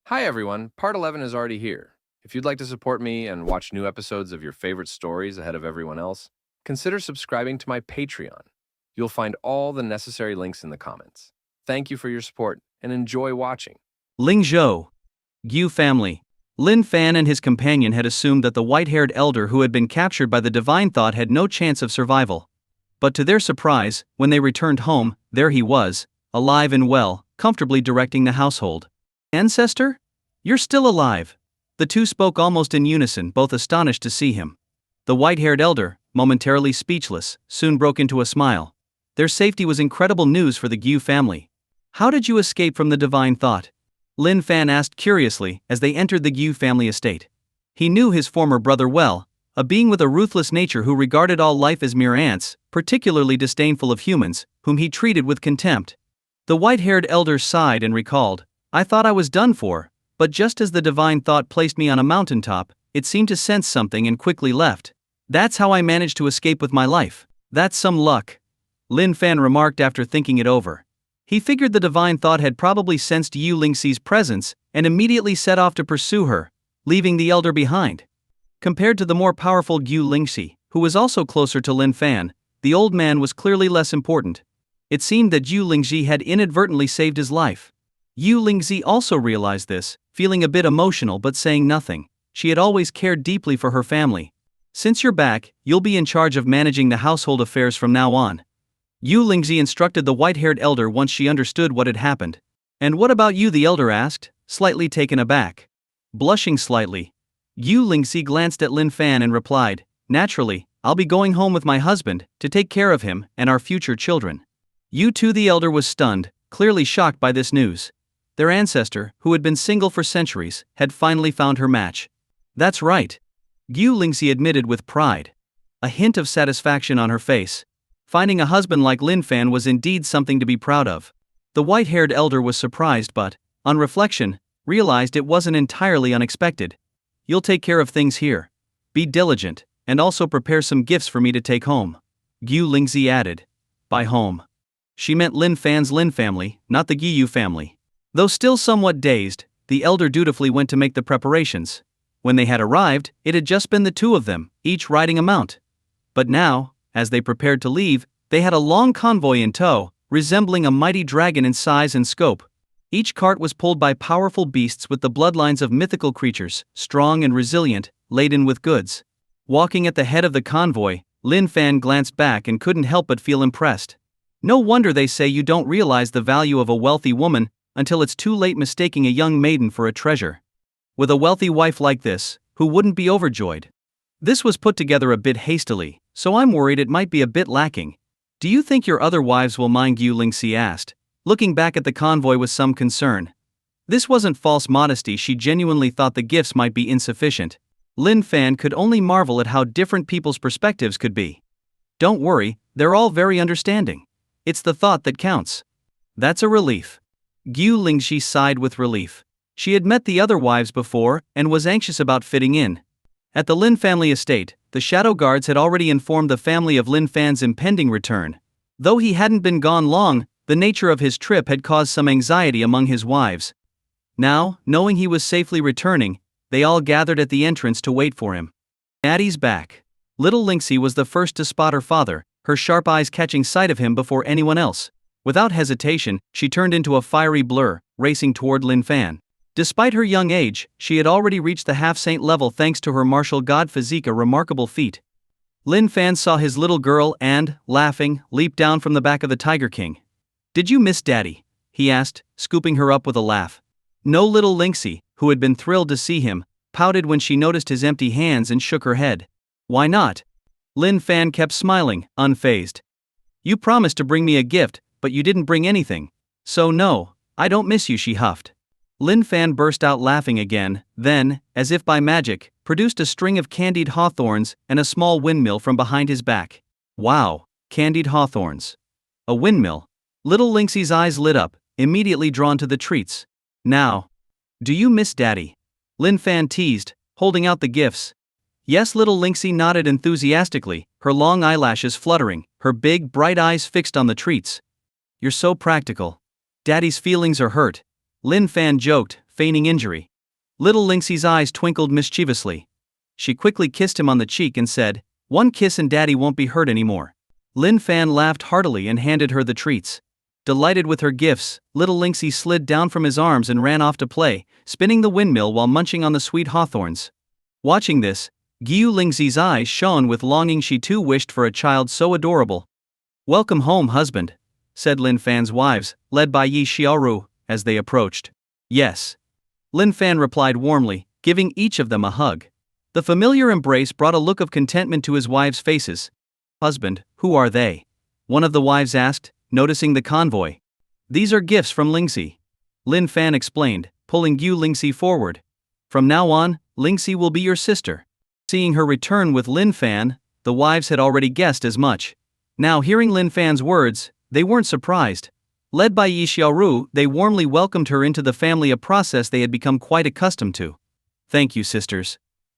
Hi everyone, part 11 is already here. If you'd like to support me and watch new episodes of your favorite stories ahead of everyone else, consider subscribing to my Patreon. You'll find all the necessary links in the comments. Thank you for your support and enjoy watching. Ling Zhou. Gu family. Lin Fan and his companion had assumed that the white-haired elder who had been captured by the divine thought had no chance of survival. But to their surprise, when they returned home, there he was, alive and well, comfortably directing the household. Ancestor? You're still alive. The two spoke almost in unison, both astonished to see him. The white-haired elder, momentarily speechless, soon broke into a smile. Their safety was incredible news for the Gu family. How did you escape from the divine thought? Lin Fan asked curiously as they entered the Gu family estate. He knew his former brother well, a being with a ruthless nature who regarded all life as mere ants, particularly disdainful of humans, whom he treated with contempt. The white-haired elder sighed and recalled, I thought I was done for, but just as the divine thought placed me on a mountaintop, it seemed to sense something and quickly left. That's how I managed to escape with my life. That's some luck. Lin Fan remarked after thinking it over. He figured the divine thought had probably sensed Yu Lingxi's presence and immediately set off to pursue her, leaving the elder behind. Compared to the more powerful Yu Lingxi, who was also closer to Lin Fan, the old man was clearly less important. It seemed that Yu Lingxi had inadvertently saved his life. Yu Lingxi also realized this, feeling a bit emotional but saying nothing. She had always cared deeply for her family. Since you're back, you'll be in charge of managing the household affairs from now on. Yu Lingxi instructed the white-haired elder once she understood what had happened. And what about you? The elder asked, slightly taken aback. Blushing slightly, Yu Lingxi glanced at Lin Fan and replied, naturally, I'll be going home with my husband, to take care of him and our future children. You too? The elder was stunned, clearly shocked by this news. Their ancestor, who had been single for centuries, had finally found her match. That's right. Yu Lingxi admitted with pride. A hint of satisfaction on her face. Finding a husband like Lin Fan was indeed something to be proud of. The white-haired elder was surprised but, on reflection, realized it wasn't entirely unexpected. You'll take care of things here. Be diligent, and also prepare some gifts for me to take home. Yu Lingxi added. By home. She meant Lin Fan's Lin family, not the Gu family. Though still somewhat dazed, the elder dutifully went to make the preparations. When they had arrived, it had just been the two of them, each riding a mount. But now, as they prepared to leave, they had a long convoy in tow, resembling a mighty dragon in size and scope. Each cart was pulled by powerful beasts with the bloodlines of mythical creatures, strong and resilient, laden with goods. Walking at the head of the convoy, Lin Fan glanced back and couldn't help but feel impressed. No wonder they say you don't realize the value of a wealthy woman until it's too late, mistaking a young maiden for a treasure. With a wealthy wife like this, who wouldn't be overjoyed? This was put together a bit hastily, so I'm worried it might be a bit lacking. Do you think your other wives will mind? Yu Lingxi asked, looking back at the convoy with some concern. This wasn't false modesty, she genuinely thought the gifts might be insufficient. Lin Fan could only marvel at how different people's perspectives could be. Don't worry, they're all very understanding. It's the thought that counts. That's a relief. Yu Lingxi sighed with relief. She had met the other wives before and was anxious about fitting in. At the Lin family estate, the shadow guards had already informed the family of Lin Fan's impending return. Though he hadn't been gone long, the nature of his trip had caused some anxiety among his wives. Now, knowing he was safely returning, they all gathered at the entrance to wait for him. Daddy's back. Little Lingxi was the first to spot her father, her sharp eyes catching sight of him before anyone else. Without hesitation, she turned into a fiery blur, racing toward Lin Fan. Despite her young age, she had already reached the half-saint level thanks to her martial god physique, a remarkable feat. Lin Fan saw his little girl and, laughing, leaped down from the back of the Tiger King. Did you miss Daddy? He asked, scooping her up with a laugh. No. Little Lingxi, who had been thrilled to see him, pouted when she noticed his empty hands and shook her head. Why not? Lin Fan kept smiling, unfazed. You promised to bring me a gift, but you didn't bring anything. So no, I don't miss you, she huffed. Lin Fan burst out laughing again, then, as if by magic, produced a string of candied hawthorns and a small windmill from behind his back. Wow, candied hawthorns. A windmill. Little Lingxi's eyes lit up, immediately drawn to the treats. Now. Do you miss Daddy? Lin Fan teased, holding out the gifts. Yes, little Lingxi nodded enthusiastically, her long eyelashes fluttering, her big, bright eyes fixed on the treats. You're so practical. Daddy's feelings are hurt. Lin Fan joked, feigning injury. Little Lingxi's eyes twinkled mischievously. She quickly kissed him on the cheek and said, "One kiss and Daddy won't be hurt anymore." Lin Fan laughed heartily and handed her the treats. Delighted with her gifts, little Lingxi slid down from his arms and ran off to play, spinning the windmill while munching on the sweet hawthorns. Watching this, Giu Lingxi's eyes shone with longing. She too wished for a child so adorable. "Welcome home, husband," said Lin Fan's wives, led by Yi Xiaoru, as they approached. "Yes." Lin Fan replied warmly, giving each of them a hug. The familiar embrace brought a look of contentment to his wives' faces. "Husband, who are they?" one of the wives asked, noticing the convoy. "These are gifts from Lingxi," Lin Fan explained, pulling Gu Lingxi forward. "From now on, Lingxi will be your sister." Seeing her return with Lin Fan, the wives had already guessed as much. Now hearing Lin Fan's words, they weren't surprised. Led by Yi Xiaoru, they warmly welcomed her into the family, a process they had become quite accustomed to. "Thank you, sisters.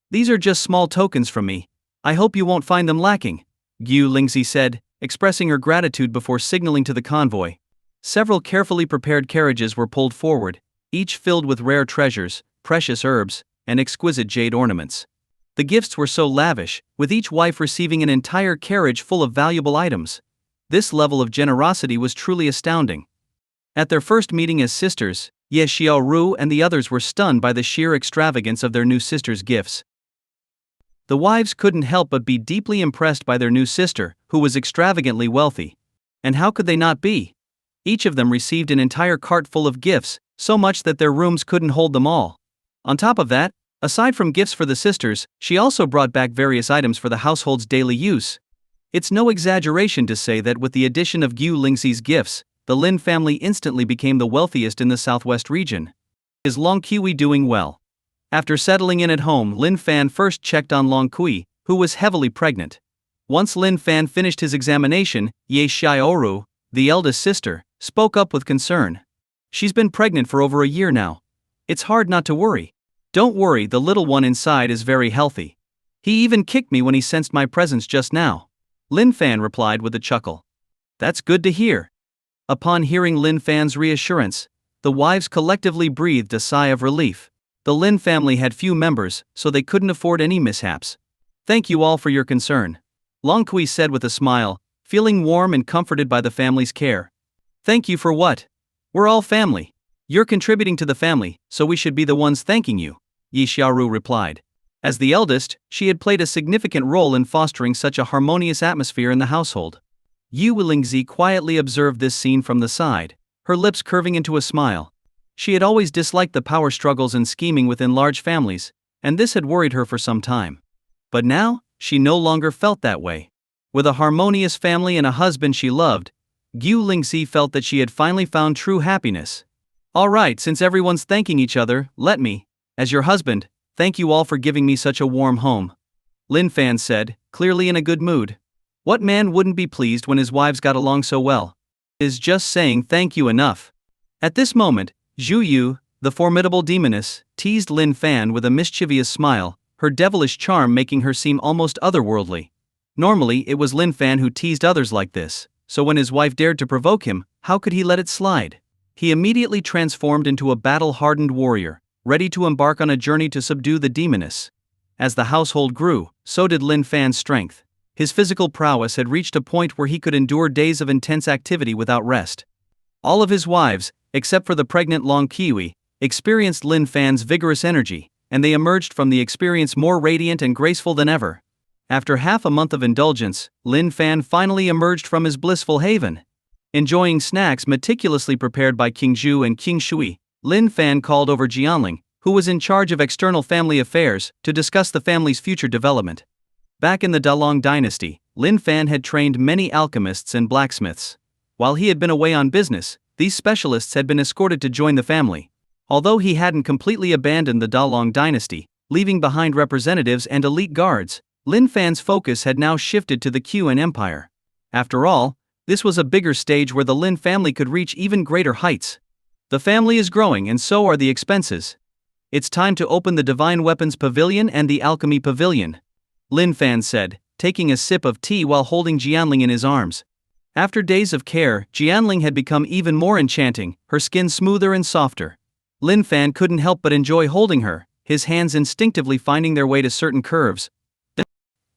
These are just small tokens from me. I hope you won't find them lacking," Gu Lingxi said, expressing her gratitude before signaling to the convoy. Several carefully prepared carriages were pulled forward, each filled with rare treasures, precious herbs, and exquisite jade ornaments. The gifts were so lavish, with each wife receiving an entire carriage full of valuable items. This level of generosity was truly astounding. At their first meeting as sisters, Ye Xiaoru and the others were stunned by the sheer extravagance of their new sister's gifts. The wives couldn't help but be deeply impressed by their new sister, who was extravagantly wealthy. And how could they not be? Each of them received an entire cart full of gifts, so much that their rooms couldn't hold them all. On top of that, aside from gifts for the sisters, she also brought back various items for the household's daily use. It's no exaggeration to say that with the addition of Gu Lingxi's gifts, the Lin family instantly became the wealthiest in the southwest region. Is Long Kiwi doing well? After settling in at home, Lin Fan first checked on Long Kui, who was heavily pregnant. Once Lin Fan finished his examination, Ye Xiaoru, the eldest sister, spoke up with concern. "She's been pregnant for over a year now. It's hard not to worry." "Don't worry, the little one inside is very healthy. He even kicked me when he sensed my presence just now," Lin Fan replied with a chuckle. "That's good to hear." Upon hearing Lin Fan's reassurance, the wives collectively breathed a sigh of relief. The Lin family had few members, so they couldn't afford any mishaps. "Thank you all for your concern," Long Kui said with a smile, feeling warm and comforted by the family's care. "Thank you for what? We're all family. You're contributing to the family, so we should be the ones thanking you," Yi Xiaoru replied. As the eldest, she had played a significant role in fostering such a harmonious atmosphere in the household. Yu Lingzi quietly observed this scene from the side, her lips curving into a smile. She had always disliked the power struggles and scheming within large families, and this had worried her for some time. But now, she no longer felt that way. With a harmonious family and a husband she loved, Gu Lingxi felt that she had finally found true happiness. "Alright, since everyone's thanking each other, let me, as your husband, thank you all for giving me such a warm home," Lin Fan said, clearly in a good mood. What man wouldn't be pleased when his wives got along so well? Is just saying thank you enough? At this moment, Zhu Yu, the formidable demoness, teased Lin Fan with a mischievous smile, her devilish charm making her seem almost otherworldly. Normally, it was Lin Fan who teased others like this, so when his wife dared to provoke him, how could he let it slide? He immediately transformed into a battle-hardened warrior, ready to embark on a journey to subdue the demoness. As the household grew, so did Lin Fan's strength. His physical prowess had reached a point where he could endure days of intense activity without rest. All of his wives, except for the pregnant Long Kiwi, experienced Lin Fan's vigorous energy, and they emerged from the experience more radiant and graceful than ever. After half a month of indulgence, Lin Fan finally emerged from his blissful haven. Enjoying snacks meticulously prepared by King Zhu and King Shui, Lin Fan called over Jianling, who was in charge of external family affairs, to discuss the family's future development. Back in the Dalong dynasty, Lin Fan had trained many alchemists and blacksmiths. While he had been away on business, these specialists had been escorted to join the family. Although he hadn't completely abandoned the Dalong dynasty, leaving behind representatives and elite guards, Lin Fan's focus had now shifted to the Qin Empire. After all, this was a bigger stage where the Lin family could reach even greater heights. The family is growing and so are the expenses. It's time to open the Divine Weapons Pavilion and the Alchemy Pavilion, Lin Fan said, taking a sip of tea while holding Jianling in his arms. After days of care, Jianling had become even more enchanting, her skin smoother and softer. Lin Fan couldn't help but enjoy holding her, his hands instinctively finding their way to certain curves.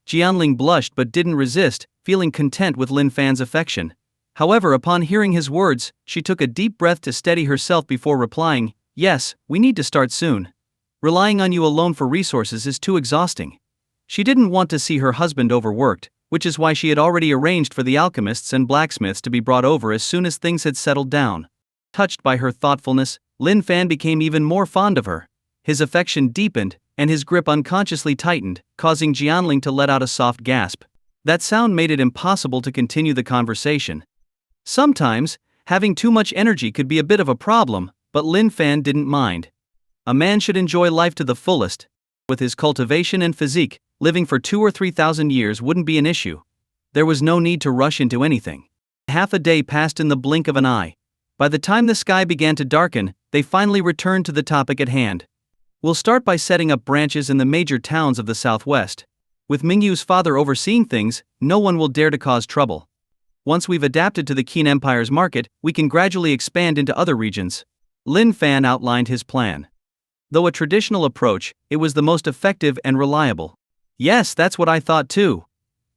Jianling blushed but didn't resist, feeling content with Lin Fan's affection. However, upon hearing his words, she took a deep breath to steady herself before replying, "Yes, we need to start soon. Relying on you alone for resources is too exhausting." She didn't want to see her husband overworked, which is why she had already arranged for the alchemists and blacksmiths to be brought over as soon as things had settled down. Touched by her thoughtfulness, Lin Fan became even more fond of her. His affection deepened, and his grip unconsciously tightened, causing Jianling to let out a soft gasp. That sound made it impossible to continue the conversation. Sometimes, having too much energy could be a bit of a problem, but Lin Fan didn't mind. A man should enjoy life to the fullest. With his cultivation and physique, living for 2,000 or 3,000 years wouldn't be an issue. There was no need to rush into anything. Half a day passed in the blink of an eye. By the time the sky began to darken, they finally returned to the topic at hand. "We'll start by setting up branches in the major towns of the southwest. With Mingyu's father overseeing things, no one will dare to cause trouble. Once we've adapted to the Qin Empire's market, we can gradually expand into other regions." Lin Fan outlined his plan. Though a traditional approach, it was the most effective and reliable. "Yes, that's what I thought too.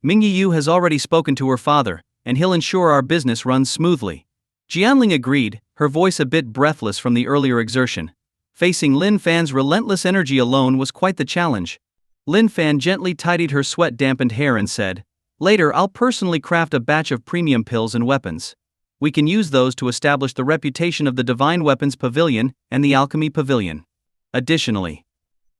Mingyu has already spoken to her father, and he'll ensure our business runs smoothly." Jianling agreed, her voice a bit breathless from the earlier exertion. Facing Lin Fan's relentless energy alone was quite the challenge. Lin Fan gently tidied her sweat-dampened hair and said, "Later I'll personally craft a batch of premium pills and weapons. We can use those to establish the reputation of the Divine Weapons Pavilion and the Alchemy Pavilion. Additionally,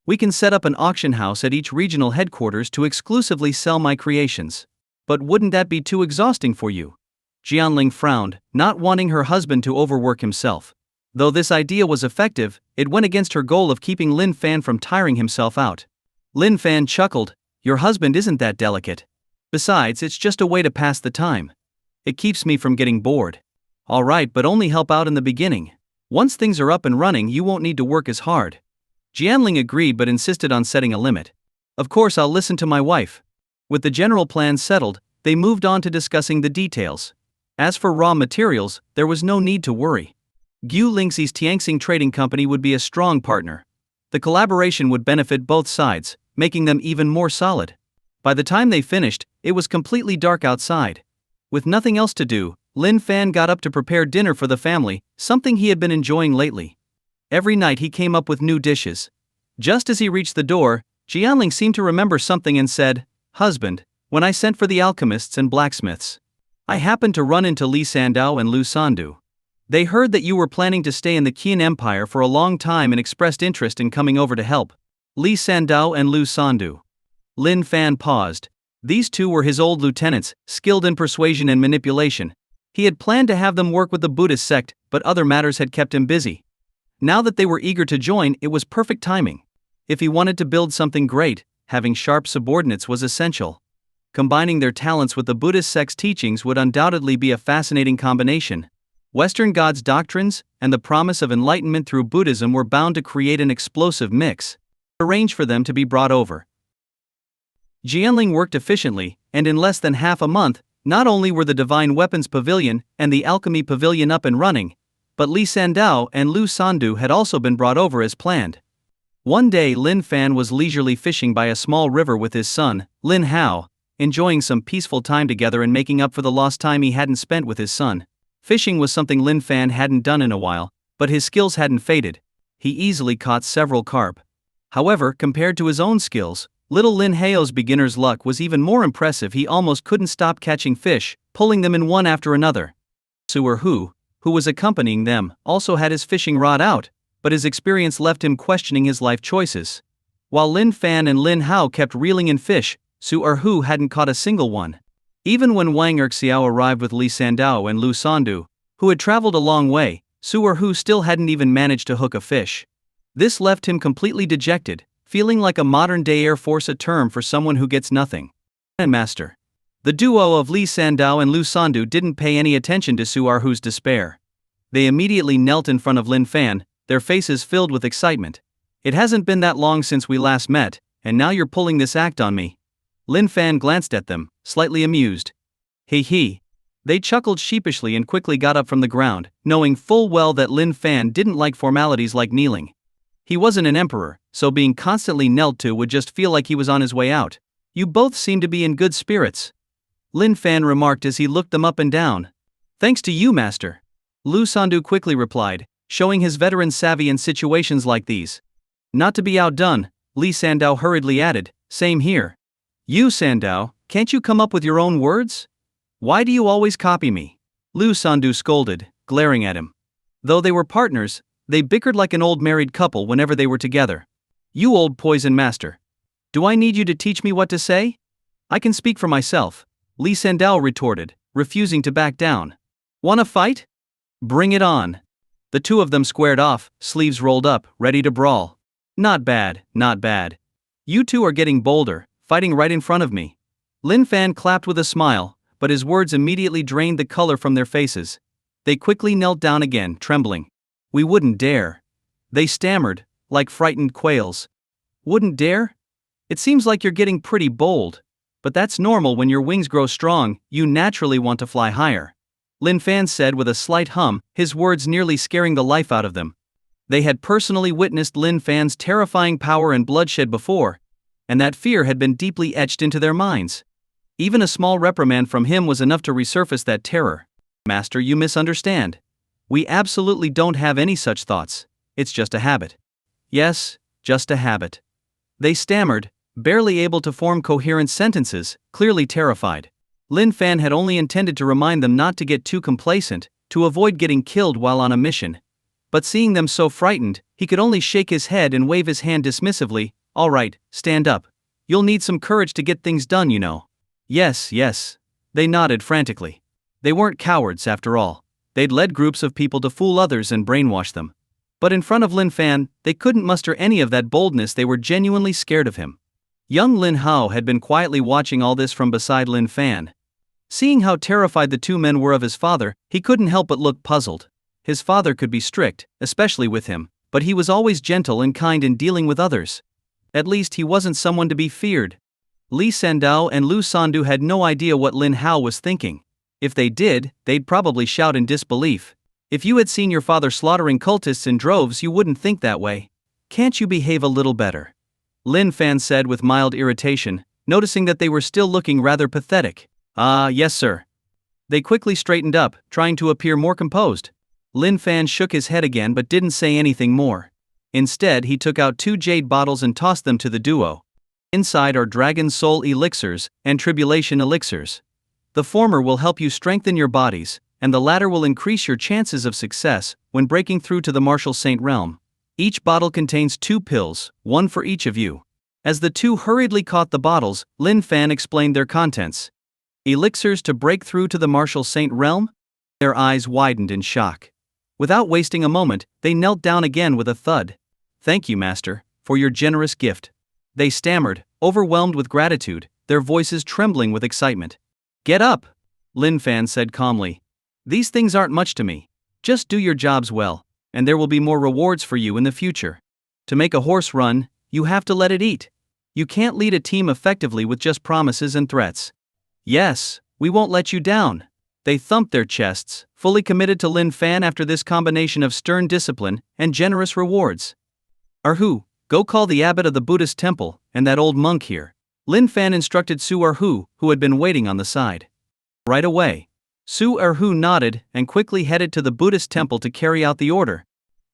we can set up an auction house at each regional headquarters to exclusively sell my creations." "But wouldn't that be too exhausting for you?" Jianling frowned, not wanting her husband to overwork himself. Though this idea was effective, it went against her goal of keeping Lin Fan from tiring himself out. Lin Fan chuckled, "Your husband isn't that delicate. Besides, it's just a way to pass the time. It keeps me from getting bored." "Alright, but only help out in the beginning. Once things are up and running, you won't need to work as hard." Jianling agreed but insisted on setting a limit. "Of course, I'll listen to my wife." With the general plan settled, they moved on to discussing the details. As for raw materials, there was no need to worry. Gu Lingxi's Tianxing Trading Company would be a strong partner. The collaboration would benefit both sides, making them even more solid. By the time they finished, it was completely dark outside. With nothing else to do, Lin Fan got up to prepare dinner for the family, something he had been enjoying lately. Every night he came up with new dishes. Just as he reached the door, Jianling seemed to remember something and said, "Husband, when I sent for the alchemists and blacksmiths, I happened to run into Li Sandao and Lu Sandu. They heard that you were planning to stay in the Qin Empire for a long time and expressed interest in coming over to help." Li Sandao and Lu Sandu. Lin Fan paused. These two were his old lieutenants, skilled in persuasion and manipulation. He had planned to have them work with the Buddhist sect, but other matters had kept him busy. Now that they were eager to join, it was perfect timing. If he wanted to build something great, having sharp subordinates was essential. Combining their talents with the Buddhist sect's teachings would undoubtedly be a fascinating combination. Western gods' doctrines and the promise of enlightenment through Buddhism were bound to create an explosive mix. Arrange for them to be brought over. Jianling worked efficiently, and in less than half a month, not only were the Divine Weapons Pavilion and the Alchemy Pavilion up and running, but Li Sandao and Lu Sandu had also been brought over as planned. One day Lin Fan was leisurely fishing by a small river with his son, Lin Hao, enjoying some peaceful time together and making up for the lost time he hadn't spent with his son. Fishing was something Lin Fan hadn't done in a while, but his skills hadn't faded. He easily caught several carp. However, compared to his own skills, little Lin Hao's beginner's luck was even more impressive. He almost couldn't stop catching fish, pulling them in one after another. Su who was accompanying them, also had his fishing rod out, but his experience left him questioning his life choices. While Lin Fan and Lin Hao kept reeling in fish, Su who hadn't caught a single one. Even when Wang Erxiao arrived with Li Sandao and Lu Sandu, who had traveled a long way, Su who still hadn't even managed to hook a fish. This left him completely dejected, feeling like a modern-day Air Force, a term for someone who gets nothing. And master. The duo of Li Sandao and Lu Sandu didn't pay any attention to Su who's despair. They immediately knelt in front of Lin Fan, their faces filled with excitement. "It hasn't been that long since we last met, and now you're pulling this act on me." Lin Fan glanced at them, slightly amused. "He. They chuckled sheepishly and quickly got up from the ground, knowing full well that Lin Fan didn't like formalities like kneeling. He wasn't an emperor, so being constantly knelt to would just feel like he was on his way out. You both seem to be in good spirits, Lin Fan remarked as he looked them up and down. Thanks to you, master, Lu Sandu quickly replied, showing his veteran savvy in situations like these. Not to be outdone, Li Sandow hurriedly added, same here. You, Sandow, can't you come up with your own words? Why do you always copy me? Lu Sandu scolded, glaring at him. Though they were partners, they bickered like an old married couple whenever they were together. You old poison master. Do I need you to teach me what to say? I can speak for myself, Li Sandow retorted, refusing to back down. Wanna fight? Bring it on. The two of them squared off, sleeves rolled up, ready to brawl. Not bad, not bad. You two are getting bolder, fighting right in front of me. Lin Fan clapped with a smile, but his words immediately drained the color from their faces. They quickly knelt down again, trembling. We wouldn't dare. They stammered, like frightened quails. Wouldn't dare? It seems like you're getting pretty bold. But that's normal when your wings grow strong, you naturally want to fly higher. Lin Fan said with a slight hum, his words nearly scaring the life out of them. They had personally witnessed Lin Fan's terrifying power and bloodshed before, and that fear had been deeply etched into their minds. Even a small reprimand from him was enough to resurface that terror. Master, you misunderstand. We absolutely don't have any such thoughts. It's just a habit. Yes, just a habit. They stammered, barely able to form coherent sentences, clearly terrified. Lin Fan had only intended to remind them not to get too complacent, to avoid getting killed while on a mission. But seeing them so frightened, he could only shake his head and wave his hand dismissively. All right, stand up. You'll need some courage to get things done, you know. Yes, yes. They nodded frantically. They weren't cowards after all. They'd led groups of people to fool others and brainwash them. But in front of Lin Fan, they couldn't muster any of that boldness. They were genuinely scared of him. Young Lin Hao had been quietly watching all this from beside Lin Fan. Seeing how terrified the two men were of his father, he couldn't help but look puzzled. His father could be strict, especially with him, but he was always gentle and kind in dealing with others. At least he wasn't someone to be feared. Li Sandow and Lu Sandu had no idea what Lin Hao was thinking. If they did, they'd probably shout in disbelief. If you had seen your father slaughtering cultists in droves, you wouldn't think that way. Can't you behave a little better? Lin Fan said with mild irritation, noticing that they were still looking rather pathetic. Yes sir. They quickly straightened up, trying to appear more composed. Lin Fan shook his head again but didn't say anything more. Instead, he took out 2 jade bottles and tossed them to the duo. Inside are Dragon Soul Elixirs and Tribulation Elixirs. The former will help you strengthen your bodies, and the latter will increase your chances of success when breaking through to the Martial Saint realm. Each bottle contains 2 pills, 1 for each of you. As the two hurriedly caught the bottles, Lin Fan explained their contents. Elixirs to break through to the Martial Saint realm? Their eyes widened in shock. Without wasting a moment, they knelt down again with a thud. Thank you, master, for your generous gift. They stammered, overwhelmed with gratitude, their voices trembling with excitement. Get up, Lin Fan said calmly. These things aren't much to me. Just do your jobs well, and there will be more rewards for you in the future. To make a horse run, you have to let it eat. You can't lead a team effectively with just promises and threats. Yes, we won't let you down. They thumped their chests, fully committed to Lin Fan after this combination of stern discipline and generous rewards. Erhu, go call the abbot of the Buddhist temple, and that old monk here. Lin Fan instructed Su Erhu, who had been waiting on the side. Right away. Su Erhu nodded and quickly headed to the Buddhist temple to carry out the order.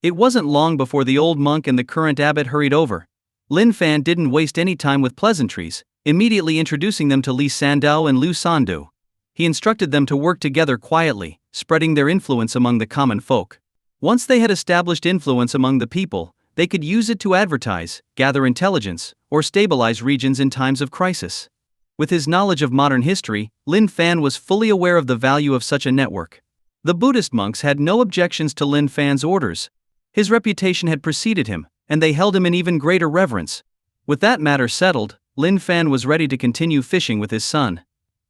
It wasn't long before the old monk and the current abbot hurried over. Lin Fan didn't waste any time with pleasantries, immediately introducing them to Li Sandow and Lu Sandu. He instructed them to work together quietly, spreading their influence among the common folk. Once they had established influence among the people, they could use it to advertise, gather intelligence, or stabilize regions in times of crisis. With his knowledge of modern history, Lin Fan was fully aware of the value of such a network. The Buddhist monks had no objections to Lin Fan's orders. His reputation had preceded him, and they held him in even greater reverence. With that matter settled, Lin Fan was ready to continue fishing with his son.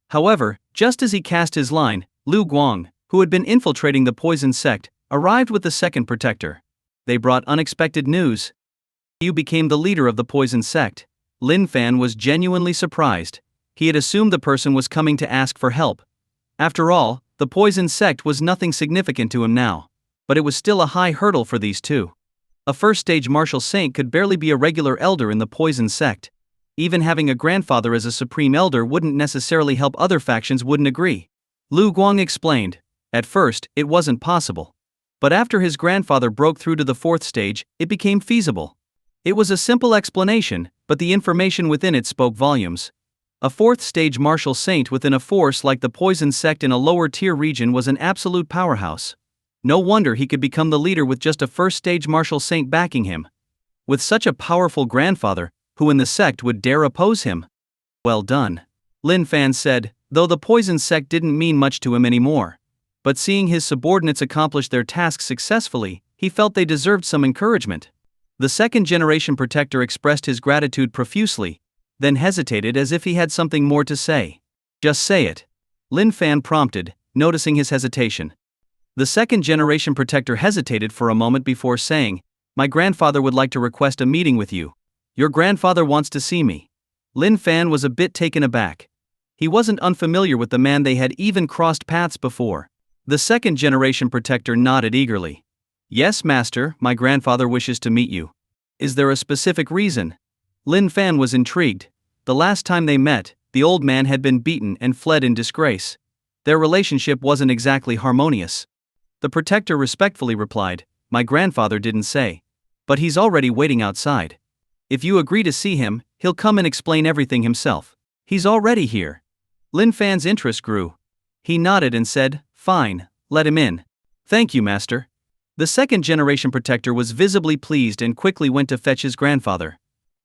However, just as he cast his line, Lu Guang, who had been infiltrating the poison sect, arrived with the second protector. They brought unexpected news. You became the leader of the poison sect. Lin Fan was genuinely surprised. He had assumed the person was coming to ask for help. After all, The poison sect was nothing significant to him now. But it was still a high hurdle for these two. A first-stage martial saint could barely be a regular elder in the poison sect. Even having a grandfather as a supreme elder wouldn't necessarily help. Other factions wouldn't agree. Lu Guang explained. At first, it wasn't possible. But after his grandfather broke through to the 4th stage, it became feasible. It was a simple explanation, but the information within it spoke volumes. A 4th stage martial saint within a force like the poison sect in a lower tier region was an absolute powerhouse. No wonder he could become the leader with just a first-stage martial saint backing him. With such a powerful grandfather, who in the sect would dare oppose him? Well done. Lin Fan said, though the poison sect didn't mean much to him anymore. But seeing his subordinates accomplish their tasks successfully, he felt they deserved some encouragement. The second-generation protector expressed his gratitude profusely, then hesitated as if he had something more to say. Just say it. Lin Fan prompted, noticing his hesitation. The second-generation protector hesitated for a moment before saying, my grandfather would like to request a meeting with you. Your grandfather wants to see me. Lin Fan was a bit taken aback. He wasn't unfamiliar with the man, they had even crossed paths before. The second-generation protector nodded eagerly. Yes, master, my grandfather wishes to meet you. Is there a specific reason? Lin Fan was intrigued. The last time they met, the old man had been beaten and fled in disgrace. Their relationship wasn't exactly harmonious. The protector respectfully replied, my grandfather didn't say. But he's already waiting outside. If you agree to see him, he'll come and explain everything himself. He's already here. Lin Fan's interest grew. He nodded and said, fine, let him in. Thank you, master. The second-generation protector was visibly pleased and quickly went to fetch his grandfather.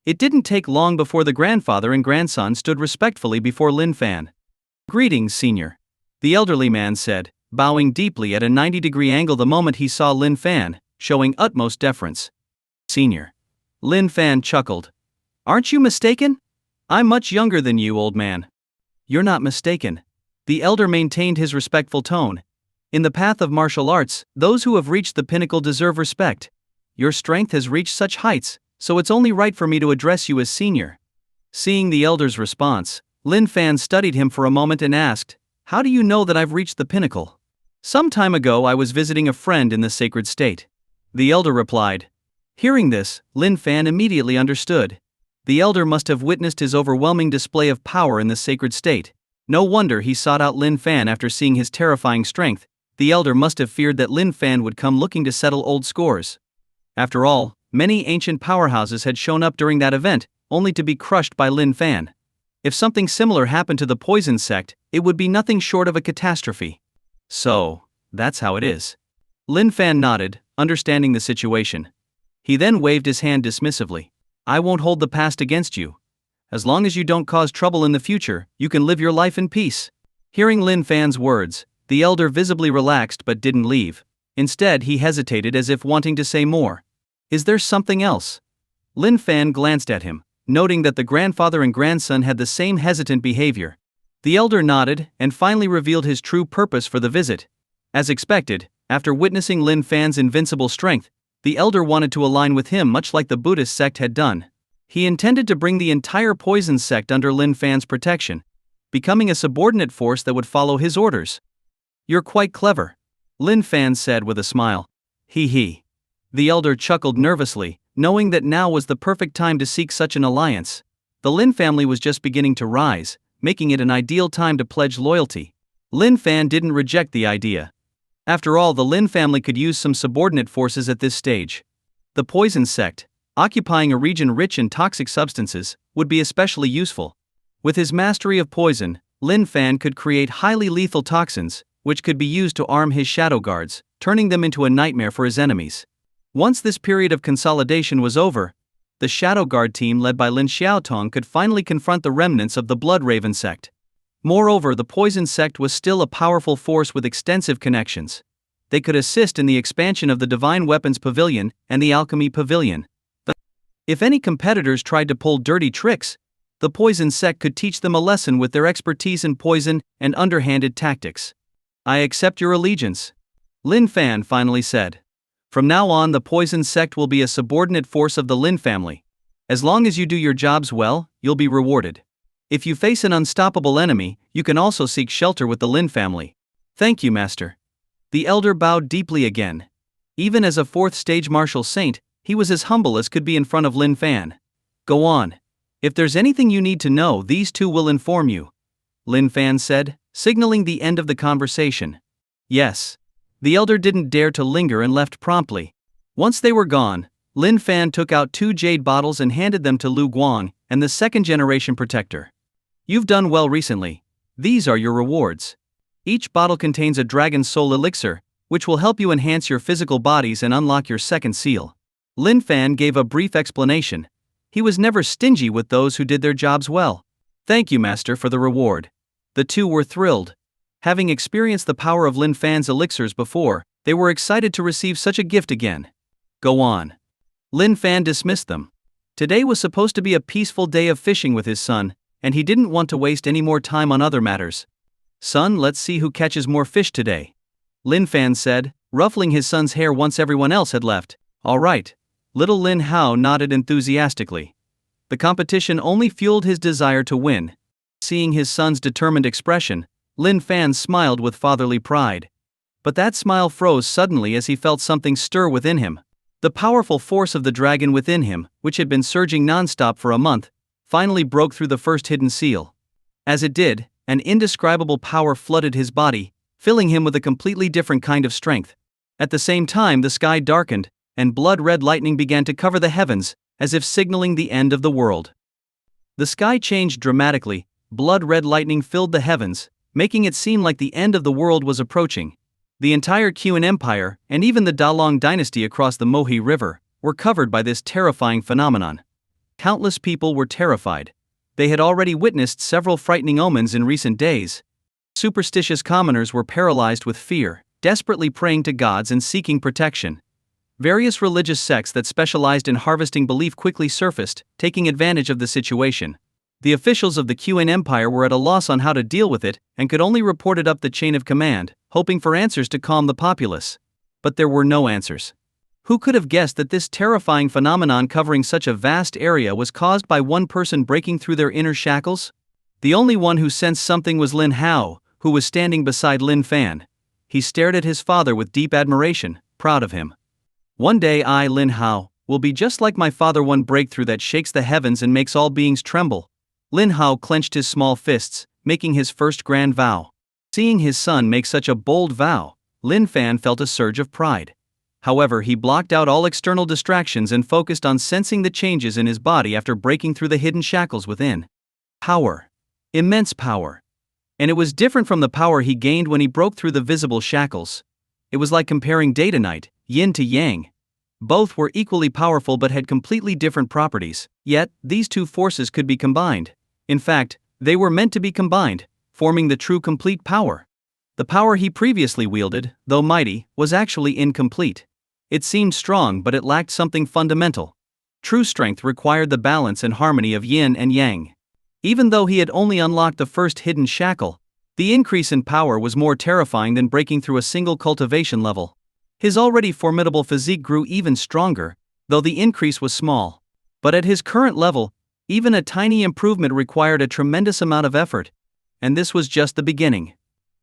It didn't take long before the grandfather and grandson stood respectfully before Lin Fan. Greetings, senior. The elderly man said, bowing deeply at a 90-degree angle the moment he saw Lin Fan, showing utmost deference. Senior. Lin Fan chuckled. Aren't you mistaken? I'm much younger than you, old man. You're not mistaken. The elder maintained his respectful tone. In the path of martial arts, those who have reached the pinnacle deserve respect. Your strength has reached such heights, so it's only right for me to address you as senior. Seeing the elder's response, Lin Fan studied him for a moment and asked, how do you know that I've reached the pinnacle? Some time ago I was visiting a friend in the sacred state. The elder replied. Hearing this, Lin Fan immediately understood. The elder must have witnessed his overwhelming display of power in the sacred state. No wonder he sought out Lin Fan after seeing his terrifying strength. The elder must have feared that Lin Fan would come looking to settle old scores. After all, many ancient powerhouses had shown up during that event, only to be crushed by Lin Fan. If something similar happened to the poison sect, it would be nothing short of a catastrophe. So, that's how it is. Lin Fan nodded, understanding the situation. He then waved his hand dismissively. I won't hold the past against you. As long as you don't cause trouble in the future, you can live your life in peace. Hearing Lin Fan's words, the elder visibly relaxed but didn't leave. Instead, he hesitated as if wanting to say more. Is there something else? Lin Fan glanced at him, noting that the grandfather and grandson had the same hesitant behavior. The elder nodded and finally revealed his true purpose for the visit. As expected, after witnessing Lin Fan's invincible strength, the elder wanted to align with him much like the Buddhist sect had done. He intended to bring the entire poison sect under Lin Fan's protection, becoming a subordinate force that would follow his orders. You're quite clever, Lin Fan said with a smile. Hee hee. The elder chuckled nervously, knowing that now was the perfect time to seek such an alliance. The Lin family was just beginning to rise, making it an ideal time to pledge loyalty. Lin Fan didn't reject the idea. After all, the Lin family could use some subordinate forces at this stage. The poison sect, occupying a region rich in toxic substances, would be especially useful. With his mastery of poison, Lin Fan could create highly lethal toxins, which could be used to arm his shadow guards, turning them into a nightmare for his enemies. Once this period of consolidation was over, the Shadow Guard team led by Lin Xiaotong could finally confront the remnants of the Blood Raven sect. Moreover, the Poison sect was still a powerful force with extensive connections. They could assist in the expansion of the Divine Weapons Pavilion and the Alchemy Pavilion. If any competitors tried to pull dirty tricks, the Poison sect could teach them a lesson with their expertise in poison and underhanded tactics. I accept your allegiance, Lin Fan finally said. From now on, the Poison sect will be a subordinate force of the Lin family. As long as you do your jobs well, you'll be rewarded. If you face an unstoppable enemy, you can also seek shelter with the Lin family. Thank you, Master. The elder bowed deeply again. Even as a fourth-stage martial saint, he was as humble as could be in front of Lin Fan. Go on. If there's anything you need to know, these two will inform you, Lin Fan said, signaling the end of the conversation. Yes. The elder didn't dare to linger and left promptly. Once they were gone, Lin Fan took out 2 jade bottles and handed them to Lu Guang and the second-generation protector. You've done well recently. These are your rewards. Each bottle contains a dragon soul elixir, which will help you enhance your physical bodies and unlock your second seal. Lin Fan gave a brief explanation. He was never stingy with those who did their jobs well. Thank you, Master, for the reward. The two were thrilled. Having experienced the power of Lin Fan's elixirs before, they were excited to receive such a gift again. Go on. Lin Fan dismissed them. Today was supposed to be a peaceful day of fishing with his son, and he didn't want to waste any more time on other matters. Son, let's see who catches more fish today, Lin Fan said, ruffling his son's hair once everyone else had left. All right. Little Lin Hao nodded enthusiastically. The competition only fueled his desire to win. Seeing his son's determined expression, Lin Fan smiled with fatherly pride. But that smile froze suddenly as he felt something stir within him. The powerful force of the dragon within him, which had been surging nonstop for a month, finally broke through the first hidden seal. As it did, an indescribable power flooded his body, filling him with a completely different kind of strength. At the same time, the sky darkened, and blood-red lightning began to cover the heavens, as if signaling the end of the world. The sky changed dramatically, blood-red lightning filled the heavens, making it seem like the end of the world was approaching. The entire Qin Empire, and even the Dalong dynasty across the Mohi River, were covered by this terrifying phenomenon. Countless people were terrified. They had already witnessed several frightening omens in recent days. Superstitious commoners were paralyzed with fear, desperately praying to gods and seeking protection. Various religious sects that specialized in harvesting belief quickly surfaced, taking advantage of the situation. The officials of the Qin Empire were at a loss on how to deal with it and could only report it up the chain of command, hoping for answers to calm the populace. But there were no answers. Who could have guessed that this terrifying phenomenon covering such a vast area was caused by one person breaking through their inner shackles? The only one who sensed something was Lin Hao, who was standing beside Lin Fan. He stared at his father with deep admiration, proud of him. One day I, Lin Hao, will be just like my father, one breakthrough that shakes the heavens and makes all beings tremble. Lin Hao clenched his small fists, making his first grand vow. Seeing his son make such a bold vow, Lin Fan felt a surge of pride. However, he blocked out all external distractions and focused on sensing the changes in his body after breaking through the hidden shackles within. Power. Immense power. And it was different from the power he gained when he broke through the visible shackles. It was like comparing day to night, yin to yang. Both were equally powerful but had completely different properties, yet these two forces could be combined. In fact, they were meant to be combined, forming the true complete power. The power he previously wielded, though mighty, was actually incomplete. It seemed strong, but it lacked something fundamental. True strength required the balance and harmony of yin and yang. Even though he had only unlocked the first hidden shackle, the increase in power was more terrifying than breaking through a single cultivation level. His already formidable physique grew even stronger, though the increase was small. But at his current level, even a tiny improvement required a tremendous amount of effort. And this was just the beginning.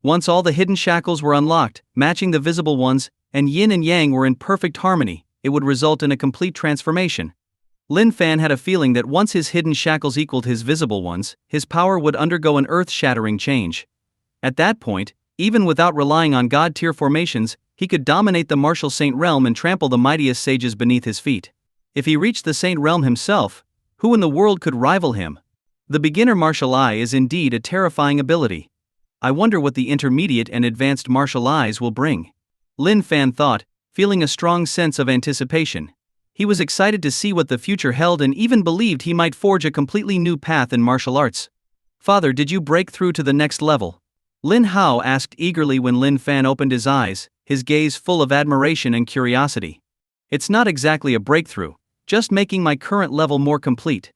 Once all the hidden shackles were unlocked, matching the visible ones, and yin and yang were in perfect harmony, it would result in a complete transformation. Lin Fan had a feeling that once his hidden shackles equaled his visible ones, his power would undergo an earth-shattering change. At that point, even without relying on god-tier formations, he could dominate the martial saint realm and trample the mightiest sages beneath his feet. If he reached the saint realm himself, who in the world could rival him? The beginner martial eye is indeed a terrifying ability. I wonder what the intermediate and advanced martial eyes will bring. Lin Fan thought, feeling a strong sense of anticipation. He was excited to see what the future held and even believed he might forge a completely new path in martial arts. Father, did you break through to the next level? Lin Hao asked eagerly when Lin Fan opened his eyes, his gaze full of admiration and curiosity. It's not exactly a breakthrough, just making my current level more complete,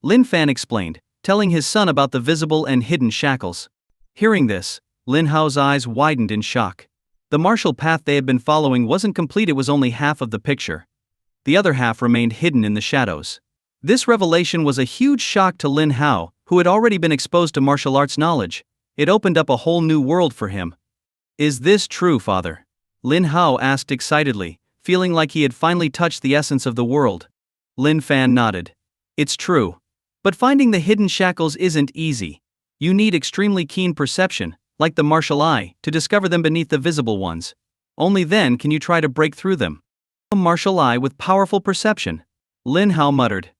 Lin Fan explained, telling his son about the visible and hidden shackles. Hearing this, Lin Hao's eyes widened in shock. The martial path they had been following wasn't complete, it was only half of the picture. The other half remained hidden in the shadows. This revelation was a huge shock to Lin Hao, who had already been exposed to martial arts knowledge. It opened up a whole new world for him. Is this true, father? Lin Hao asked excitedly, feeling like he had finally touched the essence of the world. Lin Fan nodded. It's true. But finding the hidden shackles isn't easy. You need extremely keen perception, like the martial eye, to discover them beneath the visible ones. Only then can you try to break through them. A martial eye with powerful perception. Lin Hao muttered.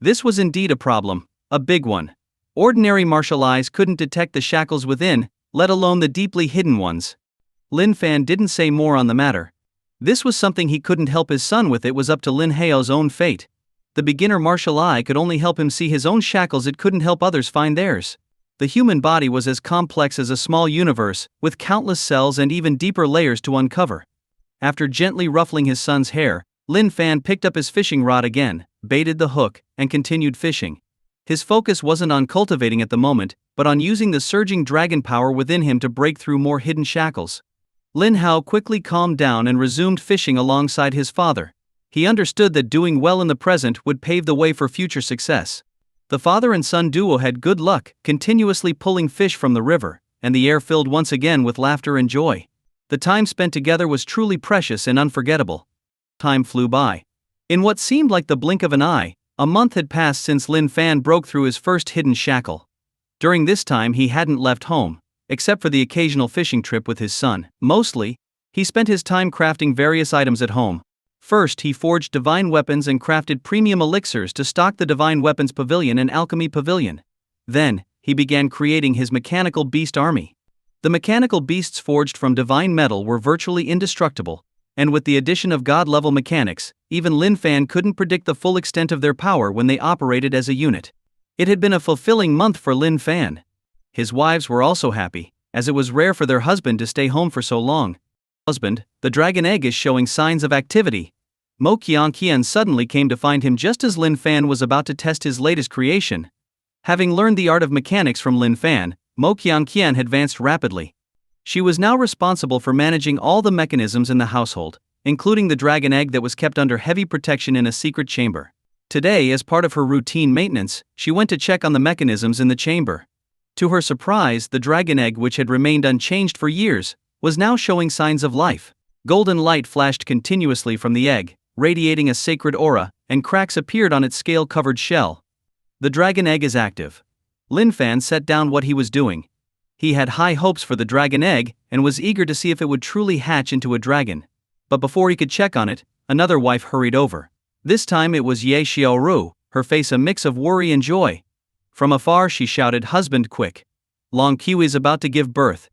This was indeed a problem, a big one. Ordinary martial eyes couldn't detect the shackles within, let alone the deeply hidden ones. Lin Fan didn't say more on the matter. This was something he couldn't help his son with. It was up to Lin Hao's own fate. The beginner martial eye could only help him see his own shackles, it couldn't help others find theirs. The human body was as complex as a small universe, with countless cells and even deeper layers to uncover. After gently ruffling his son's hair, Lin Fan picked up his fishing rod again, baited the hook, and continued fishing. His focus wasn't on cultivating at the moment, but on using the surging dragon power within him to break through more hidden shackles. Lin Hao quickly calmed down and resumed fishing alongside his father. He understood that doing well in the present would pave the way for future success. The father and son duo had good luck, continuously pulling fish from the river, and the air filled once again with laughter and joy. The time spent together was truly precious and unforgettable. Time flew by. In what seemed like the blink of an eye, a month had passed since Lin Fan broke through his first hidden shackle. During this time he hadn't left home, except for the occasional fishing trip with his son. Mostly, he spent his time crafting various items at home. First, he forged divine weapons and crafted premium elixirs to stock the Divine Weapons Pavilion and Alchemy Pavilion. Then, he began creating his mechanical beast army. The mechanical beasts forged from divine metal were virtually indestructible, and with the addition of god-level mechanics, even Lin Fan couldn't predict the full extent of their power when they operated as a unit. It had been a fulfilling month for Lin Fan. His wives were also happy, as it was rare for their husband to stay home for so long. Husband, the dragon egg is showing signs of activity. Mo Qianqian suddenly came to find him just as Lin Fan was about to test his latest creation. Having learned the art of mechanics from Lin Fan, Mo Qianqian advanced rapidly. She was now responsible for managing all the mechanisms in the household, including the dragon egg that was kept under heavy protection in a secret chamber. Today, as part of her routine maintenance, she went to check on the mechanisms in the chamber. To her surprise, the dragon egg, which had remained unchanged for years, was now showing signs of life. Golden light flashed continuously from the egg, radiating a sacred aura, and cracks appeared on its scale-covered shell. The dragon egg is active. Lin Fan set down what he was doing. He had high hopes for the dragon egg and was eager to see if it would truly hatch into a dragon. But before he could check on it, another wife hurried over. This time it was Ye Xiaoru, her face a mix of worry and joy. From afar she shouted, "Husband, quick! Long Kiwi's about to give birth."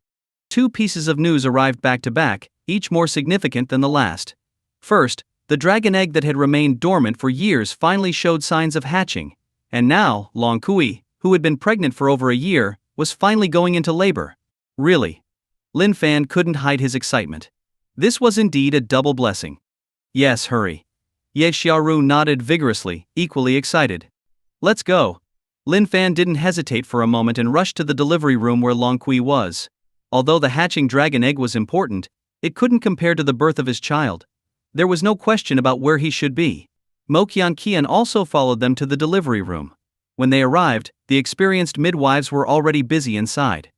Two pieces of news arrived back to back, each more significant than the last. First, the dragon egg that had remained dormant for years finally showed signs of hatching. And now, Long Kui, who had been pregnant for over a year, was finally going into labor. Really? Lin Fan couldn't hide his excitement. This was indeed a double blessing. Yes, hurry. Ye Xiaoru nodded vigorously, equally excited. Let's go. Lin Fan didn't hesitate for a moment and rushed to the delivery room where Long Kui was. Although the hatching dragon egg was important, it couldn't compare to the birth of his child. There was no question about where he should be. Mo Qianqian also followed them to the delivery room. When they arrived, the experienced midwives were already busy inside.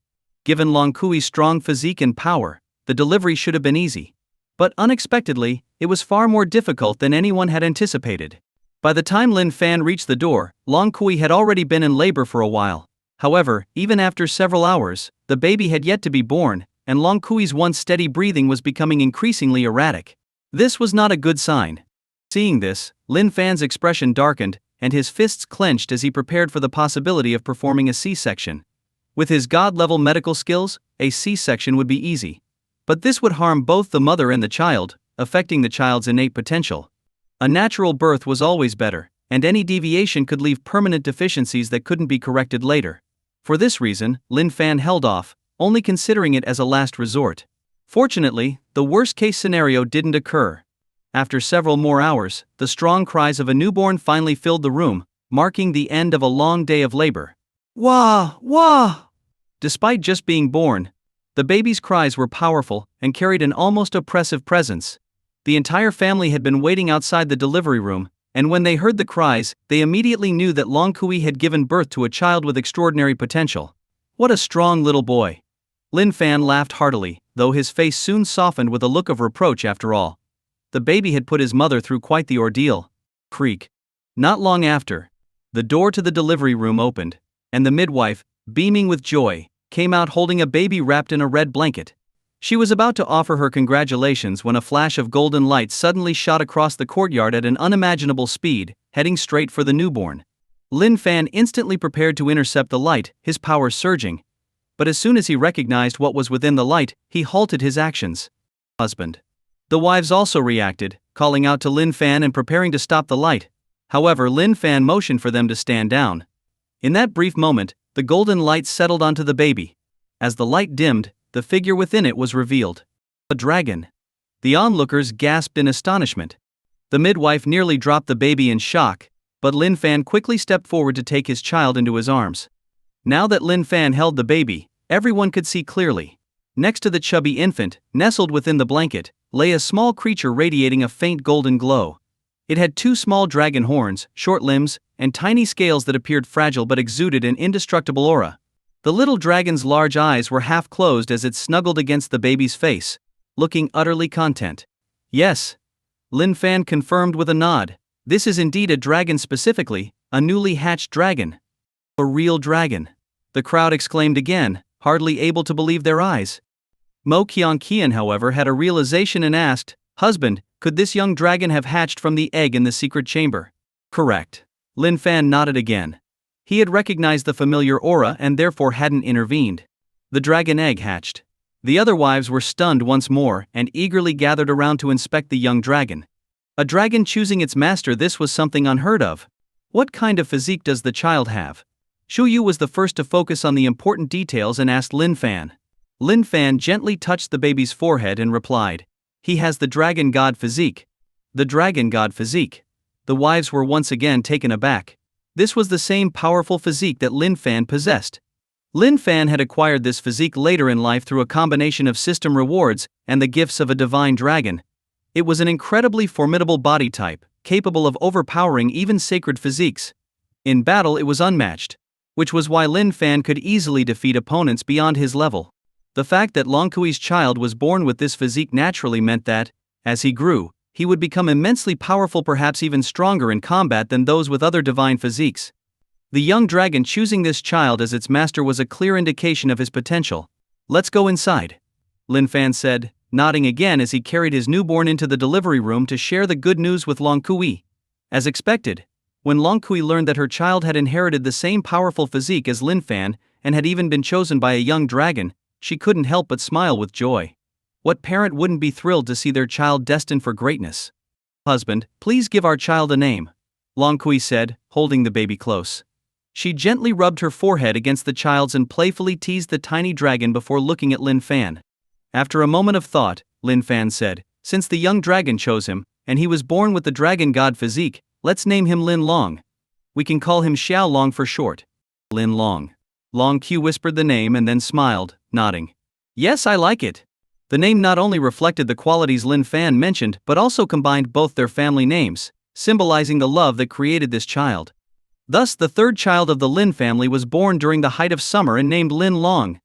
Given Long Kui's strong physique and power, the delivery should have been easy. But unexpectedly, it was far more difficult than anyone had anticipated. By the time Lin Fan reached the door, Long Kui had already been in labor for a while. However, even after several hours, the baby had yet to be born, and Long Kui's once steady breathing was becoming increasingly erratic. This was not a good sign. Seeing this, Lin Fan's expression darkened, and his fists clenched as he prepared for the possibility of performing a C-section. With his god-level medical skills, a C-section would be easy. But this would harm both the mother and the child, affecting the child's innate potential. A natural birth was always better, and any deviation could leave permanent deficiencies that couldn't be corrected later. For this reason, Lin Fan held off, only considering it as a last resort. Fortunately, the worst-case scenario didn't occur. After several more hours, the strong cries of a newborn finally filled the room, marking the end of a long day of labor. Wah! Wah! Despite just being born, the baby's cries were powerful and carried an almost oppressive presence. The entire family had been waiting outside the delivery room, and when they heard the cries, they immediately knew that Long Kui had given birth to a child with extraordinary potential. What a strong little boy! Lin Fan laughed heartily, though his face soon softened with a look of reproach after all. The baby had put his mother through quite the ordeal. Creak. Not long after, the door to the delivery room opened, and the midwife, beaming with joy, came out holding a baby wrapped in a red blanket. She was about to offer her congratulations when a flash of golden light suddenly shot across the courtyard at an unimaginable speed, heading straight for the newborn. Lin Fan instantly prepared to intercept the light, his powers surging. But as soon as he recognized what was within the light, he halted his actions. Husband. The wives also reacted, calling out to Lin Fan and preparing to stop the light. However, Lin Fan motioned for them to stand down. In that brief moment, the golden light settled onto the baby. As the light dimmed, the figure within it was revealed. A dragon. The onlookers gasped in astonishment. The midwife nearly dropped the baby in shock, but Lin Fan quickly stepped forward to take his child into his arms. Now that Lin Fan held the baby, everyone could see clearly. Next to the chubby infant, nestled within the blanket, lay a small creature radiating a faint golden glow. It had 2 small dragon horns, short limbs, and tiny scales that appeared fragile but exuded an indestructible aura. The little dragon's large eyes were half closed as it snuggled against the baby's face, looking utterly content. Yes. Lin Fan confirmed with a nod. This is indeed a dragon, specifically, a newly hatched dragon. A real dragon. The crowd exclaimed again, hardly able to believe their eyes. Mo Qian, however, had a realization and asked, "Husband, could this young dragon have hatched from the egg in the secret chamber?" Correct. Lin Fan nodded again. He had recognized the familiar aura and therefore hadn't intervened. The dragon egg hatched. The other wives were stunned once more and eagerly gathered around to inspect the young dragon. A dragon choosing its master, this was something unheard of. What kind of physique does the child have? Shu Yu was the first to focus on the important details and asked Lin Fan. Lin Fan gently touched the baby's forehead and replied, "He has the dragon god physique." The dragon god physique. The wives were once again taken aback. This was the same powerful physique that Lin Fan possessed. Lin Fan had acquired this physique later in life through a combination of system rewards and the gifts of a divine dragon. It was an incredibly formidable body type, capable of overpowering even sacred physiques. In battle it was unmatched, which was why Lin Fan could easily defeat opponents beyond his level. The fact that Longkui's child was born with this physique naturally meant that, as he grew, he would become immensely powerful, perhaps even stronger in combat than those with other divine physiques. The young dragon choosing this child as its master was a clear indication of his potential. "Let's go inside," Lin Fan said, nodding again as he carried his newborn into the delivery room to share the good news with Longkui. As expected, when Longkui learned that her child had inherited the same powerful physique as Lin Fan and had even been chosen by a young dragon, she couldn't help but smile with joy. What parent wouldn't be thrilled to see their child destined for greatness? "Husband, please give our child a name," Longkui said, holding the baby close. She gently rubbed her forehead against the child's and playfully teased the tiny dragon before looking at Lin Fan. After a moment of thought, Lin Fan said, "Since the young dragon chose him, and he was born with the dragon god physique, let's name him Lin Long. We can call him Xiao Long for short." Lin Long. Long Q whispered the name and then smiled, nodding. "Yes, I like it." The name not only reflected the qualities Lin Fan mentioned but also combined both their family names, symbolizing the love that created this child. Thus, the third child of the Lin family was born during the height of summer and named Lin Long.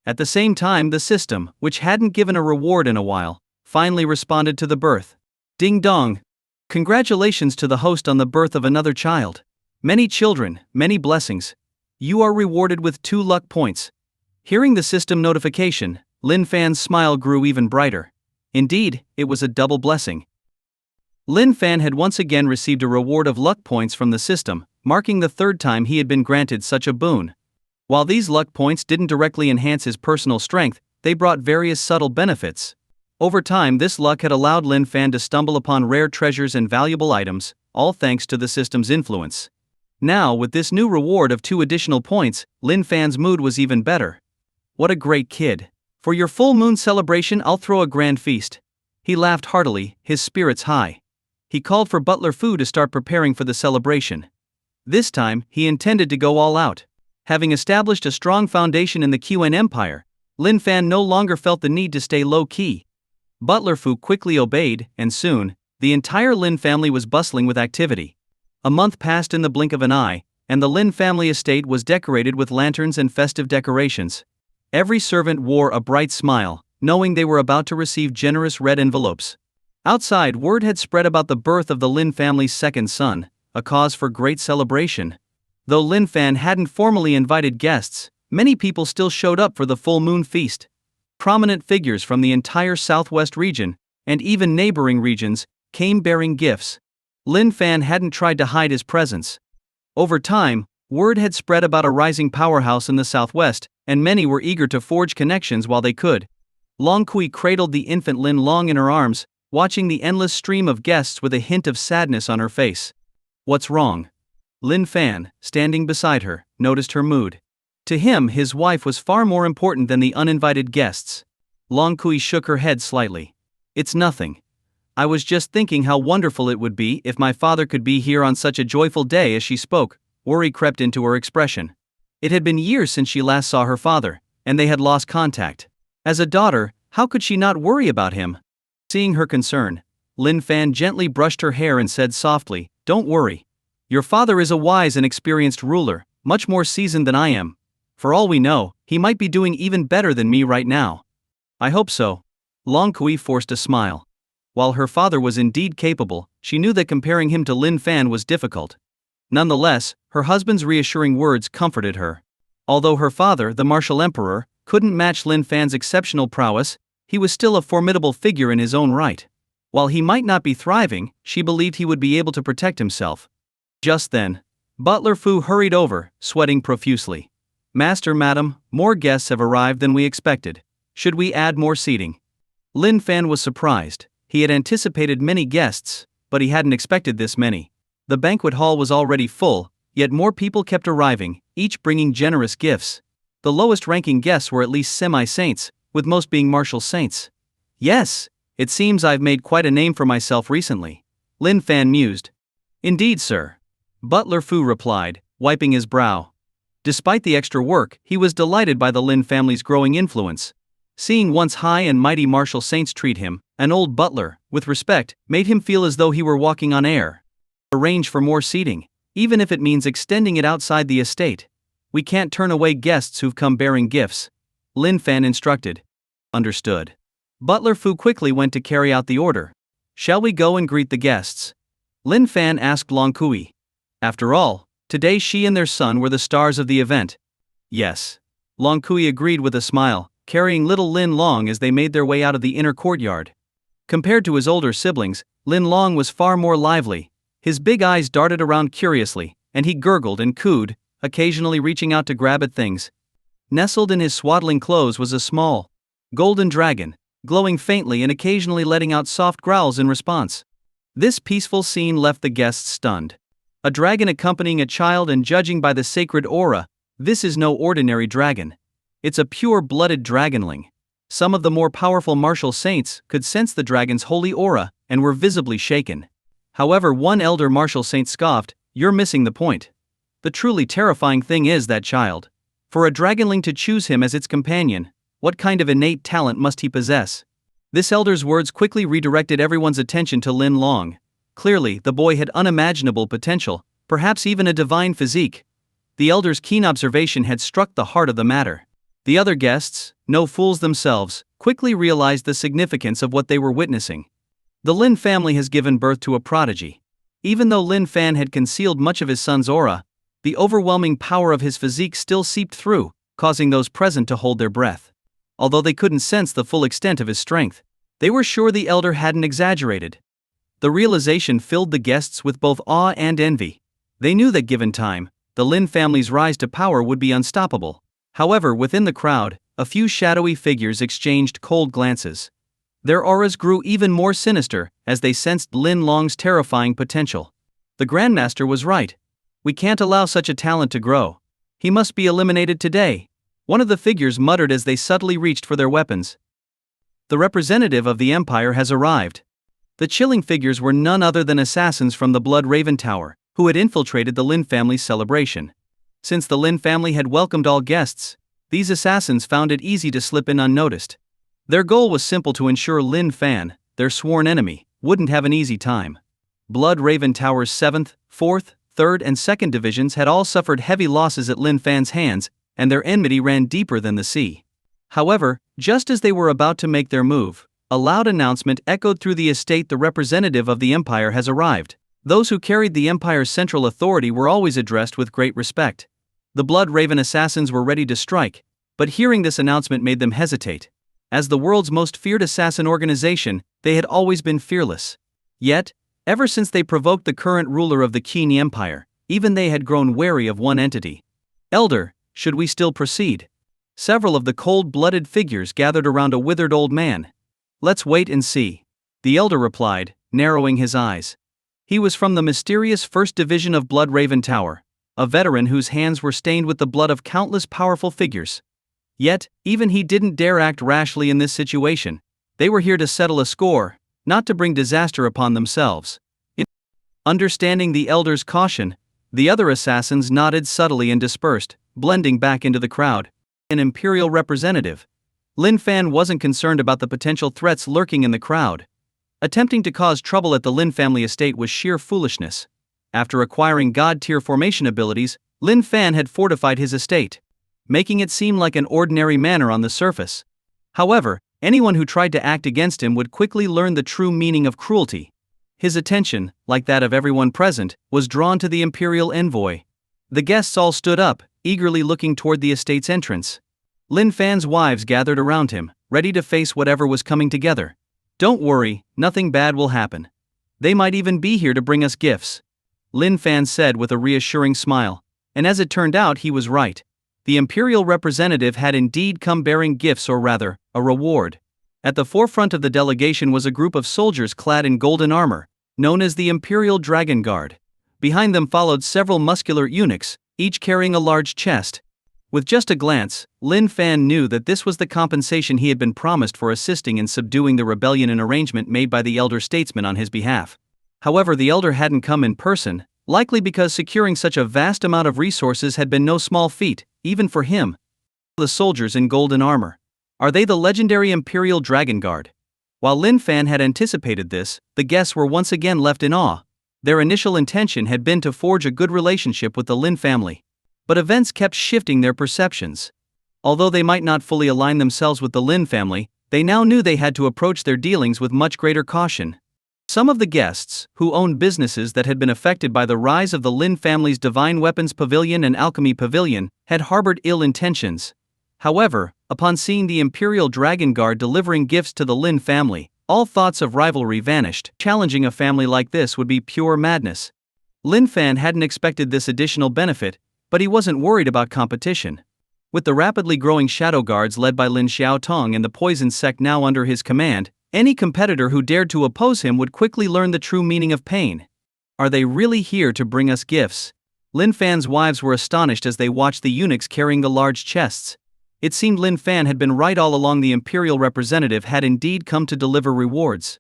At the same time, the system, which hadn't given a reward in a while, finally responded to the birth. Ding dong! Congratulations to the host on the birth of another child. Many children, many blessings. You are rewarded with 2 luck points. Hearing the system notification, Lin Fan's smile grew even brighter. Indeed, it was a double blessing. Lin Fan had once again received a reward of luck points from the system, marking the 3rd time he had been granted such a boon. While these luck points didn't directly enhance his personal strength, they brought various subtle benefits. Over time, this luck had allowed Lin Fan to stumble upon rare treasures and valuable items, all thanks to the system's influence. Now, with this new reward of 2 additional points, Lin Fan's mood was even better. What a great kid. For your full moon celebration, I'll throw a grand feast. He laughed heartily, his spirits high. He called for butler Fu to start preparing for the celebration. This time, he intended to go all out. Having established a strong foundation in the QN Empire, Lin Fan no longer felt the need to stay low-key. Butler Fu quickly obeyed, and soon, the entire Lin family was bustling with activity. A month passed in the blink of an eye, and the Lin family estate was decorated with lanterns and festive decorations. Every servant wore a bright smile, knowing they were about to receive generous red envelopes. Outside, word had spread about the birth of the Lin family's second son, a cause for great celebration. Though Lin Fan hadn't formally invited guests, many people still showed up for the full moon feast. Prominent figures from the entire southwest region, and even neighboring regions, came bearing gifts. Lin Fan hadn't tried to hide his presence. Over time, word had spread about a rising powerhouse in the southwest, and many were eager to forge connections while they could. Long Kui cradled the infant Lin Long in her arms, watching the endless stream of guests with a hint of sadness on her face. "What's wrong?" Lin Fan, standing beside her, noticed her mood. To him, his wife was far more important than the uninvited guests. Long Kui shook her head slightly. "It's nothing. I was just thinking how wonderful it would be if my father could be here on such a joyful day." As she spoke, worry crept into her expression. It had been years since she last saw her father, and they had lost contact. As a daughter, how could she not worry about him? Seeing her concern, Lin Fan gently brushed her hair and said softly, "Don't worry. Your father is a wise and experienced ruler, much more seasoned than I am. For all we know, he might be doing even better than me right now." "I hope so." Long Kui forced a smile. While her father was indeed capable, she knew that comparing him to Lin Fan was difficult. Nonetheless, her husband's reassuring words comforted her. Although her father, the martial emperor, couldn't match Lin Fan's exceptional prowess, he was still a formidable figure in his own right. While he might not be thriving, she believed he would be able to protect himself. Just then, Butler Fu hurried over, sweating profusely. "Master, madam, more guests have arrived than we expected. Should we add more seating?" Lin Fan was surprised. He had anticipated many guests, but he hadn't expected this many. The banquet hall was already full, yet more people kept arriving, each bringing generous gifts. The lowest-ranking guests were at least semi-saints, with most being martial saints. "Yes, it seems I've made quite a name for myself recently," Lin Fan mused. "Indeed, sir," Butler Fu replied, wiping his brow. Despite the extra work, he was delighted by the Lin family's growing influence. Seeing once high and mighty martial saints treat him, an old butler, with respect, made him feel as though he were walking on air. "Arrange for more seating, even if it means extending it outside the estate. We can't turn away guests who've come bearing gifts," Lin Fan instructed. "Understood." Butler Fu quickly went to carry out the order. "Shall we go and greet the guests?" Lin Fan asked Long Kui. After all, today she and their son were the stars of the event. "Yes." Long Kui agreed with a smile, carrying little Lin Long as they made their way out of the inner courtyard. Compared to his older siblings, Lin Long was far more lively. His big eyes darted around curiously, and he gurgled and cooed, occasionally reaching out to grab at things. Nestled in his swaddling clothes was a small, golden dragon, glowing faintly and occasionally letting out soft growls in response. This peaceful scene left the guests stunned. A dragon accompanying a child, and judging by the sacred aura, this is no ordinary dragon. It's a pure-blooded dragonling. Some of the more powerful martial saints could sense the dragon's holy aura and were visibly shaken. However, one elder martial saint scoffed, "You're missing the point. The truly terrifying thing is that child. For a dragonling to choose him as its companion, what kind of innate talent must he possess?" This elder's words quickly redirected everyone's attention to Lin Long. Clearly, the boy had unimaginable potential, perhaps even a divine physique. The elder's keen observation had struck the heart of the matter. The other guests, no fools themselves, quickly realized the significance of what they were witnessing. The Lin family has given birth to a prodigy. Even though Lin Fan had concealed much of his son's aura, the overwhelming power of his physique still seeped through, causing those present to hold their breath. Although they couldn't sense the full extent of his strength, they were sure the elder hadn't exaggerated. The realization filled the guests with both awe and envy. They knew that given time, the Lin family's rise to power would be unstoppable. However, within the crowd, a few shadowy figures exchanged cold glances. Their auras grew even more sinister as they sensed Lin Long's terrifying potential. The Grandmaster was right. "We can't allow such a talent to grow. He must be eliminated today," one of the figures muttered as they subtly reached for their weapons. "The representative of the Empire has arrived." The chilling figures were none other than assassins from the Blood Raven Tower, who had infiltrated the Lin family's celebration. Since the Lin family had welcomed all guests, these assassins found it easy to slip in unnoticed. Their goal was simple: to ensure Lin Fan, their sworn enemy, wouldn't have an easy time. Blood Raven Tower's 7th, 4th, 3rd and 2nd divisions had all suffered heavy losses at Lin Fan's hands, and their enmity ran deeper than the sea. However, just as they were about to make their move, a loud announcement echoed through the estate: the representative of the empire has arrived. Those who carried the empire's central authority were always addressed with great respect. The blood-raven assassins were ready to strike, but hearing this announcement made them hesitate. As the world's most feared assassin organization, they had always been fearless. Yet, ever since they provoked the current ruler of the Qin Empire, even they had grown wary of one entity. "Elder, should we still proceed?" Several of the cold-blooded figures gathered around a withered old man. "Let's wait and see," the elder replied, narrowing his eyes. He was from the mysterious 1st Division of Bloodraven Tower, a veteran whose hands were stained with the blood of countless powerful figures. Yet, even he didn't dare act rashly in this situation. They were here to settle a score, not to bring disaster upon themselves. Understanding the elder's caution, the other assassins nodded subtly and dispersed, blending back into the crowd. An imperial representative. Lin Fan wasn't concerned about the potential threats lurking in the crowd. Attempting to cause trouble at the Lin family estate was sheer foolishness. After acquiring god-tier formation abilities, Lin Fan had fortified his estate, making it seem like an ordinary manor on the surface. However, anyone who tried to act against him would quickly learn the true meaning of cruelty. His attention, like that of everyone present, was drawn to the imperial envoy. The guests all stood up, eagerly looking toward the estate's entrance. Lin Fan's wives gathered around him, ready to face whatever was coming together. "Don't worry, nothing bad will happen. They might even be here to bring us gifts," Lin Fan said with a reassuring smile. And as it turned out, he was right. The imperial representative had indeed come bearing gifts, or rather, a reward. At the forefront of the delegation was a group of soldiers clad in golden armor, known as the Imperial Dragon Guard. Behind them followed several muscular eunuchs, each carrying a large chest. With just a glance, Lin Fan knew that this was the compensation he had been promised for assisting in subduing the rebellion, an arrangement made by the elder statesman on his behalf. However, the elder hadn't come in person, likely because securing such a vast amount of resources had been no small feat, even for him. The soldiers in golden armor. Are they the legendary Imperial Dragon Guard? While Lin Fan had anticipated this, the guests were once again left in awe. Their initial intention had been to forge a good relationship with the Lin family. But events kept shifting their perceptions. Although they might not fully align themselves with the Lin family, they now knew they had to approach their dealings with much greater caution. Some of the guests, who owned businesses that had been affected by the rise of the Lin family's Divine Weapons Pavilion and Alchemy Pavilion, had harbored ill intentions. However, upon seeing the Imperial Dragon Guard delivering gifts to the Lin family, all thoughts of rivalry vanished. Challenging a family like this would be pure madness. Lin Fan hadn't expected this additional benefit, but he wasn't worried about competition. With the rapidly growing shadow guards led by Lin Xiaotong and the poison sect now under his command, any competitor who dared to oppose him would quickly learn the true meaning of pain. "Are they really here to bring us gifts?" Lin Fan's wives were astonished as they watched the eunuchs carrying the large chests. It seemed Lin Fan had been right all along. The imperial representative had indeed come to deliver rewards.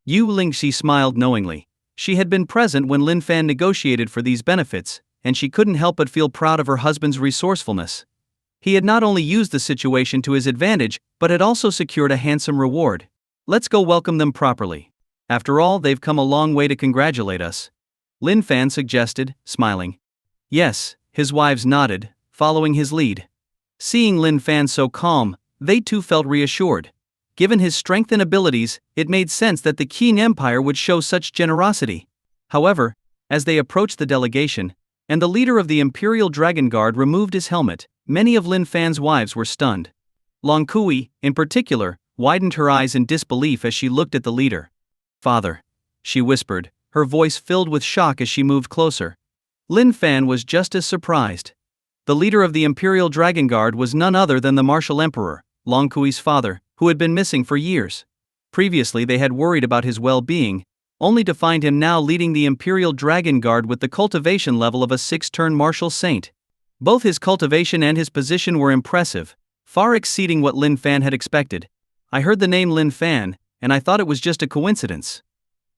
Yu Lingxi smiled knowingly. She had been present when Lin Fan negotiated for these benefits, and she couldn't help but feel proud of her husband's resourcefulness. He had not only used the situation to his advantage, but had also secured a handsome reward. "Let's go welcome them properly. After all, they've come a long way to congratulate us," Lin Fan suggested, smiling. Yes, his wives nodded, following his lead. Seeing Lin Fan so calm, they too felt reassured. Given his strength and abilities, it made sense that the Qin Empire would show such generosity. However, as they approached the delegation, and the leader of the Imperial Dragon Guard removed his helmet, many of Lin Fan's wives were stunned. Long Kui, in particular, widened her eyes in disbelief as she looked at the leader. "Father," she whispered, her voice filled with shock as she moved closer. Lin Fan was just as surprised. The leader of the Imperial Dragon Guard was none other than the Martial Emperor, Long Kui's father, who had been missing for years. Previously they had worried about his well-being, only to find him now leading the Imperial Dragon Guard with the cultivation level of a 6-turn martial saint. Both his cultivation and his position were impressive, far exceeding what Lin Fan had expected. "I heard the name Lin Fan, and I thought it was just a coincidence.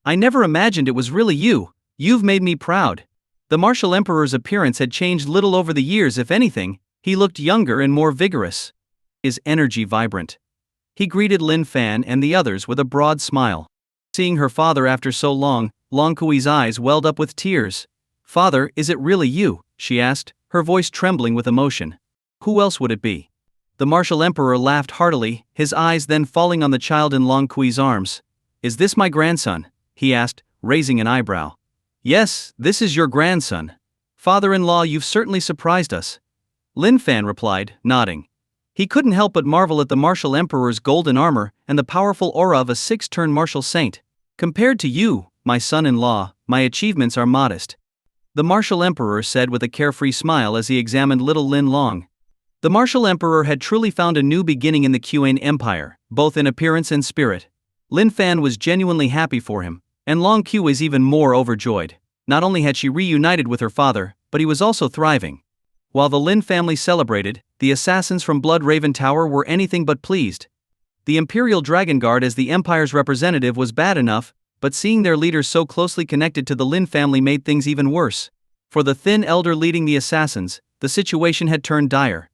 I never imagined it was really you. You've made me proud." The Martial Emperor's appearance had changed little over the years. If anything, he looked younger and more vigorous. His energy vibrant. He greeted Lin Fan and the others with a broad smile. Seeing her father after so long, Long Kui's eyes welled up with tears. "Father, is it really you?" she asked, her voice trembling with emotion. "Who else would it be?" The martial emperor laughed heartily, his eyes then falling on the child in Long Kui's arms. "Is this my grandson?" he asked, raising an eyebrow. "Yes, this is your grandson. Father-in-law, you've certainly surprised us," Lin Fan replied, nodding. He couldn't help but marvel at the martial emperor's golden armor and the powerful aura of a six-turn martial saint. "Compared to you, my son-in-law, my achievements are modest," the martial emperor said with a carefree smile as he examined little Lin Long. The martial emperor had truly found a new beginning in the Qin Empire, both in appearance and spirit. Lin Fan was genuinely happy for him, and Long Q was even more overjoyed. Not only had she reunited with her father, but he was also thriving. While the Lin family celebrated, the assassins from Blood Raven Tower were anything but pleased. The Imperial Dragon Guard as the Empire's representative was bad enough, but seeing their leaders so closely connected to the Lin family made things even worse. For the thin elder leading the assassins, the situation had turned dire.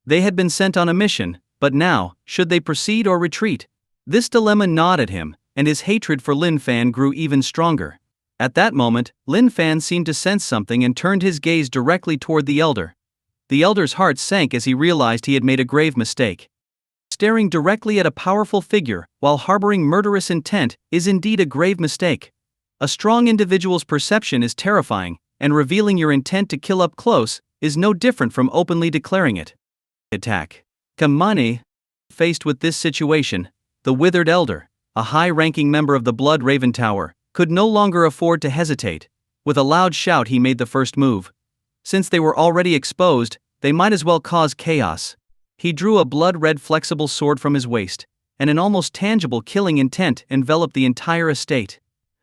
They had been sent on a mission, but now, should they proceed or retreat? This dilemma gnawed at him, and his hatred for Lin Fan grew even stronger. At that moment, Lin Fan seemed to sense something and turned his gaze directly toward the elder. The elder's heart sank as he realized he had made a grave mistake. Staring directly at a powerful figure, while harboring murderous intent, is indeed a grave mistake. A strong individual's perception is terrifying, and revealing your intent to kill up close is no different from openly declaring it. Attack. Kamani. Faced with this situation, the withered elder, a high-ranking member of the Blood Raven Tower, could no longer afford to hesitate. With a loud shout he made the first move. Since they were already exposed, they might as well cause chaos. He drew a blood-red flexible sword from his waist, and an almost tangible killing intent enveloped the entire estate.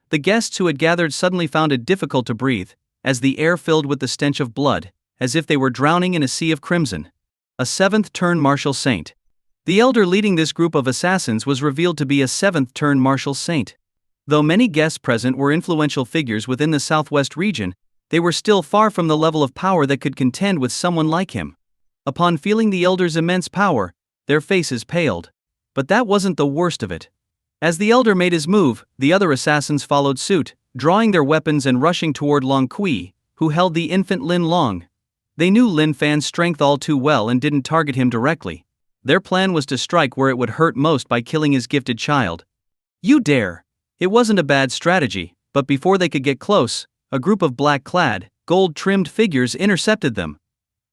The guests who had gathered suddenly found it difficult to breathe, as the air filled with the stench of blood, as if they were drowning in a sea of crimson. A seventh-turn martial saint. The elder leading this group of assassins was revealed to be a seventh-turn martial saint. Though many guests present were influential figures within the southwest region, they were still far from the level of power that could contend with someone like him. Upon feeling the elder's immense power, their faces paled. But that wasn't the worst of it. As the elder made his move, the other assassins followed suit, drawing their weapons and rushing toward Long Kui, who held the infant Lin Long. They knew Lin Fan's strength all too well and didn't target him directly. Their plan was to strike where it would hurt most by killing his gifted child. "You dare!" It wasn't a bad strategy, but before they could get close, a group of black-clad, gold-trimmed figures intercepted them.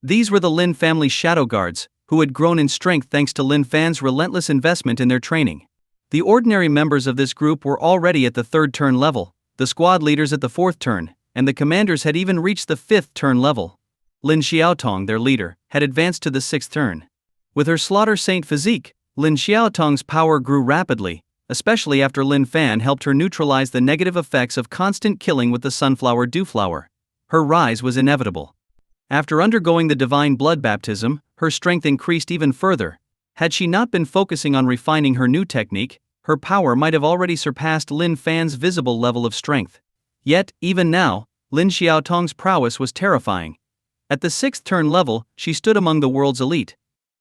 These were the Lin family's shadow guards, who had grown in strength thanks to Lin Fan's relentless investment in their training. The ordinary members of this group were already at the third turn level, the squad leaders at the fourth turn, and the commanders had even reached the fifth turn level. Lin Xiaotong, their leader, had advanced to the sixth turn. With her slaughter saint physique, Lin Xiaotong's power grew rapidly, especially after Lin Fan helped her neutralize the negative effects of constant killing with the sunflower dewflower. Her rise was inevitable. After undergoing the divine blood baptism, her strength increased even further. Had she not been focusing on refining her new technique, her power might have already surpassed Lin Fan's visible level of strength. Yet, even now, Lin Xiaotong's prowess was terrifying. At the sixth turn level, she stood among the world's elite.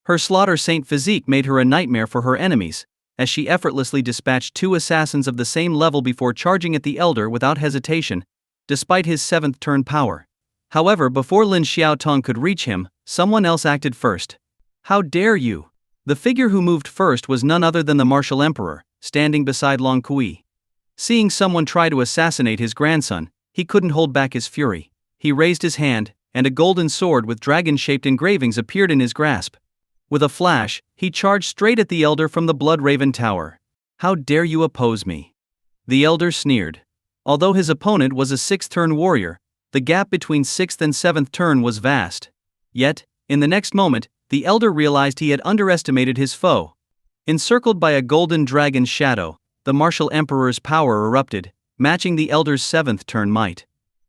Her slaughter saint physique made her a nightmare for her enemies, as she effortlessly dispatched two assassins of the same level before charging at the elder without hesitation, despite his seventh turn power. However, before Lin Xiaotong could reach him, someone else acted first. "How dare you!" The figure who moved first was none other than the martial emperor, standing beside Long Kui. Seeing someone try to assassinate his grandson, he couldn't hold back his fury. He raised his hand, and a golden sword with dragon-shaped engravings appeared in his grasp. With a flash, he charged straight at the elder from the Blood Raven Tower. "How dare you oppose me?" The elder sneered. Although his opponent was a sixth-turn warrior, the gap between sixth and seventh turn was vast. Yet, in the next moment, the elder realized he had underestimated his foe. Encircled by a golden dragon's shadow, the martial emperor's power erupted, matching the elder's seventh-turn might.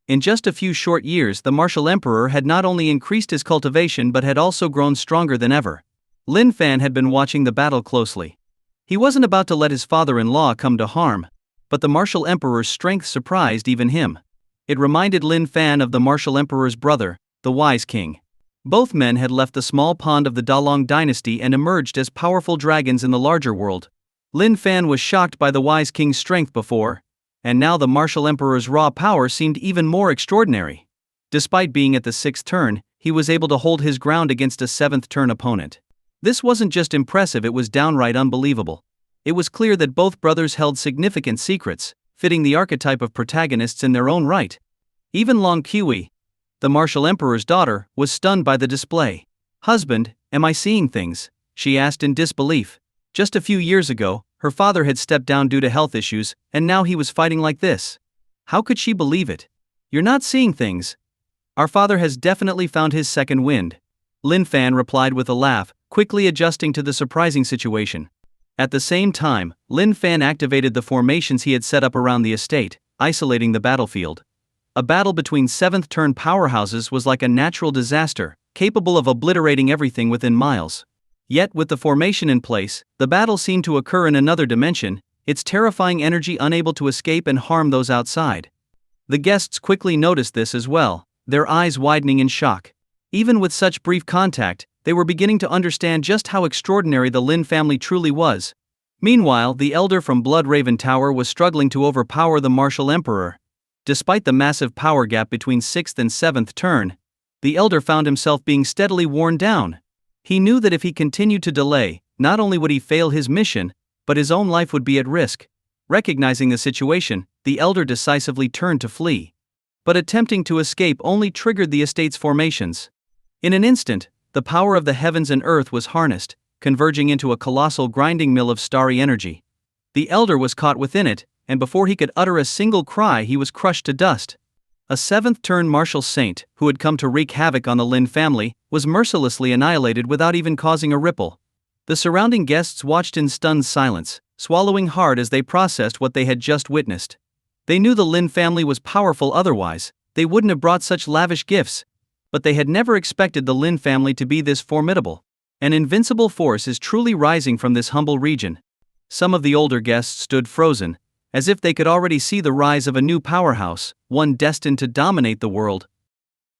In just a few short years, the martial emperor had not only increased his cultivation but had also grown stronger than ever. Lin Fan had been watching the battle closely. He wasn't about to let his father-in-law come to harm, but the martial emperor's strength surprised even him. It reminded Lin Fan of the martial emperor's brother, the Wise King. Both men had left the small pond of the Dalong dynasty and emerged as powerful dragons in the larger world. Lin Fan was shocked by the Wise King's strength before, and now the martial emperor's raw power seemed even more extraordinary. Despite being at the sixth turn, he was able to hold his ground against a seventh-turn opponent. This wasn't just impressive, it was downright unbelievable. It was clear that both brothers held significant secrets, fitting the archetype of protagonists in their own right. Even Long Qiui, the martial emperor's daughter, was stunned by the display. "Husband, am I seeing things?" she asked in disbelief. Just a few years ago, her father had stepped down due to health issues, and now he was fighting like this. How could she believe it? "You're not seeing things. Our father has definitely found his second wind," Lin Fan replied with a laugh, quickly adjusting to the surprising situation. At the same time, Lin Fan activated the formations he had set up around the estate, isolating the battlefield. A battle between 7th turn powerhouses was like a natural disaster, capable of obliterating everything within miles. Yet with the formation in place, the battle seemed to occur in another dimension, its terrifying energy unable to escape and harm those outside. The guests quickly noticed this as well, their eyes widening in shock. Even with such brief contact, they were beginning to understand just how extraordinary the Lin family truly was. Meanwhile, the elder from Blood Raven Tower was struggling to overpower the martial emperor. Despite the massive power gap between 6th and 7th turn, the elder found himself being steadily worn down. He knew that if he continued to delay, not only would he fail his mission, but his own life would be at risk. Recognizing the situation, the elder decisively turned to flee. But attempting to escape only triggered the estate's formations. In an instant, the power of the heavens and earth was harnessed, converging into a colossal grinding mill of starry energy. The elder was caught within it, and before he could utter a single cry, he was crushed to dust. A 7th turn martial saint, who had come to wreak havoc on the Lin family, was mercilessly annihilated without even causing a ripple. The surrounding guests watched in stunned silence, swallowing hard as they processed what they had just witnessed. They knew the Lin family was powerful, otherwise they wouldn't have brought such lavish gifts. But they had never expected the Lin family to be this formidable. An invincible force is truly rising from this humble region. Some of the older guests stood frozen, as if they could already see the rise of a new powerhouse, one destined to dominate the world.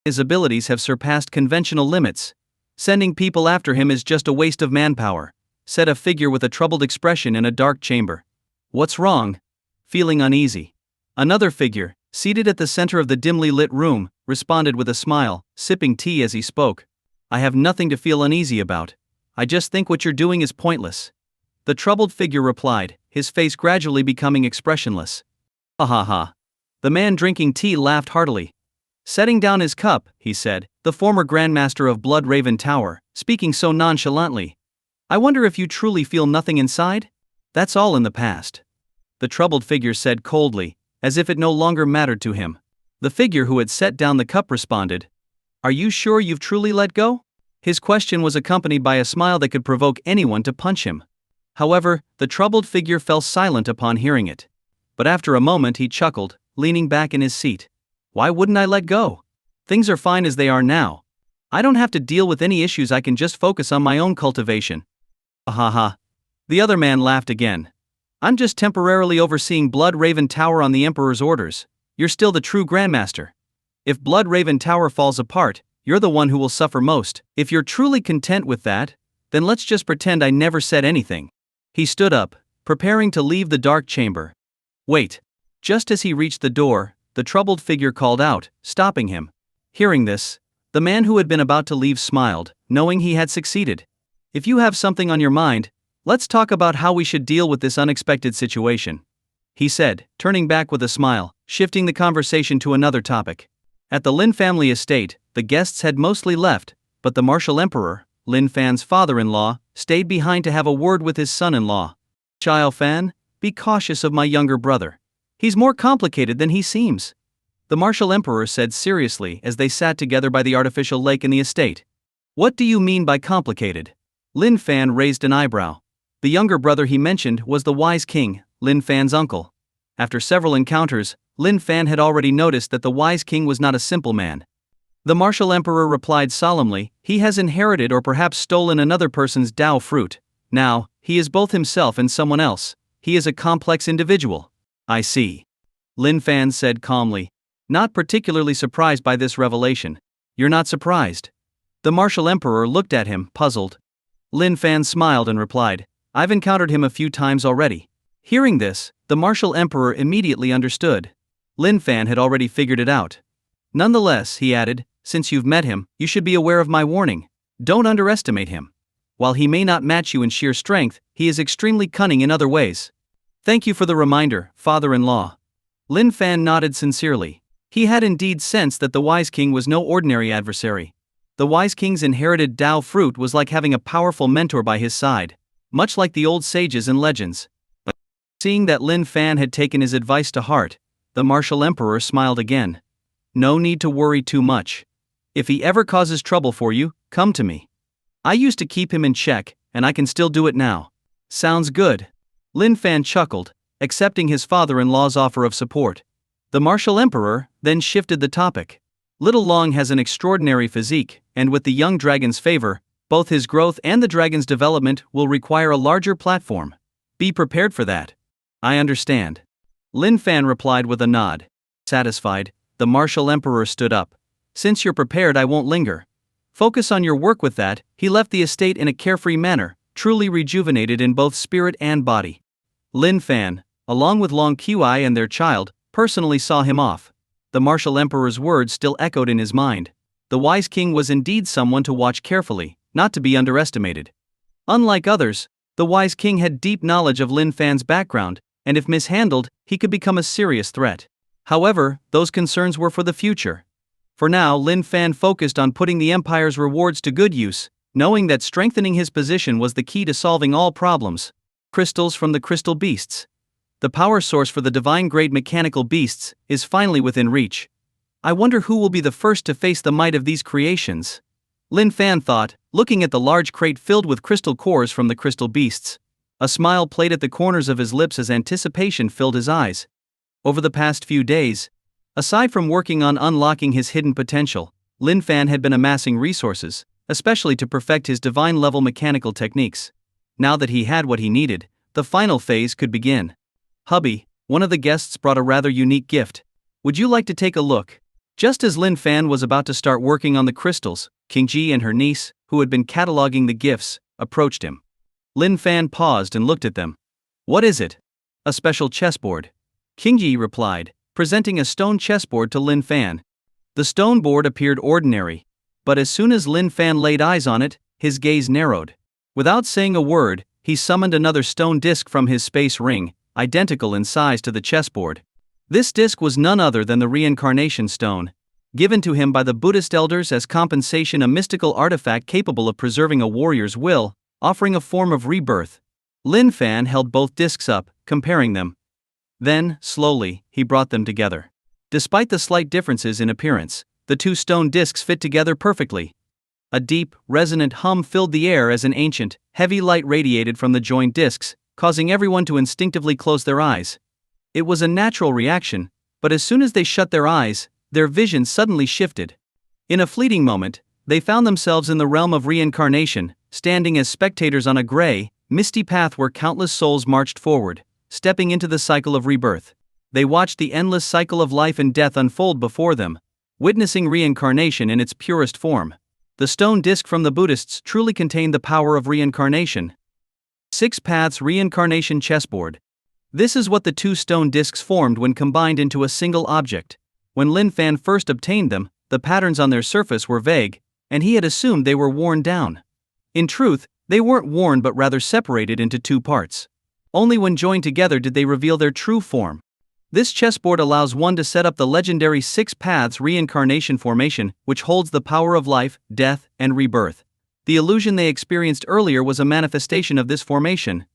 His abilities have surpassed conventional limits. Sending people after him is just a waste of manpower, said a figure with a troubled expression in a dark chamber. "What's wrong?" Feeling uneasy. Another figure, seated at the center of the dimly lit room, responded with a smile, sipping tea as he spoke. "I have nothing to feel uneasy about. I just think what you're doing is pointless." The troubled figure replied, his face gradually becoming expressionless. "Ha ha ha." The man drinking tea laughed heartily. Setting down his cup, he said, the former Grandmaster of Blood Raven Tower, speaking so nonchalantly. "I wonder if you truly feel nothing inside? That's all in the past." The troubled figure said coldly, as if it no longer mattered to him. The figure who had set down the cup responded, "Are you sure you've truly let go?" His question was accompanied by a smile that could provoke anyone to punch him. However, the troubled figure fell silent upon hearing it. But after a moment he chuckled, leaning back in his seat. "Why wouldn't I let go? Things are fine as they are now. I don't have to deal with any issues, I can just focus on my own cultivation." "Ha ha ha." The other man laughed again. "I'm just temporarily overseeing Blood Raven Tower on the Emperor's orders. You're still the true Grandmaster. If Blood Raven Tower falls apart, you're the one who will suffer most. If you're truly content with that, then let's just pretend I never said anything." He stood up, preparing to leave the dark chamber. "Wait." Just as he reached the door, the troubled figure called out, stopping him. Hearing this, the man who had been about to leave smiled, knowing he had succeeded. "If you have something on your mind, let's talk about how we should deal with this unexpected situation," he said, turning back with a smile, shifting the conversation to another topic. At the Lin family estate, the guests had mostly left, but the martial emperor, Lin Fan's father-in-law, stayed behind to have a word with his son-in-law. "Xiao Fan, be cautious of my younger brother. He's more complicated than he seems," the martial emperor said seriously as they sat together by the artificial lake in the estate. "What do you mean by complicated?" Lin Fan raised an eyebrow. The younger brother he mentioned was the wise king, Lin Fan's uncle. After several encounters, Lin Fan had already noticed that the wise king was not a simple man. The martial emperor replied solemnly, "He has inherited or perhaps stolen another person's Dao fruit. Now, he is both himself and someone else. He is a complex individual." "I see," Lin Fan said calmly, not particularly surprised by this revelation. "You're not surprised?" The martial emperor looked at him, puzzled. Lin Fan smiled and replied, "I've encountered him a few times already." Hearing this, the martial emperor immediately understood. Lin Fan had already figured it out. "Nonetheless," he added, "since you've met him, you should be aware of my warning. Don't underestimate him. While he may not match you in sheer strength, he is extremely cunning in other ways. Thank you for the reminder, father-in-law. Lin Fan nodded sincerely. He had indeed sensed that the Wise King was no ordinary adversary. The Wise King's inherited Dao fruit was like having a powerful mentor by his side, much like the old sages and legends. Seeing that Lin Fan had taken his advice to heart, the martial emperor smiled again. No need to worry too much. If he ever causes trouble for you, come to me. I used to keep him in check, and I can still do it now. Sounds good. Lin Fan chuckled, accepting his father-in-law's offer of support. The martial emperor then shifted the topic. Little Long has an extraordinary physique, and with the young dragon's favor, both his growth and the dragon's development will require a larger platform. Be prepared for that. I understand. Lin Fan replied with a nod. Satisfied, the martial emperor stood up. Since you're prepared, I won't linger. Focus on your work. With that, he left the estate in a carefree manner, truly rejuvenated in both spirit and body. Lin Fan, along with Long Qi and their child, personally saw him off. The martial emperor's words still echoed in his mind. The Wise King was indeed someone to watch carefully, not to be underestimated. Unlike others, the Wise King had deep knowledge of Lin Fan's background, and if mishandled, he could become a serious threat. However, those concerns were for the future. For now, Lin Fan focused on putting the Empire's rewards to good use, knowing that strengthening his position was the key to solving all problems. Crystals from the crystal beasts. The power source for the divine-grade mechanical beasts is finally within reach. I wonder who will be the first to face the might of these creations. Lin Fan thought, looking at the large crate filled with crystal cores from the crystal beasts. A smile played at the corners of his lips as anticipation filled his eyes. Over the past few days, aside from working on unlocking his hidden potential, Lin Fan had been amassing resources, especially to perfect his divine-level mechanical techniques. Now that he had what he needed, the final phase could begin. Hubby, one of the guests brought a rather unique gift. Would you like to take a look? Just as Lin Fan was about to start working on the crystals, Qingji and her niece, who had been cataloging the gifts, approached him. Lin Fan paused and looked at them. What is it? A special chessboard. Qingji replied, presenting a stone chessboard to Lin Fan. The stone board appeared ordinary, but as soon as Lin Fan laid eyes on it, his gaze narrowed. Without saying a word, he summoned another stone disc from his space ring, identical in size to the chessboard. This disc was none other than the reincarnation stone, given to him by the Buddhist elders as compensation, a mystical artifact capable of preserving a warrior's will, offering a form of rebirth. Lin Fan held both discs up, comparing them. Then, slowly, he brought them together. Despite the slight differences in appearance, the two stone discs fit together perfectly. A deep, resonant hum filled the air as an ancient, heavy light radiated from the joined discs, causing everyone to instinctively close their eyes. It was a natural reaction, but as soon as they shut their eyes, their vision suddenly shifted. In a fleeting moment, they found themselves in the realm of reincarnation, standing as spectators on a gray, misty path where countless souls marched forward, stepping into the cycle of rebirth. They watched the endless cycle of life and death unfold before them, witnessing reincarnation in its purest form. The stone disc from the Buddhists truly contained the power of reincarnation. 6 Paths Reincarnation Chessboard. This is what the two stone discs formed when combined into a single object. When Lin Fan first obtained them, the patterns on their surface were vague, and he had assumed they were worn down. In truth, they weren't worn but rather separated into 2 parts. Only when joined together did they reveal their true form. This chessboard allows one to set up the legendary 6 Paths Reincarnation formation, which holds the power of life, death, and rebirth. The illusion they experienced earlier was a manifestation of this formation.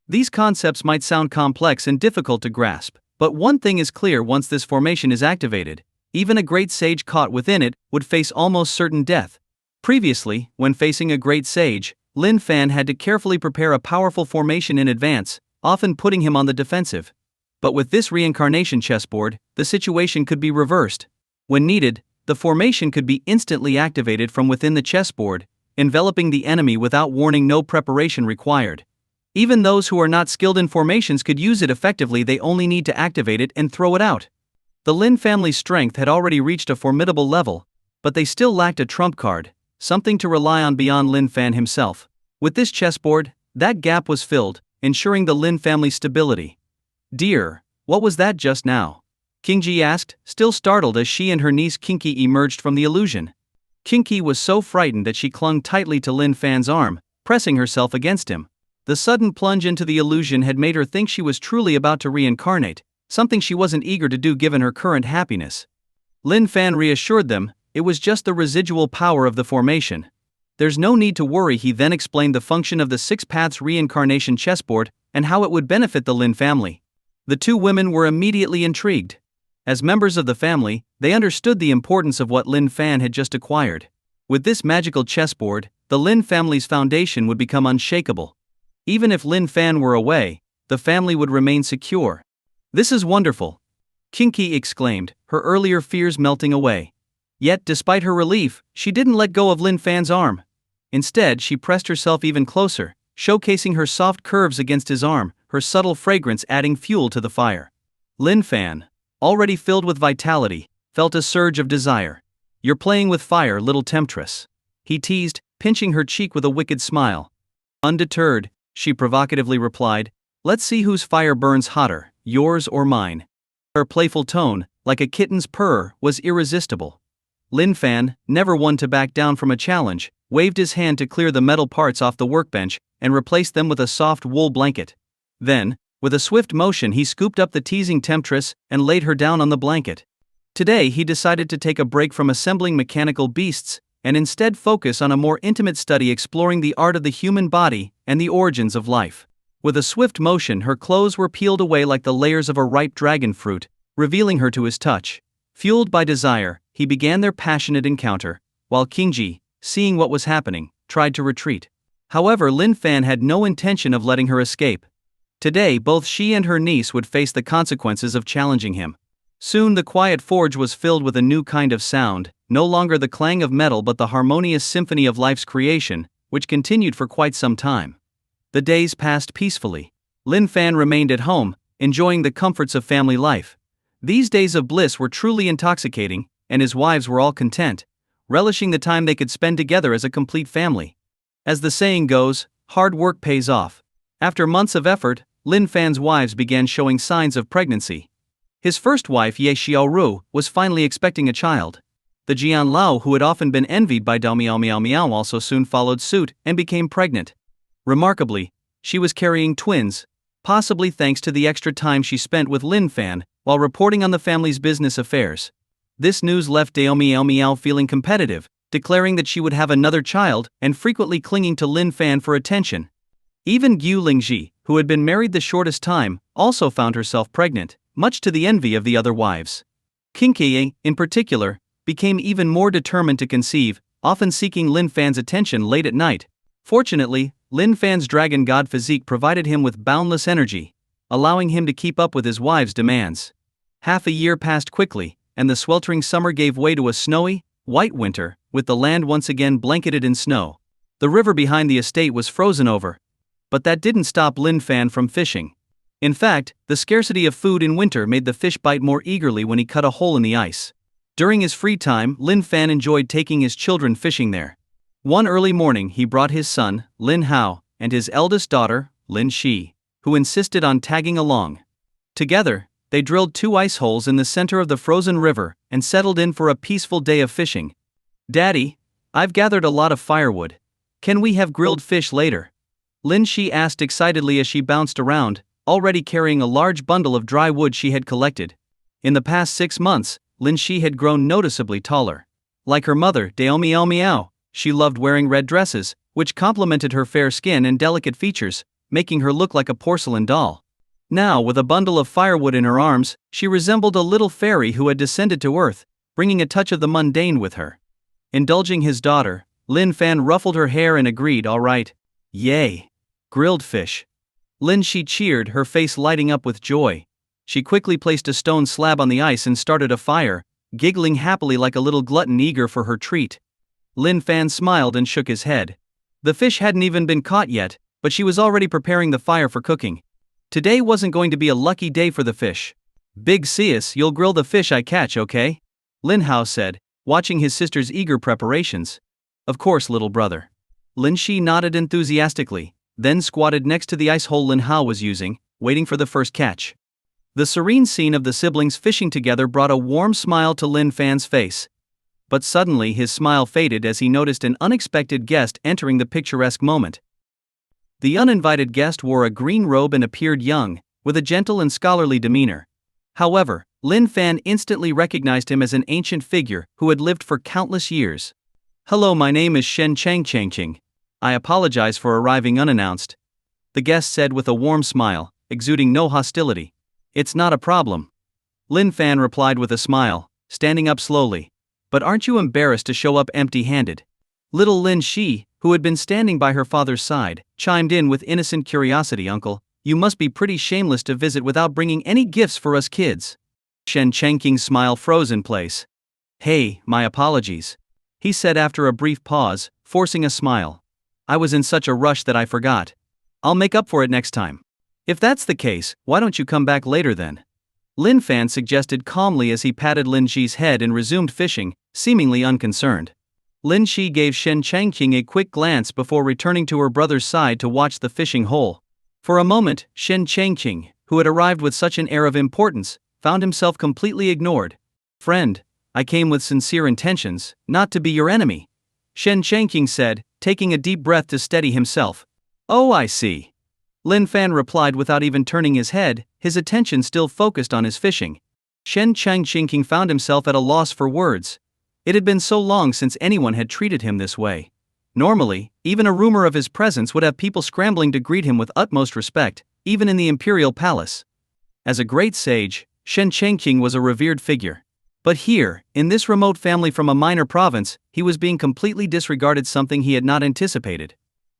These concepts might sound complex and difficult to grasp, but one thing is clear: once this formation is activated, even a great sage caught within it would face almost certain death. Previously, when facing a great sage, Lin Fan had to carefully prepare a powerful formation in advance, often putting him on the defensive. But with this reincarnation chessboard, the situation could be reversed. When needed, the formation could be instantly activated from within the chessboard, enveloping the enemy without warning, no preparation required. Even those who are not skilled in formations could use it effectively. They only need to activate it and throw it out. The Lin family's strength had already reached a formidable level, but they still lacked a trump card, something to rely on beyond Lin Fan himself. With this chessboard, that gap was filled, ensuring the Lin family's stability. "Dear, what was that just now?" Qingji asked, still startled as she and her niece Qingqi emerged from the illusion. Qingqi was so frightened that she clung tightly to Lin Fan's arm, pressing herself against him. The sudden plunge into the illusion had made her think she was truly about to reincarnate, something she wasn't eager to do given her current happiness. Lin Fan reassured them, it was just the residual power of the formation. There's no need to worry. He then explained the function of the Six Paths reincarnation chessboard and how it would benefit the Lin family. The two women were immediately intrigued. As members of the family, they understood the importance of what Lin Fan had just acquired. With this magical chessboard, the Lin family's foundation would become unshakable. Even if Lin Fan were away, the family would remain secure. This is wonderful, Kinky exclaimed, her earlier fears melting away. Yet, despite her relief, she didn't let go of Lin Fan's arm. Instead, she pressed herself even closer, showcasing her soft curves against his arm, her subtle fragrance adding fuel to the fire. Lin Fan, already filled with vitality, felt a surge of desire. You're playing with fire, little temptress, he teased, pinching her cheek with a wicked smile. Undeterred, she provocatively replied, let's see whose fire burns hotter, yours or mine. Her playful tone, like a kitten's purr, was irresistible. Lin Fan, never one to back down from a challenge, waved his hand to clear the metal parts off the workbench and replaced them with a soft wool blanket. Then, with a swift motion, he scooped up the teasing temptress and laid her down on the blanket. Today he decided to take a break from assembling mechanical beasts and instead focus on a more intimate study exploring the art of the human body and the origins of life. With a swift motion, her clothes were peeled away like the layers of a ripe dragon fruit, revealing her to his touch. Fueled by desire, he began their passionate encounter, while Kingji, seeing what was happening, tried to retreat. However, Lin Fan had no intention of letting her escape. Today both she and her niece would face the consequences of challenging him. Soon the quiet forge was filled with a new kind of sound, no longer the clang of metal but the harmonious symphony of life's creation, which continued for quite some time. The days passed peacefully. Lin Fan remained at home, enjoying the comforts of family life. These days of bliss were truly intoxicating, and his wives were all content, relishing the time they could spend together as a complete family. As the saying goes, hard work pays off. After months of effort, Lin Fan's wives began showing signs of pregnancy. His first wife, Ye Xiaoru, was finally expecting a child. The Jian Lao, who had often been envied by Dao Miao Miao Miao, also soon followed suit and became pregnant. Remarkably, she was carrying twins, possibly thanks to the extra time she spent with Lin Fan while reporting on the family's business affairs. This news left Dao Miao Miao feeling competitive, declaring that she would have another child and frequently clinging to Lin Fan for attention. Even Gu Lingji, who had been married the shortest time, also found herself pregnant, much to the envy of the other wives. Kinky, in particular, became even more determined to conceive, often seeking Lin Fan's attention late at night. Fortunately, Lin Fan's dragon god physique provided him with boundless energy, allowing him to keep up with his wife's demands. Half a year passed quickly, and the sweltering summer gave way to a snowy, white winter, with the land once again blanketed in snow. The river behind the estate was frozen over. But that didn't stop Lin Fan from fishing. In fact, the scarcity of food in winter made the fish bite more eagerly when he cut a hole in the ice. During his free time, Lin Fan enjoyed taking his children fishing there. One early morning he brought his son, Lin Hao, and his eldest daughter, Lin Shi, who insisted on tagging along. Together, they drilled 2 ice holes in the center of the frozen river and settled in for a peaceful day of fishing. "Daddy, I've gathered a lot of firewood. Can we have grilled fish later?" Lin Shi asked excitedly as she bounced around, already carrying a large bundle of dry wood she had collected. In the past 6 months, Lin Shi had grown noticeably taller. Like her mother, Dao Miao Miao, she loved wearing red dresses, which complemented her fair skin and delicate features, making her look like a porcelain doll. Now, with a bundle of firewood in her arms, she resembled a little fairy who had descended to earth, bringing a touch of the mundane with her. Indulging his daughter, Lin Fan ruffled her hair and agreed, "All right. Yay. Grilled fish." Lin Shi cheered, her face lighting up with joy. She quickly placed a stone slab on the ice and started a fire, giggling happily like a little glutton eager for her treat. Lin Fan smiled and shook his head. The fish hadn't even been caught yet, but she was already preparing the fire for cooking. Today wasn't going to be a lucky day for the fish. "Big Sius, you'll grill the fish I catch, okay?" Lin Hao said, watching his sister's eager preparations. "Of course, little brother." Lin Shi nodded enthusiastically, then squatted next to the ice hole Lin Hao was using, waiting for the first catch. The serene scene of the siblings fishing together brought a warm smile to Lin Fan's face. But suddenly his smile faded as he noticed an unexpected guest entering the picturesque moment. The uninvited guest wore a green robe and appeared young, with a gentle and scholarly demeanor. However, Lin Fan instantly recognized him as an ancient figure who had lived for countless years. "Hello, my name is Shen Changqing. I apologize for arriving unannounced," the guest said with a warm smile, exuding no hostility. "It's not a problem," Lin Fan replied with a smile, standing up slowly. "But aren't you embarrassed to show up empty-handed?" Little Lin Shi, who had been standing by her father's side, chimed in with innocent curiosity. "Uncle, you must be pretty shameless to visit without bringing any gifts for us kids." Shen Changqing's smile froze in place. "Hey, my apologies," he said after a brief pause, forcing a smile. "I was in such a rush that I forgot. I'll make up for it next time." "If that's the case, why don't you come back later then?" Lin Fan suggested calmly as he patted Lin Shi's head and resumed fishing, seemingly unconcerned. Lin Shi gave Shen Changqing a quick glance before returning to her brother's side to watch the fishing hole. For a moment, Shen Changqing, who had arrived with such an air of importance, found himself completely ignored. "Friend, I came with sincere intentions, not to be your enemy," Shen Changqing said, taking a deep breath to steady himself. "Oh, I see," Lin Fan replied without even turning his head, his attention still focused on his fishing. Shen Changqing found himself at a loss for words. It had been so long since anyone had treated him this way. Normally, even a rumor of his presence would have people scrambling to greet him with utmost respect, even in the imperial palace. As a great sage, Shen Changqing was a revered figure. But here, in this remote family from a minor province, he was being completely disregarded, something he had not anticipated.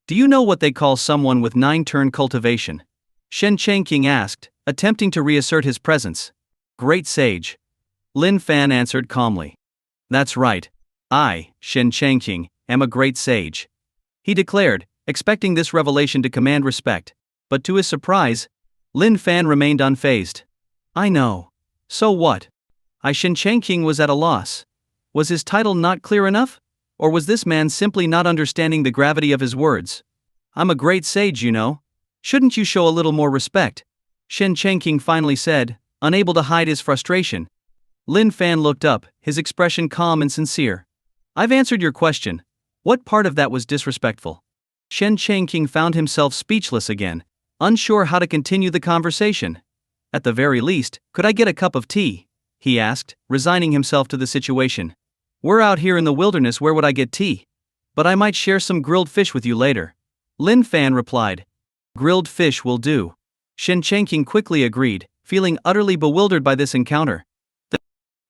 "Do you know what they call someone with 9-turn cultivation?" Shen Changqing asked, attempting to reassert his presence. "Great sage," Lin Fan answered calmly. "That's right. I, Shen Changqing, am a great sage," he declared, expecting this revelation to command respect. But to his surprise, Lin Fan remained unfazed. "I know. So what?" Shen Changqing was at a loss. Was his title not clear enough? Or was this man simply not understanding the gravity of his words? "I'm a great sage, you know. Shouldn't you show a little more respect?" Shen Changqing finally said, unable to hide his frustration. Lin Fan looked up, his expression calm and sincere. "I've answered your question. What part of that was disrespectful?" Shen Changqing found himself speechless again, unsure how to continue the conversation. "At the very least, could I get a cup of tea?" he asked, resigning himself to the situation. "We're out here in the wilderness, where would I get tea? But I might share some grilled fish with you later," Lin Fan replied. "Grilled fish will do," Shen Changqing quickly agreed, feeling utterly bewildered by this encounter.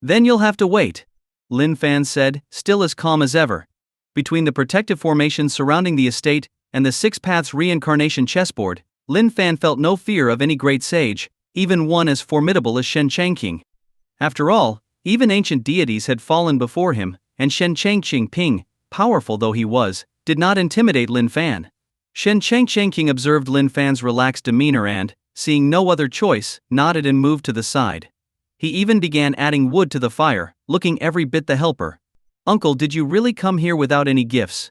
"Then you'll have to wait," Lin Fan said, still as calm as ever. Between the protective formations surrounding the estate and the Six Paths reincarnation chessboard, Lin Fan felt no fear of any great sage, even one as formidable as Shen Changqing. After all, even ancient deities had fallen before him, and Shen Changqing, powerful though he was, did not intimidate Lin Fan. Shen Changqing observed Lin Fan's relaxed demeanor and, seeing no other choice, nodded and moved to the side. He even began adding wood to the fire, looking every bit the helper. "Uncle, did you really come here without any gifts?"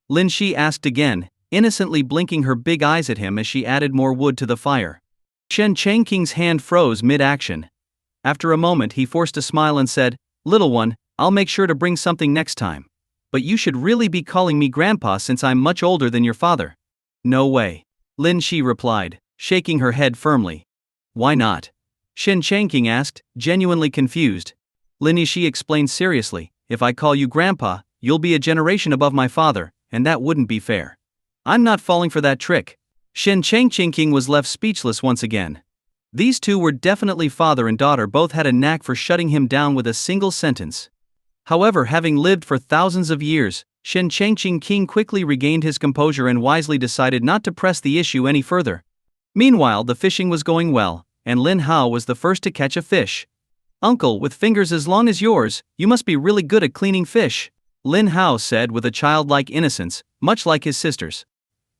Lin Shi asked again, innocently blinking her big eyes at him as she added more wood to the fire. Shen Changqing's hand froze mid-action. After a moment he forced a smile and said, "Little one, I'll make sure to bring something next time. But you should really be calling me grandpa since I'm much older than your father." "No way," Lin Shi replied, shaking her head firmly. "Why not?" Shen Changqing asked, genuinely confused. Lin Shi explained seriously, "If I call you grandpa, you'll be a generation above my father, and that wouldn't be fair. I'm not falling for that trick." Shen Changqing was left speechless once again. These two were definitely father and daughter, both had a knack for shutting him down with a single sentence. However, having lived for thousands of years, Shen Changqing quickly regained his composure and wisely decided not to press the issue any further. Meanwhile, the fishing was going well, and Lin Hao was the first to catch a fish. "Uncle, with fingers as long as yours, you must be really good at cleaning fish," Lin Hao said with a childlike innocence, much like his sister's.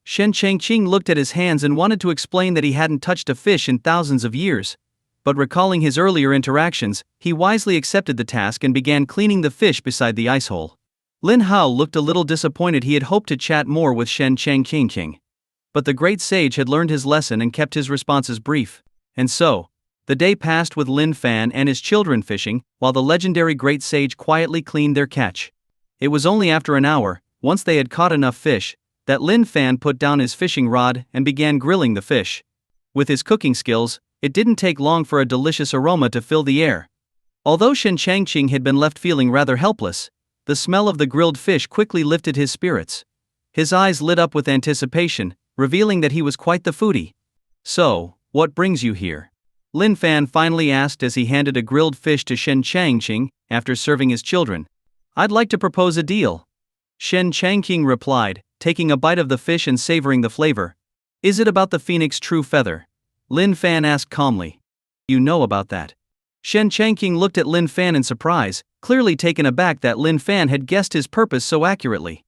Shen Changqing looked at his hands and wanted to explain that he hadn't touched a fish in thousands of years. But recalling his earlier interactions, he wisely accepted the task and began cleaning the fish beside the ice hole. Lin Hao looked a little disappointed. He had hoped to chat more with Shen Changqing. But the great sage had learned his lesson and kept his responses brief. And so, the day passed with Lin Fan and his children fishing, while the legendary great sage quietly cleaned their catch. It was only after an hour, once they had caught enough fish, that Lin Fan put down his fishing rod and began grilling the fish. With his cooking skills, it didn't take long for a delicious aroma to fill the air. Although Shen Changqing had been left feeling rather helpless, the smell of the grilled fish quickly lifted his spirits. His eyes lit up with anticipation, revealing that he was quite the foodie. "So, what brings you here?" Lin Fan finally asked as he handed a grilled fish to Shen Changqing after serving his children. "I'd like to propose a deal." Shen Changqing replied, taking a bite of the fish and savoring the flavor. "Is it about the phoenix true feather?" Lin Fan asked calmly. "You know about that?" Shen Changqing looked at Lin Fan in surprise, clearly taken aback that Lin Fan had guessed his purpose so accurately.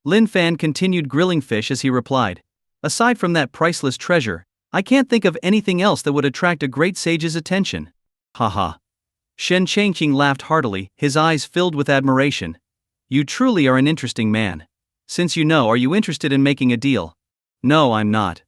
Lin Fan continued grilling fish as he replied, "Aside from that priceless treasure, I can't think of anything else that would attract a great sage's attention." Haha. Shen Changqing laughed heartily, his eyes filled with admiration. "You truly are an interesting man. Since you know, are you interested in making a deal?" "No, I'm not."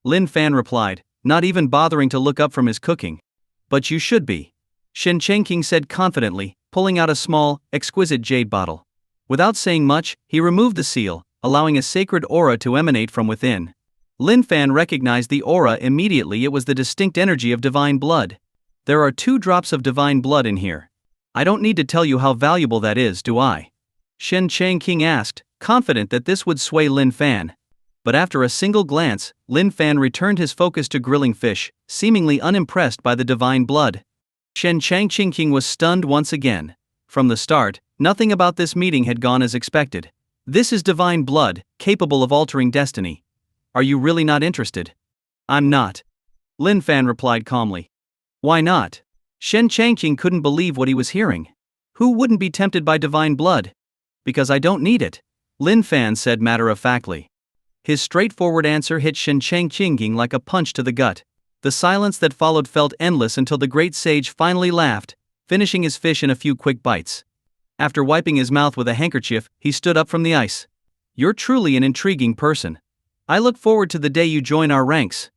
Lin Fan replied, not even bothering to look up from his cooking. "But you should be," Shen Changqing said confidently, pulling out a small, exquisite jade bottle. Without saying much, he removed the seal, allowing a sacred aura to emanate from within. Lin Fan recognized the aura immediately. It was the distinct energy of divine blood. "There are 2 drops of divine blood in here. I don't need to tell you how valuable that is, do I?" Shen Changqing asked, confident that this would sway Lin Fan. But after a single glance, Lin Fan returned his focus to grilling fish, seemingly unimpressed by the divine blood. Shen Changqing was stunned once again. From the start, nothing about this meeting had gone as expected. "This is divine blood, capable of altering destiny. Are you really not interested?" "I'm not," Lin Fan replied calmly. "Why not?" Shen Changqing couldn't believe what he was hearing. "Who wouldn't be tempted by divine blood?" "Because I don't need it," Lin Fan said matter-of-factly. His straightforward answer hit Shen Changqing like a punch to the gut. The silence that followed felt endless until the great sage finally laughed, finishing his fish in a few quick bites. After wiping his mouth with a handkerchief, he stood up from the ice. "You're truly an intriguing person. I look forward to the day you join our ranks,"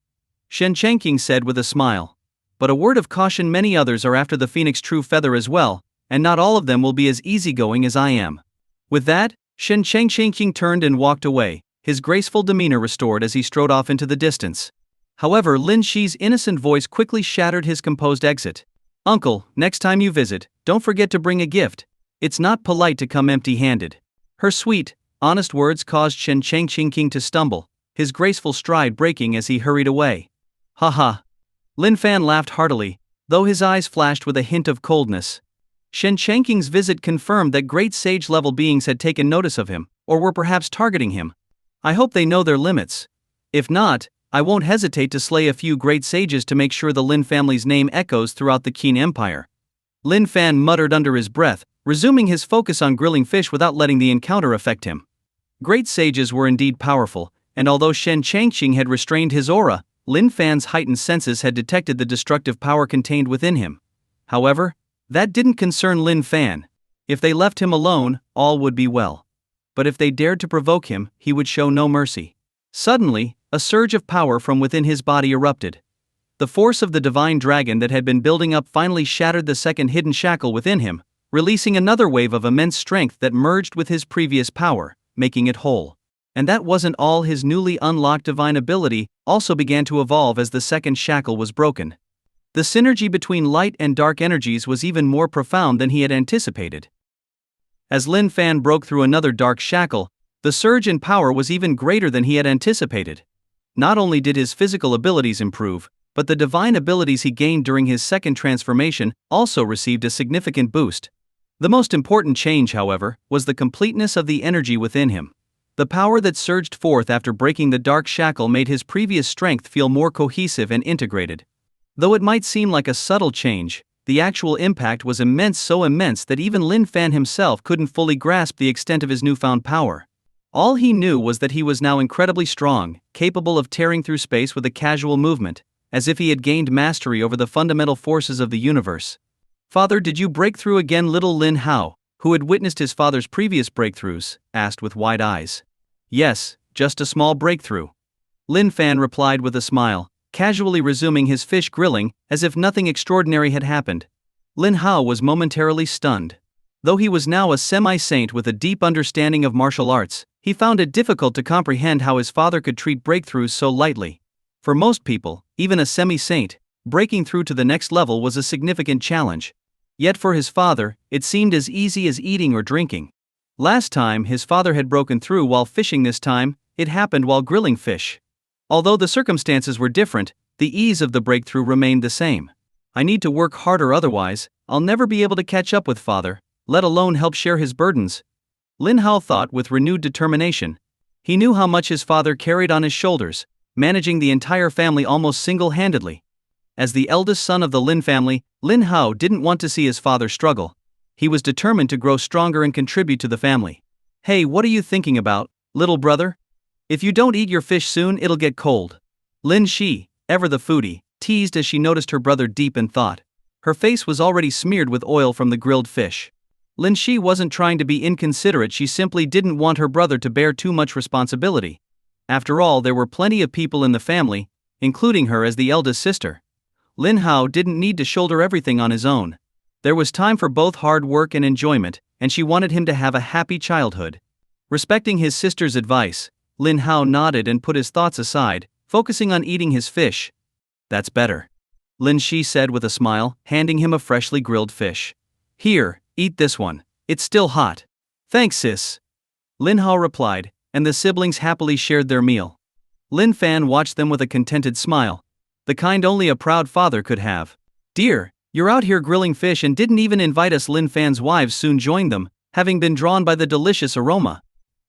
Shen Changqing said with a smile. "But a word of caution, many others are after the phoenix true feather as well, and not all of them will be as easygoing as I am." With that, Shen Changqing turned and walked away, his graceful demeanor restored as he strode off into the distance. However, Lin Shi's innocent voice quickly shattered his composed exit. "Uncle, next time you visit, don't forget to bring a gift. It's not polite to come empty-handed." Her sweet, honest words caused Shen Changqing to stumble, his graceful stride breaking as he hurried away. "Haha." Lin Fan laughed heartily, though his eyes flashed with a hint of coldness. Shen Changqing's visit confirmed that great sage-level beings had taken notice of him, or were perhaps targeting him. I hope they know their limits. If not, I won't hesitate to slay a few great sages to make sure the Lin family's name echoes throughout the Qin Empire. Lin Fan muttered under his breath, resuming his focus on grilling fish without letting the encounter affect him. Great sages were indeed powerful, and although Shen Changqing had restrained his aura, Lin Fan's heightened senses had detected the destructive power contained within him. However, that didn't concern Lin Fan. If they left him alone, all would be well. But if they dared to provoke him, he would show no mercy. Suddenly, a surge of power from within his body erupted. The force of the divine dragon that had been building up finally shattered the second hidden shackle within him, releasing another wave of immense strength that merged with his previous power, making it whole. And that wasn't all. His newly unlocked divine ability also began to evolve as the second shackle was broken. The synergy between light and dark energies was even more profound than he had anticipated. As Lin Fan broke through another dark shackle, the surge in power was even greater than he had anticipated. Not only did his physical abilities improve, but the divine abilities he gained during his second transformation also received a significant boost. The most important change, however, was the completeness of the energy within him. The power that surged forth after breaking the dark shackle made his previous strength feel more cohesive and integrated. Though it might seem like a subtle change, the actual impact was immense, so immense that even Lin Fan himself couldn't fully grasp the extent of his newfound power. All he knew was that he was now incredibly strong, capable of tearing through space with a casual movement, as if he had gained mastery over the fundamental forces of the universe. "Father, did you break through again?" Little Lin Hao, who had witnessed his father's previous breakthroughs, asked with wide eyes. "Yes, just a small breakthrough," Lin Fan replied with a smile, casually resuming his fish grilling, as if nothing extraordinary had happened. Lin Hao was momentarily stunned. Though he was now a semi-saint with a deep understanding of martial arts, He found it difficult to comprehend how his father could treat breakthroughs so lightly. For most people, even a semi-saint, breaking through to the next level was a significant challenge. Yet for his father, it seemed as easy as eating or drinking. Last time his father had broken through while fishing, this time, it happened while grilling fish. Although the circumstances were different, the ease of the breakthrough remained the same. I need to work harder, otherwise, I'll never be able to catch up with father, let alone help share his burdens. Lin Hao thought with renewed determination. He knew how much his father carried on his shoulders, managing the entire family almost single-handedly. As the eldest son of the Lin family, Lin Hao didn't want to see his father struggle. He was determined to grow stronger and contribute to the family. "Hey, what are you thinking about, little brother? If you don't eat your fish soon, it'll get cold." Lin Shi, ever the foodie, teased as she noticed her brother deep in thought. Her face was already smeared with oil from the grilled fish. Lin Shi wasn't trying to be inconsiderate, she simply didn't want her brother to bear too much responsibility. After all, there were plenty of people in the family, including her as the eldest sister. Lin Hao didn't need to shoulder everything on his own. There was time for both hard work and enjoyment, and she wanted him to have a happy childhood. Respecting his sister's advice, Lin Hao nodded and put his thoughts aside, focusing on eating his fish. "That's better," Lin Shi said with a smile, handing him a freshly grilled fish. "Here, eat this one, it's still hot." "Thanks, sis," Lin Hao replied, and the siblings happily shared their meal. Lin Fan watched them with a contented smile, the kind only a proud father could have. "Dear, you're out here grilling fish and didn't even invite us." Lin Fan's wives soon joined them, having been drawn by the delicious aroma.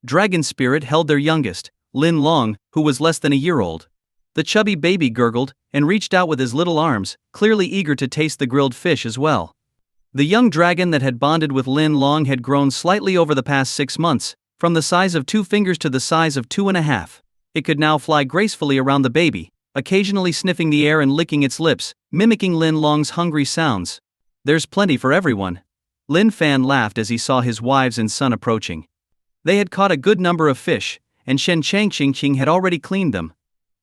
Dragon Spirit held their youngest, Lin Long, who was less than a year old. The chubby baby gurgled and reached out with his little arms, clearly eager to taste the grilled fish as well. The young dragon that had bonded with Lin Long had grown slightly over the past 6 months, from the size of 2 fingers to the size of 2.5. It could now fly gracefully around the baby, occasionally sniffing the air and licking its lips, mimicking Lin Long's hungry sounds. "There's plenty for everyone." Lin Fan laughed as he saw his wives and son approaching. They had caught a good number of fish, and Shen Changqing had already cleaned them.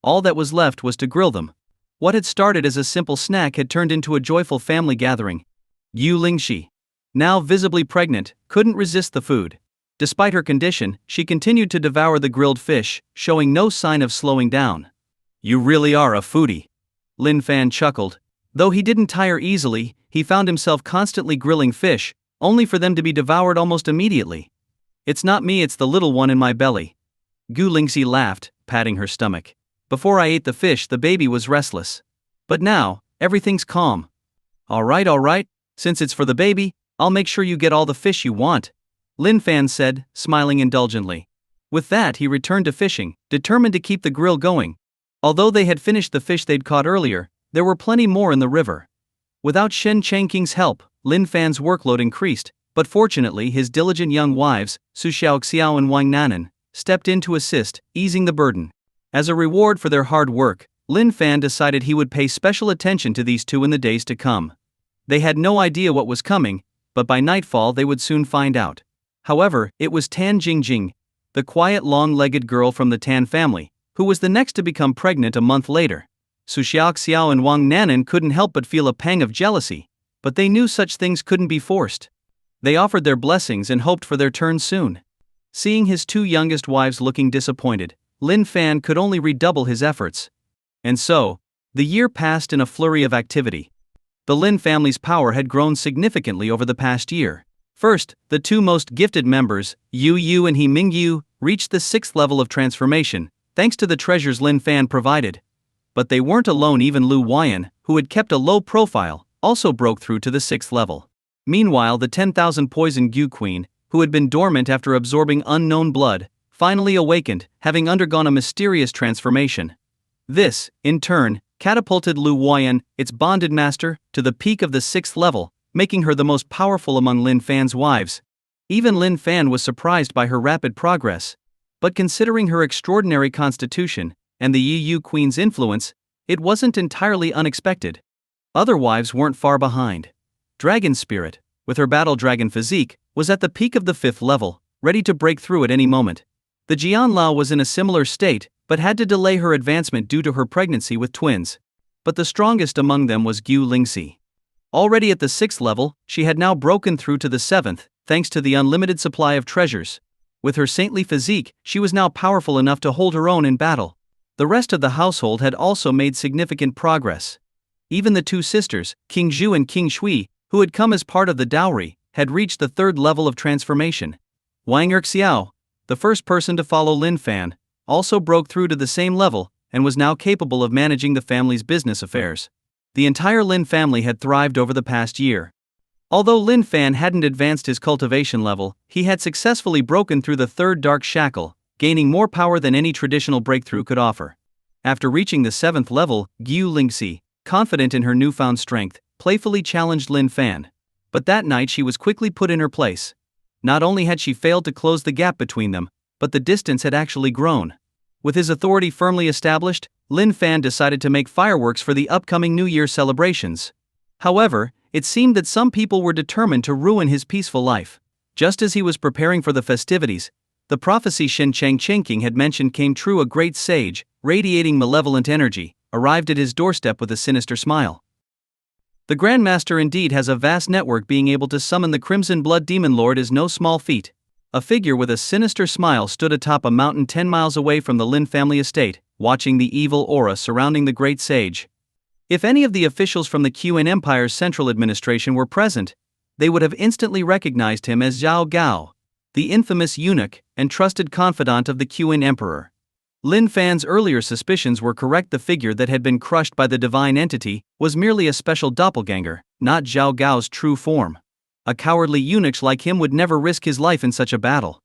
All that was left was to grill them. What had started as a simple snack had turned into a joyful family gathering. Yu Lingxi, now visibly pregnant, couldn't resist the food. Despite her condition, she continued to devour the grilled fish, showing no sign of slowing down. "You really are a foodie," Lin Fan chuckled. Though he didn't tire easily, he found himself constantly grilling fish, only for them to be devoured almost immediately. "It's not me, it's the little one in my belly." Gu Lingxi laughed, patting her stomach. "Before I ate the fish, the baby was restless. But now, everything's calm." All right, since it's for the baby, I'll make sure you get all the fish you want," Lin Fan said, smiling indulgently. With that, he returned to fishing, determined to keep the grill going. Although they had finished the fish they'd caught earlier, there were plenty more in the river. Without Shen Changqing's help, Lin Fan's workload increased, but fortunately his diligent young wives, Su Xiaoxiao and Wang Nanan, stepped in to assist, easing the burden. As a reward for their hard work, Lin Fan decided he would pay special attention to these two in the days to come. They had no idea what was coming, but by nightfall they would soon find out. However, it was Tan Jingjing, the quiet long-legged girl from the Tan family, who was the next to become pregnant a month later. Su Xiaoxiao and Wang Nanan couldn't help but feel a pang of jealousy, but they knew such things couldn't be forced. They offered their blessings and hoped for their turn soon. Seeing his two youngest wives looking disappointed, Lin Fan could only redouble his efforts. And so, the year passed in a flurry of activity. The Lin family's power had grown significantly over the past year. First, the two most gifted members, Yu Yu and He Mingyu, reached the 6th level of transformation, thanks to the treasures Lin Fan provided. But they weren't alone. Even Lu Huayan, who had kept a low profile, also broke through to the 6th level. Meanwhile, the 10,000 poison Gu Queen, who had been dormant after absorbing unknown blood, finally awakened, having undergone a mysterious transformation. This, in turn, catapulted Lu Huayan, its bonded master, to the peak of the 6th level, making her the most powerful among Lin Fan's wives. Even Lin Fan was surprised by her rapid progress. But considering her extraordinary constitution, and the Yu Queen's influence, it wasn't entirely unexpected. Other wives weren't far behind. Dragon Spirit, with her battle dragon physique, was at the peak of the 5th level, ready to break through at any moment. The Jianlao was in a similar state, but had to delay her advancement due to her pregnancy with twins. But the strongest among them was Gu Lingxi. Already at the 6th level, she had now broken through to the 7th, thanks to the unlimited supply of treasures. With her saintly physique, she was now powerful enough to hold her own in battle. The rest of the household had also made significant progress. Even the two sisters, King Zhu and King Shui, who had come as part of the dowry, had reached the third level of transformation. Wang Erxiao, the first person to follow Lin Fan, also broke through to the same level and was now capable of managing the family's business affairs. The entire Lin family had thrived over the past year. Although Lin Fan hadn't advanced his cultivation level, he had successfully broken through the third dark shackle, gaining more power than any traditional breakthrough could offer. After reaching the seventh level, Gu Lingxi, confident in her newfound strength, playfully challenged Lin Fan. But that night she was quickly put in her place. Not only had she failed to close the gap between them, but the distance had actually grown. With his authority firmly established, Lin Fan decided to make fireworks for the upcoming New Year celebrations. However, it seemed that some people were determined to ruin his peaceful life. Just as he was preparing for the festivities, the prophecy Shen Cheng Chengqing had mentioned came true. A great sage, radiating malevolent energy, arrived at his doorstep with a sinister smile. The Grandmaster indeed has a vast network. Being able to summon the Crimson Blood Demon Lord is no small feat. A figure with a sinister smile stood atop a mountain 10 miles away from the Lin family estate, watching the evil aura surrounding the great sage. If any of the officials from the Qin Empire's central administration were present, they would have instantly recognized him as Zhao Gao, the infamous eunuch and trusted confidant of the Qin Emperor. Lin Fan's earlier suspicions were correct. The figure that had been crushed by the divine entity was merely a special doppelganger, not Zhao Gao's true form. A cowardly eunuch like him would never risk his life in such a battle.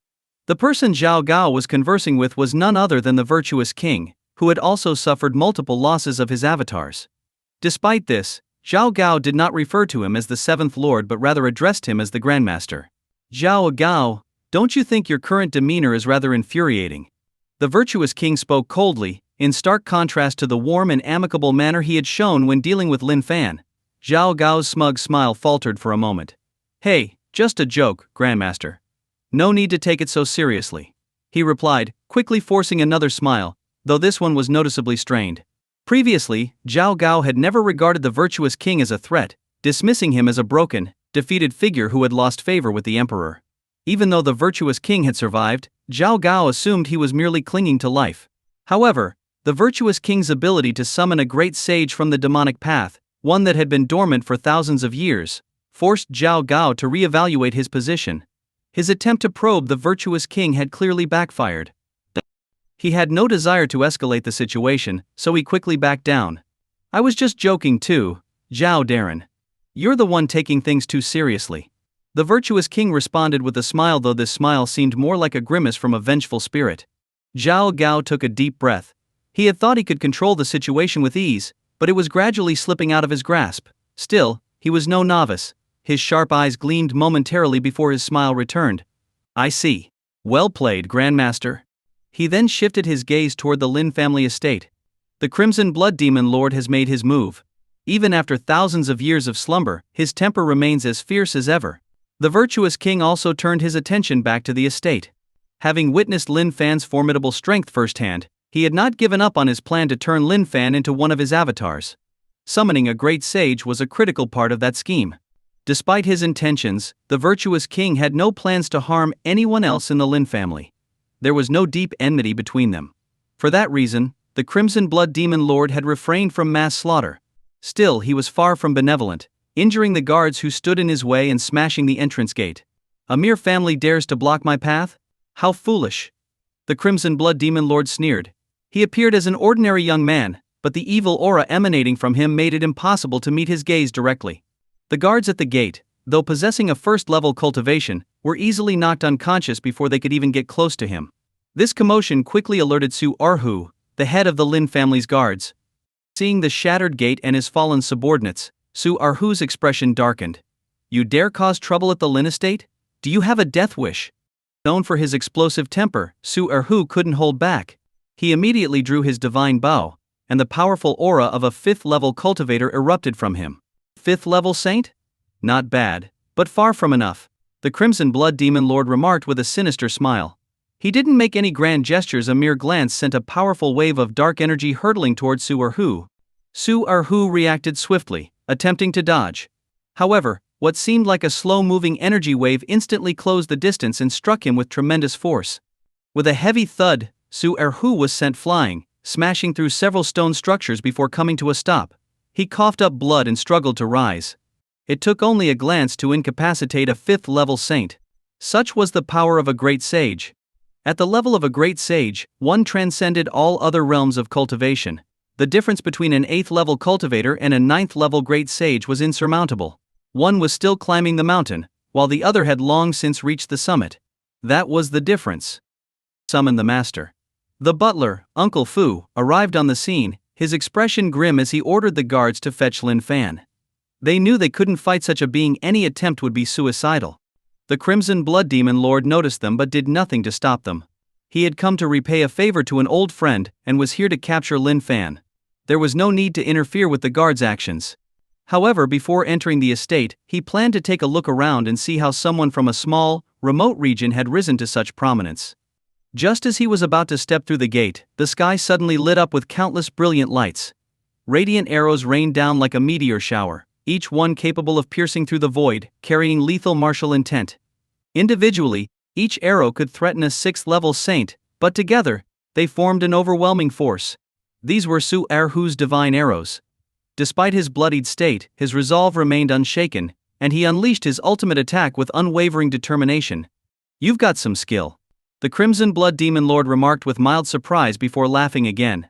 The person Zhao Gao was conversing with was none other than the virtuous king, who had also suffered multiple losses of his avatars. Despite this, Zhao Gao did not refer to him as the Seventh Lord but rather addressed him as the Grandmaster. Zhao Gao, don't you think your current demeanor is rather infuriating? The virtuous king spoke coldly, in stark contrast to the warm and amicable manner he had shown when dealing with Lin Fan. Zhao Gao's smug smile faltered for a moment. Hey, just a joke, Grandmaster. No need to take it so seriously, he replied, quickly forcing another smile, though this one was noticeably strained. Previously, Zhao Gao had never regarded the virtuous king as a threat, dismissing him as a broken, defeated figure who had lost favor with the emperor. Even though the virtuous king had survived, Zhao Gao assumed he was merely clinging to life. However, the virtuous king's ability to summon a great sage from the demonic path, one that had been dormant for thousands of years, forced Zhao Gao to reevaluate his position. His attempt to probe the virtuous king had clearly backfired. He had no desire to escalate the situation, so he quickly backed down. I was just joking too, Zhao Darren. You're the one taking things too seriously. The virtuous king responded with a smile, though this smile seemed more like a grimace from a vengeful spirit. Zhao Gao took a deep breath. He had thought he could control the situation with ease, but it was gradually slipping out of his grasp. Still, he was no novice. His sharp eyes gleamed momentarily before his smile returned. I see. Well played, Grandmaster. He then shifted his gaze toward the Lin family estate. The Crimson Blood Demon Lord has made his move. Even after thousands of years of slumber, his temper remains as fierce as ever. The virtuous king also turned his attention back to the estate. Having witnessed Lin Fan's formidable strength firsthand, he had not given up on his plan to turn Lin Fan into one of his avatars. Summoning a great sage was a critical part of that scheme. Despite his intentions, the virtuous king had no plans to harm anyone else in the Lin family. There was no deep enmity between them. For that reason, the Crimson Blood Demon Lord had refrained from mass slaughter. Still, he was far from benevolent, injuring the guards who stood in his way and smashing the entrance gate. A mere family dares to block my path? How foolish! The Crimson Blood Demon Lord sneered. He appeared as an ordinary young man, but the evil aura emanating from him made it impossible to meet his gaze directly. The guards at the gate, though possessing a first-level cultivation, were easily knocked unconscious before they could even get close to him. This commotion quickly alerted Su Erhu, the head of the Lin family's guards. Seeing the shattered gate and his fallen subordinates, Su Erhu's expression darkened. You dare cause trouble at the Lin estate? Do you have a death wish? Known for his explosive temper, Su Erhu couldn't hold back. He immediately drew his divine bow, and the powerful aura of a fifth-level cultivator erupted from him. Fifth-level saint? Not bad, but far from enough, the Crimson Blood Demon Lord remarked with a sinister smile. He didn't make any grand gestures. A mere glance sent a powerful wave of dark energy hurtling towards Su Erhu. Su Erhu reacted swiftly, attempting to dodge. However, What seemed like a slow-moving energy wave instantly closed the distance and struck him with tremendous force. With a heavy thud, Su Erhu was sent flying, smashing through several stone structures before coming to a stop. He coughed up blood and struggled to rise. It took only a glance to incapacitate a 5th-level saint. Such was the power of a great sage. At the level of a great sage, one transcended all other realms of cultivation. The difference between an 8th-level cultivator and a 9th-level great sage was insurmountable. One was still climbing the mountain, while the other had long since reached the summit. That was the difference. Summoned the master. The butler, Uncle Fu, arrived on the scene, his expression grim as he ordered the guards to fetch Lin Fan. They knew they couldn't fight such a being. Any attempt would be suicidal. The Crimson Blood Demon Lord noticed them but did nothing to stop them. He had come to repay a favor to an old friend and was here to capture Lin Fan. There was no need to interfere with the guards' actions. However, before entering the estate, he planned to take a look around and see how someone from a small, remote region had risen to such prominence. Just as he was about to step through the gate, the sky suddenly lit up with countless brilliant lights. Radiant arrows rained down like a meteor shower, each one capable of piercing through the void, carrying lethal martial intent. Individually, each arrow could threaten a 6th-level saint, but together, they formed an overwhelming force. These were Su Erhu's divine arrows. Despite his bloodied state, his resolve remained unshaken, and he unleashed his ultimate attack with unwavering determination. "You've got some skill," the Crimson Blood Demon Lord remarked with mild surprise before laughing again.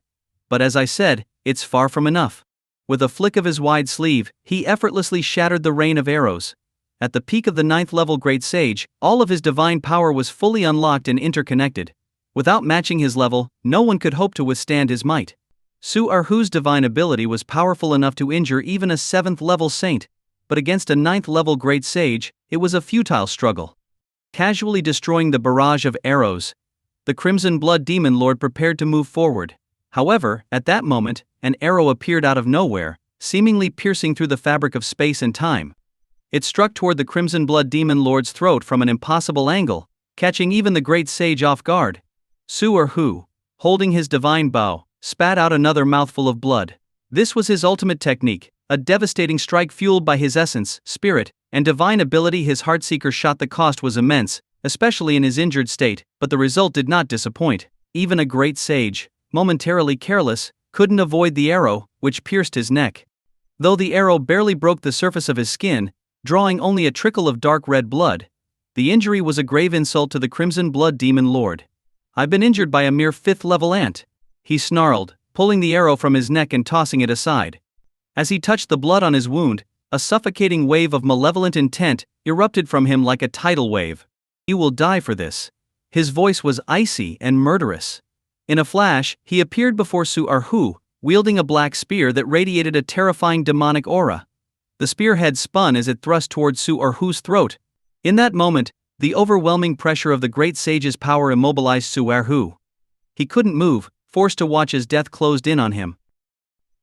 "But as I said, it's far from enough." With a flick of his wide sleeve, he effortlessly shattered the rain of arrows. At the peak of the 9th-level Great Sage, all of his divine power was fully unlocked and interconnected. Without matching his level, no one could hope to withstand his might. Su Erhu's divine ability was powerful enough to injure even a 7th-level saint, but against a 9th-level Great Sage, it was a futile struggle. Casually destroying the barrage of arrows, the Crimson Blood Demon Lord prepared to move forward. However, at that moment, an arrow appeared out of nowhere, seemingly piercing through the fabric of space and time. It struck toward the Crimson Blood Demon Lord's throat from an impossible angle, catching even the Great Sage off guard. Su Erhu, holding his divine bow, spat out another mouthful of blood. This was his ultimate technique, a devastating strike fueled by his essence, spirit, and divine ability. His Heartseeker shot. The cost was immense, especially in his injured state, but the result did not disappoint. Even a great sage, momentarily careless, couldn't avoid the arrow, which pierced his neck. Though the arrow barely broke the surface of his skin, drawing only a trickle of dark red blood, the injury was a grave insult to the Crimson Blood Demon Lord. "I've been injured by a mere 5th-level ant," he snarled, pulling the arrow from his neck and tossing it aside. As he touched the blood on his wound, a suffocating wave of malevolent intent erupted from him like a tidal wave. "You will die for this." His voice was icy and murderous. In a flash, he appeared before Su Erhu, wielding a black spear that radiated a terrifying demonic aura. The spearhead spun as it thrust toward Su Erhu's throat. In that moment, the overwhelming pressure of the Great Sage's power immobilized Su Erhu. He couldn't move, forced to watch as death closed in on him.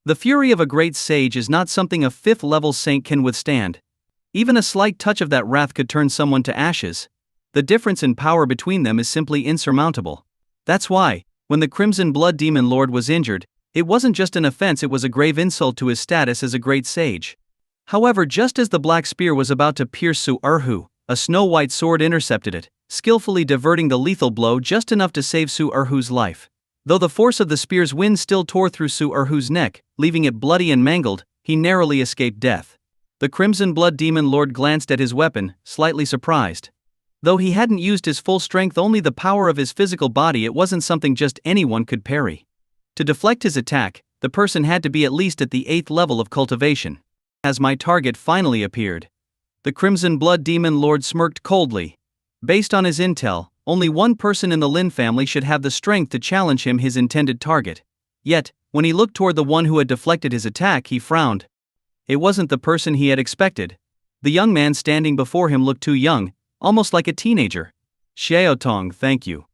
The fury of a great sage is not something a 5th-level saint can withstand. Even a slight touch of that wrath could turn someone to ashes. The difference in power between them is simply insurmountable. That's why, when the Crimson Blood Demon Lord was injured, it wasn't just an offense, it was a grave insult to his status as a great sage. However, just as the black spear was about to pierce Su Erhu, a snow-white sword intercepted it, skillfully diverting the lethal blow just enough to save Su Erhu's life. Though the force of the spear's wind still tore through Su Erhu's neck, leaving it bloody and mangled, he narrowly escaped death. The Crimson Blood Demon Lord glanced at his weapon, slightly surprised. Though he hadn't used his full strength, only the power of his physical body, it wasn't something just anyone could parry. To deflect his attack, the person had to be at least at the 8th level of cultivation. As my target finally appeared, the Crimson Blood Demon Lord smirked coldly. Based on his intel, only one person in the Lin family should have the strength to challenge him, his intended target. Yet, when he looked toward the one who had deflected his attack, he frowned. It wasn't the person he had expected. The young man standing before him looked too young, almost like a teenager. "Xiaotong, thank you."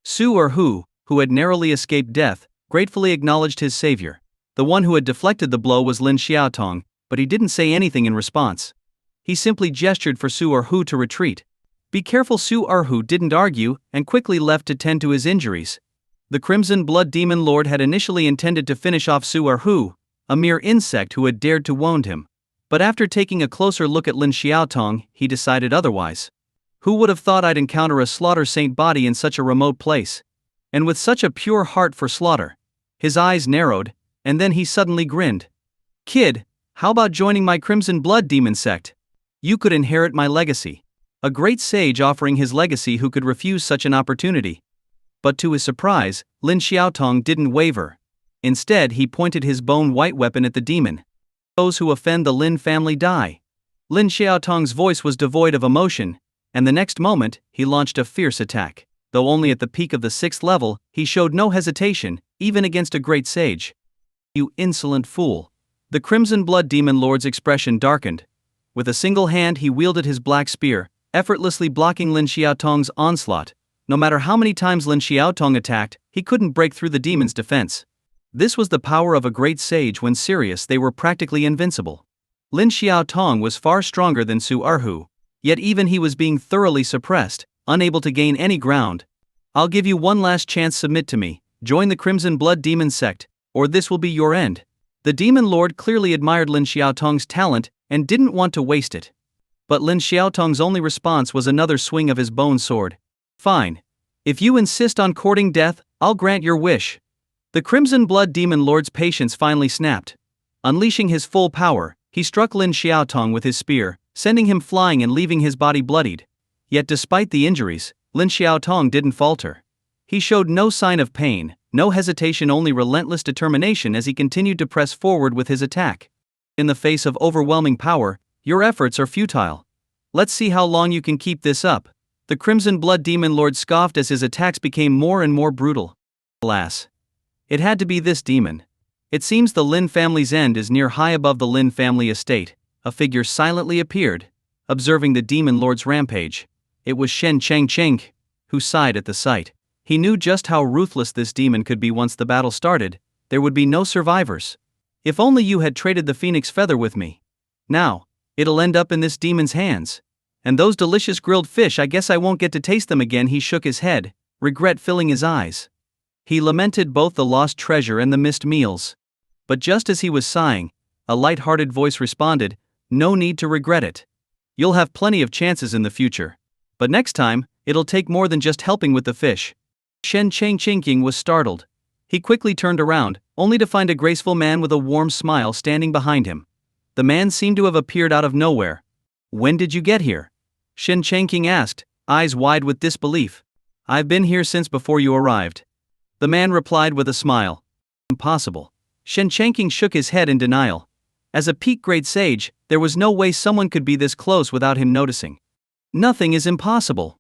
Su Erhu, who had narrowly escaped death, gratefully acknowledged his savior. The one who had deflected the blow was Lin Xiaotong, but he didn't say anything in response. He simply gestured for Su Erhu to retreat. "Be careful." Su Erhu didn't argue, and quickly left to tend to his injuries. The Crimson Blood Demon Lord had initially intended to finish off Su Erhu, a mere insect who had dared to wound him. But after taking a closer look at Lin Xiaotong, he decided otherwise. Who would have thought I'd encounter a slaughter saint body in such a remote place? And with such a pure heart for slaughter. His eyes narrowed, and then he suddenly grinned. Kid, how about joining my Crimson Blood Demon sect? You could inherit my legacy. A great sage offering his legacy who could refuse such an opportunity. But to his surprise, Lin Xiaotong didn't waver. Instead, he pointed his bone-white weapon at the demon. Those who offend the Lin family die. Lin Xiaotong's voice was devoid of emotion, and the next moment, he launched a fierce attack. Though only at the peak of the 6th level, he showed no hesitation, even against a great sage. You insolent fool. The Crimson Blood Demon Lord's expression darkened. With a single hand he wielded his black spear, effortlessly blocking Lin Xiaotong's onslaught. No matter how many times Lin Xiaotong attacked, he couldn't break through the demon's defense. This was the power of a great sage. When serious, they were practically invincible. Lin Xiaotong was far stronger than Su Erhu, yet even he was being thoroughly suppressed, unable to gain any ground. I'll give you one last chance. Submit to me, join the Crimson Blood Demon sect, or this will be your end. The Demon Lord clearly admired Lin Xiaotong's talent and didn't want to waste it. But Lin Xiaotong's only response was another swing of his bone sword. Fine. If you insist on courting death, I'll grant your wish. The Crimson Blood Demon Lord's patience finally snapped. Unleashing his full power, he struck Lin Xiaotong with his spear, sending him flying and leaving his body bloodied. Yet despite the injuries, Lin Xiaotong didn't falter. He showed no sign of pain, no hesitation, only relentless determination as he continued to press forward with his attack. In the face of overwhelming power, your efforts are futile. Let's see how long you can keep this up. The Crimson Blood Demon Lord scoffed as his attacks became more and more brutal. Alas. It had to be this demon. It seems the Lin family's end is near. High above the Lin family estate, a figure silently appeared, observing the Demon Lord's rampage. It was Shen Chengqing, who sighed at the sight. He knew just how ruthless this demon could be. Once the battle started, there would be no survivors. If only you had traded the phoenix feather with me. Now, it'll end up in this demon's hands. And those delicious grilled fish, I guess I won't get to taste them again. He shook his head, regret filling his eyes. He lamented both the lost treasure and the missed meals. But just as he was sighing, a light-hearted voice responded, no need to regret it. You'll have plenty of chances in the future. But next time, it'll take more than just helping with the fish. Shen Chengqing was startled. He quickly turned around, only to find a graceful man with a warm smile standing behind him. The man seemed to have appeared out of nowhere. When did you get here? Shen Chengqing asked, eyes wide with disbelief. I've been here since before you arrived. The man replied with a smile. Impossible. Shen Chengqing shook his head in denial. As a peak great sage, there was no way someone could be this close without him noticing. Nothing is impossible,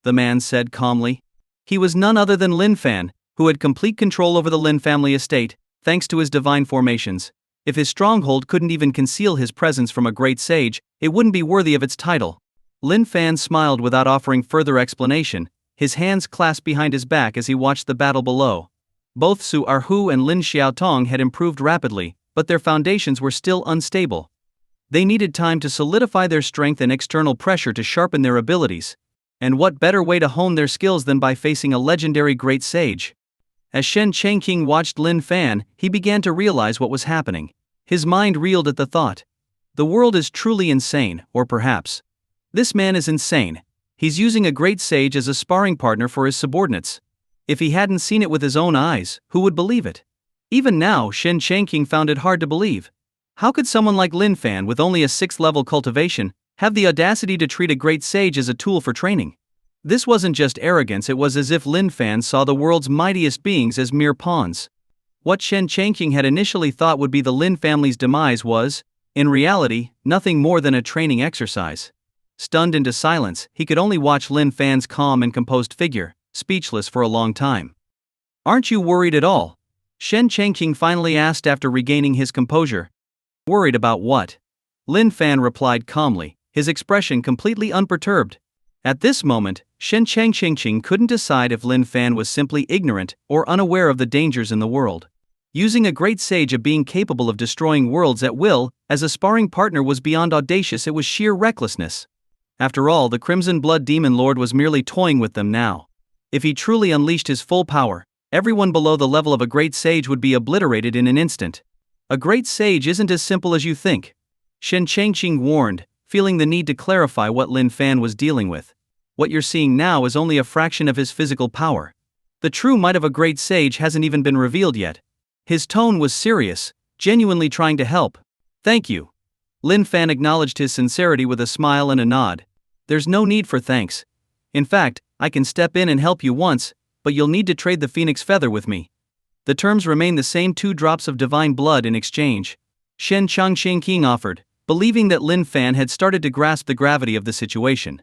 the man said calmly. He was none other than Lin Fan, who had complete control over the Lin family estate, thanks to his divine formations. If his stronghold couldn't even conceal his presence from a great sage, it wouldn't be worthy of its title. Lin Fan smiled without offering further explanation, his hands clasped behind his back as he watched the battle below. Both Su Erhu and Lin Xiaotong had improved rapidly, but their foundations were still unstable. They needed time to solidify their strength and external pressure to sharpen their abilities. And what better way to hone their skills than by facing a legendary great sage? As Shen Chengqing watched Lin Fan, he began to realize what was happening. His mind reeled at the thought. The world is truly insane, or perhaps this man is insane. He's using a great sage as a sparring partner for his subordinates. If he hadn't seen it with his own eyes, who would believe it? Even now, Shen Chengqing found it hard to believe. How could someone like Lin Fan with only a 6th-level cultivation have the audacity to treat a great sage as a tool for training? This wasn't just arrogance, it was as if Lin Fan saw the world's mightiest beings as mere pawns. What Shen Chengqing had initially thought would be the Lin family's demise was, in reality, nothing more than a training exercise. Stunned into silence, he could only watch Lin Fan's calm and composed figure, speechless for a long time. Aren't you worried at all? Shen Chengqing finally asked after regaining his composure. Worried about what? Lin Fan replied calmly, his expression completely unperturbed. At this moment, Shen Chengqing couldn't decide if Lin Fan was simply ignorant or unaware of the dangers in the world. Using a great sage, a being capable of destroying worlds at will, as a sparring partner was beyond audacious, it was sheer recklessness. After all, the Crimson Blood Demon Lord was merely toying with them now. If he truly unleashed his full power, everyone below the level of a great sage would be obliterated in an instant. A great sage isn't as simple as you think. Shen Changqing warned, feeling the need to clarify what Lin Fan was dealing with. What you're seeing now is only a fraction of his physical power. The true might of a great sage hasn't even been revealed yet. His tone was serious, genuinely trying to help. Thank you. Lin Fan acknowledged his sincerity with a smile and a nod. There's no need for thanks. In fact, I can step in and help you once, but you'll need to trade the phoenix feather with me. The terms remain the same: 2 drops of divine blood in exchange. Shen Changqing offered, believing that Lin Fan had started to grasp the gravity of the situation.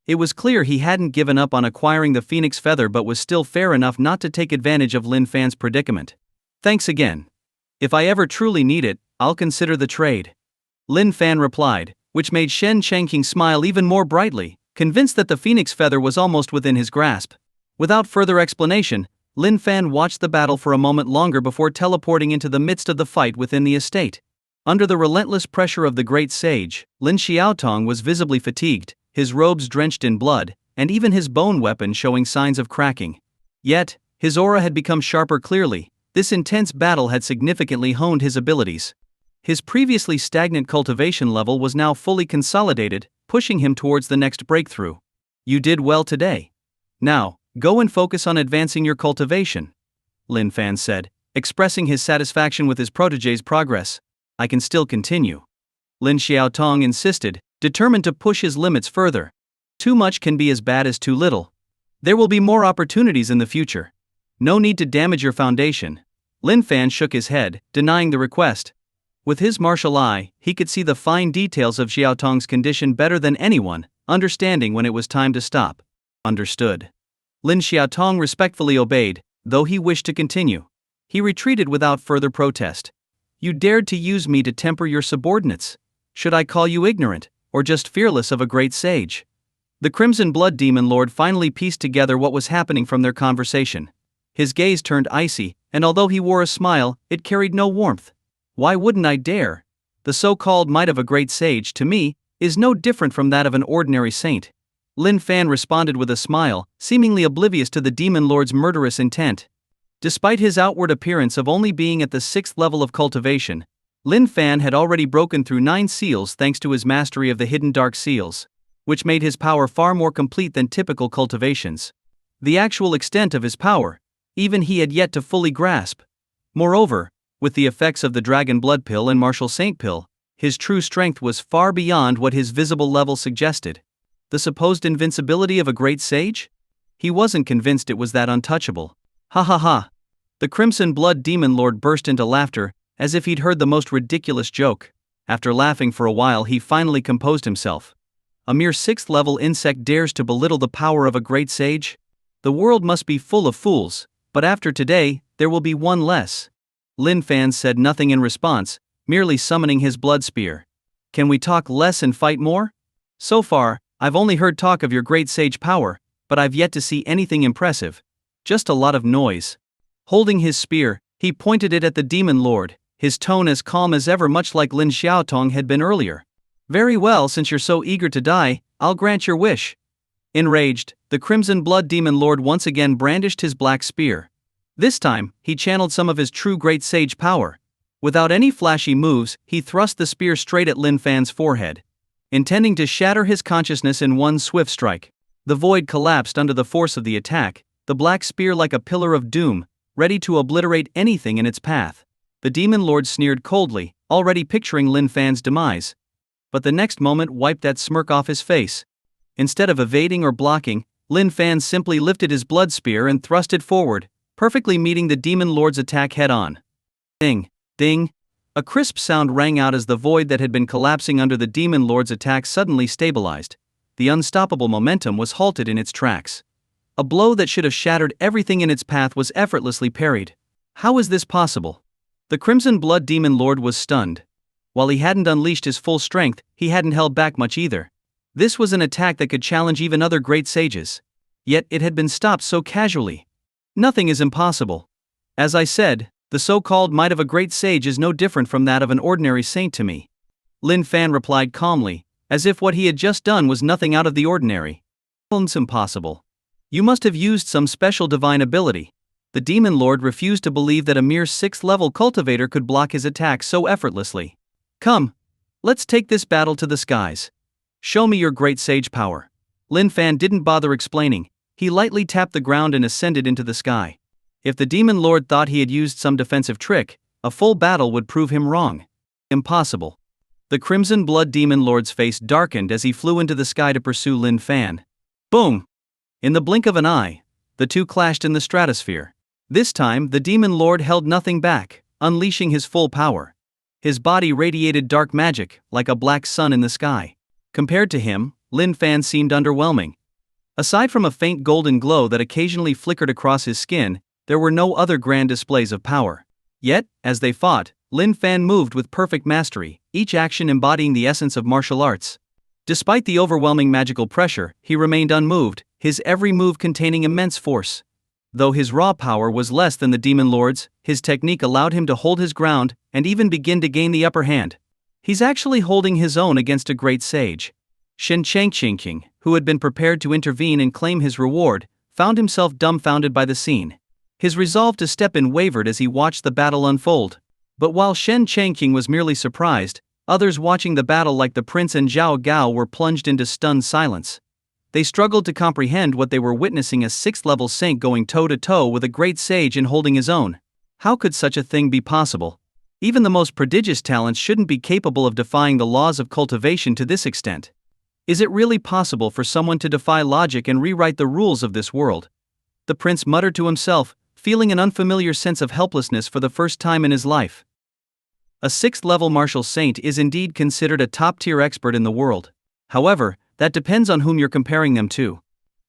It was clear he hadn't given up on acquiring the phoenix feather but was still fair enough not to take advantage of Lin Fan's predicament. Thanks again. If I ever truly need it, I'll consider the trade. Lin Fan replied, which made Shen Changqing smile even more brightly, convinced that the phoenix feather was almost within his grasp. Without further explanation, Lin Fan watched the battle for a moment longer before teleporting into the midst of the fight within the estate. Under the relentless pressure of the great sage, Lin Xiaotong was visibly fatigued, his robes drenched in blood, and even his bone weapon showing signs of cracking. Yet, his aura had become sharper clearly. This intense battle had significantly honed his abilities. His previously stagnant cultivation level was now fully consolidated, pushing him towards the next breakthrough. You did well today. Now, go and focus on advancing your cultivation, Lin Fan said, expressing his satisfaction with his protégé's progress. I can still continue. Lin Xiaotong insisted, determined to push his limits further. Too much can be as bad as too little. There will be more opportunities in the future. No need to damage your foundation. Lin Fan shook his head, denying the request. With his martial eye, he could see the fine details of Xiaotong's condition better than anyone, understanding when it was time to stop. Understood. Lin Xiaotong respectfully obeyed, though he wished to continue. He retreated without further protest. You dared to use me to temper your subordinates. Should I call you ignorant, or just fearless of a great sage? The Crimson Blood Demon Lord finally pieced together what was happening from their conversation. His gaze turned icy, and although he wore a smile, it carried no warmth. Why wouldn't I dare? The so-called might of a great sage, to me, is no different from that of an ordinary saint. Lin Fan responded with a smile, seemingly oblivious to the Demon Lord's murderous intent. Despite his outward appearance of only being at the 6th level of cultivation, Lin Fan had already broken through 9 seals thanks to his mastery of the hidden dark seals, which made his power far more complete than typical cultivations. The actual extent of his power, even he had yet to fully grasp. Moreover, with the effects of the Dragon Blood Pill and Martial Saint Pill, his true strength was far beyond what his visible level suggested. The supposed invincibility of a great sage? He wasn't convinced it was that untouchable. Ha ha ha. The Crimson Blood Demon Lord burst into laughter, as if he'd heard the most ridiculous joke. After laughing for a while, he finally composed himself. A mere 6th level insect dares to belittle the power of a great sage? The world must be full of fools, but after today, there will be one less. Lin Fan said nothing in response, merely summoning his blood spear. Can we talk less and fight more? So far, I've only heard talk of your great sage power, but I've yet to see anything impressive. Just a lot of noise. Holding his spear, he pointed it at the Demon Lord, his tone as calm as ever, much like Lin Xiaotong had been earlier. Very well, since you're so eager to die, I'll grant your wish. Enraged, the Crimson Blood Demon Lord once again brandished his black spear. This time, he channeled some of his true great sage power. Without any flashy moves, he thrust the spear straight at Lin Fan's forehead, intending to shatter his consciousness in one swift strike. The void collapsed under the force of the attack, the black spear like a pillar of doom, ready to obliterate anything in its path. The Demon Lord sneered coldly, already picturing Lin Fan's demise. But the next moment wiped that smirk off his face. Instead of evading or blocking, Lin Fan simply lifted his blood spear and thrust it forward, perfectly meeting the Demon Lord's attack head-on. Ding, ding. A crisp sound rang out as the void that had been collapsing under the Demon Lord's attack suddenly stabilized. The unstoppable momentum was halted in its tracks. A blow that should have shattered everything in its path was effortlessly parried. How is this possible? The Crimson Blood Demon Lord was stunned. While he hadn't unleashed his full strength, he hadn't held back much either. This was an attack that could challenge even other great sages. Yet it had been stopped so casually. Nothing is impossible. As I said, the so-called might of a great sage is no different from that of an ordinary saint to me. Lin Fan replied calmly, as if what he had just done was nothing out of the ordinary. It's impossible. You must have used some special divine ability. The Demon Lord refused to believe that a mere 6th level cultivator could block his attack so effortlessly. Come. Let's take this battle to the skies. Show me your great sage power. Lin Fan didn't bother explaining. He lightly tapped the ground and ascended into the sky. If the demon lord thought he had used some defensive trick, a full battle would prove him wrong. Impossible. The Crimson Blood Demon Lord's face darkened as he flew into the sky to pursue Lin Fan. Boom! In the blink of an eye, the two clashed in the stratosphere. This time, the Demon Lord held nothing back, unleashing his full power. His body radiated dark magic, like a black sun in the sky. Compared to him, Lin Fan seemed underwhelming. Aside from a faint golden glow that occasionally flickered across his skin, there were no other grand displays of power. Yet, as they fought, Lin Fan moved with perfect mastery, each action embodying the essence of martial arts. Despite the overwhelming magical pressure, he remained unmoved, his every move containing immense force. Though his raw power was less than the Demon Lord's, his technique allowed him to hold his ground and even begin to gain the upper hand. He's actually holding his own against a great sage. Shen Changqing, who had been prepared to intervene and claim his reward, found himself dumbfounded by the scene. His resolve to step in wavered as he watched the battle unfold. But while Shen Changqing was merely surprised, others watching the battle like the prince and Zhao Gao were plunged into stunned silence. They struggled to comprehend what they were witnessing: a 6th-level saint going toe-to-toe with a great sage and holding his own. How could such a thing be possible? Even the most prodigious talents shouldn't be capable of defying the laws of cultivation to this extent. Is it really possible for someone to defy logic and rewrite the rules of this world? The prince muttered to himself, feeling an unfamiliar sense of helplessness for the first time in his life. A 6th-level martial saint is indeed considered a top-tier expert in the world. However, that depends on whom you're comparing them to.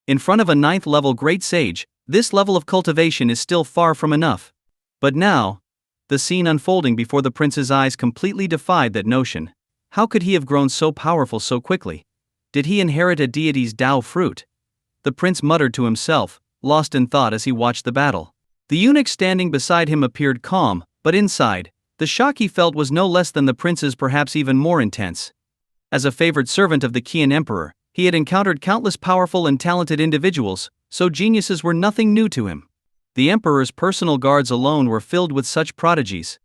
In front of a 9th-level great sage, this level of cultivation is still far from enough. But now, the scene unfolding before the prince's eyes completely defied that notion. How could he have grown so powerful so quickly? Did he inherit a deity's Tao fruit? The prince muttered to himself, lost in thought as he watched the battle. The eunuch standing beside him appeared calm, but inside, the shock he felt was no less than the prince's, perhaps even more intense. As a favored servant of the Qian emperor, he had encountered countless powerful and talented individuals, so geniuses were nothing new to him. The emperor's personal guards alone were filled with such prodigies.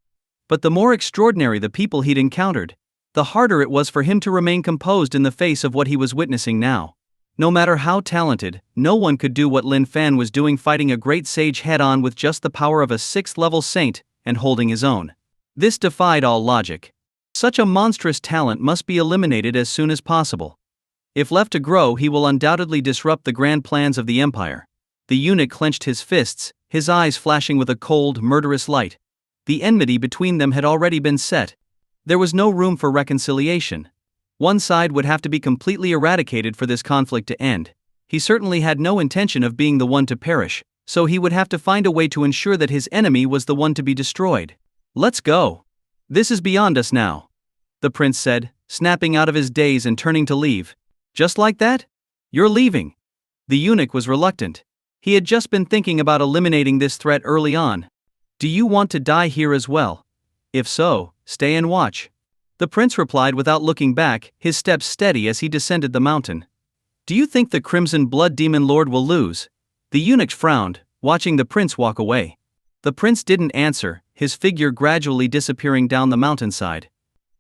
But the more extraordinary the people he'd encountered, the harder it was for him to remain composed in the face of what he was witnessing now. No matter how talented, no one could do what Lin Fan was doing, fighting a great sage head-on with just the power of a 6th-level saint and holding his own. This defied all logic. Such a monstrous talent must be eliminated as soon as possible. If left to grow, he will undoubtedly disrupt the grand plans of the empire. The eunuch clenched his fists, his eyes flashing with a cold, murderous light. The enmity between them had already been set. There was no room for reconciliation. One side would have to be completely eradicated for this conflict to end. He certainly had no intention of being the one to perish, so he would have to find a way to ensure that his enemy was the one to be destroyed. Let's go. This is beyond us now, the prince said, snapping out of his daze and turning to leave. Just like that? You're leaving? The eunuch was reluctant. He had just been thinking about eliminating this threat early on. Do you want to die here as well? If so, stay and watch. The prince replied without looking back, his steps steady as he descended the mountain. Do you think the Crimson Blood Demon Lord will lose? The eunuch frowned, watching the prince walk away. The prince didn't answer, his figure gradually disappearing down the mountainside.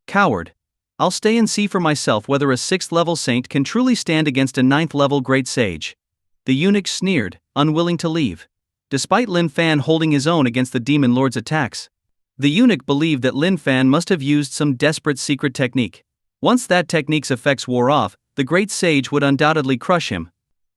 Coward. I'll stay and see for myself whether a 6th-level saint can truly stand against a 9th-level great sage. The eunuch sneered, unwilling to leave. Despite Lin Fan holding his own against the Demon Lord's attacks, the eunuch believed that Lin Fan must have used some desperate secret technique. Once that technique's effects wore off, the great sage would undoubtedly crush him.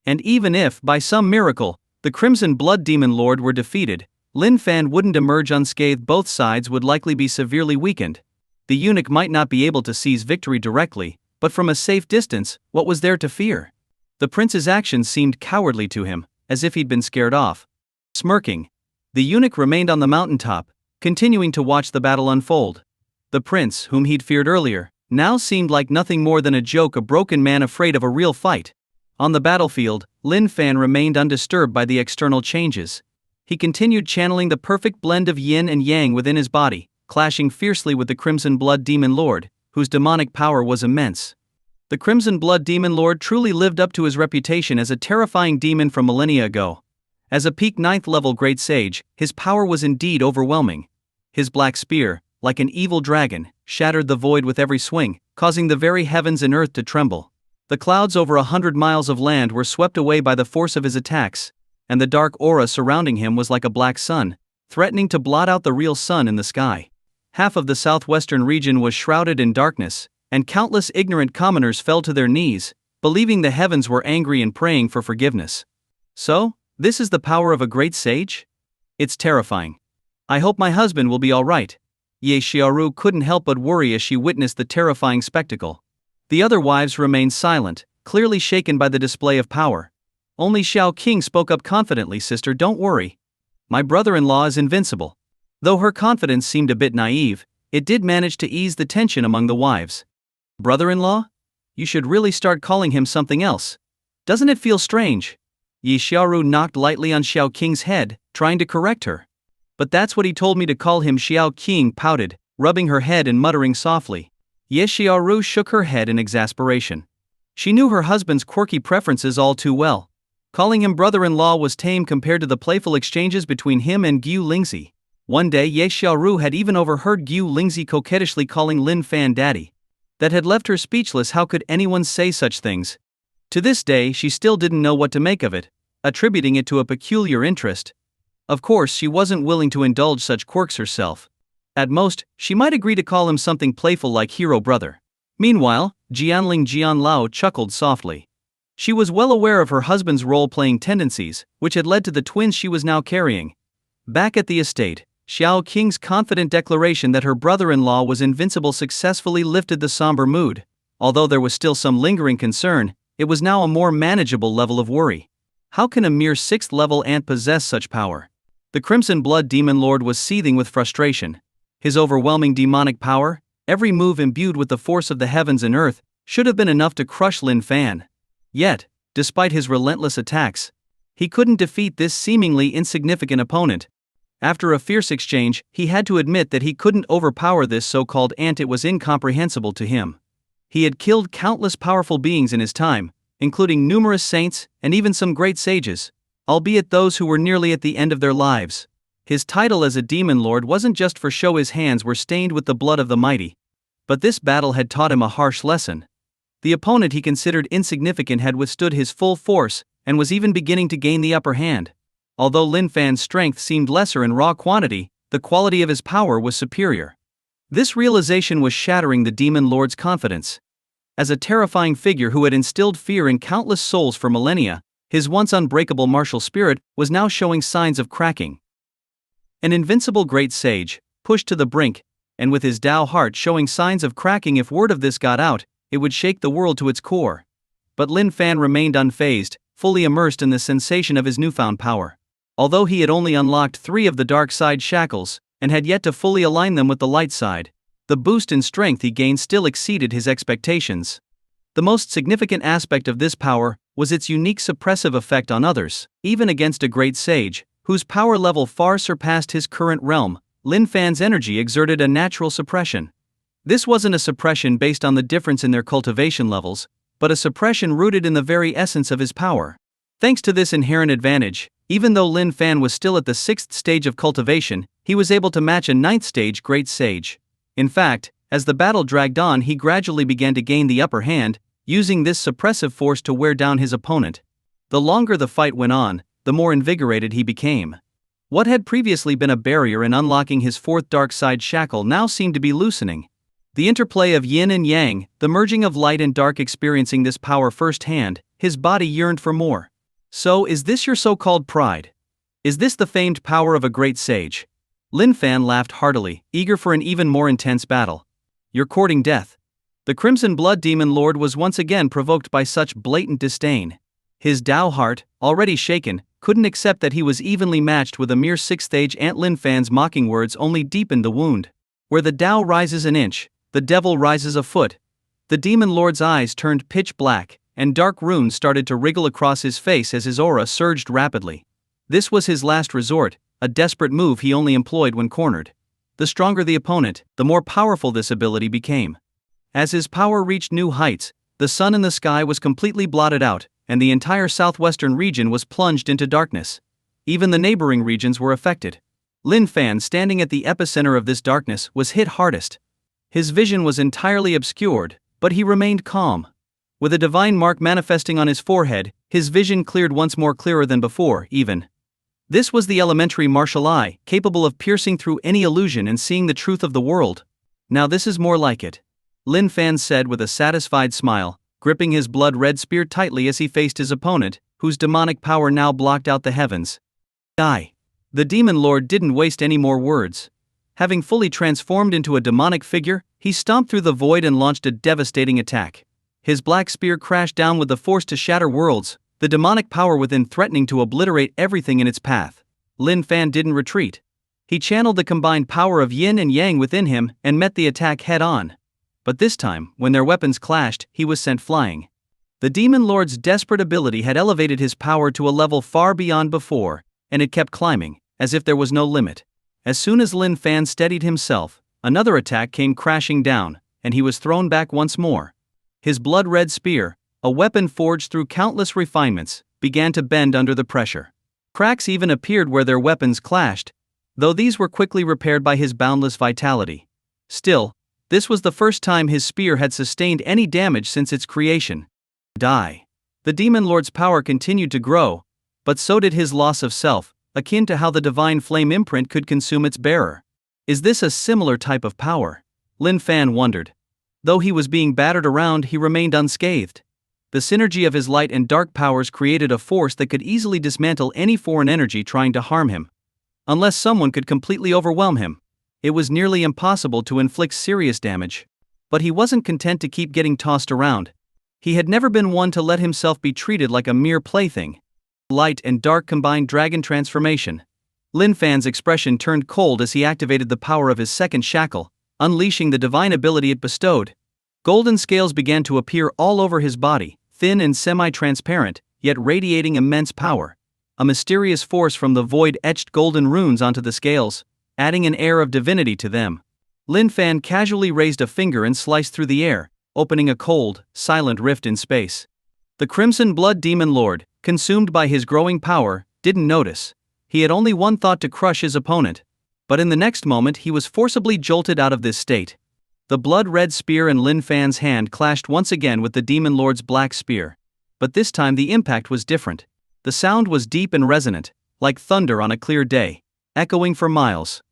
And even if, by some miracle, the Crimson Blood Demon Lord were defeated, Lin Fan wouldn't emerge unscathed. Both sides would likely be severely weakened. The eunuch might not be able to seize victory directly, but from a safe distance, what was there to fear? The prince's actions seemed cowardly to him, as if he'd been scared off. Smirking, the eunuch remained on the mountaintop, continuing to watch the battle unfold. The prince, whom he'd feared earlier, now seemed like nothing more than a joke, a broken man afraid of a real fight. On the battlefield, Lin Fan remained undisturbed by the external changes. He continued channeling the perfect blend of yin and yang within his body, clashing fiercely with the Crimson Blood Demon Lord, whose demonic power was immense. The Crimson Blood Demon Lord truly lived up to his reputation as a terrifying demon from millennia ago. As a peak 9th-level great sage, his power was indeed overwhelming. His black spear, like an evil dragon, shattered the void with every swing, causing the very heavens and earth to tremble. The clouds over 100 miles of land were swept away by the force of his attacks, and the dark aura surrounding him was like a black sun, threatening to blot out the real sun in the sky. Half of the southwestern region was shrouded in darkness, and countless ignorant commoners fell to their knees, believing the heavens were angry and praying for forgiveness. So, this is the power of a great sage? It's terrifying. I hope my husband will be all right. Ye Xiaoru couldn't help but worry as she witnessed the terrifying spectacle. The other wives remained silent, clearly shaken by the display of power. Only Xiao King spoke up confidently, "Sister, don't worry. My brother-in-law is invincible." Though her confidence seemed a bit naive, it did manage to ease the tension among the wives. Brother-in-law? You should really start calling him something else. Doesn't it feel strange? Ye Xiaoru knocked lightly on Xiao King's head, trying to correct her. But that's what he told me to call him. Xiao King pouted, rubbing her head and muttering softly. Ye Xiaoru shook her head in exasperation. She knew her husband's quirky preferences all too well. Calling him brother-in-law was tame compared to the playful exchanges between him and Gu Lingzi. One day Ye Xiaoru had even overheard Gu Lingzi coquettishly calling Lin Fan daddy. That had left her speechless. How could anyone say such things? To this day she still didn't know what to make of it, attributing it to a peculiar interest. Of course she wasn't willing to indulge such quirks herself. At most, she might agree to call him something playful like hero brother. Meanwhile, Jianling Jianlao chuckled softly. She was well aware of her husband's role-playing tendencies, which had led to the twins she was now carrying. Back at the estate, Xiao Qing's confident declaration that her brother-in-law was invincible successfully lifted the somber mood. Although there was still some lingering concern, it was now a more manageable level of worry. How can a mere 6th-level ant possess such power? The Crimson Blood Demon Lord was seething with frustration. His overwhelming demonic power, every move imbued with the force of the heavens and earth, should have been enough to crush Lin Fan. Yet, despite his relentless attacks, he couldn't defeat this seemingly insignificant opponent. After a fierce exchange, he had to admit that he couldn't overpower this so-called ant. It was incomprehensible to him. He had killed countless powerful beings in his time, including numerous saints and even some great sages, albeit those who were nearly at the end of their lives. His title as a demon lord wasn't just for show. His hands were stained with the blood of the mighty. But this battle had taught him a harsh lesson. The opponent he considered insignificant had withstood his full force and was even beginning to gain the upper hand. Although Lin Fan's strength seemed lesser in raw quantity, the quality of his power was superior. This realization was shattering the demon lord's confidence. As a terrifying figure who had instilled fear in countless souls for millennia, his once unbreakable martial spirit was now showing signs of cracking. An invincible great sage, pushed to the brink, and with his Tao heart showing signs of cracking. If word of this got out, it would shake the world to its core. But Lin Fan remained unfazed, fully immersed in the sensation of his newfound power. Although he had only unlocked 3 of the dark side shackles, and had yet to fully align them with the light side, the boost in strength he gained still exceeded his expectations. The most significant aspect of this power was its unique suppressive effect on others. Even against a great sage, whose power level far surpassed his current realm, Lin Fan's energy exerted a natural suppression. This wasn't a suppression based on the difference in their cultivation levels, but a suppression rooted in the very essence of his power. Thanks to this inherent advantage, even though Lin Fan was still at the 6th stage of cultivation, he was able to match a 9th stage great sage. In fact, as the battle dragged on, he gradually began to gain the upper hand, using this suppressive force to wear down his opponent. The longer the fight went on, the more invigorated he became. What had previously been a barrier in unlocking his 4th dark side shackle now seemed to be loosening. The interplay of yin and yang, the merging of light and dark. Experiencing this power firsthand, his body yearned for more. So, is this your so-called pride? Is this the famed power of a great sage? Lin Fan laughed heartily, eager for an even more intense battle. You're courting death. The Crimson Blood Demon Lord was once again provoked by such blatant disdain. His Tao heart, already shaken, couldn't accept that he was evenly matched with a mere 6th stage ant. Lin Fan's mocking words only deepened the wound. Where the Tao rises an inch, the devil rises a foot. The Demon Lord's eyes turned pitch black, and dark runes started to wriggle across his face as his aura surged rapidly. This was his last resort, a desperate move he only employed when cornered. The stronger the opponent, the more powerful this ability became. As his power reached new heights, the sun in the sky was completely blotted out, and the entire southwestern region was plunged into darkness. Even the neighboring regions were affected. Lin Fan, standing at the epicenter of this darkness, was hit hardest. His vision was entirely obscured, but he remained calm. With a divine mark manifesting on his forehead, his vision cleared once more, clearer than before, even. This was the elementary martial eye, capable of piercing through any illusion and seeing the truth of the world. Now this is more like it, Lin Fan said with a satisfied smile, gripping his blood-red spear tightly as he faced his opponent, whose demonic power now blocked out the heavens. Die. The demon lord didn't waste any more words. Having fully transformed into a demonic figure, he stomped through the void and launched a devastating attack. His black spear crashed down with the force to shatter worlds, the demonic power within threatening to obliterate everything in its path. Lin Fan didn't retreat. He channeled the combined power of yin and yang within him and met the attack head-on. But this time, when their weapons clashed, he was sent flying. The demon lord's desperate ability had elevated his power to a level far beyond before, and it kept climbing, as if there was no limit. As soon as Lin Fan steadied himself, another attack came crashing down, and he was thrown back once more. His blood-red spear, a weapon forged through countless refinements, began to bend under the pressure. Cracks even appeared where their weapons clashed, though these were quickly repaired by his boundless vitality. Still, this was the first time his spear had sustained any damage since its creation. Die. The demon lord's power continued to grow, but so did his loss of self, akin to how the divine flame imprint could consume its bearer. Is this a similar type of power? Lin Fan wondered. Though he was being battered around, he remained unscathed. The synergy of his light and dark powers created a force that could easily dismantle any foreign energy trying to harm him. Unless someone could completely overwhelm him, it was nearly impossible to inflict serious damage. But he wasn't content to keep getting tossed around. He had never been one to let himself be treated like a mere plaything. Light and dark combined dragon transformation. Lin Fan's expression turned cold as he activated the power of his second shackle, unleashing the divine ability it bestowed. Golden scales began to appear all over his body, thin and semi-transparent, yet radiating immense power. A mysterious force from the void etched golden runes onto the scales, adding an air of divinity to them. Lin Fan casually raised a finger and sliced through the air, opening a cold, silent rift in space. The Crimson Blood Demon Lord, consumed by his growing power, didn't notice. He had only one thought: to crush his opponent. But in the next moment he was forcibly jolted out of this state. The blood-red spear in Lin Fan's hand clashed once again with the demon lord's black spear. But this time the impact was different. The sound was deep and resonant, like thunder on a clear day, echoing for miles.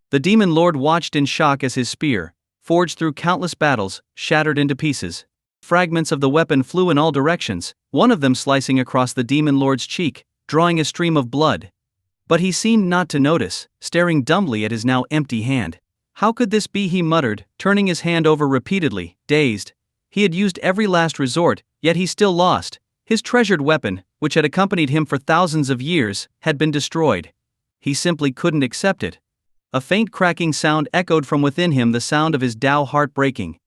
The demon lord watched in shock as his spear, forged through countless battles, shattered into pieces. Fragments of the weapon flew in all directions, one of them slicing across the demon lord's cheek, drawing a stream of blood. But he seemed not to notice, staring dumbly at his now empty hand. How could this be, he muttered, turning his hand over repeatedly, dazed. He had used every last resort, yet he still lost. His treasured weapon, which had accompanied him for thousands of years, had been destroyed. He simply couldn't accept it. A faint cracking sound echoed from within him, the sound of his Tao heart breaking.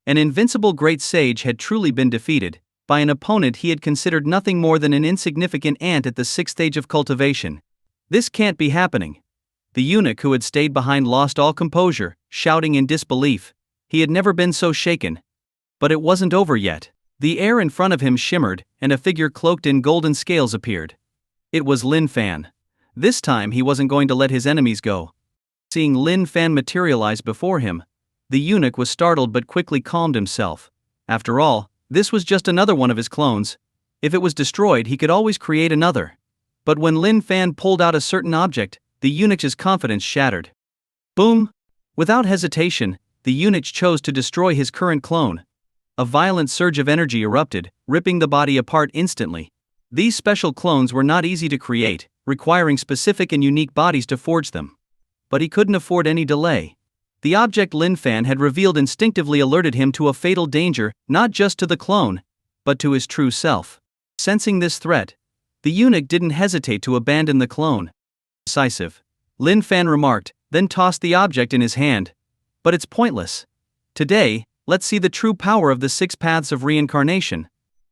An invincible great sage had truly been defeated by an opponent he had considered nothing more than an insignificant ant at the 6th stage of cultivation. This can't be happening. The eunuch who had stayed behind lost all composure, shouting in disbelief. He had never been so shaken. But it wasn't over yet. The air in front of him shimmered, and a figure cloaked in golden scales appeared. It was Lin Fan. This time he wasn't going to let his enemies go. Seeing Lin Fan materialize before him, the eunuch was startled but quickly calmed himself. After all, this was just another one of his clones. If it was destroyed, he could always create another. But when Lin Fan pulled out a certain object, the eunuch's confidence shattered. Boom! Without hesitation, the eunuch chose to destroy his current clone. A violent surge of energy erupted, ripping the body apart instantly. These special clones were not easy to create, requiring specific and unique bodies to forge them. But he couldn't afford any delay. The object Lin Fan had revealed instinctively alerted him to a fatal danger, not just to the clone, but to his true self. Sensing this threat, the eunuch didn't hesitate to abandon the clone. Decisive, Lin Fan remarked, then tossed the object in his hand. But it's pointless. Today, let's see the true power of the 6 paths of reincarnation.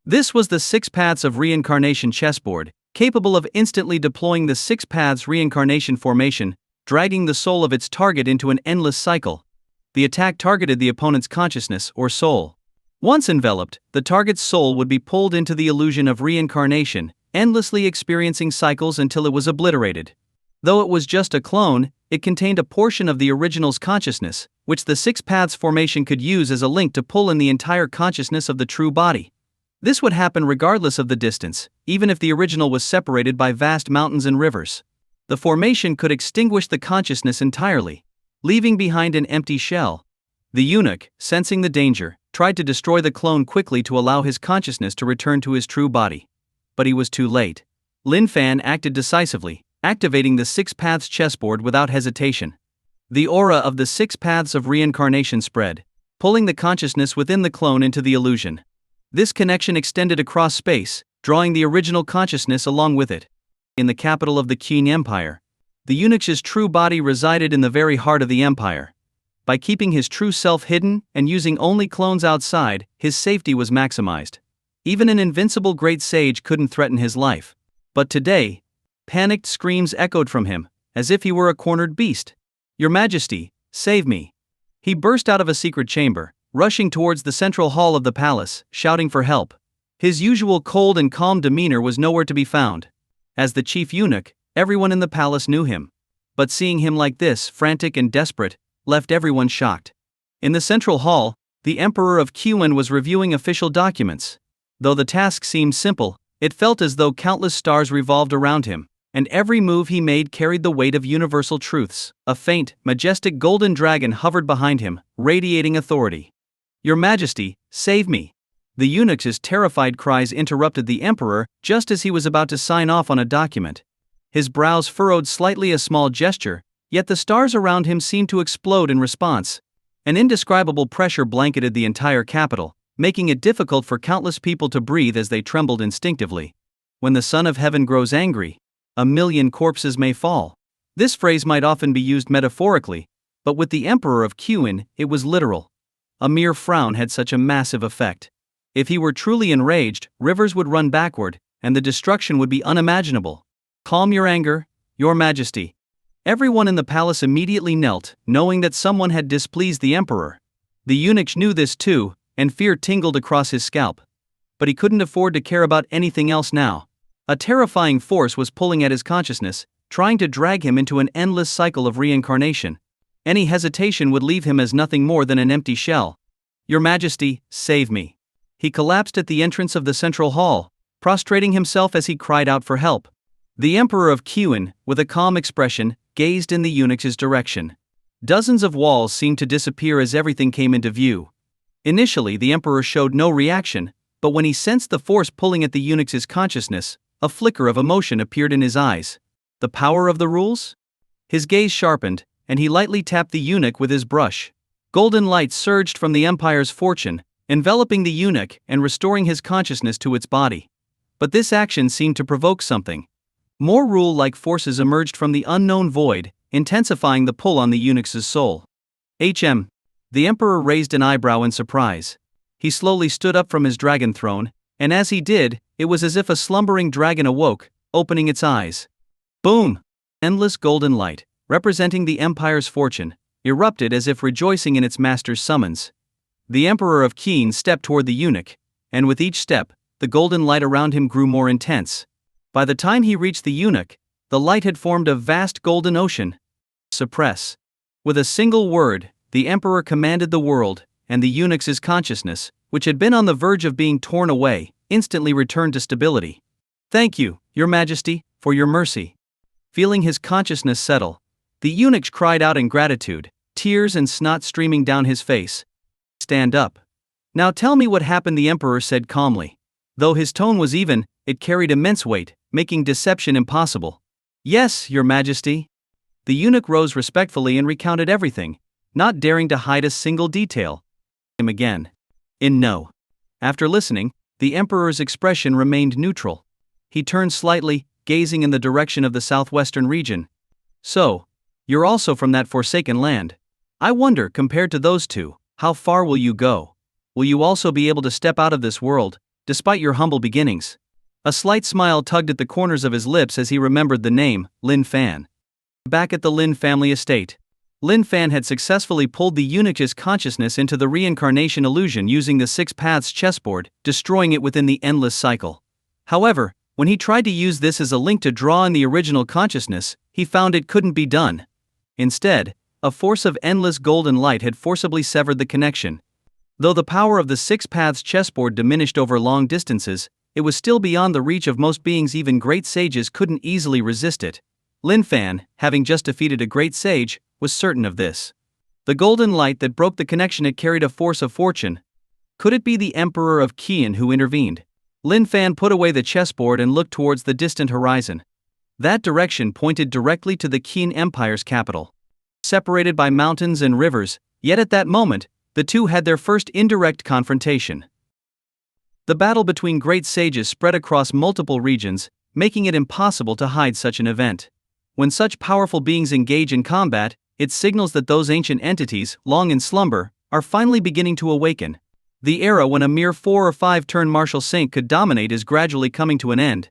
This was the 6 paths of reincarnation chessboard, capable of instantly deploying the 6 paths reincarnation formation, dragging the soul of its target into an endless cycle. The attack targeted the opponent's consciousness or soul. Once enveloped, the target's soul would be pulled into the illusion of reincarnation, endlessly experiencing cycles until it was obliterated. Though it was just a clone, it contained a portion of the original's consciousness, which the Six Paths formation could use as a link to pull in the entire consciousness of the true body. This would happen regardless of the distance, even if the original was separated by vast mountains and rivers. The formation could extinguish the consciousness entirely, leaving behind an empty shell. The eunuch, sensing the danger, tried to destroy the clone quickly to allow his consciousness to return to his true body. But he was too late. Lin Fan acted decisively, activating the Six Paths chessboard without hesitation. The aura of the Six Paths of Reincarnation spread, pulling the consciousness within the clone into the illusion. This connection extended across space, drawing the original consciousness along with it. In the capital of the Qin Empire, the eunuch's true body resided in the very heart of the empire. By keeping his true self hidden and using only clones outside, his safety was maximized. Even an invincible great sage couldn't threaten his life. But today, panicked screams echoed from him, as if he were a cornered beast. "Your Majesty, save me!" He burst out of a secret chamber, rushing towards the central hall of the palace, shouting for help. His usual cold and calm demeanor was nowhere to be found. As the chief eunuch, everyone in the palace knew him. But seeing him like this, frantic and desperate, left everyone shocked. In the central hall, the Emperor of Qin was reviewing official documents. Though the task seemed simple, it felt as though countless stars revolved around him, and every move he made carried the weight of universal truths. A faint, majestic golden dragon hovered behind him, radiating authority. "Your Majesty, save me!" The eunuch's terrified cries interrupted the emperor just as he was about to sign off on a document. His brows furrowed slightly, a small gesture, yet the stars around him seemed to explode in response. An indescribable pressure blanketed the entire capital, making it difficult for countless people to breathe as they trembled instinctively. When the Son of Heaven grows angry, 1,000,000 corpses may fall. This phrase might often be used metaphorically, but with the Emperor of Qin, it was literal. A mere frown had such a massive effect. If he were truly enraged, rivers would run backward, and the destruction would be unimaginable. "Calm your anger, Your Majesty." Everyone in the palace immediately knelt, knowing that someone had displeased the emperor. The eunuch knew this too, and fear tingled across his scalp. But he couldn't afford to care about anything else now. A terrifying force was pulling at his consciousness, trying to drag him into an endless cycle of reincarnation. Any hesitation would leave him as nothing more than an empty shell. "Your Majesty, save me." He collapsed at the entrance of the central hall, prostrating himself as he cried out for help. The Emperor of Qin, with a calm expression, gazed in the eunuch's direction. Dozens of walls seemed to disappear as everything came into view. Initially, the emperor showed no reaction, but when he sensed the force pulling at the eunuch's consciousness, a flicker of emotion appeared in his eyes. The power of the rules? His gaze sharpened, and he lightly tapped the eunuch with his brush. Golden light surged from the empire's fortune, enveloping the eunuch and restoring his consciousness to its body. But this action seemed to provoke something. More rule-like forces emerged from the unknown void, intensifying the pull on the eunuch's soul. The emperor raised an eyebrow in surprise. He slowly stood up from his dragon throne, and as he did, it was as if a slumbering dragon awoke, opening its eyes. Boom! Endless golden light, representing the empire's fortune, erupted as if rejoicing in its master's summons. The Emperor of Qin stepped toward the eunuch, and with each step, the golden light around him grew more intense. By the time he reached the eunuch, the light had formed a vast golden ocean. Suppress. With a single word, the emperor commanded the world, and the eunuch's consciousness, which had been on the verge of being torn away, instantly returned to stability. "Thank you, Your Majesty, for your mercy." Feeling his consciousness settle, the eunuch cried out in gratitude, tears and snot streaming down his face. "Stand up. Now tell me what happened," the emperor said calmly. Though his tone was even, it carried immense weight, making deception impossible. "Yes, Your Majesty." The eunuch rose respectfully and recounted everything, not daring to hide a single detail. Him again. No. After listening, the emperor's expression remained neutral. He turned slightly, gazing in the direction of the southwestern region. "So, you're also from that forsaken land. I wonder, compared to those two, how far will you go? Will you also be able to step out of this world, despite your humble beginnings?" A slight smile tugged at the corners of his lips as he remembered the name, Lin Fan. Back at the Lin family estate, Lin Fan had successfully pulled the eunuch's consciousness into the reincarnation illusion using the Six Paths chessboard, destroying it within the endless cycle. However, When he tried to use this as a link to draw in the original consciousness, he found it couldn't be done. Instead, a force of endless golden light had forcibly severed the connection. Though the power of the Six Paths chessboard diminished over long distances, it was still beyond the reach of most beings. Even great sages couldn't easily resist it. Lin Fan, having just defeated a great sage, was certain of this. The golden light that broke the connection, it carried a force of fortune. Could it be the Emperor of Qian who intervened? Lin Fan put away the chessboard and looked towards the distant horizon. That direction pointed directly to the Qian Empire's capital. Separated by mountains and rivers, yet at that moment, the two had their first indirect confrontation. The battle between great sages spread across multiple regions, making it impossible to hide such an event. When such powerful beings engage in combat, it signals that those ancient entities, long in slumber, are finally beginning to awaken. The era when a mere 4 or 5 turn martial saint could dominate is gradually coming to an end.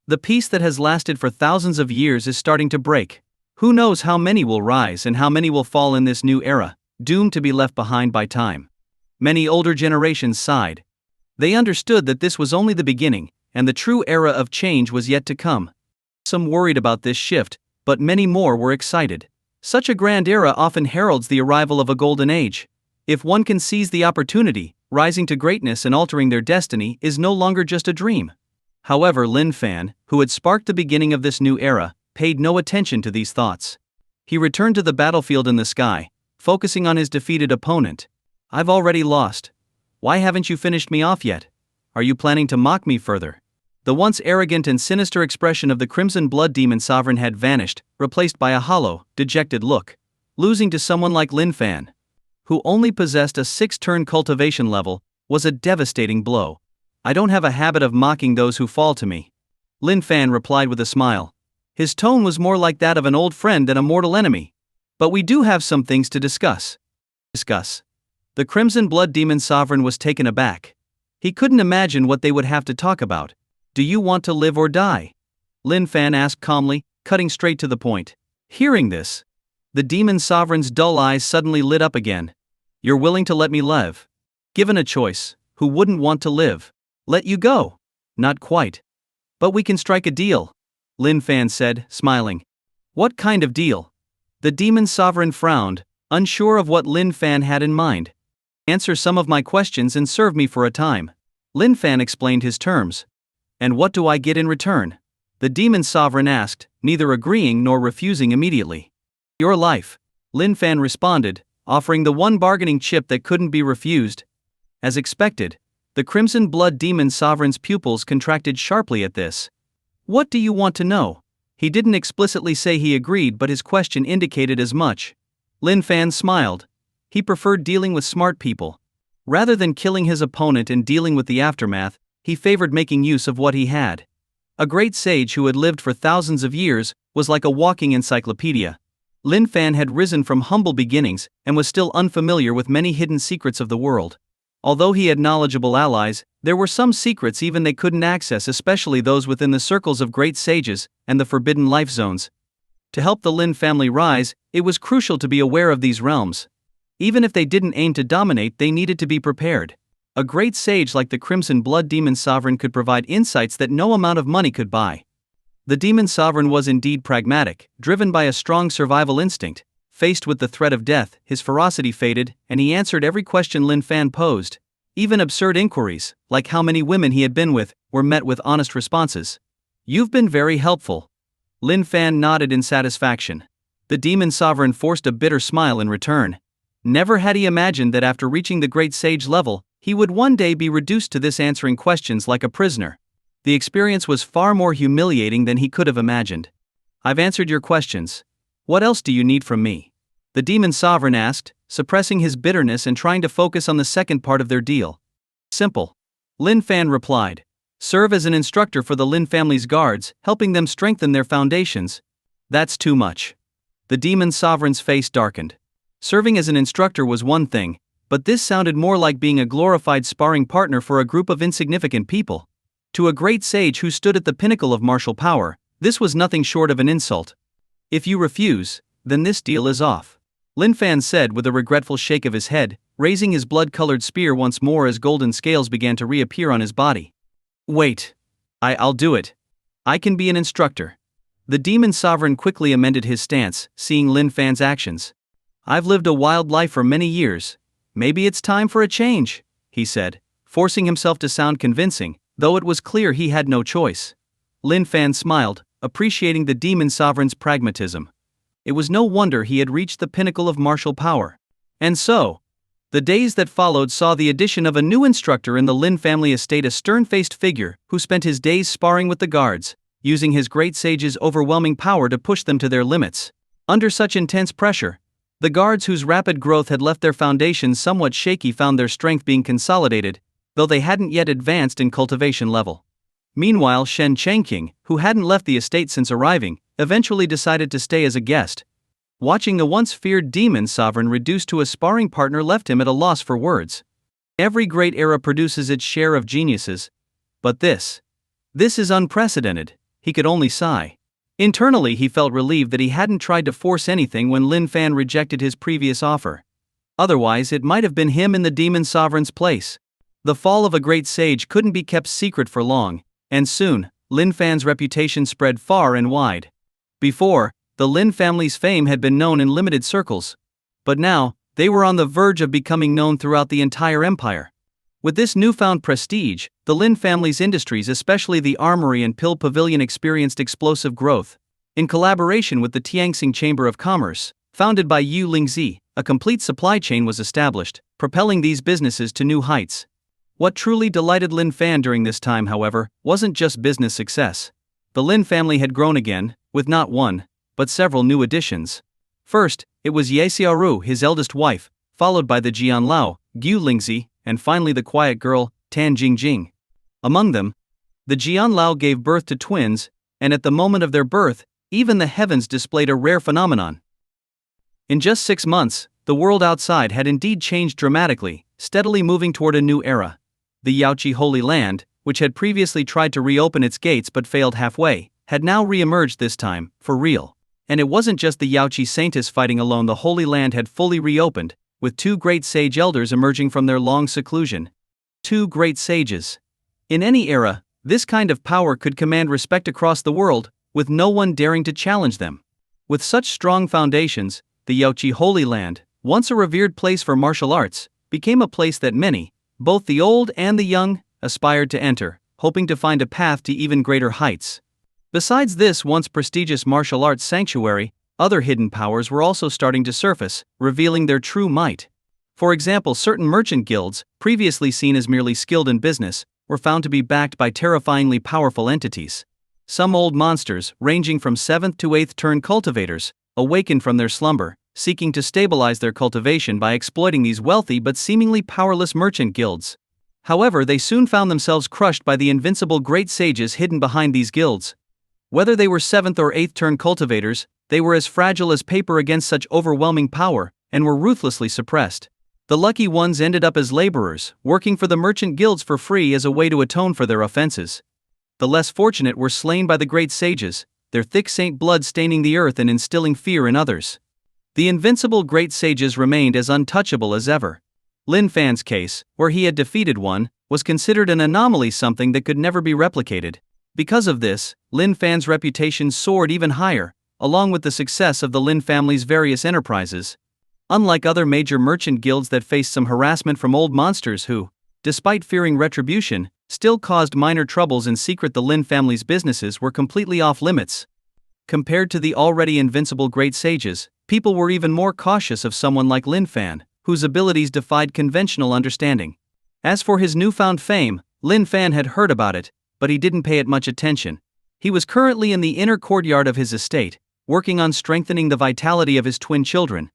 The peace that has lasted for thousands of years is starting to break. Who knows how many will rise and how many will fall in this new era, doomed to be left behind by time. Many older generations sighed. They understood that this was only the beginning, and the true era of change was yet to come. Some worried about this shift, but many more were excited. Such a grand era often heralds the arrival of a golden age. If one can seize the opportunity, rising to greatness and altering their destiny is no longer just a dream. However, Lin Fan, who had sparked the beginning of this new era, paid no attention to these thoughts. He returned to the battlefield in the sky, focusing on his defeated opponent. I've already lost. Why haven't you finished me off yet? Are you planning to mock me further? The once arrogant and sinister expression of the Crimson Blood Demon Sovereign had vanished, replaced by a hollow, dejected look. Losing to someone like Lin Fan, who only possessed a 6-turn cultivation level, was a devastating blow. I don't have a habit of mocking those who fall to me. Lin Fan replied with a smile. His tone was more like that of an old friend than a mortal enemy. But we do have some things to discuss. The Crimson Blood Demon Sovereign was taken aback. He couldn't imagine what they would have to talk about. Do you want to live or die? Lin Fan asked calmly, cutting straight to the point. Hearing this, the Demon Sovereign's dull eyes suddenly lit up again. You're willing to let me live? Given a choice, who wouldn't want to live? Let you go? Not quite. But we can strike a deal, Lin Fan said, smiling. What kind of deal? The Demon Sovereign frowned, unsure of what Lin Fan had in mind. Answer some of my questions and serve me for a time. Lin Fan explained his terms. And what do I get in return? The Demon Sovereign asked, neither agreeing nor refusing immediately. Your life, Lin Fan responded, offering the one bargaining chip that couldn't be refused. As expected, the Crimson Blood Demon Sovereign's pupils contracted sharply at this. What do you want to know? He didn't explicitly say he agreed, but his question indicated as much. Lin Fan smiled. He preferred dealing with smart people. Rather than killing his opponent and dealing with the aftermath, he favored making use of what he had. A great sage who had lived for thousands of years was like a walking encyclopedia. Lin Fan had risen from humble beginnings and was still unfamiliar with many hidden secrets of the world. Although he had knowledgeable allies, there were some secrets even they couldn't access, especially those within the circles of great sages and the forbidden life zones. To help the Lin family rise, it was crucial to be aware of these realms. Even if they didn't aim to dominate, they needed to be prepared. A great sage like the Crimson Blood Demon Sovereign could provide insights that no amount of money could buy. The Demon Sovereign was indeed pragmatic, driven by a strong survival instinct. Faced with the threat of death, his ferocity faded, and he answered every question Lin Fan posed. Even absurd inquiries, like how many women he had been with, were met with honest responses. You've been very helpful. Lin Fan nodded in satisfaction. The Demon Sovereign forced a bitter smile in return. Never had he imagined that after reaching the great sage level, he would one day be reduced to this, answering questions like a prisoner. The experience was far more humiliating than he could have imagined. I've answered your questions. What else do you need from me? The Demon Sovereign asked, suppressing his bitterness and trying to focus on the second part of their deal. Simple. Lin Fan replied. Serve as an instructor for the Lin family's guards, helping them strengthen their foundations. That's too much. The Demon Sovereign's face darkened. Serving as an instructor was one thing, but this sounded more like being a glorified sparring partner for a group of insignificant people. To a great sage who stood at the pinnacle of martial power, this was nothing short of an insult. If you refuse, then this deal is off, Lin Fan said with a regretful shake of his head, raising his blood-colored spear once more as golden scales began to reappear on his body. Wait. I'll do it. I can be an instructor. The demon sovereign quickly amended his stance, seeing Lin Fan's actions. I've lived a wild life for many years. Maybe it's time for a change, he said, forcing himself to sound convincing, though it was clear he had no choice. Lin Fan smiled, appreciating the demon sovereign's pragmatism. It was no wonder he had reached the pinnacle of martial power. And so, the days that followed saw the addition of a new instructor in the Lin family estate, a stern-faced figure who spent his days sparring with the guards, using his great sage's overwhelming power to push them to their limits. Under such intense pressure, the guards whose rapid growth had left their foundations somewhat shaky found their strength being consolidated, though they hadn't yet advanced in cultivation level. Meanwhile, Shen Changqing, who hadn't left the estate since arriving, eventually decided to stay as a guest. Watching the once feared demon sovereign reduced to a sparring partner left him at a loss for words. Every great era produces its share of geniuses, but this is unprecedented, he could only sigh. Internally he felt relieved that he hadn't tried to force anything when Lin Fan rejected his previous offer. Otherwise it might have been him in the demon sovereign's place. The fall of a great sage couldn't be kept secret for long, and soon, Lin Fan's reputation spread far and wide. Before, the Lin family's fame had been known in limited circles. But now, they were on the verge of becoming known throughout the entire empire. With this newfound prestige, the Lin family's industries, especially the armory and pill pavilion, experienced explosive growth. In collaboration with the Tianxing Chamber of Commerce, founded by Yu Lingzi, a complete supply chain was established, propelling these businesses to new heights. What truly delighted Lin Fan during this time, however, wasn't just business success. The Lin family had grown again, with not one, but several new additions. First, it was Ye Xiaoru, his eldest wife, followed by the Jianlao, Gu Lingzi, and finally the quiet girl, Tan Jingjing. Among them, the Jianlao gave birth to twins, and at the moment of their birth, even the heavens displayed a rare phenomenon. In just 6 months, the world outside had indeed changed dramatically, steadily moving toward a new era. The Yaoqi Holy Land, which had previously tried to reopen its gates but failed halfway, had now re-emerged, this time, for real. And it wasn't just the Yaoqi Saints fighting alone. The Holy Land had fully reopened, with 2 great sage elders emerging from their long seclusion. 2 great sages. In any era, this kind of power could command respect across the world, with no one daring to challenge them. With such strong foundations, the Yaoqi Holy Land, once a revered place for martial arts, became a place that many, both the old and the young, aspired to enter, hoping to find a path to even greater heights. Besides this once prestigious martial arts sanctuary, other hidden powers were also starting to surface, revealing their true might. For example, certain merchant guilds, previously seen as merely skilled in business, were found to be backed by terrifyingly powerful entities. Some old monsters, ranging from 7th to 8th turn cultivators, awakened from their slumber, seeking to stabilize their cultivation by exploiting these wealthy but seemingly powerless merchant guilds. However, they soon found themselves crushed by the invincible great sages hidden behind these guilds. Whether they were 7th or 8th turn cultivators, they were as fragile as paper against such overwhelming power, and were ruthlessly suppressed. The lucky ones ended up as laborers, working for the merchant guilds for free as a way to atone for their offenses. The less fortunate were slain by the great sages, their thick saint blood staining the earth and instilling fear in others. The invincible great sages remained as untouchable as ever. Lin Fan's case, where he had defeated one, was considered an anomaly, something that could never be replicated. Because of this, Lin Fan's reputation soared even higher, along with the success of the Lin family's various enterprises. Unlike other major merchant guilds that faced some harassment from old monsters who, despite fearing retribution, still caused minor troubles in secret, the Lin family's businesses were completely off limits. Compared to the already invincible great sages, people were even more cautious of someone like Lin Fan, whose abilities defied conventional understanding. As for his newfound fame, Lin Fan had heard about it, but he didn't pay it much attention. He was currently in the inner courtyard of his estate, working on strengthening the vitality of his twin children.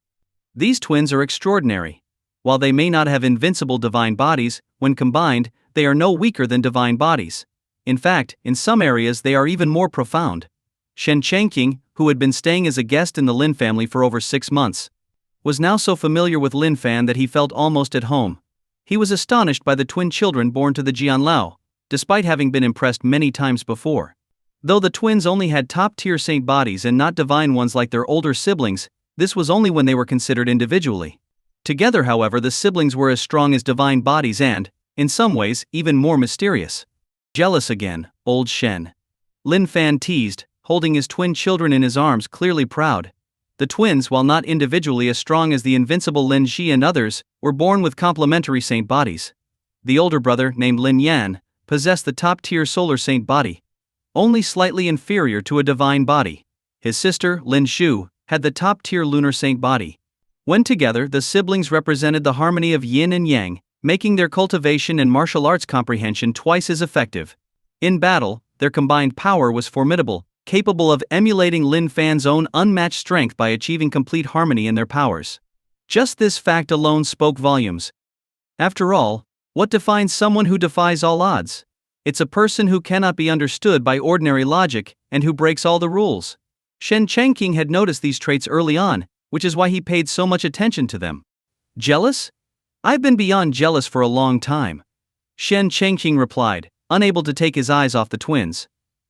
These twins are extraordinary. While they may not have invincible divine bodies, when combined, they are no weaker than divine bodies. In fact, in some areas they are even more profound. Shen Changqing, who had been staying as a guest in the Lin family for over 6 months, was now so familiar with Lin Fan that he felt almost at home. He was astonished by the twin children born to the Jianlao, despite having been impressed many times before. Though the twins only had top-tier saint bodies and not divine ones like their older siblings, this was only when they were considered individually. Together, however, the siblings were as strong as divine bodies and, in some ways, even more mysterious. Jealous again, old Shen. Lin Fan teased, holding his twin children in his arms, clearly proud. The twins, while not individually as strong as the invincible Lin Ji and others, were born with complementary saint bodies. The older brother, named Lin Yan, possessed the top-tier solar saint body, only slightly inferior to a divine body. His sister, Lin Shu, had the top-tier lunar saint body. When together, the siblings represented the harmony of yin and yang, making their cultivation and martial arts comprehension twice as effective. In battle, their combined power was formidable, capable of emulating Lin Fan's own unmatched strength by achieving complete harmony in their powers. Just this fact alone spoke volumes. After all, what defines someone who defies all odds? It's a person who cannot be understood by ordinary logic and who breaks all the rules. Shen Changqing had noticed these traits early on, which is why he paid so much attention to them. Jealous? I've been beyond jealous for a long time. Shen Changqing replied, unable to take his eyes off the twins.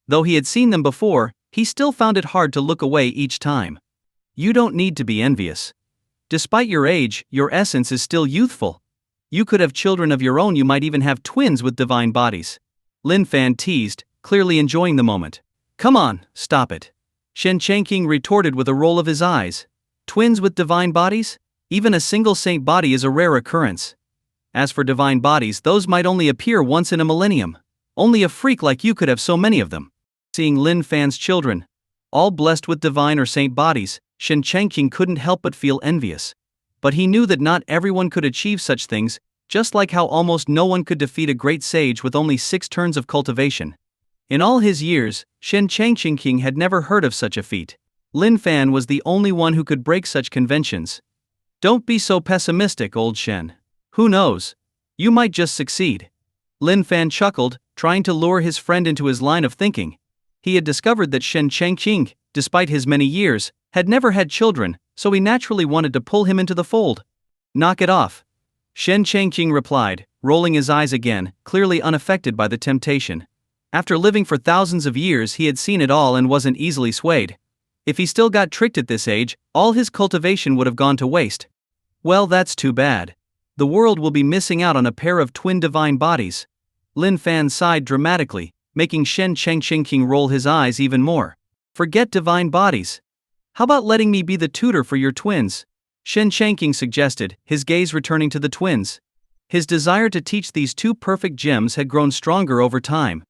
Though he had seen them before, he still found it hard to look away each time. You don't need to be envious. Despite your age, your essence is still youthful. You could have children of your own, you might even have twins with divine bodies. Lin Fan teased, clearly enjoying the moment. Come on, stop it. Shen Changqing retorted with a roll of his eyes. Twins with divine bodies? Even a single saint body is a rare occurrence. As for divine bodies, those might only appear once in a millennium. Only a freak like you could have so many of them. Seeing Lin Fan's children, all blessed with divine or saint bodies, Shen Changqing couldn't help but feel envious. But he knew that not everyone could achieve such things, just like how almost no one could defeat a great sage with only 6 turns of cultivation. In all his years, Shen Changqing had never heard of such a feat. Lin Fan was the only one who could break such conventions. Don't be so pessimistic, old Shen. Who knows? You might just succeed. Lin Fan chuckled, trying to lure his friend into his line of thinking. He had discovered that Shen Changqing, despite his many years, had never had children, so he naturally wanted to pull him into the fold. Knock it off. Shen Changqing replied, rolling his eyes again, clearly unaffected by the temptation. After living for thousands of years, he had seen it all and wasn't easily swayed. If he still got tricked at this age, all his cultivation would have gone to waste. Well, that's too bad. The world will be missing out on a pair of twin divine bodies. Lin Fan sighed dramatically, making Shen Changqing roll his eyes even more. Forget divine bodies. How about letting me be the tutor for your twins? Shen Changqing suggested, his gaze returning to the twins. His desire to teach these 2 perfect gems had grown stronger over time.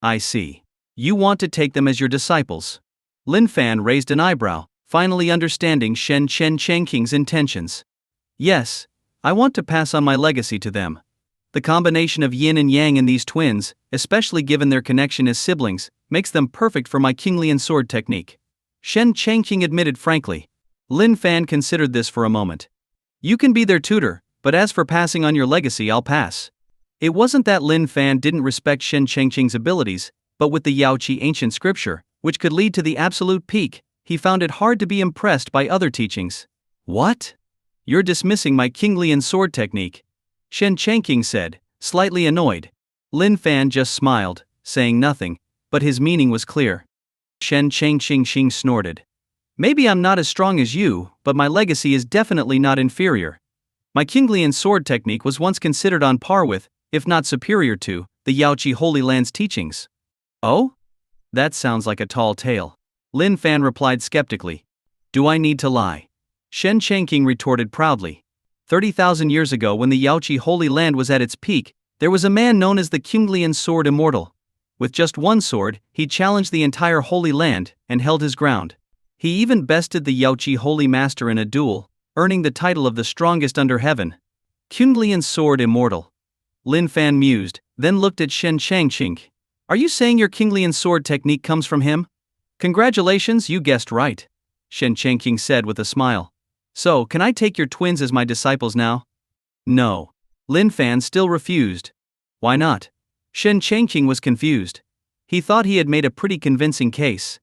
I see. You want to take them as your disciples. Lin Fan raised an eyebrow, finally understanding Shen Changqing's intentions. Yes, I want to pass on my legacy to them. The combination of yin and yang in these twins, especially given their connection as siblings, makes them perfect for my Kinglian sword technique. Shen Changqing admitted frankly. Lin Fan considered this for a moment. You can be their tutor, but as for passing on your legacy, I'll pass. It wasn't that Lin Fan didn't respect Shen Changqing's abilities, but with the Yaoqi ancient scripture, which could lead to the absolute peak, he found it hard to be impressed by other teachings. What? You're dismissing my Kinglian sword technique? Shen Changqing said, slightly annoyed. Lin Fan just smiled, saying nothing, but his meaning was clear. Shen Changqing snorted. Maybe I'm not as strong as you, but my legacy is definitely not inferior. My Kinglian sword technique was once considered on par with, if not superior to, the Yaoqi Holy Land's teachings. Oh? That sounds like a tall tale. Lin Fan replied skeptically. Do I need to lie? Shen Changqing retorted proudly. 30,000 years ago, when the Yaoqi Holy Land was at its peak, there was a man known as the Kinglian Sword Immortal. With just one sword, he challenged the entire Holy Land and held his ground. He even bested the Yaoqi Holy Master in a duel, earning the title of the strongest under heaven. Kinglian Sword Immortal. Lin Fan mused, then looked at Shen Changqing. Are you saying your Kinglian sword technique comes from him? Congratulations, you guessed right. Shen Changqing said with a smile. So, can I take your twins as my disciples now? No. Lin Fan still refused. Why not? Shen Changqing was confused. He thought he had made a pretty convincing case.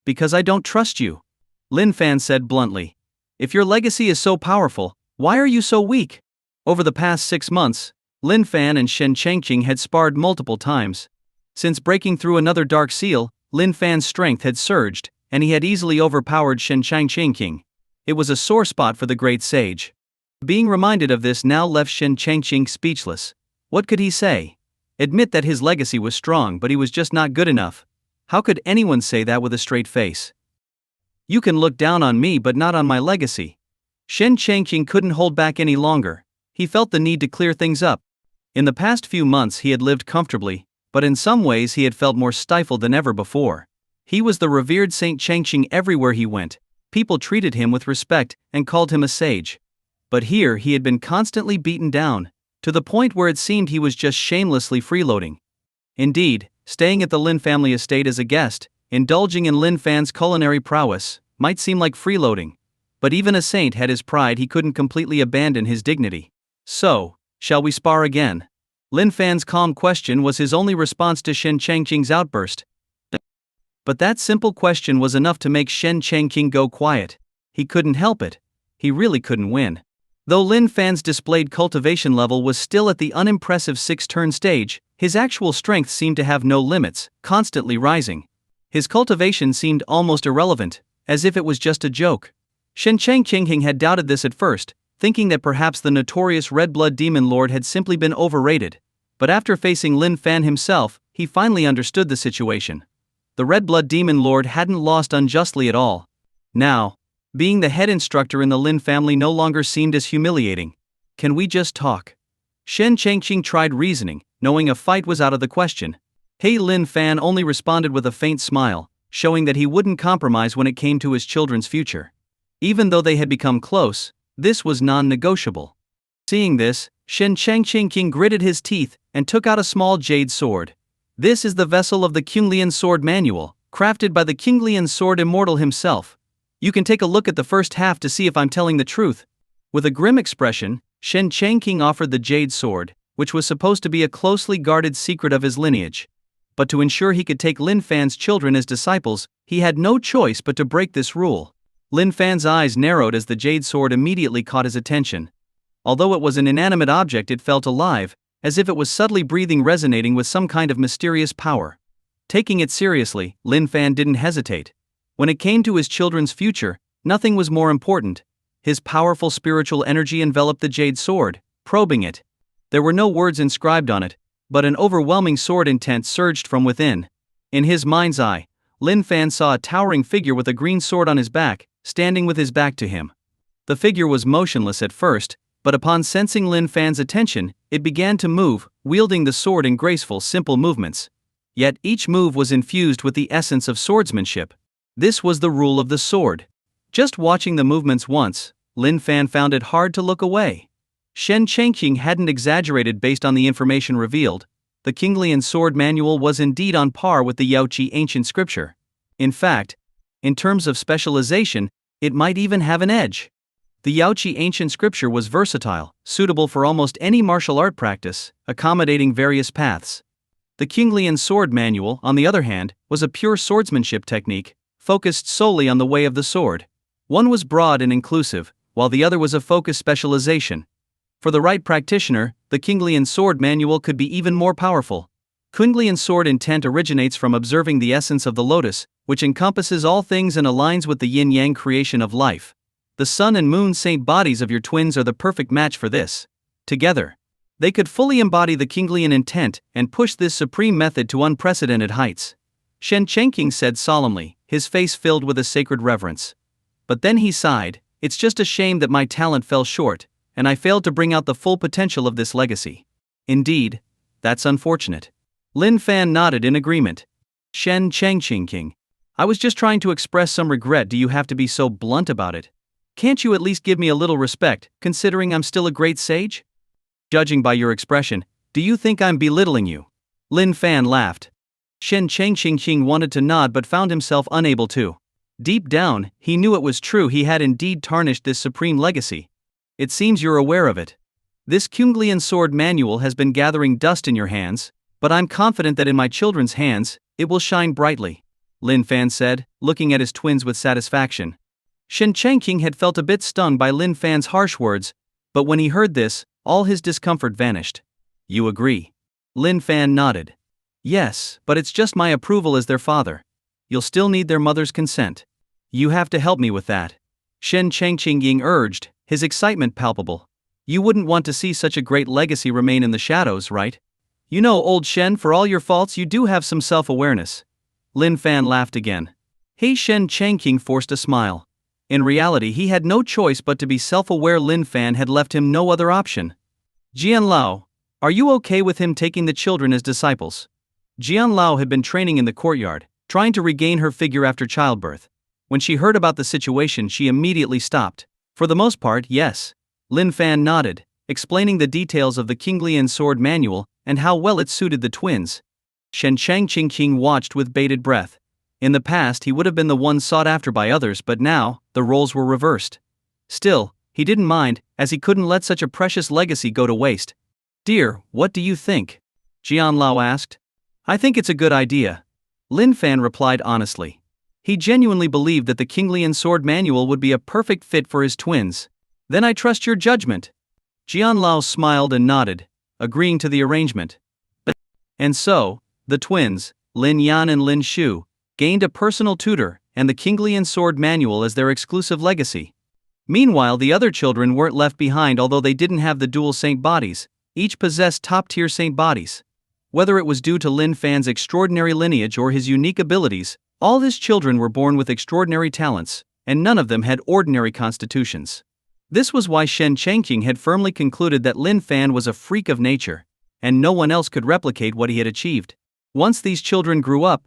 Because I don't trust you. Lin Fan said bluntly. If your legacy is so powerful, why are you so weak? Over the past 6 months, Lin Fan and Shen Changqing had sparred multiple times. Since breaking through another dark seal, Lin Fan's strength had surged, and he had easily overpowered Shen Changqing. It was a sore spot for the great sage. Being reminded of this now left Shen Changqing speechless. What could he say? Admit that his legacy was strong, but he was just not good enough. How could anyone say that with a straight face? You can look down on me but not on my legacy. Shen Changqing couldn't hold back any longer. He felt the need to clear things up. In the past few months he had lived comfortably, but in some ways he had felt more stifled than ever before. He was the revered Saint Changqing everywhere he went. People treated him with respect and called him a sage. But here he had been constantly beaten down, to the point where it seemed he was just shamelessly freeloading. Indeed, staying at the Lin family estate as a guest, indulging in Lin Fan's culinary prowess, might seem like freeloading. But even a saint had his pride. He couldn't completely abandon his dignity. So, shall we spar again? Lin Fan's calm question was his only response to Shen Changqing's outburst. But that simple question was enough to make Shen Changqing go quiet. He couldn't help it. He really couldn't win. Though Lin Fan's displayed cultivation level was still at the unimpressive 6-turn stage, his actual strength seemed to have no limits, constantly rising. His cultivation seemed almost irrelevant, as if it was just a joke. Shen Changqing had doubted this at first, thinking that perhaps the notorious Red Blood Demon Lord had simply been overrated. But after facing Lin Fan himself, he finally understood the situation. The Red Blood Demon Lord hadn't lost unjustly at all. Now, being the head instructor in the Lin family no longer seemed as humiliating. Can we just talk? Shen Changqing tried reasoning, knowing a fight was out of the question. Hey, Lin Fan only responded with a faint smile, showing that he wouldn't compromise when it came to his children's future. Even though they had become close, this was non-negotiable. Seeing this, Shen Changqing gritted his teeth and took out a small jade sword. This is the vessel of the Qinglian Sword Manual, crafted by the Qinglian Sword Immortal himself. You can take a look at the first half to see if I'm telling the truth. With a grim expression, Shen Changqing offered the jade sword, which was supposed to be a closely guarded secret of his lineage. But to ensure he could take Lin Fan's children as disciples, he had no choice but to break this rule. Lin Fan's eyes narrowed as the jade sword immediately caught his attention. Although it was an inanimate object, it felt alive, as if it was subtly breathing, resonating with some kind of mysterious power. Taking it seriously, Lin Fan didn't hesitate. When it came to his children's future, nothing was more important. His powerful spiritual energy enveloped the jade sword, probing it. There were no words inscribed on it, but an overwhelming sword intent surged from within. In his mind's eye, Lin Fan saw a towering figure with a green sword on his back, standing with his back to him. The figure was motionless at first, but upon sensing Lin Fan's attention, it began to move, wielding the sword in graceful, simple movements. Yet each move was infused with the essence of swordsmanship. This was the rule of the sword. Just watching the movements once, Lin Fan found it hard to look away. Shen Changqing hadn't exaggerated based on the information revealed. The Qinglian Sword Manual was indeed on par with the Yaoqi ancient scripture. In fact, in terms of specialization, it might even have an edge. The Yaoqi ancient scripture was versatile, suitable for almost any martial art practice, accommodating various paths. The Qinglian Sword Manual, on the other hand, was a pure swordsmanship technique, focused solely on the way of the sword. One was broad and inclusive, while the other was a focused specialization. For the right practitioner, the Qinglian Sword Manual could be even more powerful. Qinglian sword intent originates from observing the essence of the lotus, which encompasses all things and aligns with the yin-yang creation of life. The sun and moon saint bodies of your twins are the perfect match for this. Together, they could fully embody the Qinglian intent and push this supreme method to unprecedented heights. Shen Changqing said solemnly, his face filled with a sacred reverence. But then he sighed, it's just a shame that my talent fell short, and I failed to bring out the full potential of this legacy. Indeed, that's unfortunate. Lin Fan nodded in agreement. Shen Changqing, I was just trying to express some regret. Do you have to be so blunt about it? Can't you at least give me a little respect, considering I'm still a great sage? Judging by your expression, do you think I'm belittling you? Lin Fan laughed. Shen Changqing wanted to nod but found himself unable to. Deep down, he knew it was true. He had indeed tarnished this supreme legacy. It seems you're aware of it. This Qinglian Sword Manual has been gathering dust in your hands, but I'm confident that in my children's hands, it will shine brightly, Lin Fan said, looking at his twins with satisfaction. Shen Changqing had felt a bit stung by Lin Fan's harsh words, but when he heard this, all his discomfort vanished. You agree? Lin Fan nodded. Yes, but it's just my approval as their father. You'll still need their mother's consent. You have to help me with that. Shen Changqing urged, his excitement palpable. You wouldn't want to see such a great legacy remain in the shadows, right? You know, old Shen, for all your faults you do have some self-awareness. Lin Fan laughed again. He Shen Changqing forced a smile. In reality, he had no choice but to be self-aware. Lin Fan had left him no other option. Jian Lao, are you okay with him taking the children as disciples? Jian Lao had been training in the courtyard, trying to regain her figure after childbirth. When she heard about the situation, she immediately stopped. For the most part, yes. Lin Fan nodded, explaining the details of the Qinglian sword manual and how well it suited the twins. Shen Changqing watched with bated breath. In the past, he would have been the one sought after by others, but now, the roles were reversed. Still, he didn't mind, as he couldn't let such a precious legacy go to waste. Dear, what do you think? Jian Lao asked. I think it's a good idea. Lin Fan replied honestly. He genuinely believed that the Qinglian sword manual would be a perfect fit for his twins. Then I trust your judgment. Jian Lao smiled and nodded, agreeing to the arrangement. And so, the twins, Lin Yan and Lin Shu, gained a personal tutor and the Qinglian sword manual as their exclusive legacy. Meanwhile, the other children weren't left behind. Although they didn't have the dual saint bodies, each possessed top-tier saint bodies. Whether it was due to Lin Fan's extraordinary lineage or his unique abilities, all his children were born with extraordinary talents, and none of them had ordinary constitutions. This was why Shen Changqing had firmly concluded that Lin Fan was a freak of nature, and no one else could replicate what he had achieved. Once these children grew up,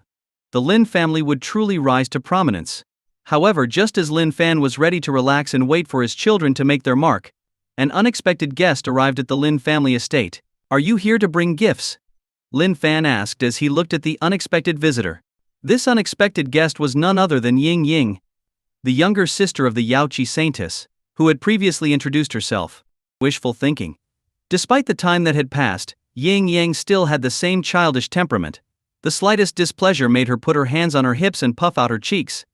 the Lin family would truly rise to prominence. However, just as Lin Fan was ready to relax and wait for his children to make their mark, an unexpected guest arrived at the Lin family estate. Are you here to bring gifts? Lin Fan asked as he looked at the unexpected visitor. This unexpected guest was none other than Ying Ying, the younger sister of the Yaoqi saintess, who had previously introduced herself. Wishful thinking. Despite the time that had passed, Ying Ying still had the same childish temperament. The slightest displeasure made her put her hands on her hips and puff out her cheeks.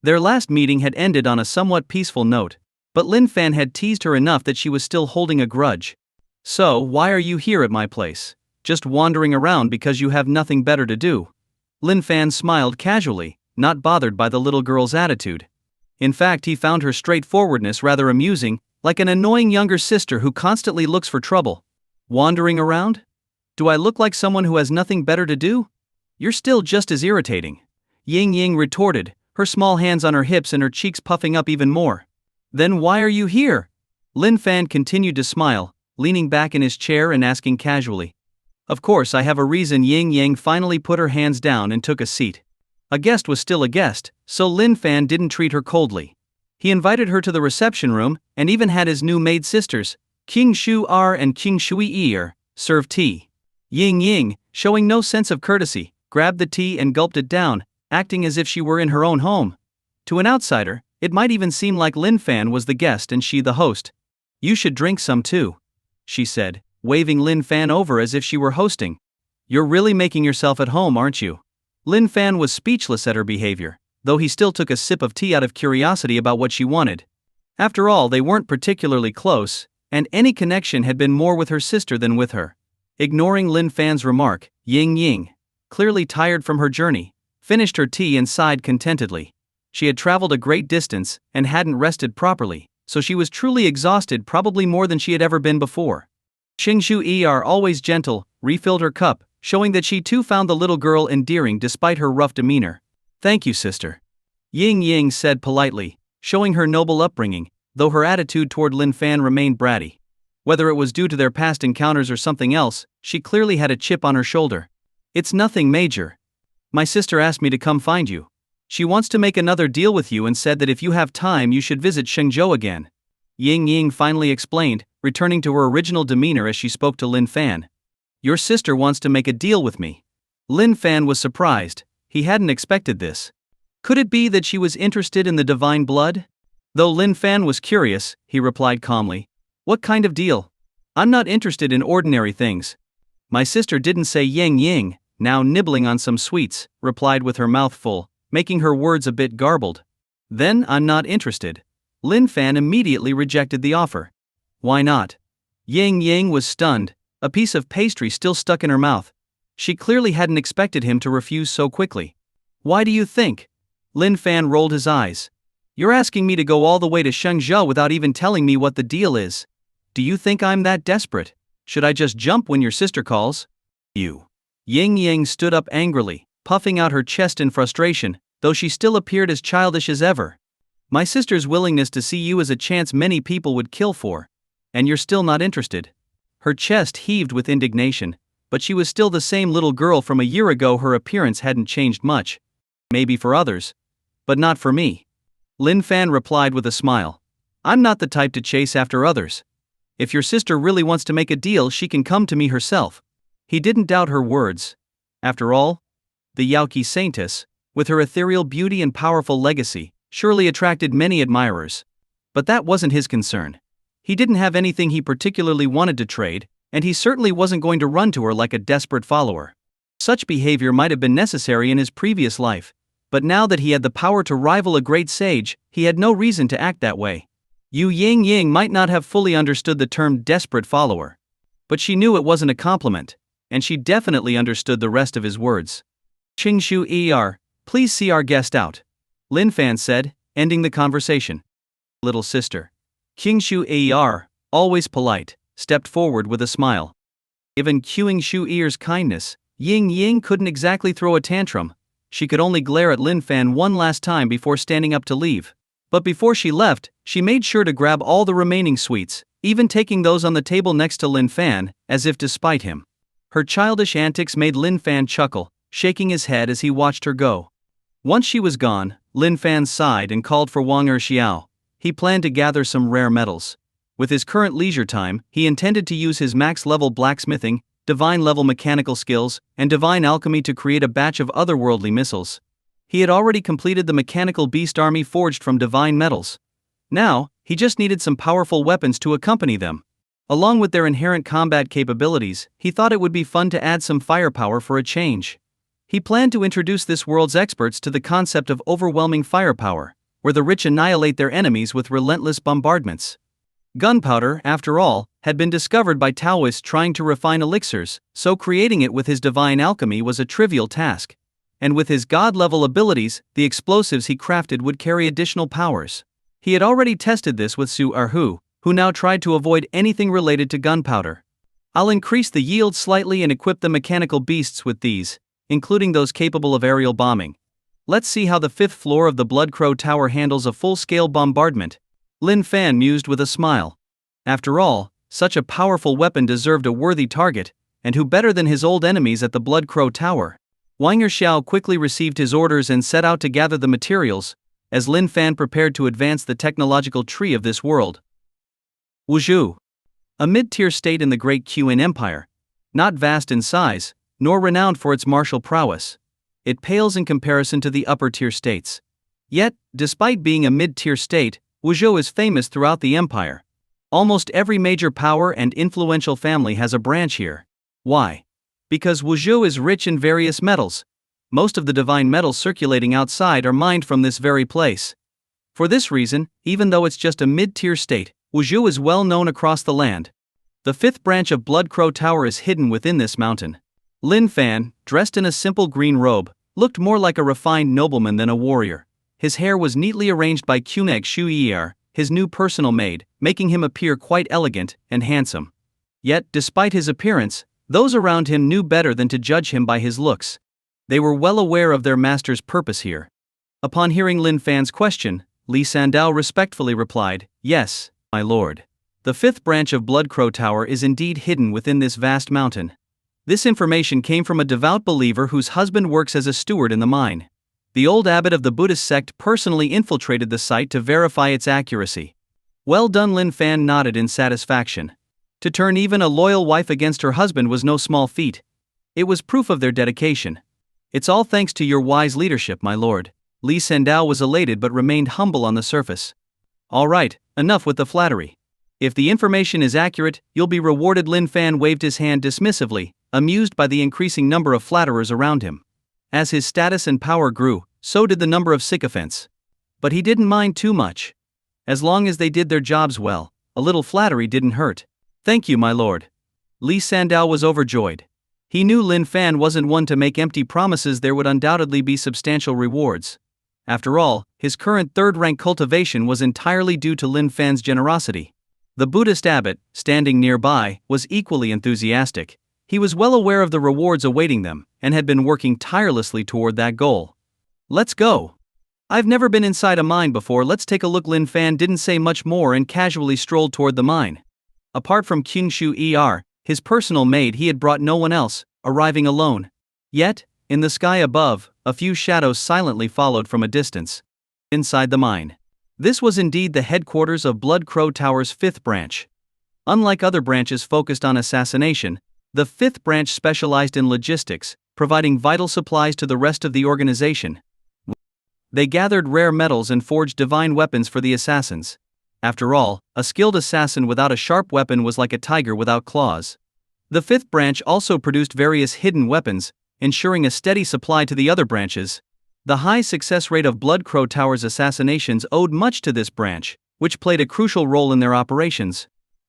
Their last meeting had ended on a somewhat peaceful note, but Lin Fan had teased her enough that she was still holding a grudge. So, why are you here at my place? Just wandering around because you have nothing better to do? Lin Fan smiled casually, not bothered by the little girl's attitude. In fact, he found her straightforwardness rather amusing, like an annoying younger sister who constantly looks for trouble. Wandering around? Do I look like someone who has nothing better to do? You're still just as irritating. Ying Ying retorted, her small hands on her hips and her cheeks puffing up even more. Then why are you here? Lin Fan continued to smile, leaning back in his chair and asking casually. Of course, I have a reason. Ying Ying finally put her hands down and took a seat. A guest was still a guest, so Lin Fan didn't treat her coldly. He invited her to the reception room and even had his new maid sisters, King Shu Er and King Shui Er, serve tea. Ying Ying, showing no sense of courtesy, grabbed the tea and gulped it down, acting as if she were in her own home. To an outsider, it might even seem like Lin Fan was the guest and she the host. You should drink some too, she said, waving Lin Fan over as if she were hosting. You're really making yourself at home, aren't you? Lin Fan was speechless at her behavior, though he still took a sip of tea out of curiosity about what she wanted. After all, they weren't particularly close, and any connection had been more with her sister than with her. Ignoring Lin Fan's remark, Ying Ying, clearly tired from her journey, finished her tea and sighed contentedly. She had traveled a great distance and hadn't rested properly, so she was truly exhausted, probably more than she had ever been before. Qingshu Er, always gentle, refilled her cup, showing that she too found the little girl endearing despite her rough demeanor. Thank you, sister. Ying Ying said politely, showing her noble upbringing, though her attitude toward Lin Fan remained bratty. Whether it was due to their past encounters or something else, she clearly had a chip on her shoulder. It's nothing major. My sister asked me to come find you. She wants to make another deal with you and said that if you have time you should visit Shenzhou again. Ying Ying finally explained, returning to her original demeanor as she spoke to Lin Fan. Your sister wants to make a deal with me. Lin Fan was surprised. He hadn't expected this. Could it be that she was interested in the divine blood? Though Lin Fan was curious, he replied calmly. What kind of deal? I'm not interested in ordinary things. My sister didn't say. Ying Ying, now nibbling on some sweets, replied with her mouth full, making her words a bit garbled. Then I'm not interested. Lin Fan immediately rejected the offer. Why not? Ying Ying was stunned, a piece of pastry still stuck in her mouth. She clearly hadn't expected him to refuse so quickly. Why do you think? Lin Fan rolled his eyes. You're asking me to go all the way to Shenzhou without even telling me what the deal is. Do you think I'm that desperate? Should I just jump when your sister calls? You. Ying Ying stood up angrily, puffing out her chest in frustration, though she still appeared as childish as ever. My sister's willingness to see you is a chance many people would kill for. And you're still not interested. Her chest heaved with indignation, but she was still the same little girl from a year ago. Her appearance hadn't changed much. Maybe for others, but not for me. Lin Fan replied with a smile. I'm not the type to chase after others. If your sister really wants to make a deal, she can come to me herself. He didn't doubt her words. After all, the Yaoqi saintess, with her ethereal beauty and powerful legacy, surely attracted many admirers. But that wasn't his concern. He didn't have anything he particularly wanted to trade, and he certainly wasn't going to run to her like a desperate follower. Such behavior might have been necessary in his previous life, but now that he had the power to rival a great sage, he had no reason to act that way. Yu Ying might not have fully understood the term desperate follower, but she knew it wasn't a compliment, and she definitely understood the rest of his words. Qingshu please see our guest out, Lin Fan said, ending the conversation. Little sister. Qingshu always polite, stepped forward with a smile. Given Qingshu's kindness, Ying couldn't exactly throw a tantrum. She could only glare at Lin Fan one last time before standing up to leave. But before she left, she made sure to grab all the remaining sweets, even taking those on the table next to Lin Fan, as if to spite him. Her childish antics made Lin Fan chuckle, shaking his head as he watched her go. Once she was gone, Lin Fan sighed and called for Wang Erxiao. He planned to gather some rare metals. With his current leisure time, he intended to use his max-level blacksmithing, divine-level mechanical skills, and divine alchemy to create a batch of otherworldly missiles. He had already completed the mechanical beast army forged from divine metals. Now, he just needed some powerful weapons to accompany them. Along with their inherent combat capabilities, he thought it would be fun to add some firepower for a change. He planned to introduce this world's experts to the concept of overwhelming firepower, where the rich annihilate their enemies with relentless bombardments. Gunpowder, after all, had been discovered by Taoists trying to refine elixirs, so creating it with his divine alchemy was a trivial task. And with his god-level abilities, the explosives he crafted would carry additional powers. He had already tested this with Su Erhu, who now tried to avoid anything related to gunpowder. I'll increase the yield slightly and equip the mechanical beasts with these, including those capable of aerial bombing. Let's see how the 5th floor of the Blood Crow Tower handles a full-scale bombardment. Lin Fan mused with a smile. After all, such a powerful weapon deserved a worthy target, and who better than his old enemies at the Blood Crow Tower? Wang Erxiao quickly received his orders and set out to gather the materials, as Lin Fan prepared to advance the technological tree of this world. Wuzhou. A mid-tier state in the Great Qin Empire. Not vast in size, nor renowned for its martial prowess. It pales in comparison to the upper-tier states. Yet, despite being a mid-tier state, Wuzhou is famous throughout the empire. Almost every major power and influential family has a branch here. Why? Because Wuzhou is rich in various metals. Most of the divine metals circulating outside are mined from this very place. For this reason, even though it's just a mid-tier state, Wuzhou is well known across the land. The 5th branch of Blood Crow Tower is hidden within this mountain. Lin Fan, dressed in a simple green robe, looked more like a refined nobleman than a warrior. His hair was neatly arranged by Qingshu, his new personal maid, making him appear quite elegant and handsome. Yet, despite his appearance, those around him knew better than to judge him by his looks. They were well aware of their master's purpose here. Upon hearing Lin Fan's question, Li Sandao respectfully replied, "Yes, my lord. The 5th branch of Blood Crow Tower is indeed hidden within this vast mountain." This information came from a devout believer whose husband works as a steward in the mine. The old abbot of the Buddhist sect personally infiltrated the site to verify its accuracy. Well done. Lin Fan nodded in satisfaction. To turn even a loyal wife against her husband was no small feat. It was proof of their dedication. "It's all thanks to your wise leadership, my lord." Li Sandao was elated but remained humble on the surface. "All right, enough with the flattery. If the information is accurate, you'll be rewarded." Lin Fan waved his hand dismissively, amused by the increasing number of flatterers around him. As his status and power grew, so did the number of sycophants. But he didn't mind too much. As long as they did their jobs well, a little flattery didn't hurt. "Thank you, my lord." Li Sandao was overjoyed. He knew Lin Fan wasn't one to make empty promises. There would undoubtedly be substantial rewards. After all, his current 3rd-rank cultivation was entirely due to Lin Fan's generosity. The Buddhist abbot, standing nearby, was equally enthusiastic. He was well aware of the rewards awaiting them, and had been working tirelessly toward that goal. Let's go. I've never been inside a mine before, let's take a look. Lin Fan didn't say much more and casually strolled toward the mine. Apart from Kyungshu his personal maid, he had brought no one else, arriving alone. Yet, in the sky above, a few shadows silently followed from a distance. Inside the mine. This was indeed the headquarters of Blood Crow Tower's 5th branch. Unlike other branches focused on assassination, the 5th branch specialized in logistics, providing vital supplies to the rest of the organization. They gathered rare metals and forged divine weapons for the assassins. After all, a skilled assassin without a sharp weapon was like a tiger without claws. The 5th branch also produced various hidden weapons, ensuring a steady supply to the other branches. The high success rate of Blood Crow Tower's assassinations owed much to this branch, which played a crucial role in their operations.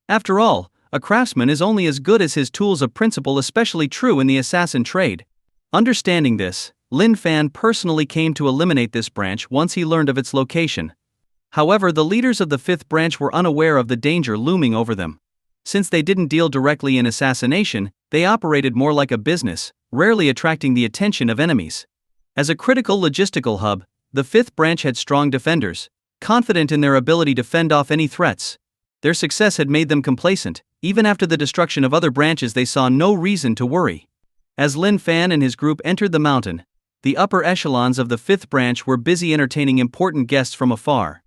After all, a craftsman is only as good as his tools, a principle especially true in the assassin trade. Understanding this, Lin Fan personally came to eliminate this branch once he learned of its location. However, the leaders of the 5th branch were unaware of the danger looming over them. Since they didn't deal directly in assassination, they operated more like a business, rarely attracting the attention of enemies. As a critical logistical hub, the 5th branch had strong defenders, confident in their ability to fend off any threats. Their success had made them complacent. Even after the destruction of other branches, they saw no reason to worry. As Lin Fan and his group entered the mountain, the upper echelons of the 5th branch were busy entertaining important guests from afar.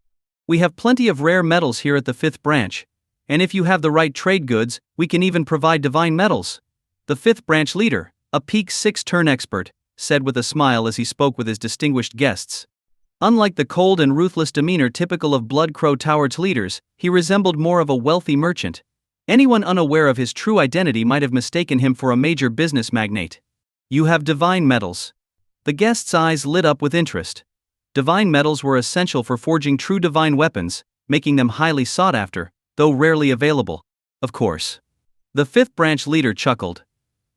We have plenty of rare metals here at the 5th branch, and if you have the right trade goods, we can even provide divine metals. The 5th branch leader, a peak 6-turn expert, said with a smile as he spoke with his distinguished guests. Unlike the cold and ruthless demeanor typical of Blood Crow Tower's leaders, he resembled more of a wealthy merchant. Anyone unaware of his true identity might have mistaken him for a major business magnate. You have divine metals. The guest's eyes lit up with interest. Divine metals were essential for forging true divine weapons, making them highly sought after, though rarely available. Of course. The 5th branch leader chuckled.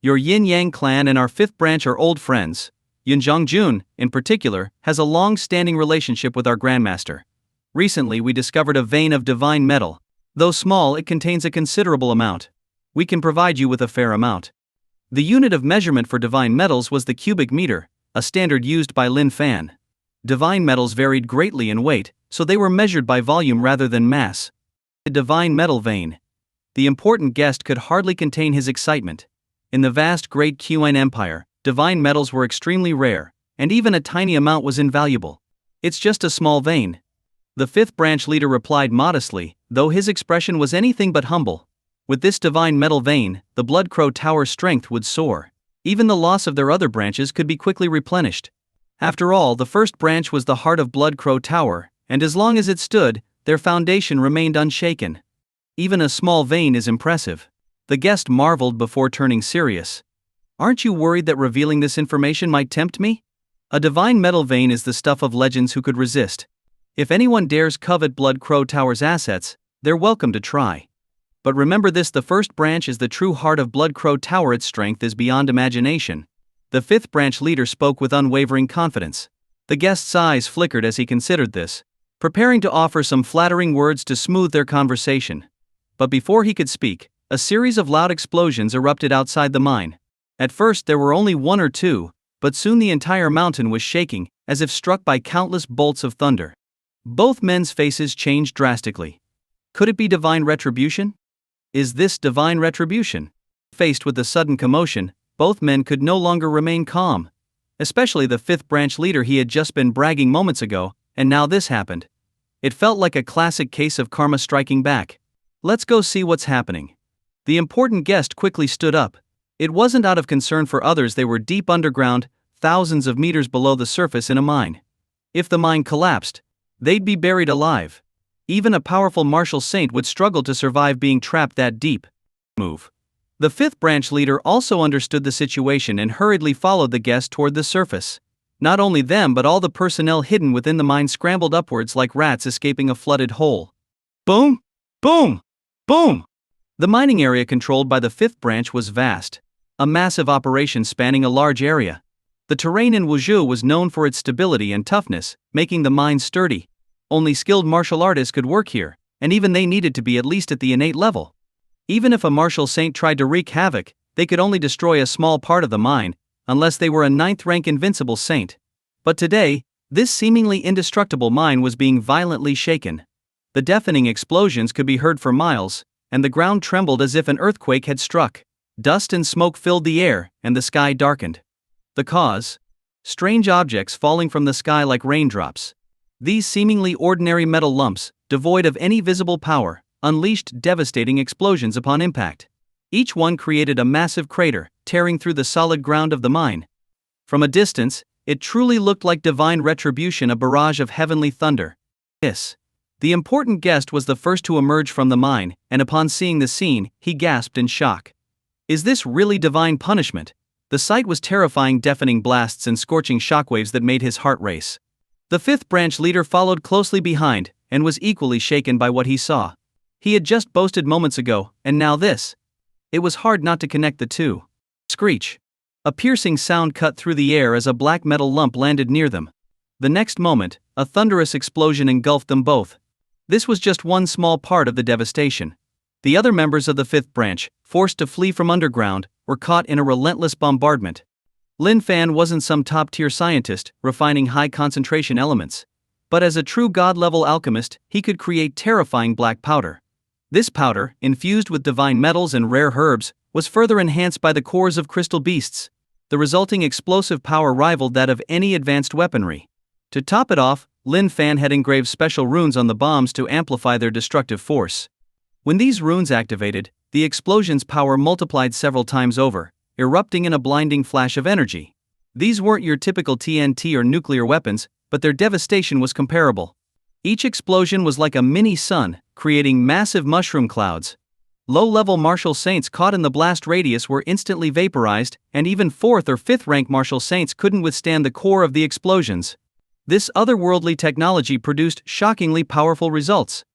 Your Yin-Yang clan and our 5th branch are old friends. Yun Zhongjun, in particular, has a long-standing relationship with our grandmaster. Recently we discovered a vein of divine metal. Though small, it contains a considerable amount. We can provide you with a fair amount. The unit of measurement for divine metals was the cubic meter, a standard used by Lin Fan. Divine metals varied greatly in weight, so they were measured by volume rather than mass. A divine metal vein. The important guest could hardly contain his excitement. In the vast Great Qin Empire, divine metals were extremely rare, and even a tiny amount was invaluable. It's just a small vein. The 5th branch leader replied modestly, though his expression was anything but humble. With this divine metal vein, the Blood Crow Tower's strength would soar. Even the loss of their other branches could be quickly replenished. After all, the 1st branch was the heart of Blood Crow Tower, and as long as it stood, their foundation remained unshaken. Even a small vein is impressive. The guest marveled before turning serious. Aren't you worried that revealing this information might tempt me? A divine metal vein is the stuff of legends who could resist. If anyone dares covet Blood Crow Tower's assets, they're welcome to try. But remember this, the 1st branch is the true heart of Blood Crow Tower, its strength is beyond imagination. The 5th branch leader spoke with unwavering confidence. The guest's eyes flickered as he considered this, preparing to offer some flattering words to smooth their conversation. But before he could speak, a series of loud explosions erupted outside the mine. At first there were only one or two, but soon the entire mountain was shaking, as if struck by countless bolts of thunder. Both men's faces changed drastically. Could it be divine retribution? Is this divine retribution? Faced with the sudden commotion, both men could no longer remain calm. Especially the 5th branch leader, he had just been bragging moments ago, and now this happened. It felt like a classic case of karma striking back. Let's go see what's happening. The important guest quickly stood up. It wasn't out of concern for others, they were deep underground, thousands of meters below the surface in a mine. If the mine collapsed, they'd be buried alive. Even a powerful martial saint would struggle to survive being trapped that deep. Move. The 5th branch leader also understood the situation and hurriedly followed the guest toward the surface. Not only them but all the personnel hidden within the mine scrambled upwards like rats escaping a flooded hole. Boom! Boom! Boom! The mining area controlled by the 5th branch was vast. A massive operation spanning a large area. The terrain in Wuzhou was known for its stability and toughness, making the mine sturdy. Only skilled martial artists could work here, and even they needed to be at least at the innate level. Even if a martial saint tried to wreak havoc, They could only destroy a small part of the mine, unless they were a 9th-rank invincible saint. But today, this seemingly indestructible mine was being violently shaken. The deafening explosions could be heard for miles, and the ground trembled as if an earthquake had struck. Dust and smoke filled the air, and the sky darkened. The cause? Strange objects falling from the sky like raindrops. These seemingly ordinary metal lumps, devoid of any visible power, unleashed devastating explosions upon impact. Each one created a massive crater, tearing through the solid ground of the mine. From a distance, it truly looked like divine retribution, a barrage of heavenly thunder. The important guest was the first to emerge from the mine, and upon seeing the scene, he gasped in shock. Is this really divine punishment? The sight was terrifying, deafening blasts and scorching shockwaves that made his heart race. The 5th branch leader followed closely behind, and was equally shaken by what he saw. He had just boasted moments ago, and now this. It was hard not to connect the two. Screech. A piercing sound cut through the air as a black metal lump landed near them. The next moment, a thunderous explosion engulfed them both. This was just one small part of the devastation. The other members of the 5th branch, forced to flee from underground, were caught in a relentless bombardment. Lin Fan wasn't some top-tier scientist, refining high-concentration elements. But as a true god-level alchemist, he could create terrifying black powder. This powder, infused with divine metals and rare herbs, was further enhanced by the cores of crystal beasts. The resulting explosive power rivaled that of any advanced weaponry. To top it off, Lin Fan had engraved special runes on the bombs to amplify their destructive force. When these runes activated, the explosion's power multiplied several times over, erupting in a blinding flash of energy. These weren't your typical TNT or nuclear weapons, but their devastation was comparable. Each explosion was like a mini-sun, creating massive mushroom clouds. Low-level martial saints caught in the blast radius were instantly vaporized, and even 4th or 5th rank martial saints couldn't withstand the core of the explosions. This otherworldly technology produced shockingly powerful results.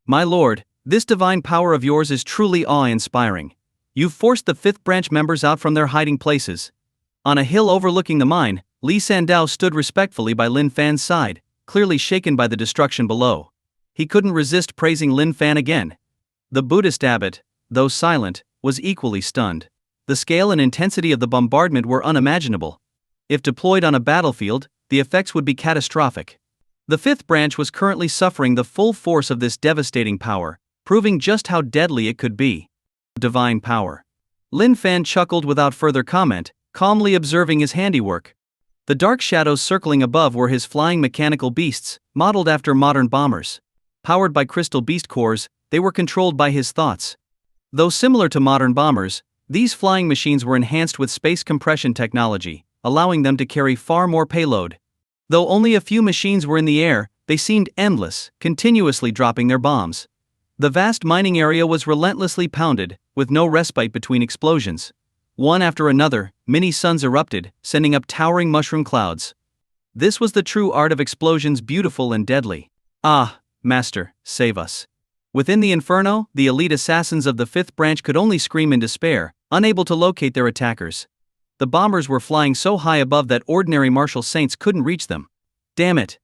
My lord, this divine power of yours is truly awe-inspiring. You've forced the 5th branch members out from their hiding places. On a hill overlooking the mine, Li Sandao stood respectfully by Lin Fan's side, clearly shaken by the destruction below. He couldn't resist praising Lin Fan again. The Buddhist abbot, though silent, was equally stunned. The scale and intensity of the bombardment were unimaginable. If deployed on a battlefield, the effects would be catastrophic. The 5th branch was currently suffering the full force of this devastating power, proving just how deadly it could be. Divine power. Lin Fan chuckled without further comment, calmly observing his handiwork. The dark shadows circling above were his flying mechanical beasts, modeled after modern bombers. Powered by crystal beast cores, they were controlled by his thoughts. Though similar to modern bombers, these flying machines were enhanced with space compression technology, allowing them to carry far more payload. Though only a few machines were in the air, they seemed endless, continuously dropping their bombs. The vast mining area was relentlessly pounded, with no respite between explosions. One after another, mini-suns erupted, sending up towering mushroom clouds. This was the true art of explosions, beautiful and deadly. Ah, Master, save us. Within the inferno, the elite assassins of the 5th branch could only scream in despair, unable to locate their attackers. The bombers were flying so high above that ordinary martial saints couldn't reach them. Damn it!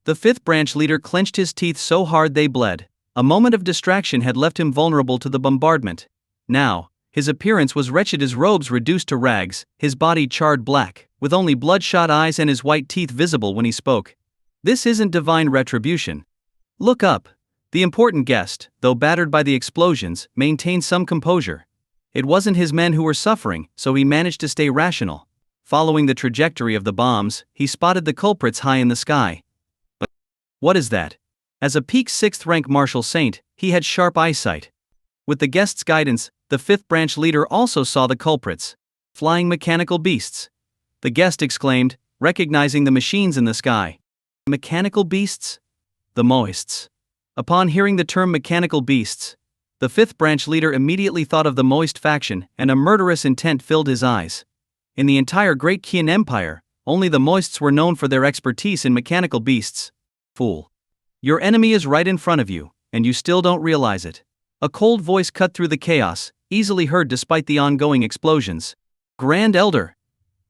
The 5th branch leader clenched his teeth so hard they bled. A moment of distraction had left him vulnerable to the bombardment. Now, his appearance was wretched, his robes reduced to rags, his body charred black, with only bloodshot eyes and his white teeth visible when he spoke. This isn't divine retribution. Look up. The important guest, though battered by the explosions, maintained some composure. It wasn't his men who were suffering, so he managed to stay rational. Following the trajectory of the bombs, he spotted the culprits high in the sky. But what is that? As a peak 6th rank martial saint, he had sharp eyesight. With the guest's guidance, the 5th branch leader also saw the culprits. Flying mechanical beasts. The guest exclaimed, recognizing the machines in the sky. Mechanical beasts? The Moists. Upon hearing the term mechanical beasts, the 5th branch leader immediately thought of the Moist faction, and a murderous intent filled his eyes. In the entire Great Qian Empire, only the Moists were known for their expertise in mechanical beasts. Fool. Your enemy is right in front of you, and you still don't realize it. A cold voice cut through the chaos, easily heard despite the ongoing explosions. Grand Elder.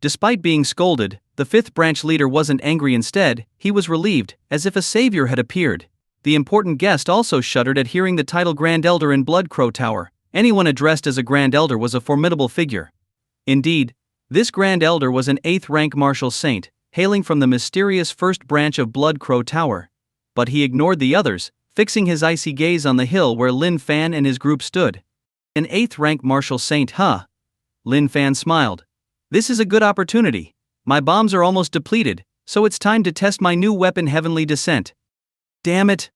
Despite being scolded, the 5th branch leader wasn't angry. Instead, he was relieved, as if a savior had appeared. The important guest also shuddered at hearing the title Grand Elder in Blood Crow Tower. Anyone addressed as a Grand Elder was a formidable figure. Indeed, this Grand Elder was an 8th rank martial saint, hailing from the mysterious first branch of Blood Crow Tower. But he ignored the others, fixing his icy gaze on the hill where Lin Fan and his group stood. An 8th rank martial saint, huh? Lin Fan smiled. This is a good opportunity. My bombs are almost depleted, so it's time to test my new weapon, Heavenly Descent. Damn it!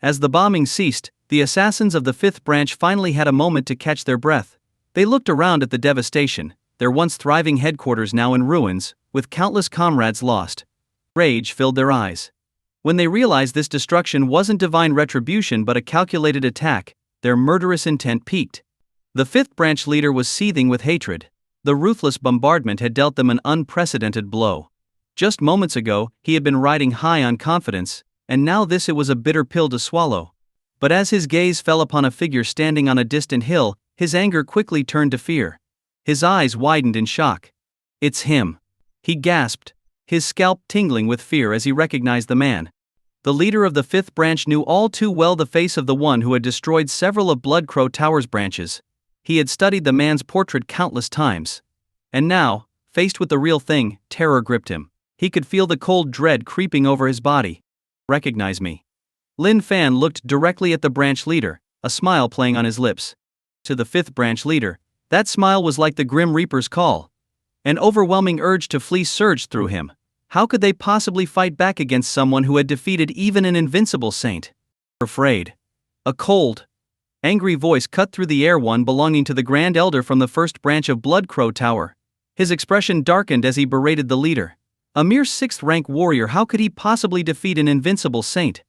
As the bombing ceased, the assassins of the 5th branch finally had a moment to catch their breath. They looked around at the devastation, their once thriving headquarters now in ruins, with countless comrades lost. Rage filled their eyes. When they realized this destruction wasn't divine retribution but a calculated attack, their murderous intent peaked. The 5th branch leader was seething with hatred. The ruthless bombardment had dealt them an unprecedented blow. Just moments ago, he had been riding high on confidence, and now it was a bitter pill to swallow. But as his gaze fell upon a figure standing on a distant hill, his anger quickly turned to fear. His eyes widened in shock. It's him. He gasped, his scalp tingling with fear as he recognized the man. The leader of the 5th branch knew all too well the face of the one who had destroyed several of Blood Crow Tower's branches. He had studied the man's portrait countless times. And now, faced with the real thing, terror gripped him. He could feel the cold dread creeping over his body. Recognize me. Lin Fan looked directly at the branch leader, a smile playing on his lips. To the 5th branch leader, that smile was like the Grim Reaper's call. An overwhelming urge to flee surged through him. How could they possibly fight back against someone who had defeated even an invincible saint? Afraid. A cold, angry voice cut through the air, one belonging to the Grand Elder from the 1st branch of Blood Crow Tower. His expression darkened as he berated the leader. A mere 6th rank warrior, how could he possibly defeat an invincible saint?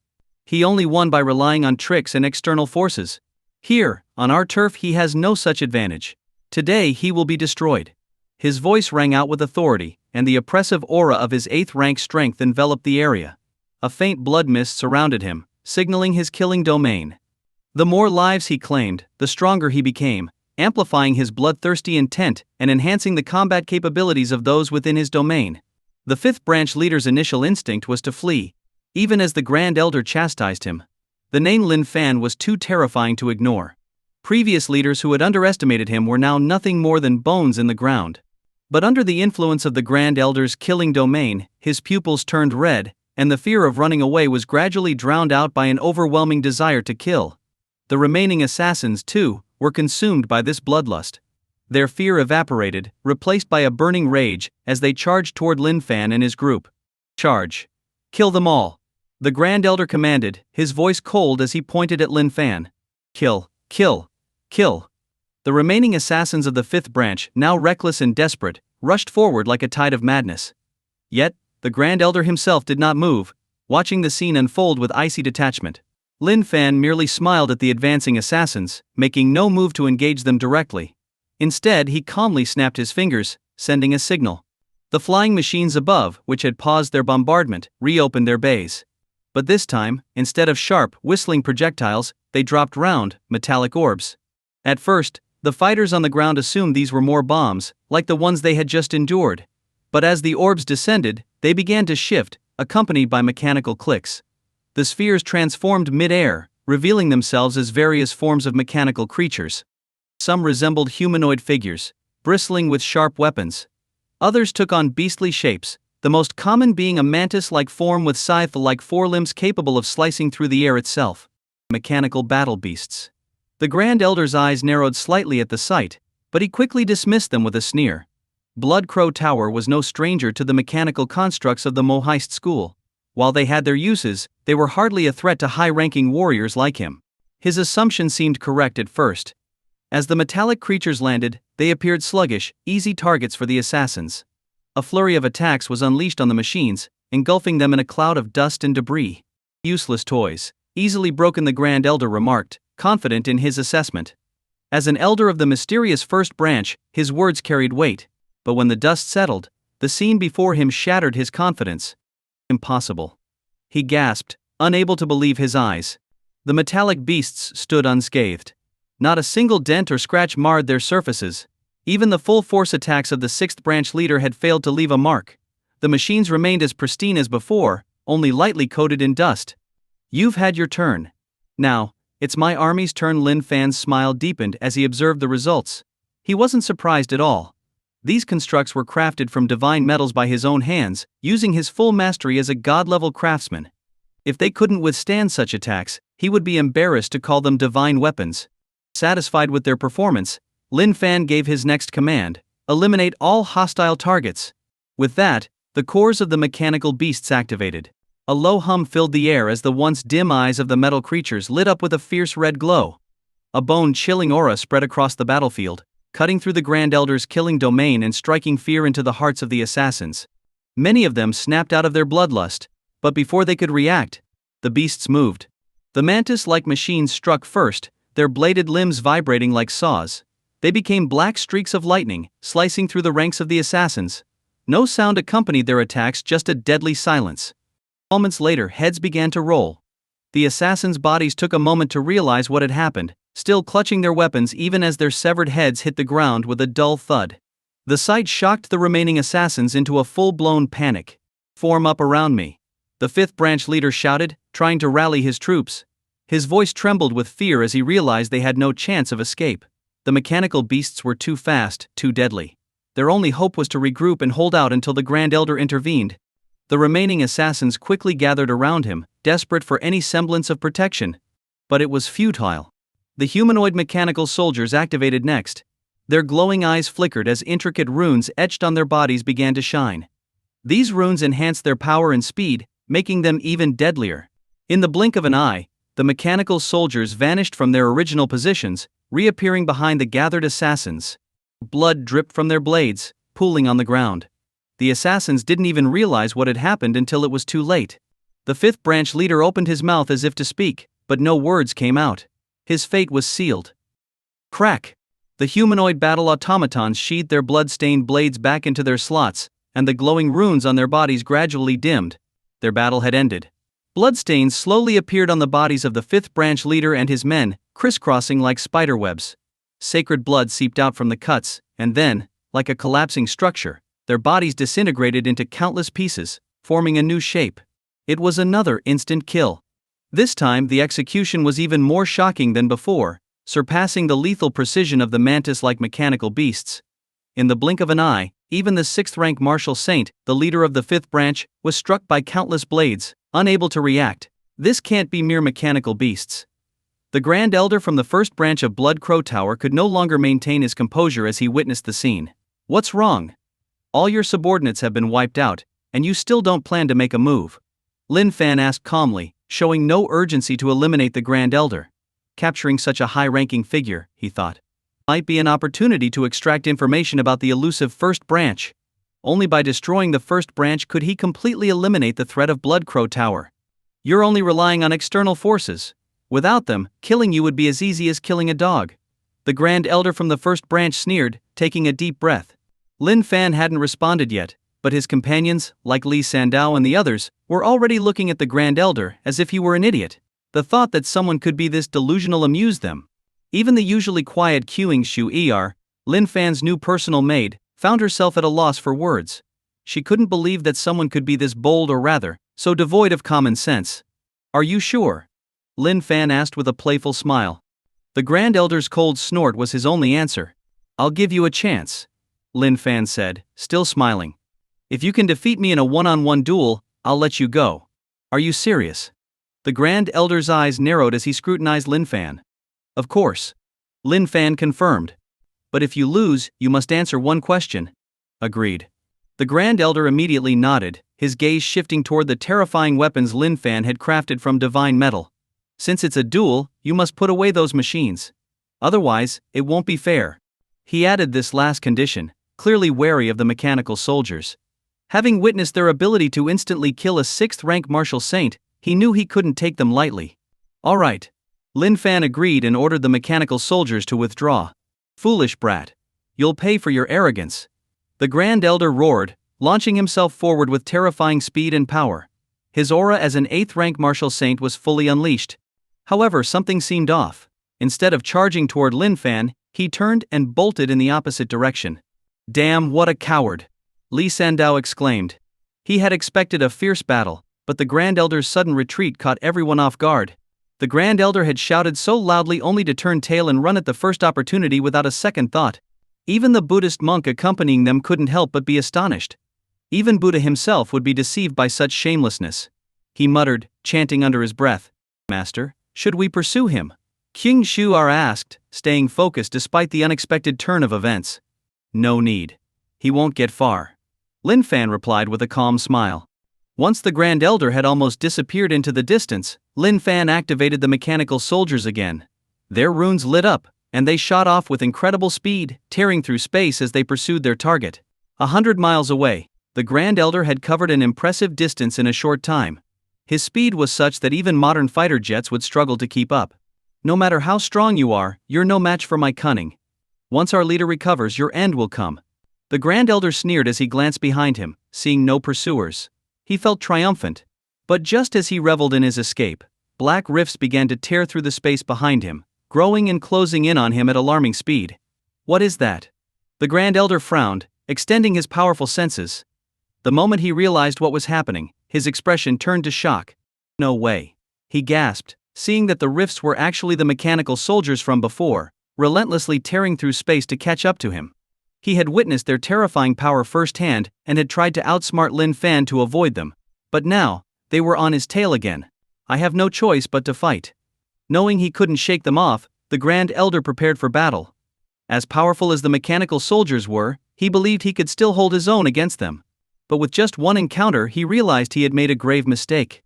He only won by relying on tricks and external forces. Here, on our turf, he has no such advantage. Today he will be destroyed. His voice rang out with authority, and the oppressive aura of his 8th rank strength enveloped the area. A faint blood mist surrounded him, signaling his killing domain. The more lives he claimed, the stronger he became, amplifying his bloodthirsty intent and enhancing the combat capabilities of those within his domain. The 5th branch leader's initial instinct was to flee, even as the Grand Elder chastised him. The name Lin Fan was too terrifying to ignore. Previous leaders who had underestimated him were now nothing more than bones in the ground. But under the influence of the Grand Elder's killing domain, his pupils turned red, and the fear of running away was gradually drowned out by an overwhelming desire to kill. The remaining assassins, too, were consumed by this bloodlust. Their fear evaporated, replaced by a burning rage, as they charged toward Lin Fan and his group. Charge. Kill them all. The Grand Elder commanded, his voice cold as he pointed at Lin Fan. Kill, kill, kill. The remaining assassins of the 5th branch, now reckless and desperate, rushed forward like a tide of madness. Yet, the Grand Elder himself did not move, watching the scene unfold with icy detachment. Lin Fan merely smiled at the advancing assassins, making no move to engage them directly. Instead, he calmly snapped his fingers, sending a signal. The flying machines above, which had paused their bombardment, reopened their bays. But this time, instead of sharp, whistling projectiles, they dropped round, metallic orbs. At first, the fighters on the ground assumed these were more bombs, like the ones they had just endured. But as the orbs descended, they began to shift, accompanied by mechanical clicks. The spheres transformed mid-air, revealing themselves as various forms of mechanical creatures. Some resembled humanoid figures, bristling with sharp weapons. Others took on beastly shapes, the most common being a mantis-like form with scythe-like forelimbs capable of slicing through the air itself. Mechanical battle beasts. The Grand Elder's eyes narrowed slightly at the sight, but he quickly dismissed them with a sneer. Blood Crow Tower was no stranger to the mechanical constructs of the Moheist school. While they had their uses, they were hardly a threat to high-ranking warriors like him. His assumption seemed correct at first. As the metallic creatures landed, they appeared sluggish, easy targets for the assassins. A flurry of attacks was unleashed on the machines, engulfing them in a cloud of dust and debris. Useless toys, easily broken, the Grand Elder remarked, confident in his assessment. As an elder of the mysterious 1st branch, his words carried weight, but when the dust settled, the scene before him shattered his confidence. Impossible. He gasped, unable to believe his eyes. The metallic beasts stood unscathed. Not a single dent or scratch marred their surfaces. Even the full-force attacks of the 6th branch leader had failed to leave a mark. The machines remained as pristine as before, only lightly coated in dust. You've had your turn. Now, it's my army's turn. Lin Fan's smile deepened as he observed the results. He wasn't surprised at all. These constructs were crafted from divine metals by his own hands, using his full mastery as a god-level craftsman. If they couldn't withstand such attacks, he would be embarrassed to call them divine weapons. Satisfied with their performance, Lin Fan gave his next command: eliminate all hostile targets. With that, the cores of the mechanical beasts activated. A low hum filled the air as the once dim eyes of the metal creatures lit up with a fierce red glow. A bone-chilling aura spread across the battlefield, cutting through the Grand Elder's killing domain and striking fear into the hearts of the assassins. Many of them snapped out of their bloodlust, but before they could react, the beasts moved. The mantis-like machines struck first, their bladed limbs vibrating like saws. They became black streaks of lightning, slicing through the ranks of the assassins. No sound accompanied their attacks, just a deadly silence. Moments later, heads began to roll. The assassins' bodies took a moment to realize what had happened, still clutching their weapons even as their severed heads hit the ground with a dull thud. The sight shocked the remaining assassins into a full-blown panic. "Form up around me," the fifth branch leader shouted, trying to rally his troops. His voice trembled with fear as he realized they had no chance of escape. The mechanical beasts were too fast, too deadly. Their only hope was to regroup and hold out until the Grand Elder intervened. The remaining assassins quickly gathered around him, desperate for any semblance of protection. But it was futile. The humanoid mechanical soldiers activated next. Their glowing eyes flickered as intricate runes etched on their bodies began to shine. These runes enhanced their power and speed, making them even deadlier. In the blink of an eye, the mechanical soldiers vanished from their original positions, reappearing behind the gathered assassins. Blood dripped from their blades, pooling on the ground. The assassins didn't even realize what had happened until it was too late. The fifth branch leader opened his mouth as if to speak, but no words came out. His fate was sealed. Crack! The humanoid battle automatons sheathed their blood-stained blades back into their slots, and the glowing runes on their bodies gradually dimmed. Their battle had ended. Bloodstains slowly appeared on the bodies of the fifth branch leader and his men, crisscrossing like spiderwebs. Sacred blood seeped out from the cuts, and then, like a collapsing structure, their bodies disintegrated into countless pieces, forming a new shape. It was another instant kill. This time the execution was even more shocking than before, surpassing the lethal precision of the mantis-like mechanical beasts. In the blink of an eye, even the sixth-rank martial saint, the leader of the fifth branch, was struck by countless blades, unable to react. This can't be mere mechanical beasts. The Grand Elder from the first branch of Blood Crow Tower could no longer maintain his composure as he witnessed the scene. "What's wrong? All your subordinates have been wiped out, and you still don't plan to make a move?" Lin Fan asked calmly, showing no urgency to eliminate the Grand Elder. Capturing such a high-ranking figure, he thought, might be an opportunity to extract information about the elusive first branch. Only by destroying the first branch could he completely eliminate the threat of Blood Crow Tower. "You're only relying on external forces. Without them, killing you would be as easy as killing a dog." The Grand Elder from the first branch sneered, taking a deep breath. Lin Fan hadn't responded yet, but his companions, like Li Sandao and the others, were already looking at the Grand Elder as if he were an idiot. The thought that someone could be this delusional amused them. Even the usually quiet Qing Shu Er, Lin Fan's new personal maid, found herself at a loss for words. She couldn't believe that someone could be this bold, or rather, so devoid of common sense. "Are you sure?" Lin Fan asked with a playful smile. The Grand Elder's cold snort was his only answer. "I'll give you a chance," Lin Fan said, still smiling. "If you can defeat me in a one-on-one duel, I'll let you go." "Are you serious?" The Grand Elder's eyes narrowed as he scrutinized Lin Fan. "Of course," Lin Fan confirmed. "But if you lose, you must answer one question." "Agreed." The Grand Elder immediately nodded, his gaze shifting toward the terrifying weapons Lin Fan had crafted from divine metal. "Since it's a duel, you must put away those machines. Otherwise, it won't be fair." He added this last condition, clearly wary of the mechanical soldiers. Having witnessed their ability to instantly kill a sixth-rank martial saint, he knew he couldn't take them lightly. "All right." Lin Fan agreed and ordered the mechanical soldiers to withdraw. "Foolish brat. You'll pay for your arrogance." The Grand Elder roared, launching himself forward with terrifying speed and power. His aura as an eighth-rank martial saint was fully unleashed. However, something seemed off. Instead of charging toward Lin Fan, he turned and bolted in the opposite direction. "Damn, what a coward!" Li Sandao exclaimed. He had expected a fierce battle, but the Grand Elder's sudden retreat caught everyone off guard. The Grand Elder had shouted so loudly only to turn tail and run at the first opportunity without a second thought. Even the Buddhist monk accompanying them couldn't help but be astonished. Even Buddha himself would be deceived by such shamelessness. He muttered, chanting under his breath, "Master, should we pursue him?" King Shu'er asked, staying focused despite the unexpected turn of events. "No need. He won't get far," Lin Fan replied with a calm smile. Once the Grand Elder had almost disappeared into the distance, Lin Fan activated the mechanical soldiers again. Their runes lit up, and they shot off with incredible speed, tearing through space as they pursued their target. 100 miles away, the Grand Elder had covered an impressive distance in a short time. His speed was such that even modern fighter jets would struggle to keep up. "No matter how strong you are, you're no match for my cunning. Once our leader recovers, your end will come." The Grand Elder sneered as he glanced behind him, seeing no pursuers. He felt triumphant. But just as he reveled in his escape, black rifts began to tear through the space behind him, growing and closing in on him at alarming speed. "What is that?" The Grand Elder frowned, extending his powerful senses. The moment he realized what was happening, his expression turned to shock. "No way," he gasped, seeing that the rifts were actually the mechanical soldiers from before, relentlessly tearing through space to catch up to him. He had witnessed their terrifying power firsthand and had tried to outsmart Lin Fan to avoid them. But now, they were on his tail again. "I have no choice but to fight." Knowing he couldn't shake them off, the Grand Elder prepared for battle. As powerful as the mechanical soldiers were, he believed he could still hold his own against them. But with just one encounter, he realized he had made a grave mistake.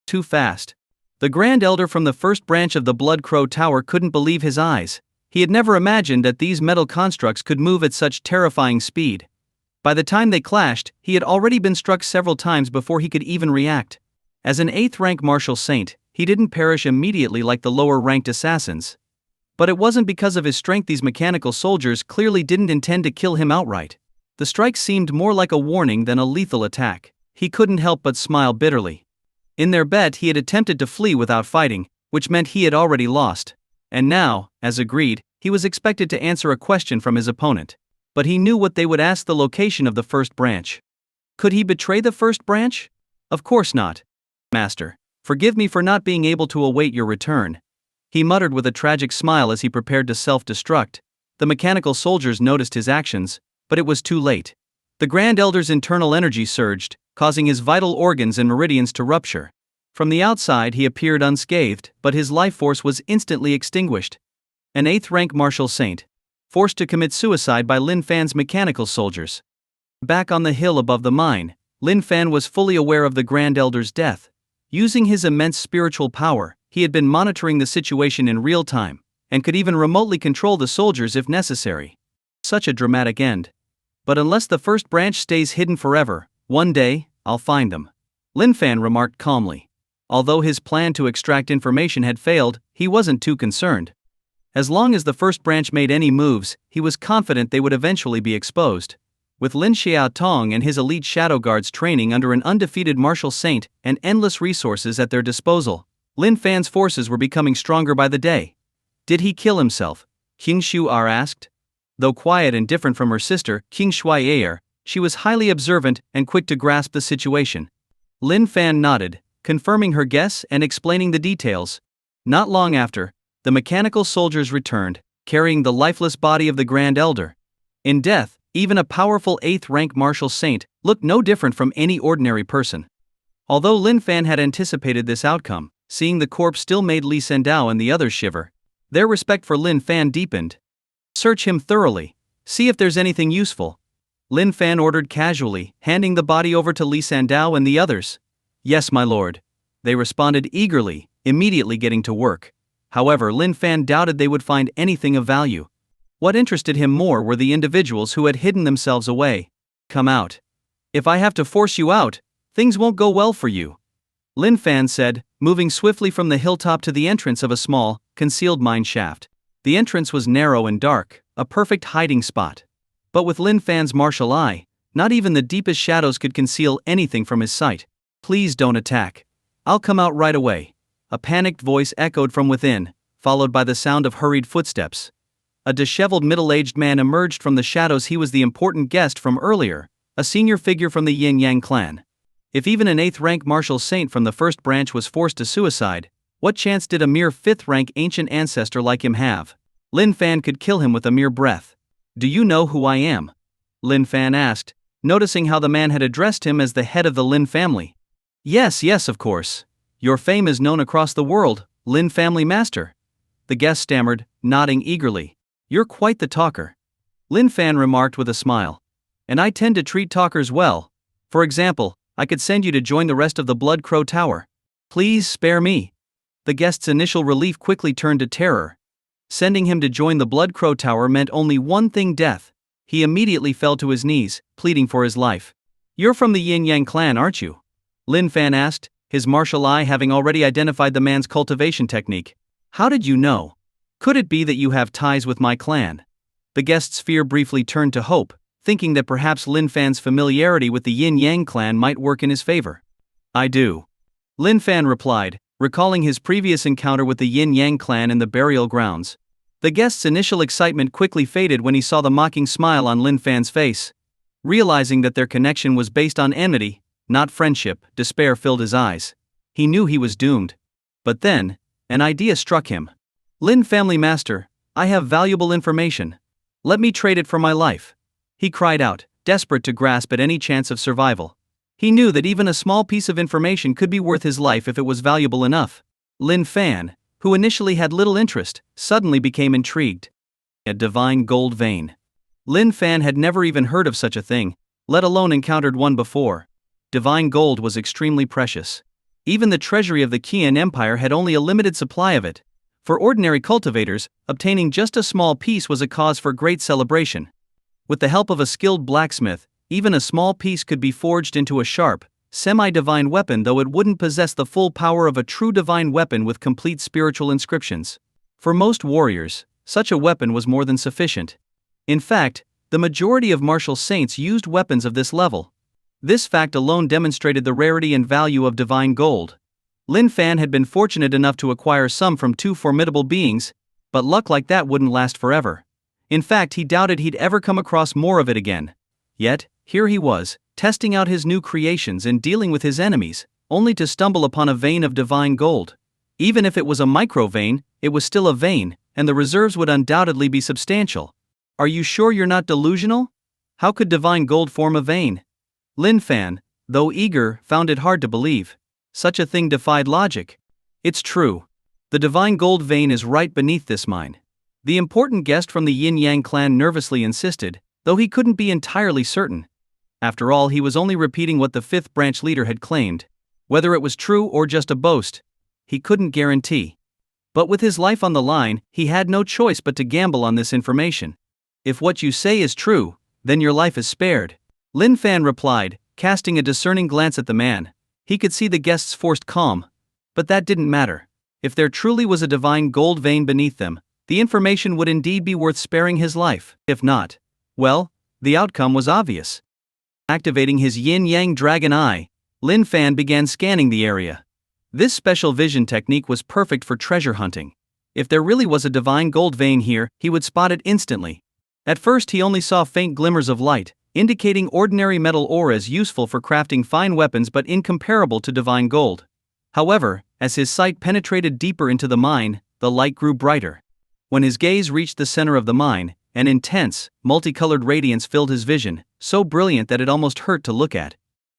Too fast. The Grand Elder from the first branch of the Blood Crow Tower couldn't believe his eyes. He had never imagined that these metal constructs could move at such terrifying speed. By the time they clashed, he had already been struck several times before he could even react. As an 8th rank martial saint, he didn't perish immediately like the lower ranked assassins. But it wasn't because of his strength. These mechanical soldiers clearly didn't intend to kill him outright. The strike seemed more like a warning than a lethal attack. He couldn't help but smile bitterly. In their bet, he had attempted to flee without fighting, which meant he had already lost. And now, as agreed, he was expected to answer a question from his opponent. But he knew what they would ask: the location of the first branch. Could he betray the first branch? Of course not. "Master, forgive me for not being able to await your return," he muttered with a tragic smile as he prepared to self-destruct. The mechanical soldiers noticed his actions, but it was too late. The Grand Elder's internal energy surged, causing his vital organs and meridians to rupture. From the outside he appeared unscathed, but his life force was instantly extinguished. An 8th rank martial saint, forced to commit suicide by Lin Fan's mechanical soldiers. Back on the hill above the mine, Lin Fan was fully aware of the Grand Elder's death. Using his immense spiritual power, he had been monitoring the situation in real time, and could even remotely control the soldiers if necessary. Such a dramatic end. But unless the first branch stays hidden forever, one day, I'll find them, Lin Fan remarked calmly. Although his plan to extract information had failed, he wasn't too concerned. As long as the first branch made any moves, he was confident they would eventually be exposed. With Lin Xiaotong and his elite shadow guards training under an undefeated martial saint and endless resources at their disposal, Lin Fan's forces were becoming stronger by the day. "Did he kill himself?" King Shu'er asked. Though quiet and different from her sister, King Shui'er, she was highly observant and quick to grasp the situation. Lin Fan nodded, confirming her guess and explaining the details. Not long after, the mechanical soldiers returned, carrying the lifeless body of the Grand Elder. In death, even a powerful 8th rank martial saint looked no different from any ordinary person. Although Lin Fan had anticipated this outcome, seeing the corpse still made Li Sandao and the others shiver. Their respect for Lin Fan deepened. "Search him thoroughly. See if there's anything useful," Lin Fan ordered casually, handing the body over to Li Sandao and the others. "Yes, my lord," they responded eagerly, immediately getting to work. However, Lin Fan doubted they would find anything of value. What interested him more were the individuals who had hidden themselves away. "Come out. If I have to force you out, things won't go well for you," Lin Fan said, moving swiftly from the hilltop to the entrance of a small, concealed mine shaft. The entrance was narrow and dark, a perfect hiding spot. But with Lin Fan's martial eye, not even the deepest shadows could conceal anything from his sight. "Please don't attack. I'll come out right away," a panicked voice echoed from within, followed by the sound of hurried footsteps. A disheveled middle-aged man emerged from the shadows. He was the important guest from earlier, a senior figure from the Yin-Yang clan. If even an 8th rank martial saint from the first branch was forced to suicide, what chance did a mere 5th rank ancient ancestor like him have? Lin Fan could kill him with a mere breath. Do you know who I am? Lin Fan asked, noticing how the man had addressed him as the head of the Lin family. Yes, yes, of course. Your fame is known across the world, Lin family master. The guest stammered, nodding eagerly. You're quite the talker. Lin Fan remarked with a smile. And I tend to treat talkers well. For example, I could send you to join the rest of the Blood Crow Tower. Please spare me. The guest's initial relief quickly turned to terror. Sending him to join the Blood Crow Tower meant only one thing: death. He immediately fell to his knees, pleading for his life. You're from the Yin Yang clan, aren't you? Lin Fan asked, his martial eye having already identified the man's cultivation technique. How did you know? Could it be that you have ties with my clan? The guest's fear briefly turned to hope, thinking that perhaps Lin Fan's familiarity with the Yin Yang clan might work in his favor. I do. Lin Fan replied, recalling his previous encounter with the Yin Yang clan in the burial grounds. The guest's initial excitement quickly faded when he saw the mocking smile on Lin Fan's face. Realizing that their connection was based on enmity, not friendship, despair filled his eyes. He knew he was doomed. But then, an idea struck him. Lin family master, I have valuable information. Let me trade it for my life. He cried out, desperate to grasp at any chance of survival. He knew that even a small piece of information could be worth his life if it was valuable enough. Lin Fan, who initially had little interest, suddenly became intrigued. A divine gold vein. Lin Fan had never even heard of such a thing, let alone encountered one before. Divine gold was extremely precious. Even the treasury of the Qian Empire had only a limited supply of it. For ordinary cultivators, obtaining just a small piece was a cause for great celebration. With the help of a skilled blacksmith, even a small piece could be forged into a sharp, semi-divine weapon, though it wouldn't possess the full power of a true divine weapon with complete spiritual inscriptions. For most warriors, such a weapon was more than sufficient. In fact, the majority of martial saints used weapons of this level. This fact alone demonstrated the rarity and value of divine gold. Lin Fan had been fortunate enough to acquire some from two formidable beings, but luck like that wouldn't last forever. In fact, he doubted he'd ever come across more of it again. Yet, here he was, testing out his new creations and dealing with his enemies, only to stumble upon a vein of divine gold. Even if it was a micro vein, it was still a vein, and the reserves would undoubtedly be substantial. Are you sure you're not delusional? How could divine gold form a vein? Lin Fan, though eager, found it hard to believe. Such a thing defied logic. It's true. The divine gold vein is right beneath this mine. The important guest from the Yin Yang clan nervously insisted, though he couldn't be entirely certain. After all, he was only repeating what the fifth branch leader had claimed. Whether it was true or just a boast, he couldn't guarantee. But with his life on the line, he had no choice but to gamble on this information. If what you say is true, then your life is spared. Lin Fan replied, casting a discerning glance at the man. He could see the guest's forced calm. But that didn't matter. If there truly was a divine gold vein beneath them, the information would indeed be worth sparing his life. If not, well, the outcome was obvious. Activating his yin-yang dragon eye, Lin Fan began scanning the area. This special vision technique was perfect for treasure hunting. If there really was a divine gold vein here, he would spot it instantly. At first he only saw faint glimmers of light, indicating ordinary metal ore as useful for crafting fine weapons but incomparable to divine gold. However, as his sight penetrated deeper into the mine, the light grew brighter. When his gaze reached the center of the mine, an intense, multicolored radiance filled his vision, so brilliant that it almost hurt to look at.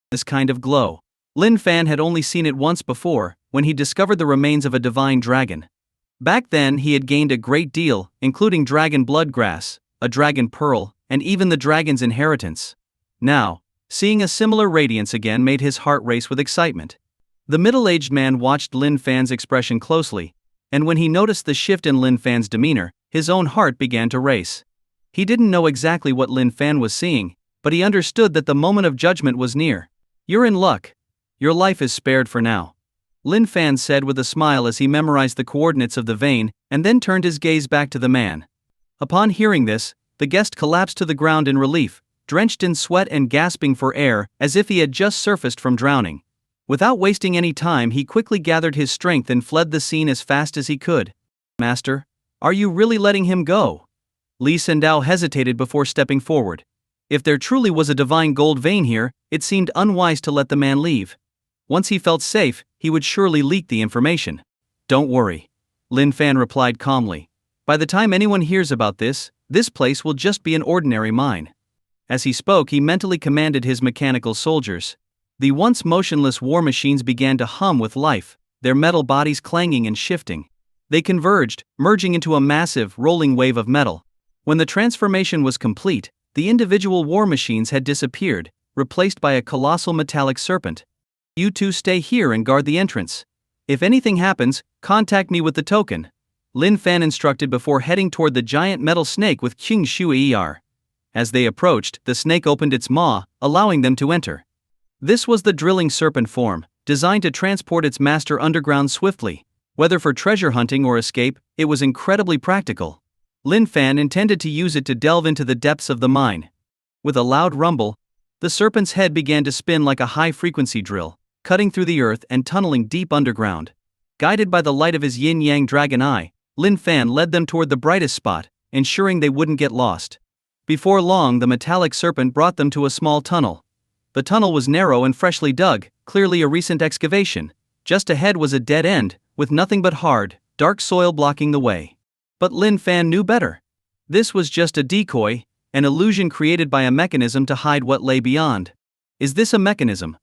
This kind of glow. Lin Fan had only seen it once before, when he discovered the remains of a divine dragon. Back then he had gained a great deal, including dragon bloodgrass, a dragon pearl, and even the dragon's inheritance. Now, seeing a similar radiance again made his heart race with excitement. The middle-aged man watched Lin Fan's expression closely, and when he noticed the shift in Lin Fan's demeanor, his own heart began to race. He didn't know exactly what Lin Fan was seeing, but he understood that the moment of judgment was near. You're in luck. Your life is spared for now. Lin Fan said with a smile as he memorized the coordinates of the vein, and then turned his gaze back to the man. Upon hearing this, the guest collapsed to the ground in relief, drenched in sweat and gasping for air, as if he had just surfaced from drowning. Without wasting any time, he quickly gathered his strength and fled the scene as fast as he could. Master, are you really letting him go? Li Sendao hesitated before stepping forward. If there truly was a divine gold vein here, it seemed unwise to let the man leave. Once he felt safe, he would surely leak the information. Don't worry. Lin Fan replied calmly. By the time anyone hears about this, This place will just be an ordinary mine. As he spoke, he mentally commanded his mechanical soldiers. The once motionless war machines began to hum with life, their metal bodies clanging and shifting. They converged, merging into a massive, rolling wave of metal. When the transformation was complete, the individual war machines had disappeared, replaced by a colossal metallic serpent. You two stay here and guard the entrance. If anything happens, contact me with the token, Lin Fan instructed before heading toward the giant metal snake with Qing Shui. As they approached, the snake opened its maw, allowing them to enter. This was the drilling serpent form, designed to transport its master underground swiftly. Whether for treasure hunting or escape, it was incredibly practical. Lin Fan intended to use it to delve into the depths of the mine. With a loud rumble, the serpent's head began to spin like a high-frequency drill, cutting through the earth and tunneling deep underground. Guided by the light of his yin-yang dragon eye, Lin Fan led them toward the brightest spot, ensuring they wouldn't get lost. Before long, the metallic serpent brought them to a small tunnel. The tunnel was narrow and freshly dug, clearly a recent excavation. Just ahead was a dead end, with nothing but hard, dark soil blocking the way. But Lin Fan knew better. This was just a decoy, an illusion created by a mechanism to hide what lay beyond. Is this a mechanism?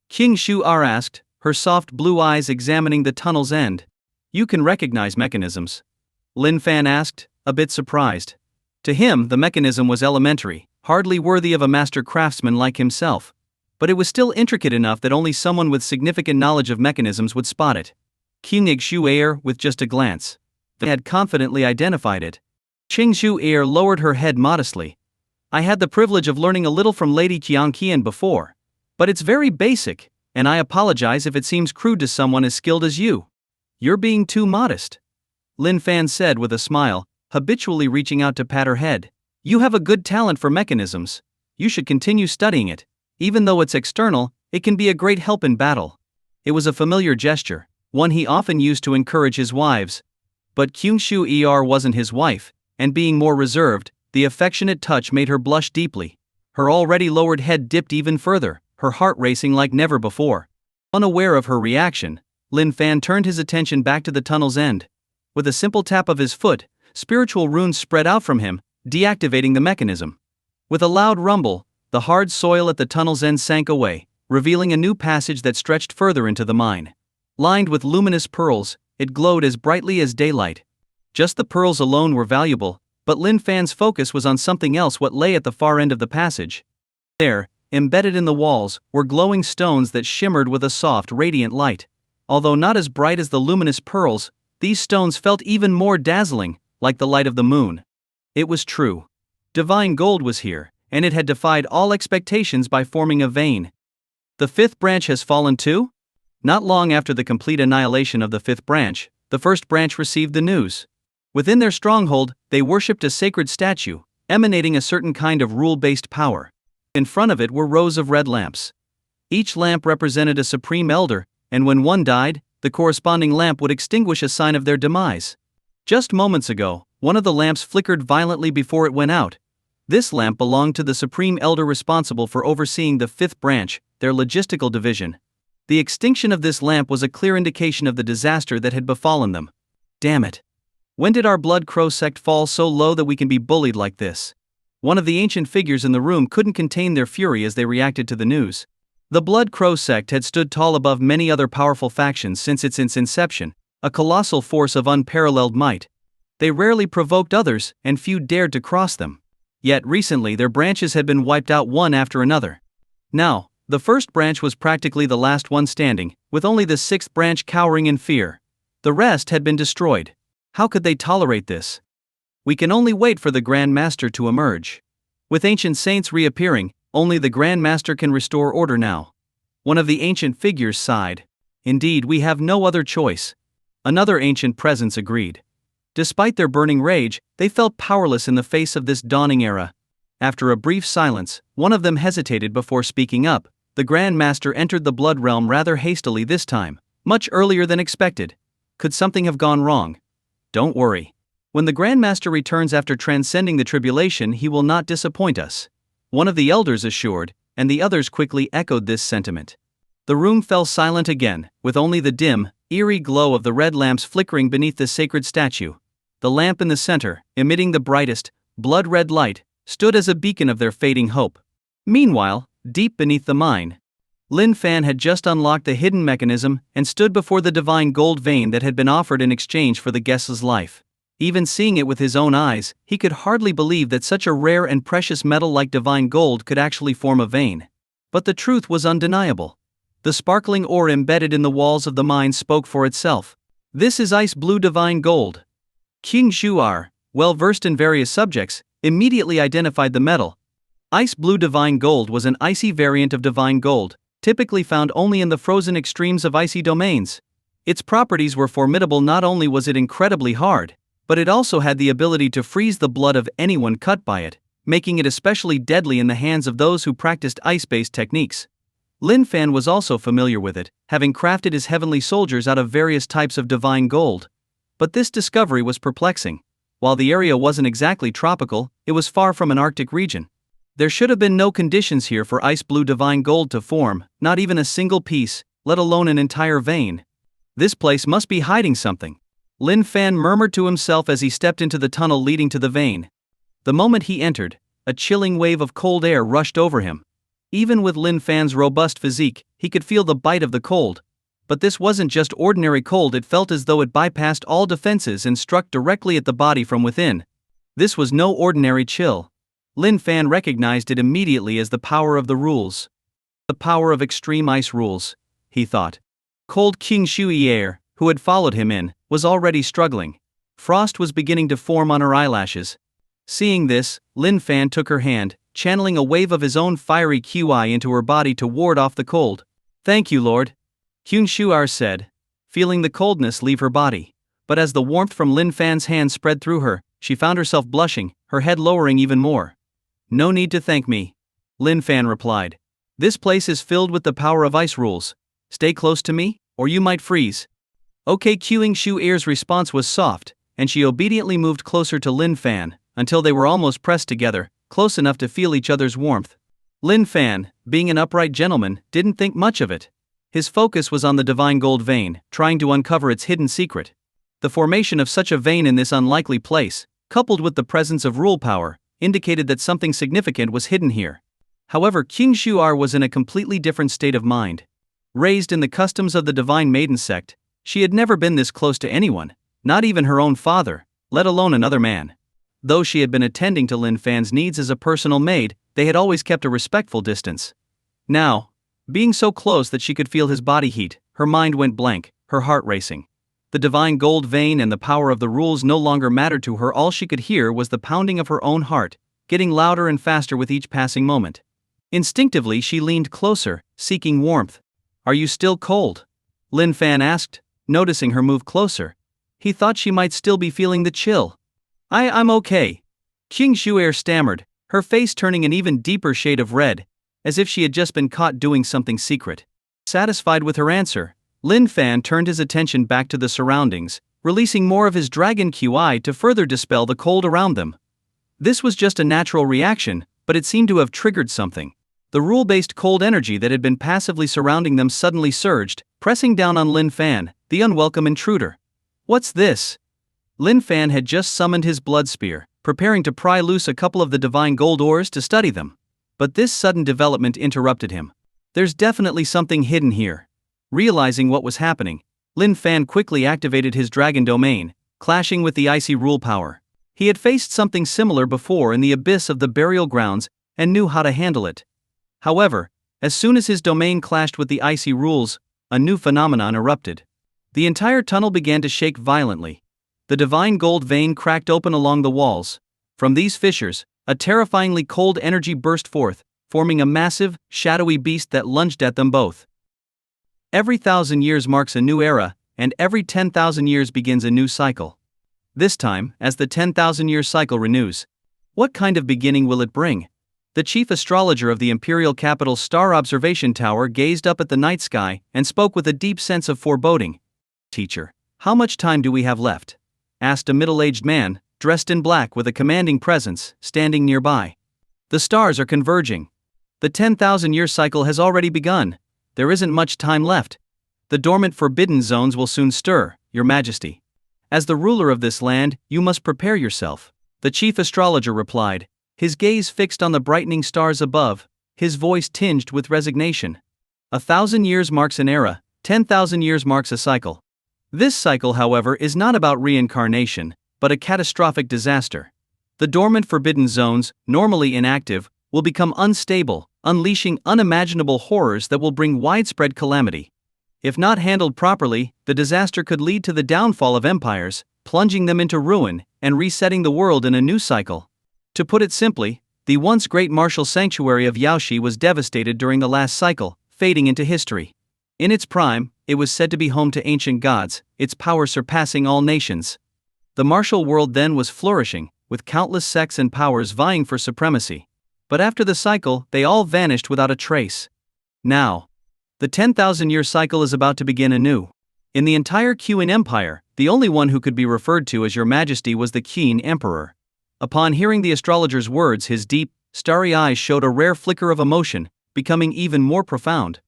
Qing Shu asked, her soft blue eyes examining the tunnel's end. You can recognize mechanisms? Lin Fan asked, a bit surprised. To him, the mechanism was elementary, hardly worthy of a master craftsman like himself. But it was still intricate enough that only someone with significant knowledge of mechanisms would spot it. Qing Shu with just a glance. They had confidently identified it. Qing Shu lowered her head modestly. I had the privilege of learning a little from Lady Qianqian before. But it's very basic, and I apologize if it seems crude to someone as skilled as you. You're being too modest, Lin Fan said with a smile, habitually reaching out to pat her head. You have a good talent for mechanisms. You should continue studying it. Even though it's external, it can be a great help in battle. It was a familiar gesture, one he often used to encourage his wives. But Qing Shu wasn't his wife, and being more reserved, the affectionate touch made her blush deeply. Her already lowered head dipped even further, her heart racing like never before. Unaware of her reaction, Lin Fan turned his attention back to the tunnel's end. With a simple tap of his foot, spiritual runes spread out from him, deactivating the mechanism. With a loud rumble, the hard soil at the tunnel's end sank away, revealing a new passage that stretched further into the mine. Lined with luminous pearls, it glowed as brightly as daylight. Just the pearls alone were valuable, but Lin Fan's focus was on something else. What lay at the far end of the passage. There, embedded in the walls, were glowing stones that shimmered with a soft, radiant light. Although not as bright as the luminous pearls, these stones felt even more dazzling, like the light of the moon. It was true. Divine gold was here, and it had defied all expectations by forming a vein. The fifth branch has fallen too? Not long after the complete annihilation of the fifth branch, the first branch received the news. Within their stronghold, they worshipped a sacred statue, emanating a certain kind of rule-based power. In front of it were rows of red lamps. Each lamp represented a supreme elder, and when one died, the corresponding lamp would extinguish a sign of their demise. Just moments ago, one of the lamps flickered violently before it went out. This lamp belonged to the supreme elder responsible for overseeing the fifth branch, their logistical division. The extinction of this lamp was a clear indication of the disaster that had befallen them. Damn it. When did our Blood Crow sect fall so low that we can be bullied like this? One of the ancient figures in the room couldn't contain their fury as they reacted to the news. The Blood Crow sect had stood tall above many other powerful factions since its inception, a colossal force of unparalleled might. They rarely provoked others, and few dared to cross them. Yet recently their branches had been wiped out one after another. Now, the first branch was practically the last one standing, with only the sixth branch cowering in fear. The rest had been destroyed. How could they tolerate this? We can only wait for the Grand Master to emerge. With ancient saints reappearing, only the Grand Master can restore order now. One of the ancient figures sighed. Indeed, we have no other choice. Another ancient presence agreed. Despite their burning rage, they felt powerless in the face of this dawning era. After a brief silence, one of them hesitated before speaking up. The Grand Master entered the Blood Realm rather hastily this time, much earlier than expected. Could something have gone wrong? Don't worry. When the Grand Master returns after transcending the tribulation, he will not disappoint us, one of the elders assured, and the others quickly echoed this sentiment. The room fell silent again, with only the dim, eerie glow of the red lamps flickering beneath the sacred statue. The lamp in the center, emitting the brightest, blood-red light, stood as a beacon of their fading hope. Meanwhile, deep beneath the mine, Lin Fan had just unlocked the hidden mechanism and stood before the divine gold vein that had been offered in exchange for the guest's life. Even seeing it with his own eyes, he could hardly believe that such a rare and precious metal like divine gold could actually form a vein. But the truth was undeniable. The sparkling ore embedded in the walls of the mine spoke for itself. This is ice blue divine gold. King Shuar, well versed in various subjects, immediately identified the metal. Ice blue divine gold was an icy variant of divine gold, typically found only in the frozen extremes of icy domains. Its properties were formidable. Not only was it incredibly hard, but it also had the ability to freeze the blood of anyone cut by it, making it especially deadly in the hands of those who practiced ice-based techniques. Lin Fan was also familiar with it, having crafted his heavenly soldiers out of various types of divine gold. But this discovery was perplexing. While the area wasn't exactly tropical, it was far from an Arctic region. There should have been no conditions here for ice blue divine gold to form, not even a single piece, let alone an entire vein. This place must be hiding something. Lin Fan murmured to himself as he stepped into the tunnel leading to the vein. The moment he entered, a chilling wave of cold air rushed over him. Even with Lin Fan's robust physique, he could feel the bite of the cold. But this wasn't just ordinary cold. It felt as though it bypassed all defenses and struck directly at the body from within. This was no ordinary chill. Lin Fan recognized it immediately as the power of the rules. The power of extreme ice rules, he thought. Cold King Shui air, who had followed him in, was already struggling. Frost was beginning to form on her eyelashes. Seeing this, Lin Fan took her hand, channeling a wave of his own fiery qi into her body to ward off the cold. "Thank you, Lord," Kyun Shuar said, feeling the coldness leave her body. But as the warmth from Lin Fan's hand spread through her, she found herself blushing, her head lowering even more. "No need to thank me," Lin Fan replied. "This place is filled with the power of ice rules. Stay close to me, or you might freeze." Okay, Kyung Shuar's response was soft, and she obediently moved closer to Lin Fan, until they were almost pressed together, close enough to feel each other's warmth. Lin Fan, being an upright gentleman, didn't think much of it. His focus was on the divine gold vein, trying to uncover its hidden secret. The formation of such a vein in this unlikely place, coupled with the presence of rule power, indicated that something significant was hidden here. However, King Shuar was in a completely different state of mind. Raised in the customs of the Divine Maiden sect, she had never been this close to anyone, not even her own father, let alone another man. Though she had been attending to Lin Fan's needs as a personal maid, they had always kept a respectful distance. Now, being so close that she could feel his body heat, her mind went blank, her heart racing. The divine gold vein and the power of the rules no longer mattered to her. All she could hear was the pounding of her own heart, getting louder and faster with each passing moment. Instinctively she leaned closer, seeking warmth. "Are you still cold?" Lin Fan asked, noticing her move closer. He thought she might still be feeling the chill. I'm okay," King Shuar stammered, her face turning an even deeper shade of red, as if she had just been caught doing something secret. Satisfied with her answer, Lin Fan turned his attention back to the surroundings, releasing more of his dragon qi to further dispel the cold around them. This was just a natural reaction, but it seemed to have triggered something. The rule-based cold energy that had been passively surrounding them suddenly surged, pressing down on Lin Fan, the unwelcome intruder. "What's this?" Lin Fan had just summoned his blood spear, preparing to pry loose a couple of the divine gold ores to study them. But this sudden development interrupted him. "There's definitely something hidden here." Realizing what was happening, Lin Fan quickly activated his dragon domain, clashing with the icy rule power. He had faced something similar before in the abyss of the burial grounds and knew how to handle it. However, as soon as his domain clashed with the icy rules, a new phenomenon erupted. The entire tunnel began to shake violently. The divine gold vein cracked open along the walls. From these fissures, a terrifyingly cold energy burst forth, forming a massive, shadowy beast that lunged at them both. Every 1,000 years marks a new era, and every 10,000 years begins a new cycle. This time, as the 10,000-year cycle renews, what kind of beginning will it bring? The chief astrologer of the imperial capital's star observation tower gazed up at the night sky and spoke with a deep sense of foreboding. "Teacher, how much time do we have left?" asked a middle-aged man, dressed in black with a commanding presence, standing nearby. "The stars are converging. The 10,000-year cycle has already begun. There isn't much time left. The dormant forbidden zones will soon stir, Your Majesty. As the ruler of this land, you must prepare yourself." The chief astrologer replied, his gaze fixed on the brightening stars above, his voice tinged with resignation. 1,000 years marks an era, 10,000 years marks a cycle. This cycle, however, is not about reincarnation, but a catastrophic disaster. The dormant forbidden zones, normally inactive, will become unstable, unleashing unimaginable horrors that will bring widespread calamity. If not handled properly, the disaster could lead to the downfall of empires, plunging them into ruin, and resetting the world in a new cycle. To put it simply, the once great martial sanctuary of Yaoshi was devastated during the last cycle, fading into history. In its prime, it was said to be home to ancient gods, its power surpassing all nations. The martial world then was flourishing, with countless sects and powers vying for supremacy. But after the cycle, they all vanished without a trace. Now, the 10,000-year cycle is about to begin anew. In the entire Qin Empire, the only one who could be referred to as Your Majesty was the Qin Emperor. Upon hearing the astrologer's words, his deep, starry eyes showed a rare flicker of emotion, becoming even more profound.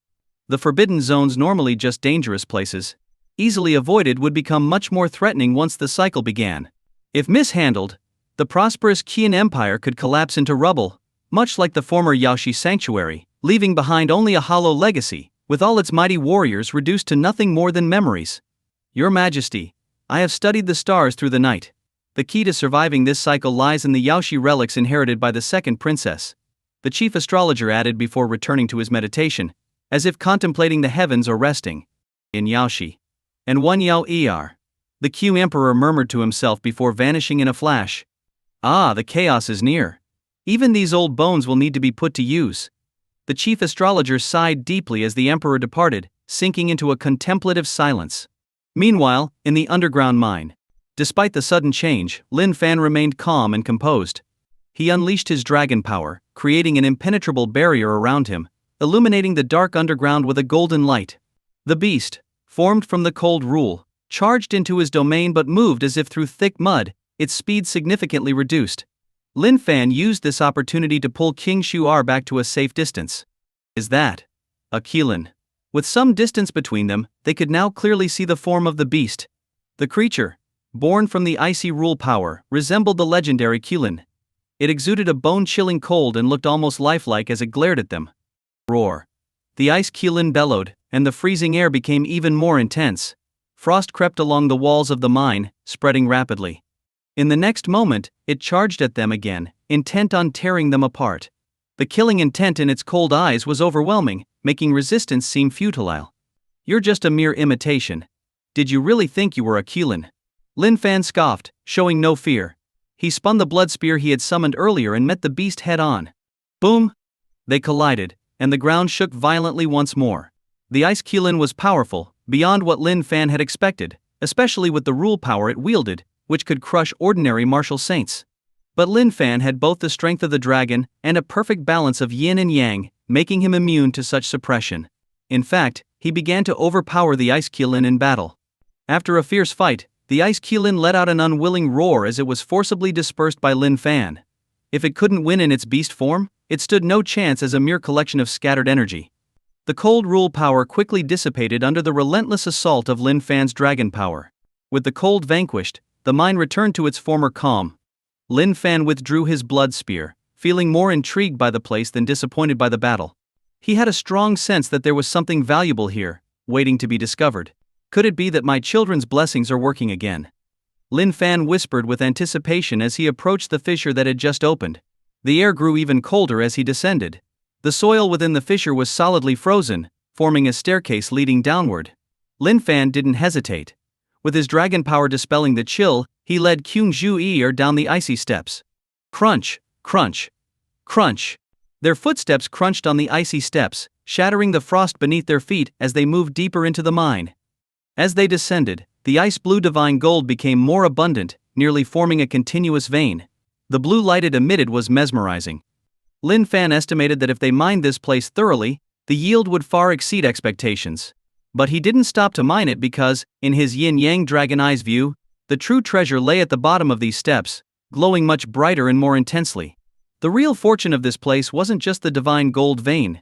The forbidden zones, normally just dangerous places, easily avoided, would become much more threatening once the cycle began. If mishandled, the prosperous Qin Empire could collapse into rubble, much like the former Yaoshi Sanctuary, leaving behind only a hollow legacy, with all its mighty warriors reduced to nothing more than memories. Your Majesty, I have studied the stars through the night. The key to surviving this cycle lies in the Yaoshi relics inherited by the second princess, the chief astrologer added before returning to his meditation, as if contemplating the heavens or resting in Yaoshi. And one Yao Er. The Q Emperor murmured to himself before vanishing in a flash. Ah, the chaos is near. Even these old bones will need to be put to use. The chief astrologer sighed deeply as the emperor departed, sinking into a contemplative silence. Meanwhile, in the underground mine, despite the sudden change, Lin Fan remained calm and composed. He unleashed his dragon power, creating an impenetrable barrier around him, illuminating the dark underground with a golden light. The beast, formed from the cold rule, charged into his domain but moved as if through thick mud, its speed significantly reduced. Lin Fan used this opportunity to pull King Shu'er back to a safe distance. Is that a Qilin? With some distance between them, they could now clearly see the form of the beast. The creature, born from the icy rule power, resembled the legendary Qilin. It exuded a bone-chilling cold and looked almost lifelike as it glared at them. Roar. The ice Qilin bellowed, and the freezing air became even more intense. Frost crept along the walls of the mine, spreading rapidly. In the next moment, it charged at them again, intent on tearing them apart. The killing intent in its cold eyes was overwhelming, making resistance seem futile. You're just a mere imitation. Did you really think you were a Qilin? Lin Fan scoffed, showing no fear. He spun the blood spear he had summoned earlier and met the beast head-on. Boom! They collided, and the ground shook violently once more. The ice Qilin was powerful, beyond what Lin Fan had expected, especially with the rule power it wielded, which could crush ordinary martial saints. But Lin Fan had both the strength of the dragon and a perfect balance of yin and yang, making him immune to such suppression. In fact, he began to overpower the ice Qilin in battle. After a fierce fight, the ice Qilin let out an unwilling roar as it was forcibly dispersed by Lin Fan. If it couldn't win in its beast form, it stood no chance as a mere collection of scattered energy. The cold rule power quickly dissipated under the relentless assault of Lin Fan's dragon power. With the cold vanquished, the mine returned to its former calm. Lin Fan withdrew his blood spear, feeling more intrigued by the place than disappointed by the battle. He had a strong sense that there was something valuable here, waiting to be discovered. Could it be that my children's blessings are working again? Lin Fan whispered with anticipation as he approached the fissure that had just opened. The air grew even colder as he descended. The soil within the fissure was solidly frozen, forming a staircase leading downward. Lin Fan didn't hesitate. With his dragon power dispelling the chill, he led Kyung Ju-er down the icy steps. Crunch, crunch, crunch. Their footsteps crunched on the icy steps, shattering the frost beneath their feet as they moved deeper into the mine. As they descended, the ice-blue divine gold became more abundant, nearly forming a continuous vein. The blue light it emitted was mesmerizing. Lin Fan estimated that if they mined this place thoroughly, the yield would far exceed expectations. But he didn't stop to mine it because, in his yin-yang dragon eyes view, the true treasure lay at the bottom of these steps, glowing much brighter and more intensely. The real fortune of this place wasn't just the divine gold vein.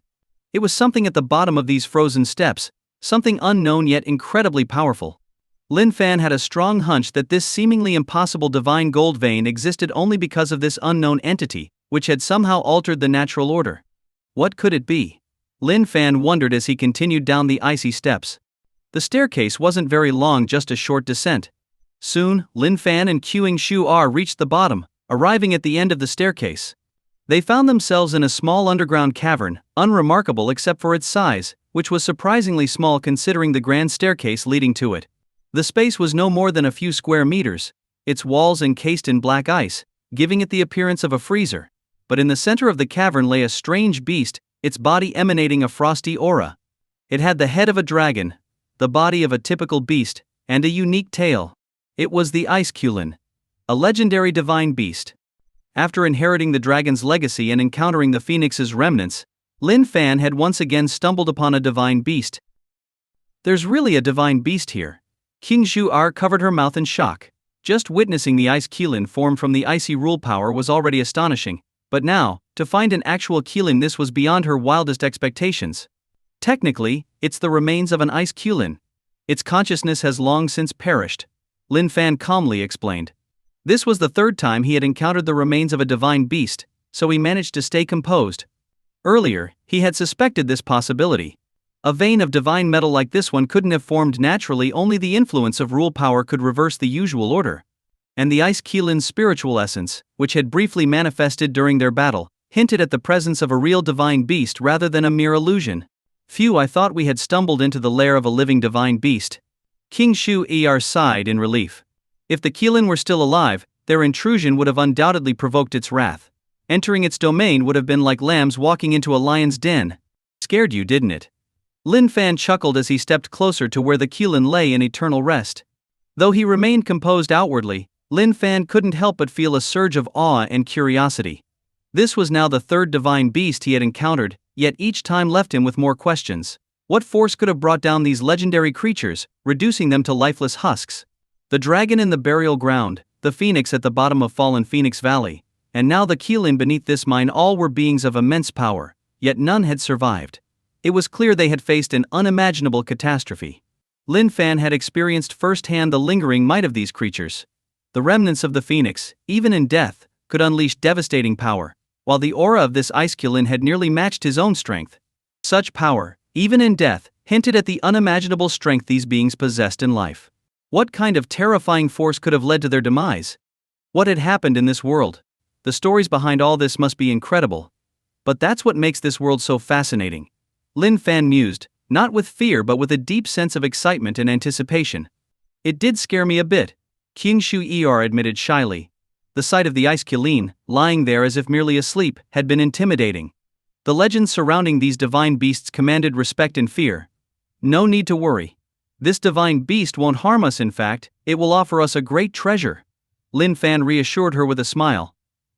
It was something at the bottom of these frozen steps, something unknown yet incredibly powerful. Lin Fan had a strong hunch that this seemingly impossible divine gold vein existed only because of this unknown entity, which had somehow altered the natural order. What could it be? Lin Fan wondered as he continued down the icy steps. The staircase wasn't very long, just a short descent. Soon, Lin Fan and Qing Shu R reached the bottom, arriving at the end of the staircase. They found themselves in a small underground cavern, unremarkable except for its size, which was surprisingly small considering the grand staircase leading to it. The space was no more than a few square meters, its walls encased in black ice, giving it the appearance of a freezer. But in the center of the cavern lay a strange beast, its body emanating a frosty aura. It had the head of a dragon, the body of a typical beast, and a unique tail. It was the Ice Kulin, a legendary divine beast. After inheriting the dragon's legacy and encountering the phoenix's remnants, Lin Fan had once again stumbled upon a divine beast. There's really a divine beast here. Qing Shu R covered her mouth in shock. Just witnessing the Ice Kulin form from the icy rule power was already astonishing, but now, to find an actual Kulin, this was beyond her wildest expectations. Technically, it's the remains of an Ice Kulin. Its consciousness has long since perished, Lin Fan calmly explained. This was the third time he had encountered the remains of a divine beast, so he managed to stay composed. Earlier, he had suspected this possibility. A vein of divine metal like this one couldn't have formed naturally, only the influence of rule power could reverse the usual order. And the Ice Kulin's spiritual essence, which had briefly manifested during their battle, hinted at the presence of a real divine beast rather than a mere illusion. Phew, I thought we had stumbled into the lair of a living divine beast. Qing Shu Er sighed in relief. If the Kulin were still alive, their intrusion would have undoubtedly provoked its wrath. Entering its domain would have been like lambs walking into a lion's den. Scared you, didn't it? Lin Fan chuckled as he stepped closer to where the Kulin lay in eternal rest. Though he remained composed outwardly, Lin Fan couldn't help but feel a surge of awe and curiosity. This was now the third divine beast he had encountered, yet each time left him with more questions. What force could have brought down these legendary creatures, reducing them to lifeless husks? The dragon in the burial ground, the phoenix at the bottom of fallen Phoenix Valley, and now the Kulin beneath this mine, all were beings of immense power, yet none had survived. It was clear they had faced an unimaginable catastrophe. Lin Fan had experienced firsthand the lingering might of these creatures. The remnants of the phoenix, even in death, could unleash devastating power, while the aura of this Ice Kulin had nearly matched his own strength. Such power, even in death, hinted at the unimaginable strength these beings possessed in life. What kind of terrifying force could have led to their demise? What had happened in this world? The stories behind all this must be incredible. But that's what makes this world so fascinating. Lin Fan mused, not with fear but with a deep sense of excitement and anticipation. It did scare me a bit, Qing Shu Er admitted shyly. The sight of the Ice Kulin, lying there as if merely asleep, had been intimidating. The legends surrounding these divine beasts commanded respect and fear. No need to worry. This divine beast won't harm us, in fact, it will offer us a great treasure. Lin Fan reassured her with a smile.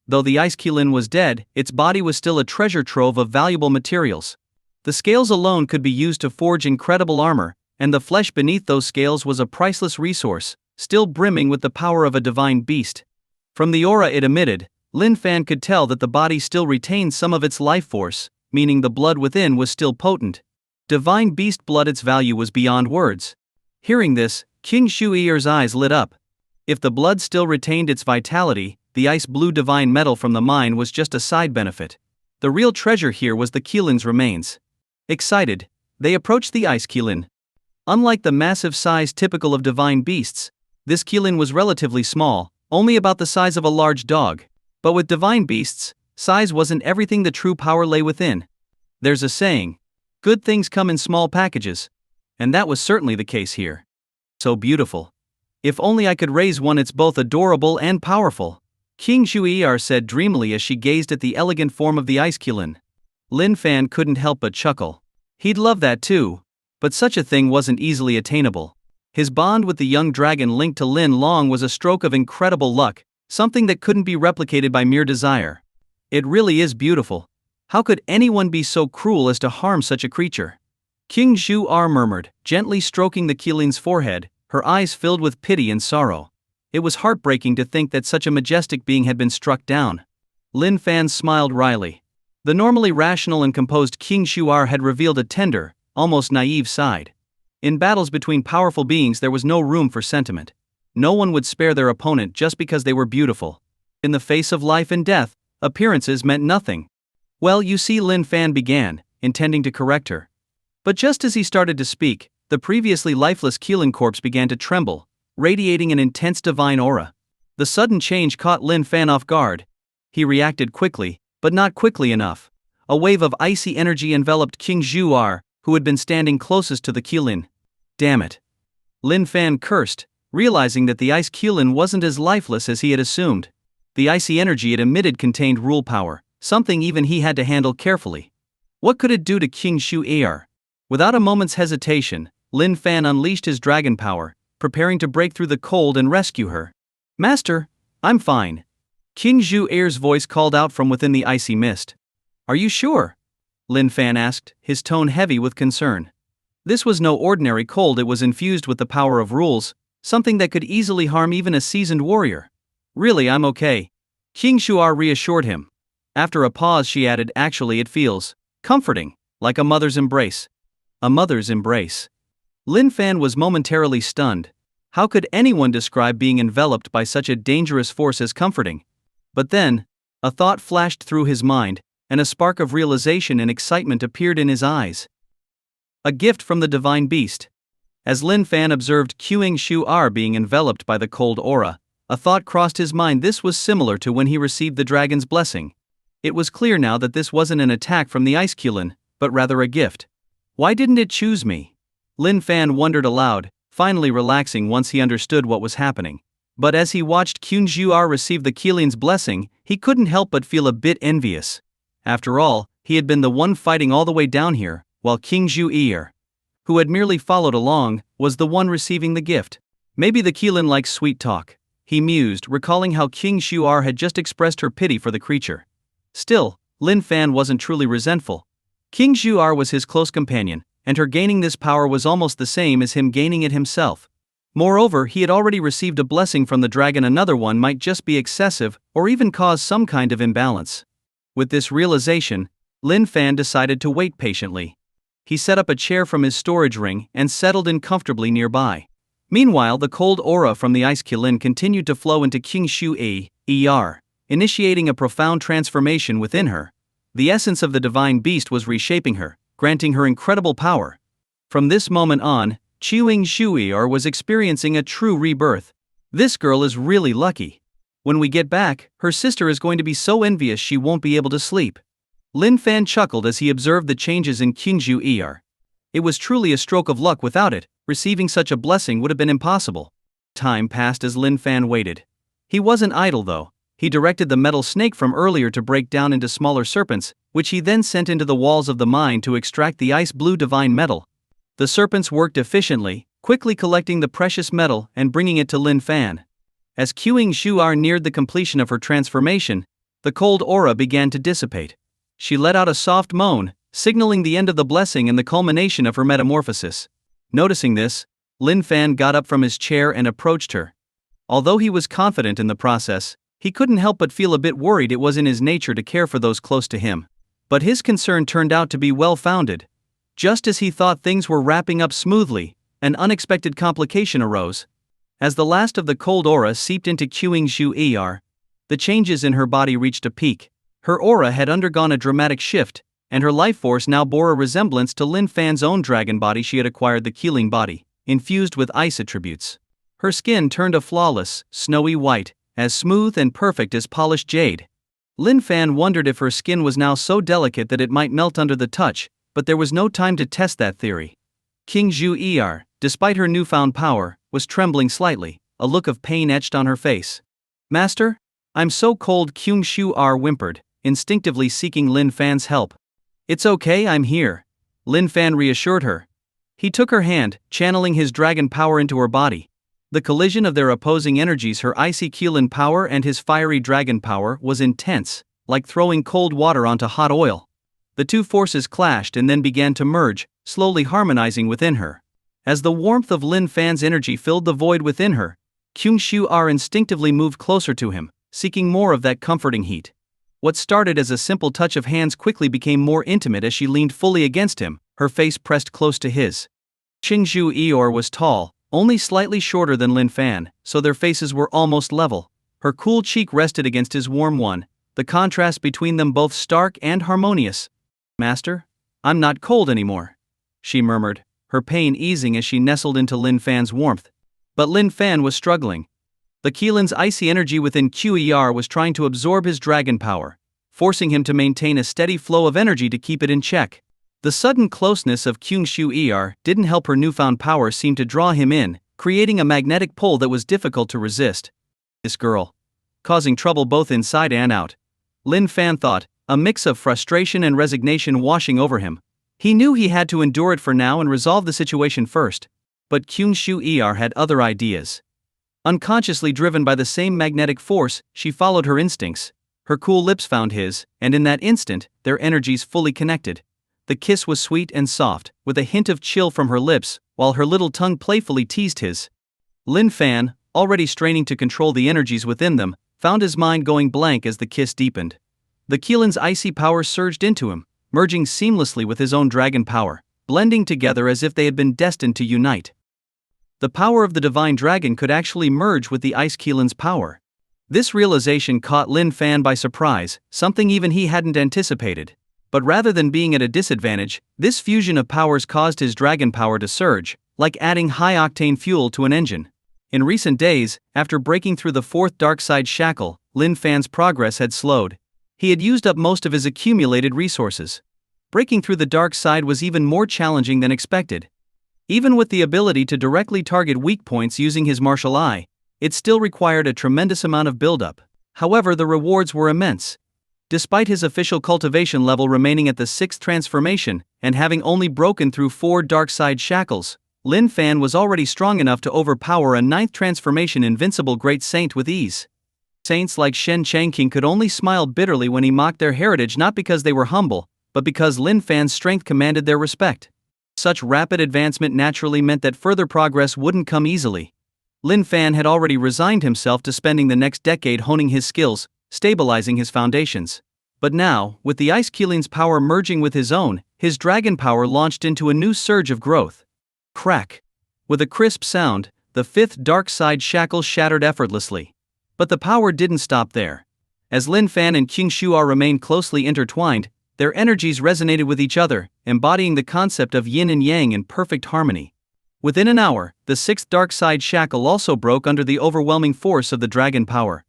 Though the Ice Kulin was dead, its body was still a treasure trove of valuable materials. The scales alone could be used to forge incredible armor, and the flesh beneath those scales was a priceless resource, still brimming with the power of a divine beast. From the aura it emitted, Lin Fan could tell that the body still retained some of its life force, meaning the blood within was still potent. Divine beast blood, its value was beyond words. Hearing this, Qing Shu Er's eyes lit up. If the blood still retained its vitality, the ice blue divine metal from the mine was just a side benefit. The real treasure here was the Kulin's remains. Excited, they approached the Ice Kulin. Unlike the massive size typical of divine beasts, this Kulin was relatively small, only about the size of a large dog. But with divine beasts, size wasn't everything, the true power lay within. There's a saying, good things come in small packages. And that was certainly the case here. So beautiful. If only I could raise one, it's both adorable and powerful, Qing Shu Er said dreamily as she gazed at the elegant form of the Ice Kulin. Lin Fan couldn't help but chuckle. He'd love that too, but such a thing wasn't easily attainable. His bond with the young dragon linked to Lin Long was a stroke of incredible luck, something that couldn't be replicated by mere desire. It really is beautiful. How could anyone be so cruel as to harm such a creature? Qing Shu Er murmured, gently stroking the Kulin's forehead, her eyes filled with pity and sorrow. It was heartbreaking to think that such a majestic being had been struck down. Lin Fan smiled wryly. The normally rational and composed Qing Shu Er had revealed a tender, almost naive side. In battles between powerful beings, there was no room for sentiment. No one would spare their opponent just because they were beautiful. In the face of life and death, appearances meant nothing. Well, you see, Lin Fan began, intending to correct her. But just as he started to speak, the previously lifeless Keelan corpse began to tremble, radiating an intense divine aura. The sudden change caught Lin Fan off guard. He reacted quickly, but not quickly enough. A wave of icy energy enveloped King Zhuar, who had been standing closest to the Keelan. Damn it. Lin Fan cursed, realizing that the ice Keelan wasn't as lifeless as he had assumed. The icy energy it emitted contained rule power, something even he had to handle carefully. What could it do to King Zhuar? Without a moment's hesitation, Lin Fan unleashed his dragon power, preparing to break through the cold and rescue her. Master, I'm fine. King Zhuar's voice called out from within the icy mist. Are you sure? Lin Fan asked, his tone heavy with concern. This was no ordinary cold, it was infused with the power of rules, something that could easily harm even a seasoned warrior. Really, I'm okay. King Zhuar reassured him. After a pause, she added, actually, it feels comforting, like a mother's embrace. A mother's embrace. Lin Fan was momentarily stunned. How could anyone describe being enveloped by such a dangerous force as comforting? But then, a thought flashed through his mind, and a spark of realization and excitement appeared in his eyes. A gift from the divine beast. As Lin Fan observed King Zhuar being enveloped by the cold aura, a thought crossed his mind. This was similar to when he received the dragon's blessing. It was clear now that this wasn't an attack from the Ice Keelan, but rather a gift. Why didn't it choose me? Lin Fan wondered aloud, finally relaxing once he understood what was happening. But as he watched King Zhuar receive the Keelan's blessing, he couldn't help but feel a bit envious. After all, he had been the one fighting all the way down here, while King Zhuar, who had merely followed along, was the one receiving the gift. Maybe the Keelan likes sweet talk, he mused, recalling how King Zhuar had just expressed her pity for the creature. Still, Lin Fan wasn't truly resentful. King Zhuar was his close companion, and her gaining this power was almost the same as him gaining it himself. Moreover, he had already received a blessing from the dragon. Another one might just be excessive, or even cause some kind of imbalance. With this realization, Lin Fan decided to wait patiently. He set up a chair from his storage ring and settled in comfortably nearby. Meanwhile, the cold aura from the Ice Keelan continued to flow into King Zhuar, initiating a profound transformation within her. The essence of the divine beast was reshaping her, granting her incredible power. From this moment on, King Zhuar was experiencing a true rebirth. This girl is really lucky. When we get back, her sister is going to be so envious she won't be able to sleep. Lin Fan chuckled as he observed the changes in King Zhuar. It was truly a stroke of luck. Without it, receiving such a blessing would have been impossible. Time passed as Lin Fan waited. He wasn't idle though. He directed the metal snake from earlier to break down into smaller serpents, which he then sent into the walls of the mine to extract the ice blue divine metal. The serpents worked efficiently, quickly collecting the precious metal and bringing it to Lin Fan. As King Zhuar neared the completion of her transformation, the cold aura began to dissipate. She let out a soft moan, signaling the end of the blessing and the culmination of her metamorphosis. Noticing this, Lin Fan got up from his chair and approached her. Although he was confident in the process, he couldn't help but feel a bit worried. It was in his nature to care for those close to him. But his concern turned out to be well-founded. Just as he thought things were wrapping up smoothly, an unexpected complication arose. As the last of the cold aura seeped into King Zhuar, the changes in her body reached a peak. Her aura had undergone a dramatic shift, and her life force now bore a resemblance to Lin Fan's own dragon body. She had acquired the Keeling body, infused with ice attributes. Her skin turned a flawless, snowy white, as smooth and perfect as polished jade. Lin Fan wondered if her skin was now so delicate that it might melt under the touch, but there was no time to test that theory. King Zhuar, despite her newfound power, was trembling slightly, a look of pain etched on her face. Master? I'm so cold, King Zhuar whimpered, instinctively seeking Lin Fan's help. It's okay, I'm here. Lin Fan reassured her. He took her hand, channeling his dragon power into her body. The collision of their opposing energies, her icy Keelan power and his fiery dragon power, was intense, like throwing cold water onto hot oil. The two forces clashed and then began to merge, slowly harmonizing within her. As the warmth of Lin Fan's energy filled the void within her, King Zhuar instinctively moved closer to him, seeking more of that comforting heat. What started as a simple touch of hands quickly became more intimate as she leaned fully against him, her face pressed close to his. Qingzhu Eeyore was tall, only slightly shorter than Lin Fan, so their faces were almost level. Her cool cheek rested against his warm one, the contrast between them both stark and harmonious. "Master? I'm not cold anymore," she murmured, her pain easing as she nestled into Lin Fan's warmth. But Lin Fan was struggling. The Keelan's icy energy within Qer was trying to absorb his dragon power, forcing him to maintain a steady flow of energy to keep it in check. The sudden closeness of Qingzhu didn't help her newfound power seem to draw him in, creating a magnetic pull that was difficult to resist. This girl, causing trouble both inside and out. Lin Fan thought, a mix of frustration and resignation washing over him. He knew he had to endure it for now and resolve the situation first. But Qingzhu had other ideas. Unconsciously driven by the same magnetic force, she followed her instincts. Her cool lips found his, and in that instant, their energies fully connected. The kiss was sweet and soft, with a hint of chill from her lips, while her little tongue playfully teased his. Lin Fan, already straining to control the energies within them, found his mind going blank as the kiss deepened. The Keelan's icy power surged into him, merging seamlessly with his own dragon power, blending together as if they had been destined to unite. The power of the divine dragon could actually merge with the Ice Keelan's power. This realization caught Lin Fan by surprise, something even he hadn't anticipated. But rather than being at a disadvantage, this fusion of powers caused his dragon power to surge, like adding high-octane fuel to an engine. In recent days, after breaking through the fourth dark side shackle, Lin Fan's progress had slowed. He had used up most of his accumulated resources. Breaking through the dark side was even more challenging than expected. Even with the ability to directly target weak points using his martial eye, it still required a tremendous amount of buildup. However, the rewards were immense. Despite his official cultivation level remaining at the 6th transformation, and having only broken through 4 dark side shackles, Lin Fan was already strong enough to overpower a 9th transformation invincible great saint with ease. Saints like Shen Changqing could only smile bitterly when he mocked their heritage, not because they were humble, but because Lin Fan's strength commanded their respect. Such rapid advancement naturally meant that further progress wouldn't come easily. Lin Fan had already resigned himself to spending the next decade honing his skills, stabilizing his foundations. But now, with the Ice Keelan's power merging with his own, his dragon power launched into a new surge of growth. Crack! With a crisp sound, the 5th dark side shackle shattered effortlessly. But the power didn't stop there. As Lin Fan and Qingzhu remained closely intertwined, their energies resonated with each other, embodying the concept of yin and yang in perfect harmony. Within an hour, the 6th dark side shackle also broke under the overwhelming force of the dragon power.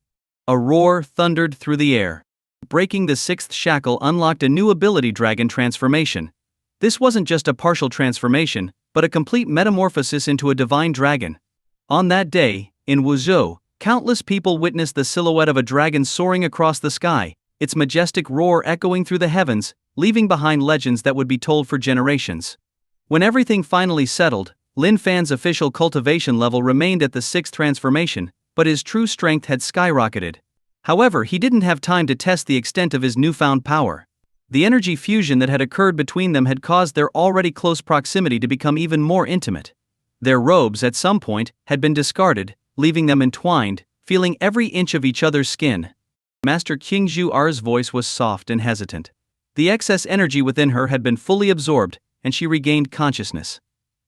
A roar thundered through the air. Breaking the 6th shackle unlocked a new ability, dragon transformation. This wasn't just a partial transformation, but a complete metamorphosis into a divine dragon. On that day, in Wuzhou, countless people witnessed the silhouette of a dragon soaring across the sky, its majestic roar echoing through the heavens, leaving behind legends that would be told for generations. When everything finally settled, Lin Fan's official cultivation level remained at the 6th transformation, but his true strength had skyrocketed. However, he didn't have time to test the extent of his newfound power. The energy fusion that had occurred between them had caused their already close proximity to become even more intimate. Their robes, at some point, had been discarded, leaving them entwined, feeling every inch of each other's skin. Master Qingzhu's voice was soft and hesitant. The excess energy within her had been fully absorbed, and she regained consciousness.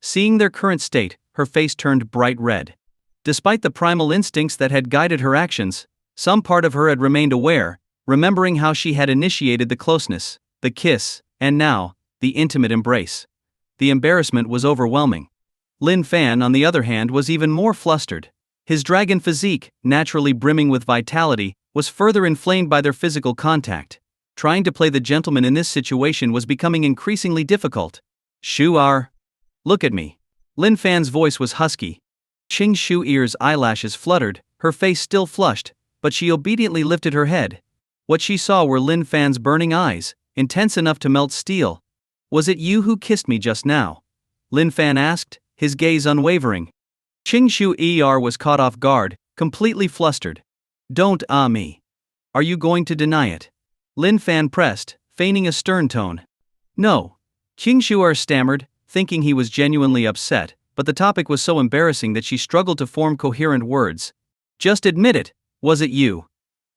Seeing their current state, her face turned bright red. Despite the primal instincts that had guided her actions, some part of her had remained aware, remembering how she had initiated the closeness, the kiss, and now, the intimate embrace. The embarrassment was overwhelming. Lin Fan, on the other hand, was even more flustered. His dragon physique, naturally brimming with vitality, was further inflamed by their physical contact. Trying to play the gentleman in this situation was becoming increasingly difficult. "Shu-er, look at me." Lin Fan's voice was husky. Qingzhu's eyelashes fluttered, her face still flushed, but she obediently lifted her head. What she saw were Lin Fan's burning eyes, intense enough to melt steel. "Was it you who kissed me just now?" Lin Fan asked, his gaze unwavering. Qingzhu was caught off guard, completely flustered. "Don't me. Are you going to deny it?" Lin Fan pressed, feigning a stern tone. "No." Qingzhu stammered, thinking he was genuinely upset, but the topic was so embarrassing that she struggled to form coherent words. "Just admit it, was it you?"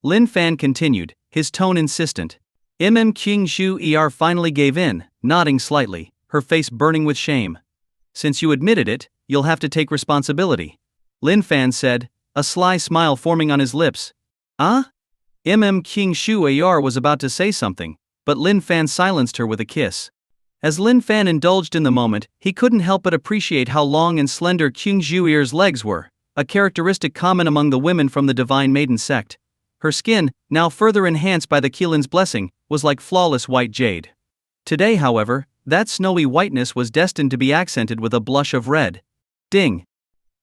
Lin Fan continued, his tone insistent. Qingzhu finally gave in, nodding slightly, her face burning with shame. Since you admitted it, you'll have to take responsibility. Lin Fan said, a sly smile forming on his lips. Ah? King Shu Ar was about to say something, but Lin Fan silenced her with a kiss. As Lin Fan indulged in the moment, he couldn't help but appreciate how long and slender King Shu Ar's legs were, a characteristic common among the women from the Divine Maiden sect. Her skin, now further enhanced by the Keelan's blessing, was like flawless white jade. Today, however, that snowy whiteness was destined to be accented with a blush of red. Ding!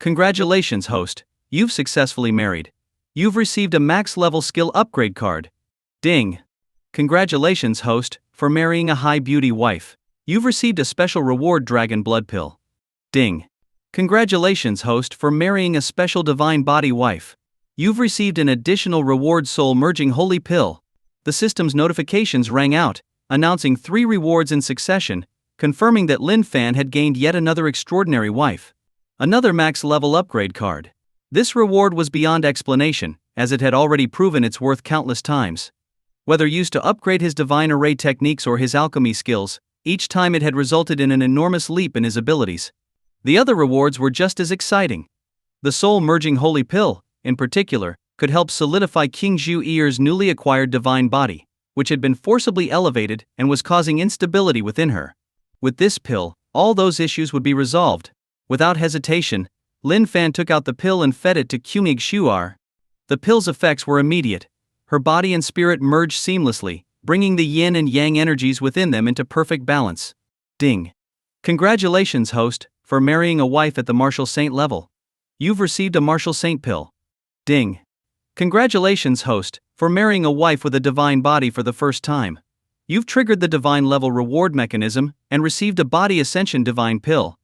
Congratulations, host, you've successfully married. You've received a max-level skill upgrade card. Ding! Congratulations, host, for marrying a high beauty wife. You've received a special reward dragon blood pill. Ding! Congratulations, host, for marrying a special divine body wife. You've received an additional reward soul merging holy pill. The system's notifications rang out, announcing 3 rewards in succession, confirming that Lin Fan had gained yet another extraordinary wife. Another max level upgrade card. This reward was beyond explanation, as it had already proven its worth countless times. Whether used to upgrade his divine array techniques or his alchemy skills, each time it had resulted in an enormous leap in his abilities. The other rewards were just as exciting. The soul merging holy pill, in particular, could help solidify King Zhu Er's newly acquired divine body, which had been forcibly elevated and was causing instability within her. With this pill, all those issues would be resolved. Without hesitation, Lin Fan took out the pill and fed it to Kyungig Shuar. The pill's effects were immediate. Her body and spirit merged seamlessly, bringing the yin and yang energies within them into perfect balance. Ding! Congratulations, host, for marrying a wife at the Martial Saint level. You've received a Martial Saint pill. Ding! Congratulations, host, for marrying a wife with a divine body for the first time. You've triggered the divine level reward mechanism and received a body ascension divine pill.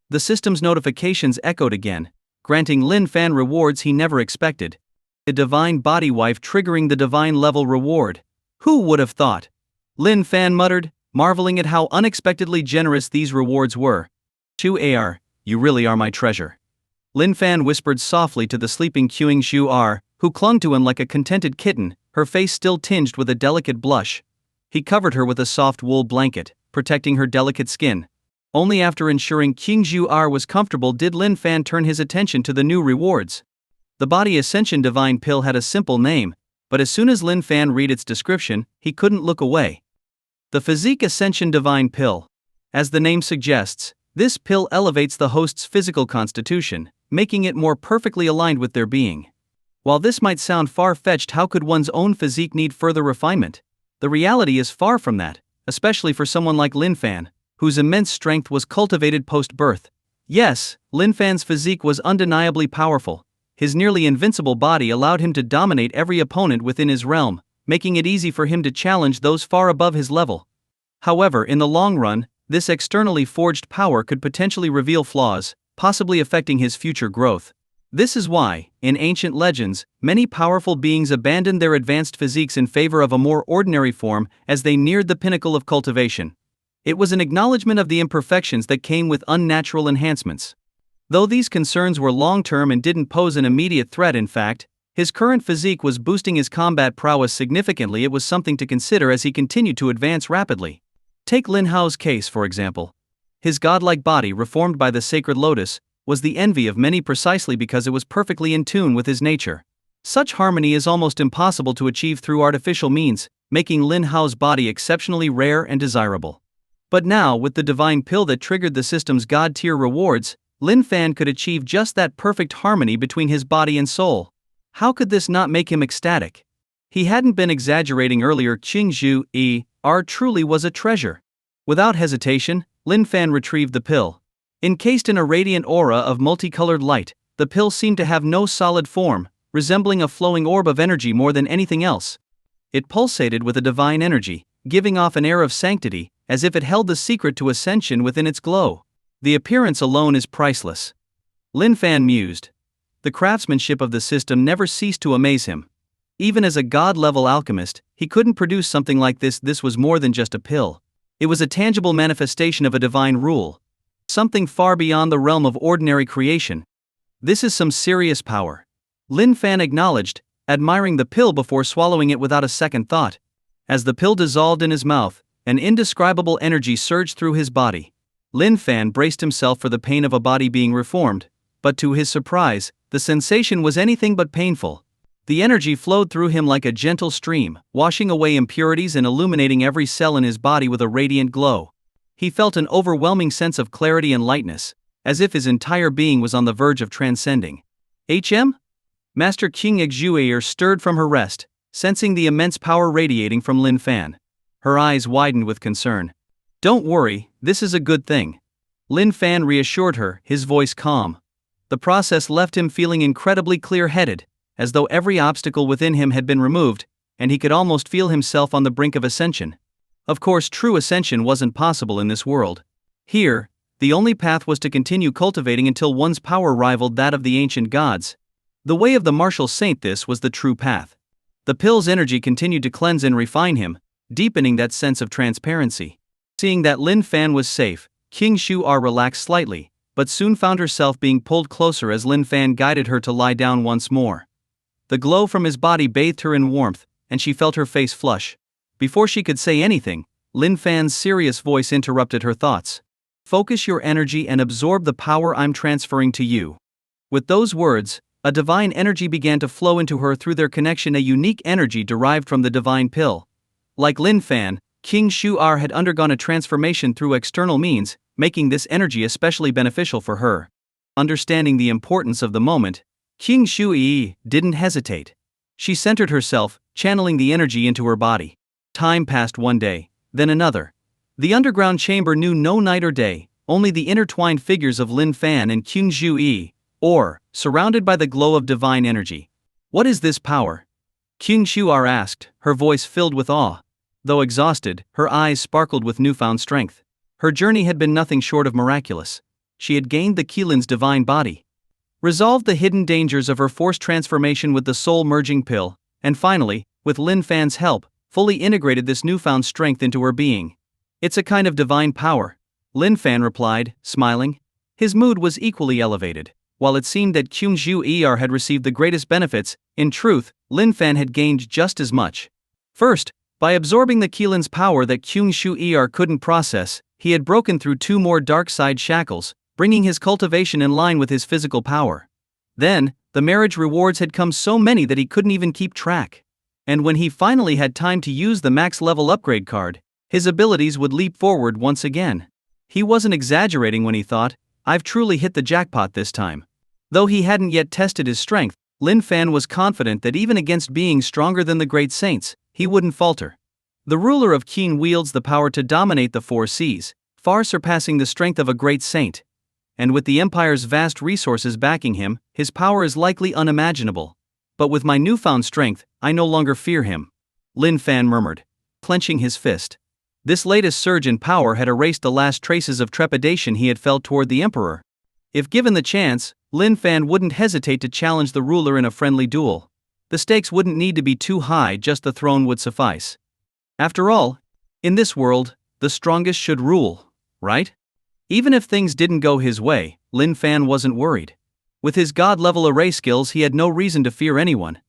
The system's notifications echoed again, granting Lin Fan rewards he never expected. A divine body wife triggering the divine level reward. Who would have thought? Lin Fan muttered, marveling at how unexpectedly generous these rewards were. Shu Ar, you really are my treasure. Lin Fan whispered softly to the sleeping Kyung Shu Ar, who clung to him like a contented kitten, her face still tinged with a delicate blush. He covered her with a soft wool blanket, protecting her delicate skin. Only after ensuring King Zhu Ar was comfortable did Lin Fan turn his attention to the new rewards. The Body Ascension Divine Pill had a simple name, but as soon as Lin Fan read its description, he couldn't look away. The Physique Ascension Divine Pill. As the name suggests, this pill elevates the host's physical constitution, making it more perfectly aligned with their being. While this might sound far-fetched, how could one's own physique need further refinement? The reality is far from that, especially for someone like Lin Fan, whose immense strength was cultivated post-birth. Yes, Lin Fan's physique was undeniably powerful. His nearly invincible body allowed him to dominate every opponent within his realm, making it easy for him to challenge those far above his level. However, in the long run, this externally forged power could potentially reveal flaws, possibly affecting his future growth. This is why, in ancient legends, many powerful beings abandoned their advanced physiques in favor of a more ordinary form as they neared the pinnacle of cultivation. It was an acknowledgement of the imperfections that came with unnatural enhancements. Though these concerns were long-term and didn't pose an immediate threat, in fact, his current physique was boosting his combat prowess significantly. It was something to consider as he continued to advance rapidly. Take Lin Hao's case, for example. His godlike body, reformed by the sacred lotus, was the envy of many precisely because it was perfectly in tune with his nature. Such harmony is almost impossible to achieve through artificial means, making Lin Hao's body exceptionally rare and desirable. But now, with the divine pill that triggered the system's god-tier rewards, Lin Fan could achieve just that perfect harmony between his body and soul. How could this not make him ecstatic? He hadn't been exaggerating earlier. King Zhu Er truly was a treasure. Without hesitation, Lin Fan retrieved the pill. Encased in a radiant aura of multicolored light, the pill seemed to have no solid form, resembling a flowing orb of energy more than anything else. It pulsated with a divine energy, giving off an air of sanctity, as if it held the secret to ascension within its glow. The appearance alone is priceless. Lin Fan mused. The craftsmanship of the system never ceased to amaze him. Even as a god-level alchemist, he couldn't produce something like this. This was more than just a pill. It was a tangible manifestation of a divine rule. Something far beyond the realm of ordinary creation. This is some serious power. Lin Fan acknowledged, admiring the pill before swallowing it without a second thought. As the pill dissolved in his mouth, an indescribable energy surged through his body. Lin Fan braced himself for the pain of a body being reformed, but to his surprise, the sensation was anything but painful. The energy flowed through him like a gentle stream, washing away impurities and illuminating every cell in his body with a radiant glow. He felt an overwhelming sense of clarity and lightness, as if his entire being was on the verge of transcending. HM? Master King Exuayer stirred from her rest, sensing the immense power radiating from Lin Fan. Her eyes widened with concern. "Don't worry, this is a good thing." Lin Fan reassured her, his voice calm. The process left him feeling incredibly clear-headed, as though every obstacle within him had been removed, and he could almost feel himself on the brink of ascension. Of course, true ascension wasn't possible in this world. Here, the only path was to continue cultivating until one's power rivaled that of the ancient gods. The way of the martial saint, this was the true path. The pill's energy continued to cleanse and refine him, deepening that sense of transparency. Seeing that Lin Fan was safe, King Shu-ar relaxed slightly, but soon found herself being pulled closer as Lin Fan guided her to lie down once more. The glow from his body bathed her in warmth, and she felt her face flush. Before she could say anything, Lin Fan's serious voice interrupted her thoughts. "Focus your energy and absorb the power I'm transferring to you." With those words, a divine energy began to flow into her through their connection, a unique energy derived from the divine pill. Like Lin Fan, King Shu-ar had undergone a transformation through external means, making this energy especially beneficial for her. Understanding the importance of the moment, King Shu-yi didn't hesitate. She centered herself, channeling the energy into her body. Time passed one day, then another. The underground chamber knew no night or day, only the intertwined figures of Lin Fan and King Shu-yi, surrounded by the glow of divine energy. "What is this power?" King Shu-ar asked, her voice filled with awe. Though exhausted, her eyes sparkled with newfound strength. Her journey had been nothing short of miraculous. She had gained the Keelan's divine body, resolved the hidden dangers of her forced transformation with the soul-merging pill, and finally, with Lin Fan's help, fully integrated this newfound strength into her being. "It's a kind of divine power," Lin Fan replied, smiling. His mood was equally elevated. While it seemed that Kyung Ju-er had received the greatest benefits, in truth, Lin Fan had gained just as much. First, by absorbing the Keelan's power that Kyung Shu-er couldn't process, he had broken through 2 more dark side shackles, bringing his cultivation in line with his physical power. Then, the marriage rewards had come so many that he couldn't even keep track. And when he finally had time to use the max level upgrade card, his abilities would leap forward once again. He wasn't exaggerating when he thought, "I've truly hit the jackpot this time." Though he hadn't yet tested his strength, Lin Fan was confident that even against beings stronger than the great saints, he wouldn't falter. The ruler of Qin wields the power to dominate the 4 seas, far surpassing the strength of a great saint. And with the empire's vast resources backing him, his power is likely unimaginable. But with my newfound strength, I no longer fear him," Lin Fan murmured, clenching his fist. This latest surge in power had erased the last traces of trepidation he had felt toward the emperor. If given the chance, Lin Fan wouldn't hesitate to challenge the ruler in a friendly duel. The stakes wouldn't need to be too high, just the throne would suffice. After all, in this world, the strongest should rule, right? Even if things didn't go his way, Lin Fan wasn't worried. With his god-level array skills, he had no reason to fear anyone.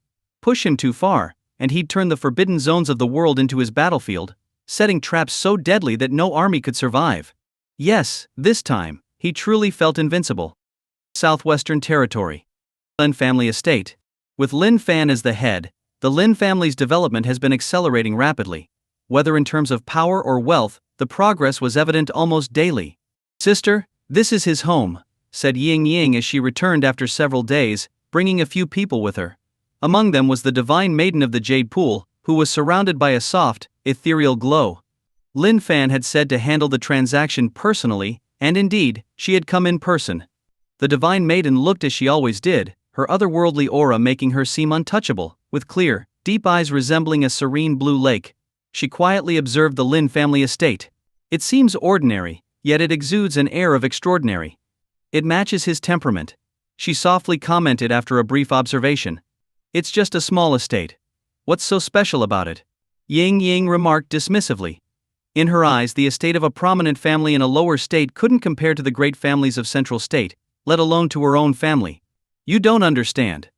Push him too far, and he'd turn the forbidden zones of the world into his battlefield, setting traps so deadly that no army could survive. Yes, this time, he truly felt invincible. Southwestern Territory. Lin Family Estate. With Lin Fan as the head, the Lin family's development has been accelerating rapidly. Whether in terms of power or wealth, the progress was evident almost daily. "Sister, this is his home," said Ying Ying as she returned after several days, bringing a few people with her. Among them was the divine maiden of the Jade Pool, who was surrounded by a soft, ethereal glow. Lin Fan had said to handle the transaction personally, and indeed, she had come in person. The divine maiden looked as she always did, her otherworldly aura making her seem untouchable, with clear, deep eyes resembling a serene blue lake. She quietly observed the Lin family estate. "It seems ordinary, yet it exudes an air of extraordinary. It matches his temperament," she softly commented after a brief observation. "It's just a small estate. What's so special about it?" Ying Ying remarked dismissively. In her eyes, the estate of a prominent family in a lower state couldn't compare to the great families of Central State, let alone to her own family. "You don't understand,"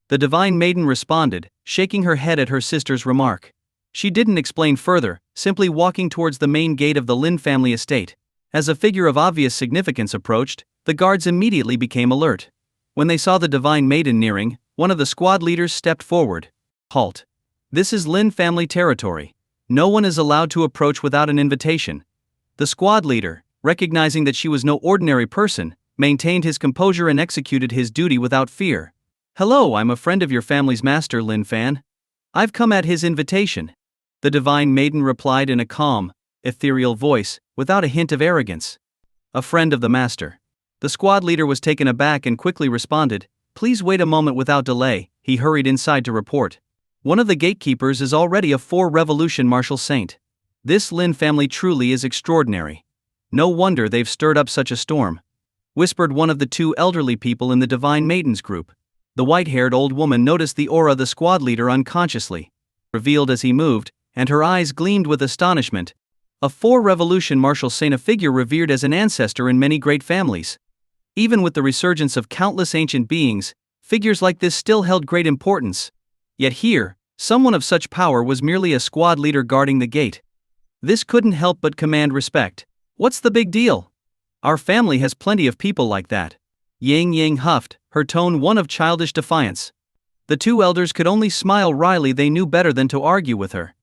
the divine maiden responded, shaking her head at her sister's remark. She didn't explain further, simply walking towards the main gate of the Lin family estate. As a figure of obvious significance approached, the guards immediately became alert. When they saw the divine maiden nearing, one of the squad leaders stepped forward. Halt. This is Lin family territory. No one is allowed to approach without an invitation. The squad leader, recognizing that she was no ordinary person, maintained his composure and executed his duty without fear. Hello, I'm a friend of your family's master, Lin Fan. I've come at his invitation. The divine maiden replied in a calm, ethereal voice, without a hint of arrogance. A friend of the master. The squad leader was taken aback and quickly responded, "Please wait a moment without delay." He hurried inside to report. One of the gatekeepers is already a 4-revolution martial saint. This Lin family truly is extraordinary. No wonder they've stirred up such a storm, whispered one of the 2 elderly people in the divine maiden's group. The white-haired old woman noticed the aura the squad leader unconsciously revealed as he moved, and her eyes gleamed with astonishment. A 4-revolution martial saint, a figure revered as an ancestor in many great families. Even with the resurgence of countless ancient beings, figures like this still held great importance. Yet here, someone of such power was merely a squad leader guarding the gate. This couldn't help but command respect. What's the big deal? Our family has plenty of people like that. Yang Yang huffed, her tone one of childish defiance. The 2 elders could only smile wryly. They knew better than to argue with her.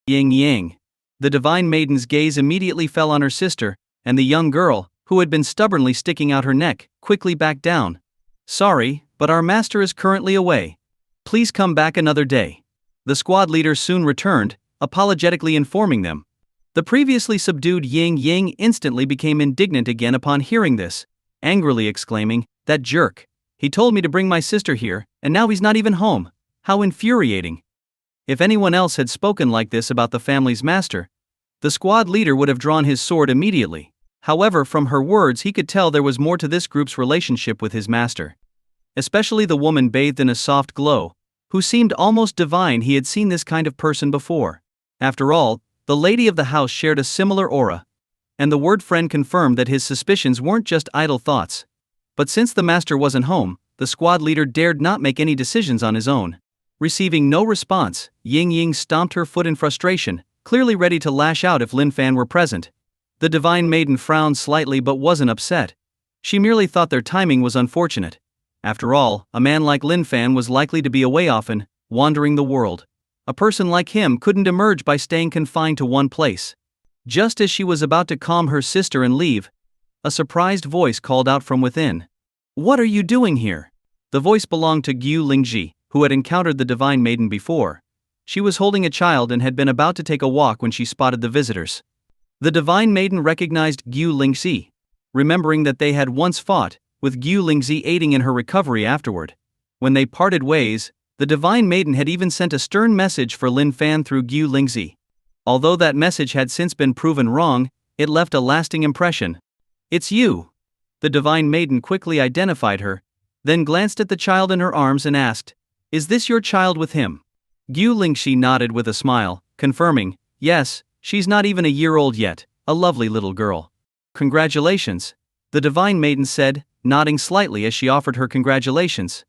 Yang Yang. The divine maiden's gaze immediately fell on her sister, and the young girl, who had been stubbornly sticking out her neck, quickly backed down. Sorry, but our master is currently away. Please come back another day. The squad leader soon returned, apologetically informing them. The previously subdued Yang Yang instantly became indignant again upon hearing this, angrily exclaiming, "That jerk. He told me to bring my sister here, and now he's not even home. How infuriating." If anyone else had spoken like this about the family's master, the squad leader would have drawn his sword immediately. However, from her words he could tell there was more to this group's relationship with his master. Especially the woman bathed in a soft glow, who seemed almost divine. He had seen this kind of person before. After all, the lady of the house shared a similar aura, and the word friend confirmed that his suspicions weren't just idle thoughts. But since the master wasn't home, the squad leader dared not make any decisions on his own. Receiving no response, Ying Ying stomped her foot in frustration, clearly ready to lash out if Lin Fan were present. The divine maiden frowned slightly but wasn't upset. She merely thought their timing was unfortunate. After all, a man like Lin Fan was likely to be away often, wandering the world. A person like him couldn't emerge by staying confined to one place. Just as she was about to calm her sister and leave, a surprised voice called out from within. "What are you doing here?" The voice belonged to Gu Lingji, who had encountered the divine maiden before. She was holding a child and had been about to take a walk when she spotted the visitors. The divine maiden recognized Gu Lingzi, remembering that they had once fought, with Gu Lingzi aiding in her recovery afterward. When they parted ways, the divine maiden had even sent a stern message for Lin Fan through Gu Lingzi. Although that message had since been proven wrong, it left a lasting impression. "It's you." The divine maiden quickly identified her, then glanced at the child in her arms and asked, "Is this your child with him?" Gu Lingxi nodded with a smile, confirming, "Yes, she's not even a year old yet, a lovely little girl." "Congratulations," the divine maiden said, nodding slightly as she offered her congratulations.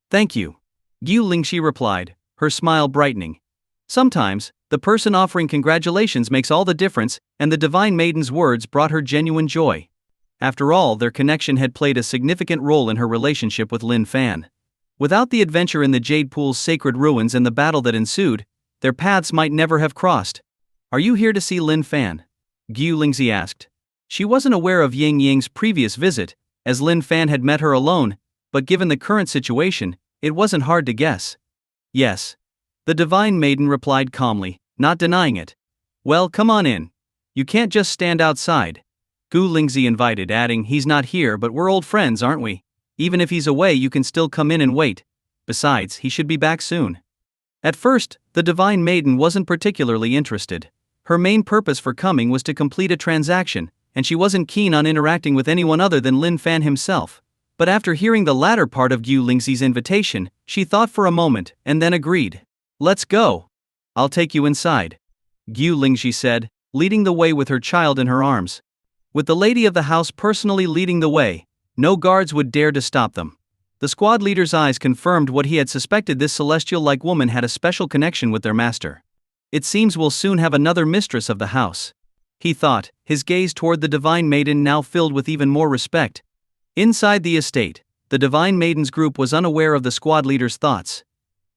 "Thank you," Gu Lingxi replied, her smile brightening. Sometimes, the person offering congratulations makes all the difference, and the divine maiden's words brought her genuine joy. After all, their connection had played a significant role in her relationship with Lin Fan. Without the adventure in the Jade Pool's sacred ruins and the battle that ensued, their paths might never have crossed. "Are you here to see Lin Fan?" Gu Lingzi asked. She wasn't aware of Ying Ying's previous visit, as Lin Fan had met her alone, but given the current situation, it wasn't hard to guess. "Yes." The divine maiden replied calmly, not denying it. "Well, come on in. You can't just stand outside." Gu Lingzi invited, adding, "He's not here, but we're old friends, aren't we? Even if he's away, you can still come in and wait. Besides, he should be back soon." At first, the divine maiden wasn't particularly interested. Her main purpose for coming was to complete a transaction, and she wasn't keen on interacting with anyone other than Lin Fan himself. But after hearing the latter part of Gu Lingzi's invitation, she thought for a moment, and then agreed. "Let's go. I'll take you inside," Gu Lingzi said, leading the way with her child in her arms. With the lady of the house personally leading the way, no guards would dare to stop them. The squad leader's eyes confirmed what he had suspected: this celestial-like woman had a special connection with their master. "It seems we'll soon have another mistress of the house." he thought, his gaze toward the divine maiden now filled with even more respect. Inside the estate, the divine maiden's group was unaware of the squad leader's thoughts.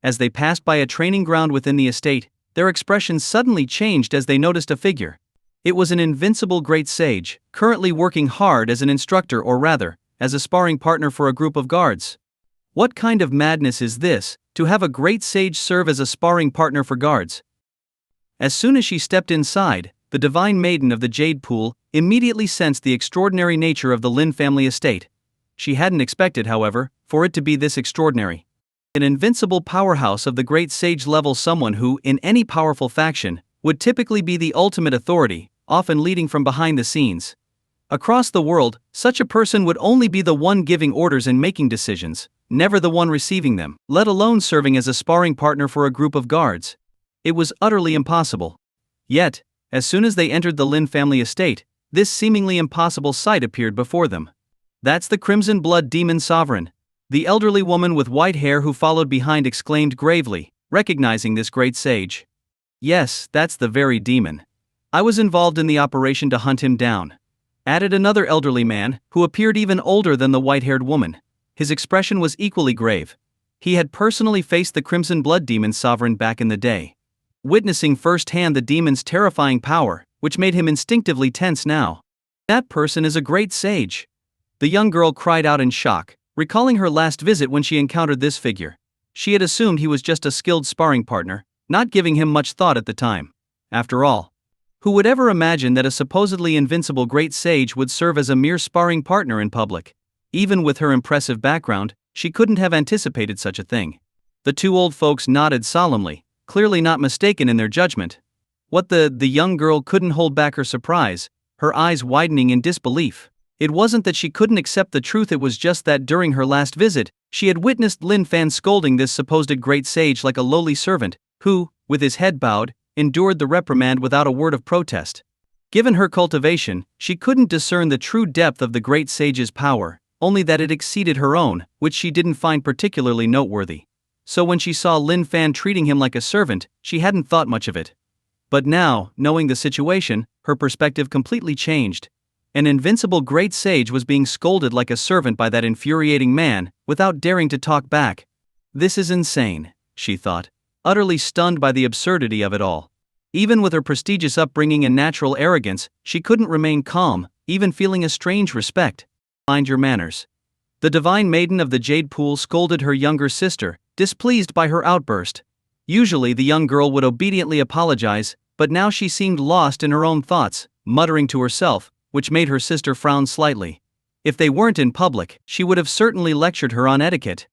As they passed by a training ground within the estate, their expressions suddenly changed as they noticed a figure. It was an invincible great sage, currently working hard as an instructor, or rather, as a sparring partner for a group of guards. What kind of madness is this, to have a great sage serve as a sparring partner for guards? As soon as she stepped inside, the divine maiden of the Jade Pool immediately sensed the extraordinary nature of the Lin family estate. She hadn't expected, however, for it to be this extraordinary. An invincible powerhouse of the great sage level, someone who, in any powerful faction, would typically be the ultimate authority, often leading from behind the scenes. Across the world, such a person would only be the one giving orders and making decisions, never the one receiving them, let alone serving as a sparring partner for a group of guards. It was utterly impossible. Yet, as soon as they entered the Lin family estate, this seemingly impossible sight appeared before them. "That's the Crimson Blood Demon Sovereign," the elderly woman with white hair who followed behind exclaimed gravely, recognizing this great sage. "Yes, that's the very demon. I was involved in the operation to hunt him down," added another elderly man, who appeared even older than the white-haired woman. His expression was equally grave. He had personally faced the Crimson Blood Demon Sovereign back in the day, witnessing firsthand the demon's terrifying power, which made him instinctively tense now. "That person is a great sage," the young girl cried out in shock, recalling her last visit when she encountered this figure. She had assumed he was just a skilled sparring partner, not giving him much thought at the time. After all, who would ever imagine that a supposedly invincible great sage would serve as a mere sparring partner in public? Even with her impressive background, she couldn't have anticipated such a thing. The two old folks nodded solemnly, clearly not mistaken in their judgment. What the young girl couldn't hold back her surprise, her eyes widening in disbelief. It wasn't that she couldn't accept the truth, it was just that during her last visit, she had witnessed Lin Fan scolding this supposed great sage like a lowly servant, who, with his head bowed, endured the reprimand without a word of protest. Given her cultivation, she couldn't discern the true depth of the great sage's power, only that it exceeded her own, which she didn't find particularly noteworthy. So when she saw Lin Fan treating him like a servant, she hadn't thought much of it. But now, knowing the situation, her perspective completely changed. An invincible great sage was being scolded like a servant by that infuriating man, without daring to talk back. This is insane, she thought, utterly stunned by the absurdity of it all. Even with her prestigious upbringing and natural arrogance, she couldn't remain calm, even feeling a strange respect. "Mind your manners." The divine maiden of the Jade Pool scolded her younger sister, displeased by her outburst. Usually the young girl would obediently apologize, but now she seemed lost in her own thoughts, muttering to herself, which made her sister frown slightly. If they weren't in public, she would have certainly lectured her on etiquette.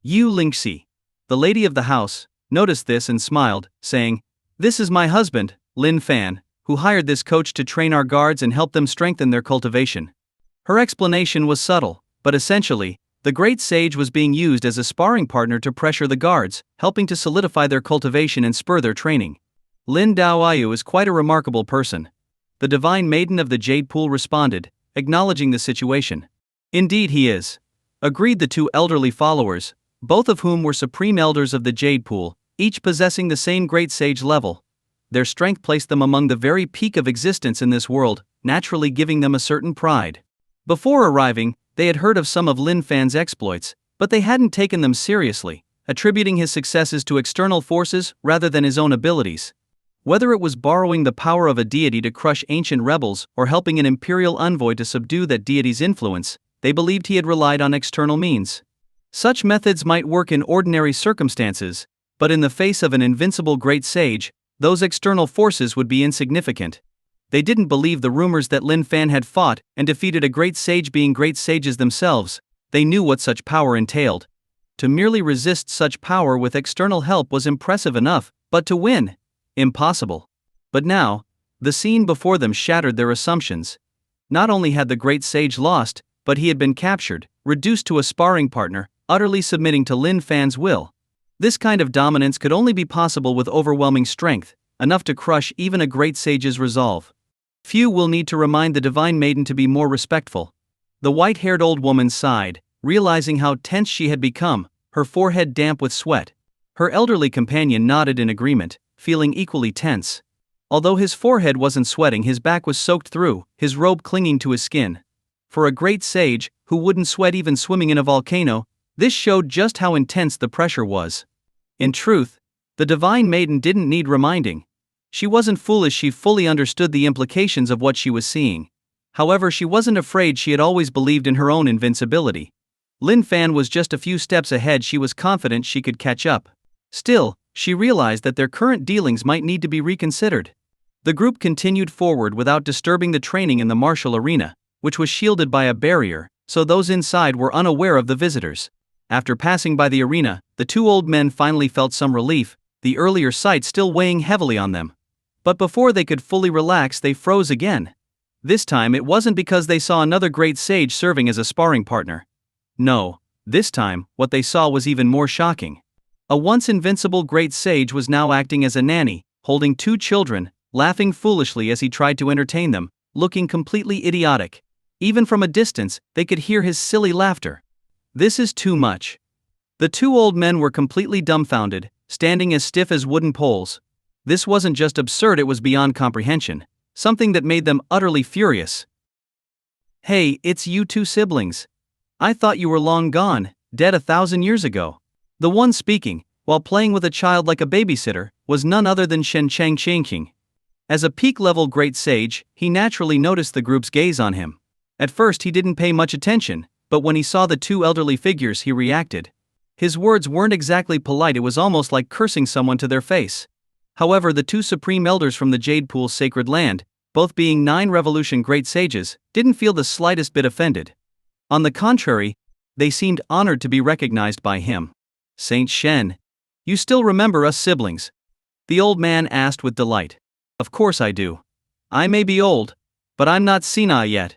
Yu Lingxi, the lady of the house, noticed this and smiled, saying, "This is my husband, Lin Fan, who hired this coach to train our guards and help them strengthen their cultivation." Her explanation was subtle, but essentially, the great sage was being used as a sparring partner to pressure the guards, helping to solidify their cultivation and spur their training. "Lin Daoyu is quite a remarkable person," the divine maiden of the Jade Pool responded, acknowledging the situation. "Indeed he is," agreed the two elderly followers, both of whom were supreme elders of the Jade Pool, each possessing the same great sage level. Their strength placed them among the very peak of existence in this world, naturally giving them a certain pride. Before arriving, they had heard of some of Lin Fan's exploits, but they hadn't taken them seriously, attributing his successes to external forces rather than his own abilities. Whether it was borrowing the power of a deity to crush ancient rebels or helping an imperial envoy to subdue that deity's influence, they believed he had relied on external means. Such methods might work in ordinary circumstances, but in the face of an invincible great sage, those external forces would be insignificant. They didn't believe the rumors that Lin Fan had fought and defeated a great sage being great sages themselves. They knew what such power entailed. To merely resist such power with external help was impressive enough, but to win? Impossible. But now, the scene before them shattered their assumptions. Not only had the great sage lost, but he had been captured, reduced to a sparring partner, utterly submitting to Lin Fan's will. This kind of dominance could only be possible with overwhelming strength, enough to crush even a great sage's resolve. Few will need to remind the divine maiden to be more respectful. The white-haired old woman sighed, realizing how tense she had become, her forehead damp with sweat. Her elderly companion nodded in agreement, feeling equally tense. Although his forehead wasn't sweating, his back was soaked through, his robe clinging to his skin. For a great sage, who wouldn't sweat even swimming in a volcano, this showed just how intense the pressure was. In truth, the divine maiden didn't need reminding. She wasn't foolish, she fully understood the implications of what she was seeing. However, she wasn't afraid, she had always believed in her own invincibility. Lin Fan was just a few steps ahead, she was confident she could catch up. Still, she realized that their current dealings might need to be reconsidered. The group continued forward without disturbing the training in the martial arena, which was shielded by a barrier, so those inside were unaware of the visitors. After passing by the arena, the two old men finally felt some relief, the earlier sight still weighing heavily on them. But before they could fully relax, they froze again. This time it wasn't because they saw another great sage serving as a sparring partner. No, this time, what they saw was even more shocking. A once invincible great sage was now acting as a nanny, holding two children, laughing foolishly as he tried to entertain them, looking completely idiotic. Even from a distance, they could hear his silly laughter. This is too much. The two old men were completely dumbfounded, standing as stiff as wooden poles. This wasn't just absurd, it was beyond comprehension, something that made them utterly furious. "Hey, it's you two siblings. I thought you were long gone, dead 1,000 years ago." The one speaking, while playing with a child like a babysitter, was none other than Shen Changqing. As a peak-level great sage, he naturally noticed the group's gaze on him. At first he didn't pay much attention, but when he saw the two elderly figures he reacted. His words weren't exactly polite, it was almost like cursing someone to their face. However, the two supreme elders from the Jade Pool's sacred land, both being 9 revolution great sages, didn't feel the slightest bit offended. On the contrary, they seemed honored to be recognized by him. "Saint Shen, you still remember us siblings?" the old man asked with delight. "Of course I do. I may be old, but I'm not senile yet,"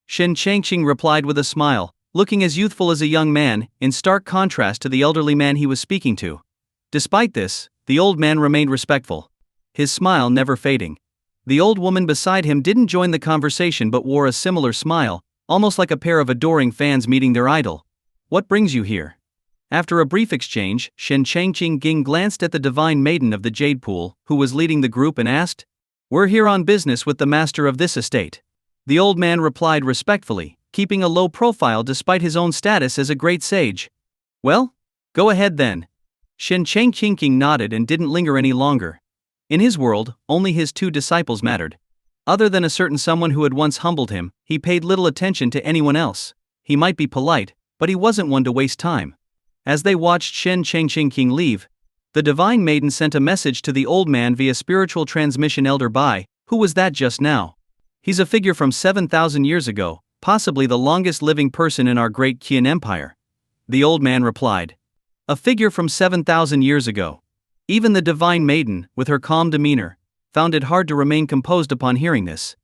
Shen Changqing replied with a smile, looking as youthful as a young man, in stark contrast to the elderly man he was speaking to. Despite this, the old man remained respectful, his smile never fading. The old woman beside him didn't join the conversation but wore a similar smile, almost like a pair of adoring fans meeting their idol. "What brings you here?" After a brief exchange, Shen Changqing glanced at the divine maiden of the Jade Pool, who was leading the group, and asked, "We're here on business with the master of this estate." The old man replied respectfully, keeping a low profile despite his own status as a great sage. "Well, go ahead then." Shen Changqing nodded and didn't linger any longer. In his world, only his two disciples mattered. Other than a certain someone who had once humbled him, he paid little attention to anyone else. He might be polite, but he wasn't one to waste time. As they watched Shen Changqing leave, the divine maiden sent a message to the old man via spiritual transmission. "Elder Bai, who was that just now?" "He's a figure from 7,000 years ago, possibly the longest living person in our great Qian Empire," the old man replied. A figure from 7,000 years ago. Even the divine maiden, with her calm demeanor, found it hard to remain composed upon hearing this.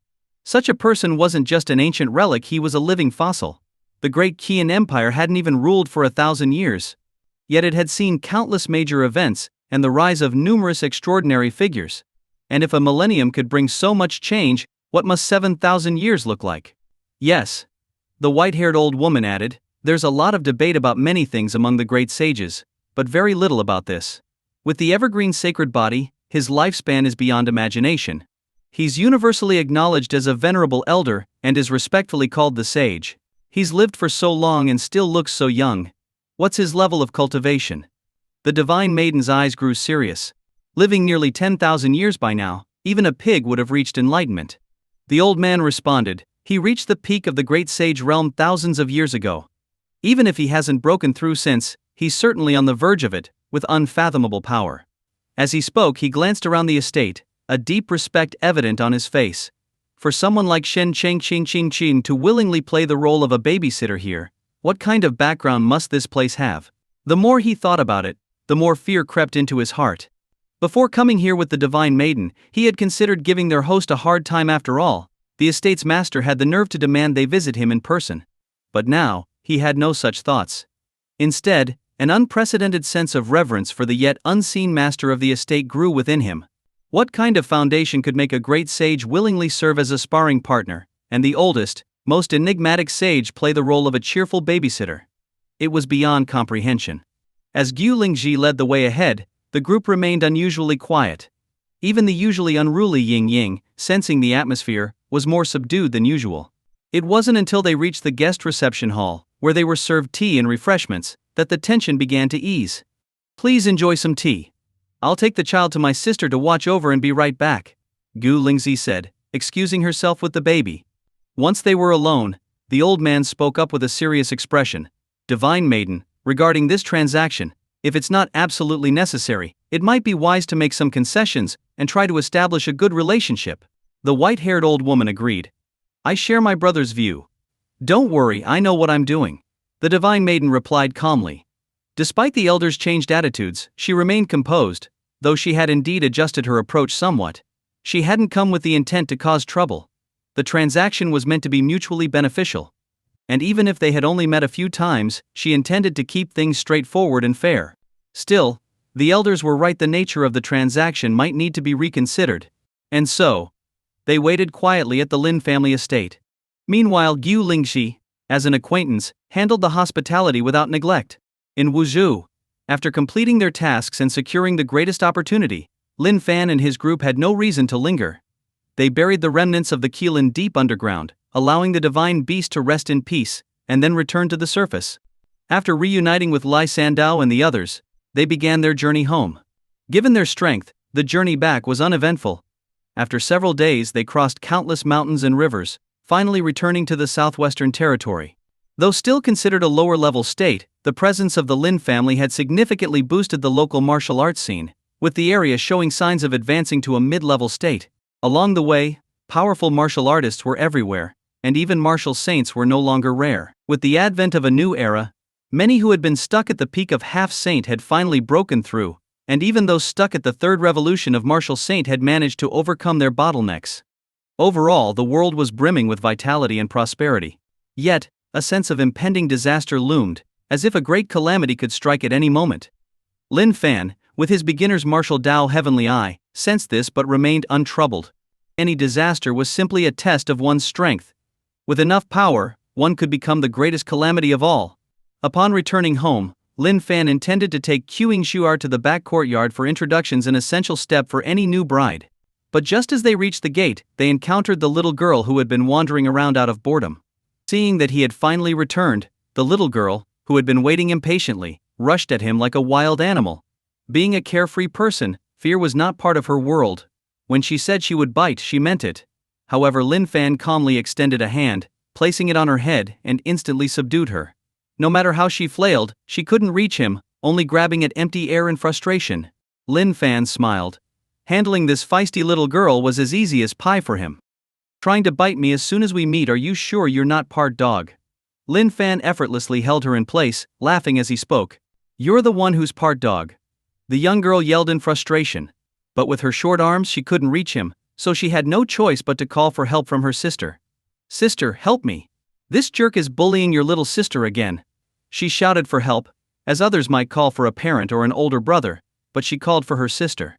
Such a person wasn't just an ancient relic, he was a living fossil. The great Qian Empire hadn't even ruled for 1,000 years. Yet it had seen countless major events, and the rise of numerous extraordinary figures. And if a millennium could bring so much change, what must 7,000 years look like? "Yes," the white-haired old woman added, "there's a lot of debate about many things among the great sages, but very little about this. With the evergreen sacred body, his lifespan is beyond imagination. He's universally acknowledged as a venerable elder, and is respectfully called the sage. He's lived for so long and still looks so young. What's his level of cultivation?" The divine maiden's eyes grew serious. Living nearly 10,000 years by now, even a pig would have reached enlightenment. The old man responded, "He reached the peak of the great sage realm thousands of years ago. Even if he hasn't broken through since, he's certainly on the verge of it, with unfathomable power." As he spoke, he glanced around the estate, a deep respect evident on his face. For someone like Shen Changqing to willingly play the role of a babysitter here, what kind of background must this place have? The more he thought about it, the more fear crept into his heart. Before coming here with the divine maiden, he had considered giving their host a hard time. After all, the estate's master had the nerve to demand they visit him in person. But now, he had no such thoughts. Instead, an unprecedented sense of reverence for the yet unseen master of the estate grew within him. What kind of foundation could make a great sage willingly serve as a sparring partner, and the oldest, most enigmatic sage play the role of a cheerful babysitter? It was beyond comprehension. As Gu Lingji led the way ahead, the group remained unusually quiet. Even the usually unruly Ying-Ying, sensing the atmosphere, was more subdued than usual. It wasn't until they reached the guest reception hall, where they were served tea and refreshments, that the tension began to ease. "Please enjoy some tea. I'll take the child to my sister to watch over and be right back," Gu Lingzi said, excusing herself with the baby. Once they were alone, the old man spoke up with a serious expression. "Divine Maiden, regarding this transaction, if it's not absolutely necessary, it might be wise to make some concessions and try to establish a good relationship." The white-haired old woman agreed. "I share my brother's view. Don't worry, I know what I'm doing," the Divine Maiden replied calmly. Despite the elder's changed attitudes, she remained composed, though she had indeed adjusted her approach somewhat. She hadn't come with the intent to cause trouble. The transaction was meant to be mutually beneficial. And even if they had only met a few times, she intended to keep things straightforward and fair. Still, the elders were right, the nature of the transaction might need to be reconsidered. And so, they waited quietly at the Lin family estate. Meanwhile, Gu Lingxi, as an acquaintance, handled the hospitality without neglect. In Wuzhou, after completing their tasks and securing the greatest opportunity, Lin Fan and his group had no reason to linger. They buried the remnants of the Qilin deep underground, allowing the divine beast to rest in peace, and then returned to the surface. After reuniting with Lai Sandao and the others, they began their journey home. Given their strength, the journey back was uneventful. After several days, they crossed countless mountains and rivers, finally returning to the southwestern territory. Though still considered a lower-level state, the presence of the Lin family had significantly boosted the local martial arts scene, with the area showing signs of advancing to a mid-level state. Along the way, powerful martial artists were everywhere, and even martial saints were no longer rare. With the advent of a new era, many who had been stuck at the peak of half-saint had finally broken through, and even those stuck at the third revolution of martial saint had managed to overcome their bottlenecks. Overall, the world was brimming with vitality and prosperity. Yet, a sense of impending disaster loomed, as if a great calamity could strike at any moment. Lin Fan, with his beginner's martial Dao heavenly eye, sensed this but remained untroubled. Any disaster was simply a test of one's strength. With enough power, one could become the greatest calamity of all. Upon returning home, Lin Fan intended to take Qing Shuar to the back courtyard for introductions, an essential step for any new bride. But just as they reached the gate, they encountered the little girl who had been wandering around out of boredom. Seeing that he had finally returned, the little girl, who had been waiting impatiently, rushed at him like a wild animal. Being a carefree person, fear was not part of her world. When she said she would bite, she meant it. However, Lin Fan calmly extended a hand, placing it on her head, and instantly subdued her. No matter how she flailed, she couldn't reach him, only grabbing at empty air in frustration. Lin Fan smiled. Handling this feisty little girl was as easy as pie for him. "Trying to bite me as soon as we meet, are you sure you're not part dog?" Lin Fan effortlessly held her in place, laughing as he spoke. "You're the one who's part dog." The young girl yelled in frustration. But with her short arms she couldn't reach him, so she had no choice but to call for help from her sister. "Sister, help me. This jerk is bullying your little sister again." She shouted for help, as others might call for a parent or an older brother, but she called for her sister.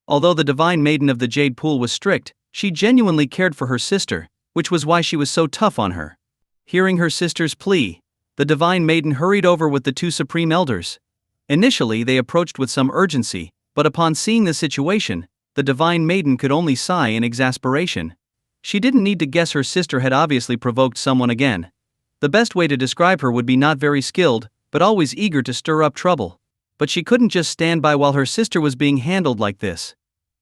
Although the Divine Maiden of the Jade Pool was strict, she genuinely cared for her sister, which was why she was so tough on her. Hearing her sister's plea, the Divine Maiden hurried over with the two Supreme Elders. Initially they approached with some urgency, but upon seeing the situation, the Divine Maiden could only sigh in exasperation. She didn't need to guess her sister had obviously provoked someone again. The best way to describe her would be not very skilled, but always eager to stir up trouble. But she couldn't just stand by while her sister was being handled like this.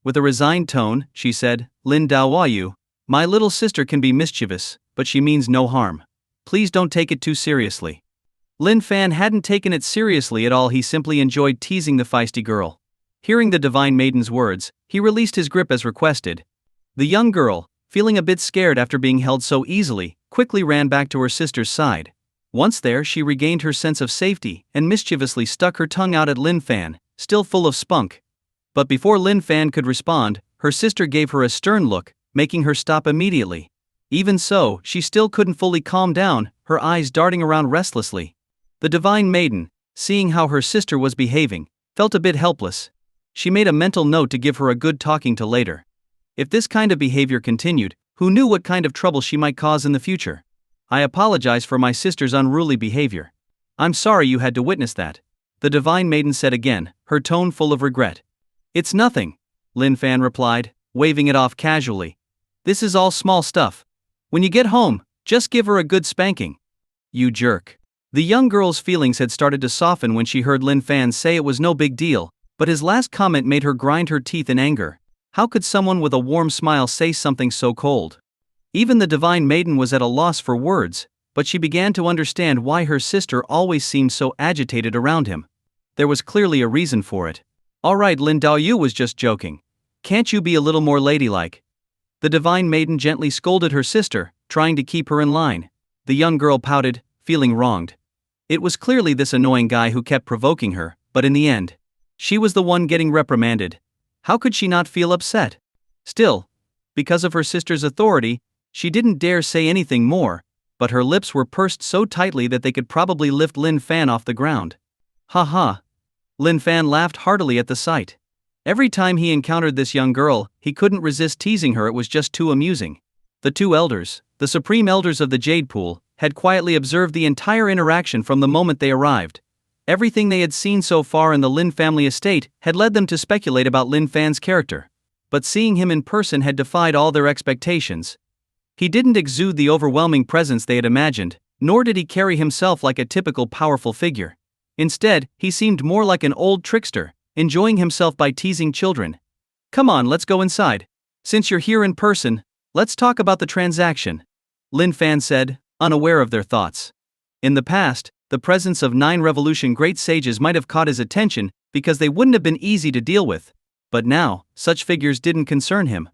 With a resigned tone, she said, "Lin Daoyu, my little sister can be mischievous, but she means no harm. Please don't take it too seriously." Lin Fan hadn't taken it seriously at all, he simply enjoyed teasing the feisty girl. Hearing the Divine Maiden's words, he released his grip as requested. The young girl, feeling a bit scared after being held so easily, quickly ran back to her sister's side. Once there, she regained her sense of safety and mischievously stuck her tongue out at Lin Fan, still full of spunk. But before Lin Fan could respond, her sister gave her a stern look, making her stop immediately. Even so, she still couldn't fully calm down, her eyes darting around restlessly. The Divine Maiden, seeing how her sister was behaving, felt a bit helpless. She made a mental note to give her a good talking to later. If this kind of behavior continued, who knew what kind of trouble she might cause in the future? "I apologize for my sister's unruly behavior. I'm sorry you had to witness that," the Divine Maiden said again, her tone full of regret. "It's nothing." Lin Fan replied, waving it off casually. This is all small stuff. When you get home, just give her a good spanking. You jerk. The young girl's feelings had started to soften when she heard Lin Fan say it was no big deal, but his last comment made her grind her teeth in anger. How could someone with a warm smile say something so cold? Even the divine maiden was at a loss for words, but she began to understand why her sister always seemed so agitated around him. There was clearly a reason for it. Alright, Lin Daoyu was just joking. Can't you be a little more ladylike? The divine maiden gently scolded her sister, trying to keep her in line. The young girl pouted, feeling wronged. It was clearly this annoying guy who kept provoking her, but in the end, she was the one getting reprimanded. How could she not feel upset? Still, because of her sister's authority, she didn't dare say anything more, but her lips were pursed so tightly that they could probably lift Lin Fan off the ground. Ha ha. Lin Fan laughed heartily at the sight. Every time he encountered this young girl, he couldn't resist teasing her. It was just too amusing. The two elders, the supreme elders of the Jade Pool, had quietly observed the entire interaction from the moment they arrived. Everything they had seen so far in the Lin family estate had led them to speculate about Lin Fan's character. But seeing him in person had defied all their expectations. He didn't exude the overwhelming presence they had imagined, nor did he carry himself like a typical powerful figure. Instead, he seemed more like an old trickster, enjoying himself by teasing children. Come on, let's go inside. Since you're here in person, let's talk about the transaction, Lin Fan said, unaware of their thoughts. In the past, the presence of 9 revolution great sages might have caught his attention because they wouldn't have been easy to deal with. But now, such figures didn't concern him.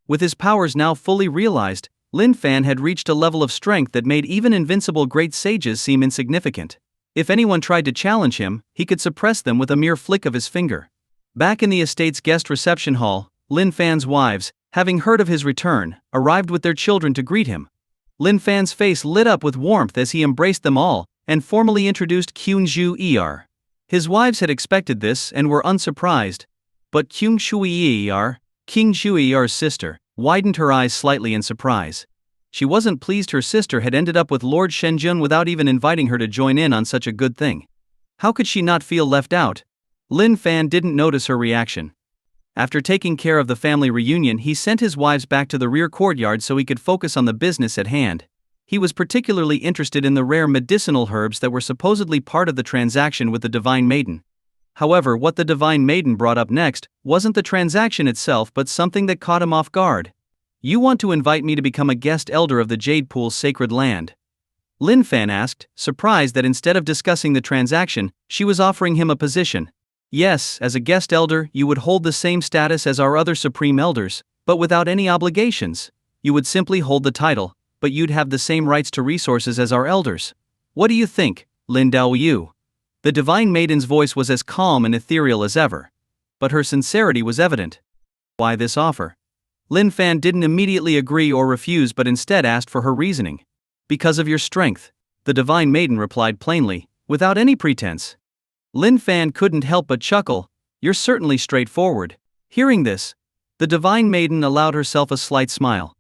With his powers now fully realized, Lin Fan had reached a level of strength that made even invincible great sages seem insignificant. If anyone tried to challenge him, he could suppress them with a mere flick of his finger. Back in the estate's guest reception hall, Lin Fan's wives, having heard of his return, arrived with their children to greet him. Lin Fan's face lit up with warmth as he embraced them all and formally introduced Kyung-ju-er. His wives had expected this and were unsurprised, but Kyung-ju-er, King Shu-er's sister, widened her eyes slightly in surprise. She wasn't pleased her sister had ended up with Lord Shenjun without even inviting her to join in on such a good thing. How could she not feel left out? Lin Fan didn't notice her reaction. After taking care of the family reunion, he sent his wives back to the rear courtyard so he could focus on the business at hand. He was particularly interested in the rare medicinal herbs that were supposedly part of the transaction with the Divine Maiden. However, what the Divine Maiden brought up next wasn't the transaction itself but something that caught him off guard. You want to invite me to become a guest elder of the Jade Pool's sacred land? Lin Fan asked, surprised that instead of discussing the transaction, she was offering him a position. Yes, as a guest elder, you would hold the same status as our other supreme elders, but without any obligations. You would simply hold the title, but you'd have the same rights to resources as our elders. What do you think, Lin Daoyu? The Divine Maiden's voice was as calm and ethereal as ever. But her sincerity was evident. Why this offer? Lin Fan didn't immediately agree or refuse but instead asked for her reasoning. Because of your strength, the Divine Maiden replied plainly, without any pretense. Lin Fan couldn't help but chuckle. You're certainly straightforward. Hearing this, the Divine Maiden allowed herself a slight smile.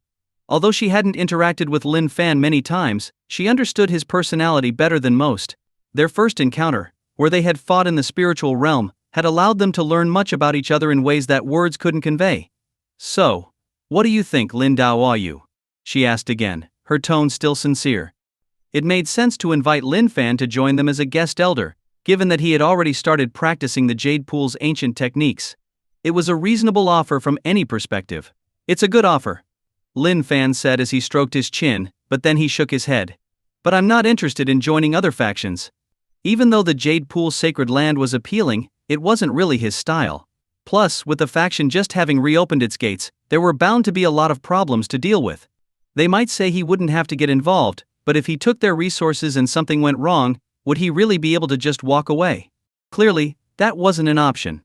Although she hadn't interacted with Lin Fan many times, she understood his personality better than most. Their first encounter, where they had fought in the spiritual realm, had allowed them to learn much about each other in ways that words couldn't convey. So, what do you think, Lin Daoyu? She asked again, her tone still sincere. It made sense to invite Lin Fan to join them as a guest elder, given that he had already started practicing the Jade Pool's ancient techniques. It was a reasonable offer from any perspective. It's a good offer, Lin Fan said as he stroked his chin, but then he shook his head. But I'm not interested in joining other factions. Even though the Jade Pool's sacred land was appealing, it wasn't really his style. Plus, with the faction just having reopened its gates, there were bound to be a lot of problems to deal with. They might say he wouldn't have to get involved, but if he took their resources and something went wrong, would he really be able to just walk away? Clearly, that wasn't an option.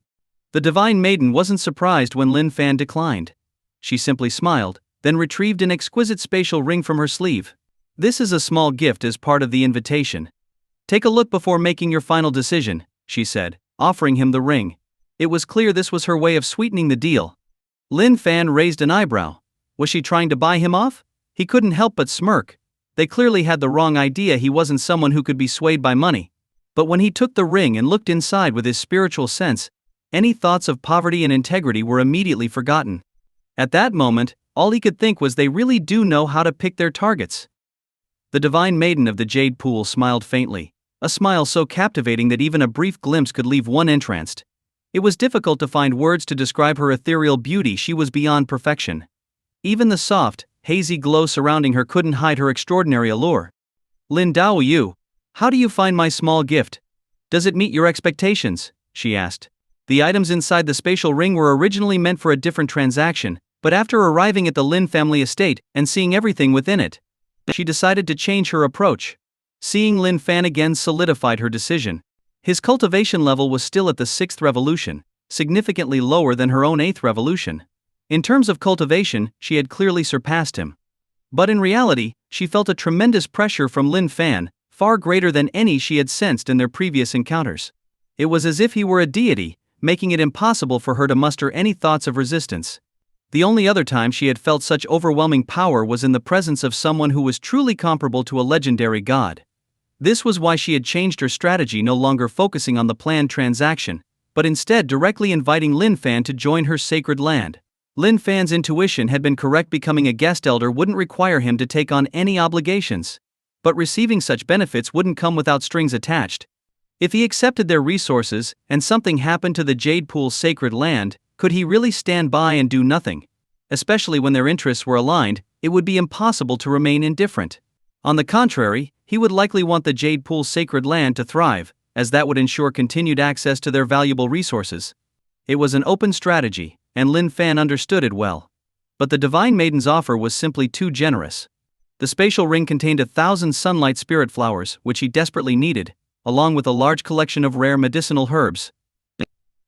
The Divine Maiden wasn't surprised when Lin Fan declined. She simply smiled, then retrieved an exquisite spatial ring from her sleeve. This is a small gift as part of the invitation. Take a look before making your final decision, she said, offering him the ring. It was clear this was her way of sweetening the deal. Lin Fan raised an eyebrow. Was she trying to buy him off? He couldn't help but smirk. They clearly had the wrong idea. He wasn't someone who could be swayed by money. But when he took the ring and looked inside with his spiritual sense, Any thoughts of poverty and integrity were immediately forgotten. At that moment, all he could think was they really do know how to pick their targets. The divine maiden of the jade pool smiled faintly, a smile so captivating that even a brief glimpse could leave one entranced. It was difficult to find words to describe her ethereal beauty. She was beyond perfection. Even the soft, hazy glow surrounding her couldn't hide her extraordinary allure. "Lin Dao Yu, how do you find my small gift? Does it meet your expectations?" she asked. The items inside the spatial ring were originally meant for a different transaction, but after arriving at the Lin family estate and seeing everything within it, she decided to change her approach. Seeing Lin Fan again solidified her decision. His cultivation level was still at the 6th revolution, significantly lower than her own 8th revolution. In terms of cultivation, she had clearly surpassed him. But in reality, she felt a tremendous pressure from Lin Fan, far greater than any she had sensed in their previous encounters. It was as if he were a deity, making it impossible for her to muster any thoughts of resistance. The only other time she had felt such overwhelming power was in the presence of someone who was truly comparable to a legendary god. This was why she had changed her strategy, no longer focusing on the planned transaction, but instead directly inviting Lin Fan to join her sacred land. Lin Fan's intuition had been correct. Becoming a guest elder wouldn't require him to take on any obligations. But receiving such benefits wouldn't come without strings attached. If he accepted their resources, and something happened to the Jade Pool's sacred land, could he really stand by and do nothing? Especially when their interests were aligned, it would be impossible to remain indifferent. On the contrary, he would likely want the Jade Pool's sacred land to thrive, as that would ensure continued access to their valuable resources. It was an open strategy, and Lin Fan understood it well. But the Divine Maiden's offer was simply too generous. The spatial ring contained 1,000 sunlight spirit flowers, which he desperately needed, along with a large collection of rare medicinal herbs.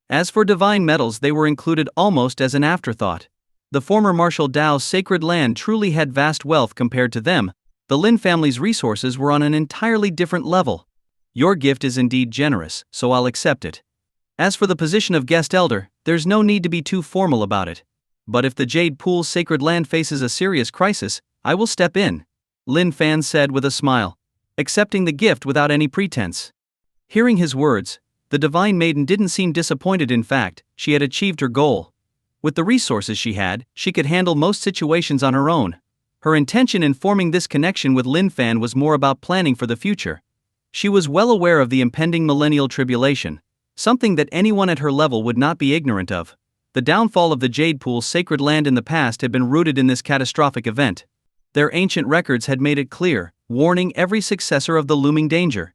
As for divine metals, they were included almost as an afterthought. The former Martial Dao's sacred land truly had vast wealth compared to them. The Lin family's resources were on an entirely different level. "Your gift is indeed generous, so I'll accept it. As for the position of guest elder, there's no need to be too formal about it. But if the Jade Pool's sacred land faces a serious crisis, I will step in," Lin Fan said with a smile, accepting the gift without any pretense. Hearing his words, the Divine Maiden didn't seem disappointed. In fact, she had achieved her goal. With the resources she had, she could handle most situations on her own. Her intention in forming this connection with Lin Fan was more about planning for the future. She was well aware of the impending millennial tribulation, something that anyone at her level would not be ignorant of. The downfall of the Jade Pool's sacred land in the past had been rooted in this catastrophic event. Their ancient records had made it clear, warning every successor of the looming danger.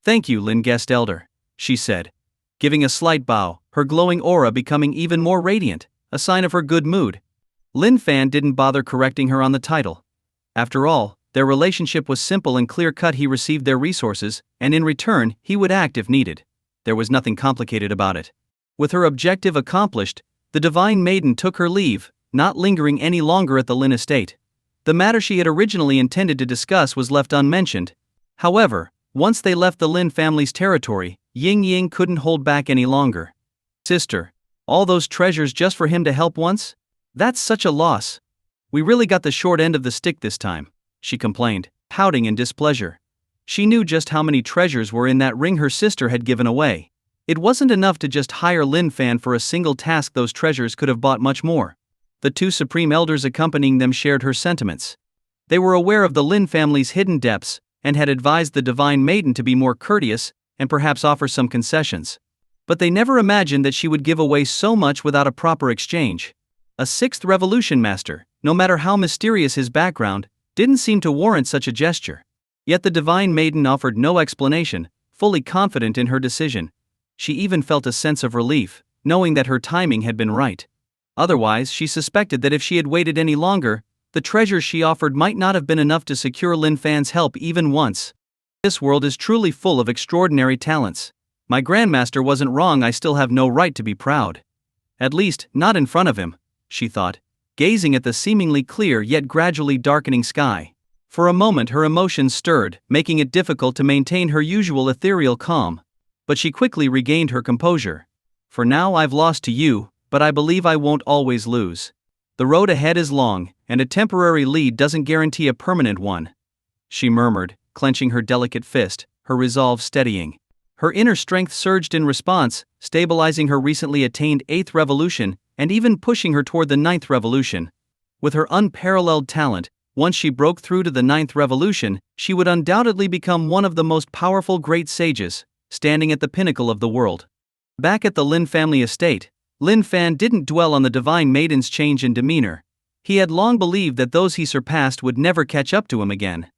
"Thank you, Lin Guest Elder," she said, giving a slight bow, her glowing aura becoming even more radiant, a sign of her good mood. Lin Fan didn't bother correcting her on the title. After all, their relationship was simple and clear-cut. He received their resources, and in return, he would act if needed. There was nothing complicated about it. With her objective accomplished, the Divine Maiden took her leave, not lingering any longer at the Lin estate. The matter she had originally intended to discuss was left unmentioned. However, once they left the Lin family's territory, Ying Ying couldn't hold back any longer. "Sister, all those treasures just for him to help once? That's such a loss. We really got the short end of the stick this time," she complained, pouting in displeasure. She knew just how many treasures were in that ring her sister had given away. It wasn't enough to just hire Lin Fan for a single task. Those treasures could have bought much more. The two supreme elders accompanying them shared her sentiments. They were aware of the Lin family's hidden depths, and had advised the Divine Maiden to be more courteous, and perhaps offer some concessions. But they never imagined that she would give away so much without a proper exchange. A 6th revolution master, no matter how mysterious his background, didn't seem to warrant such a gesture. Yet the Divine Maiden offered no explanation, fully confident in her decision. She even felt a sense of relief, knowing that her timing had been right. Otherwise, she suspected that if she had waited any longer, the treasures she offered might not have been enough to secure Lin Fan's help even once. "This world is truly full of extraordinary talents. My grandmaster wasn't wrong. I still have no right to be proud. At least, not in front of him," she thought, gazing at the seemingly clear yet gradually darkening sky. For a moment her emotions stirred, making it difficult to maintain her usual ethereal calm. But she quickly regained her composure. "For now I've lost to you, but I believe I won't always lose. The road ahead is long, and a temporary lead doesn't guarantee a permanent one," she murmured, clenching her delicate fist, her resolve steadying. Her inner strength surged in response, stabilizing her recently attained 8th revolution and even pushing her toward the 9th revolution. With her unparalleled talent, once she broke through to the 9th revolution, she would undoubtedly become one of the most powerful great sages, standing at the pinnacle of the world. Back at the Lin family estate, Lin Fan didn't dwell on the divine maiden's change in demeanor. He had long believed that those he surpassed would never catch up to him again.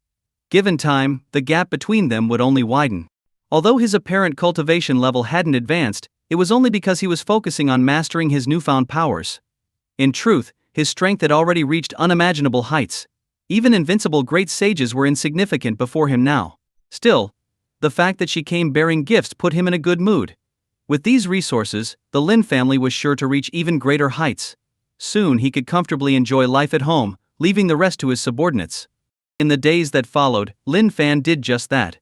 Given time, the gap between them would only widen. Although his apparent cultivation level hadn't advanced, it was only because he was focusing on mastering his newfound powers. In truth, his strength had already reached unimaginable heights. Even invincible great sages were insignificant before him now. Still, the fact that she came bearing gifts put him in a good mood. With these resources, the Lin family was sure to reach even greater heights. Soon he could comfortably enjoy life at home, leaving the rest to his subordinates. In the days that followed, Lin Fan did just that.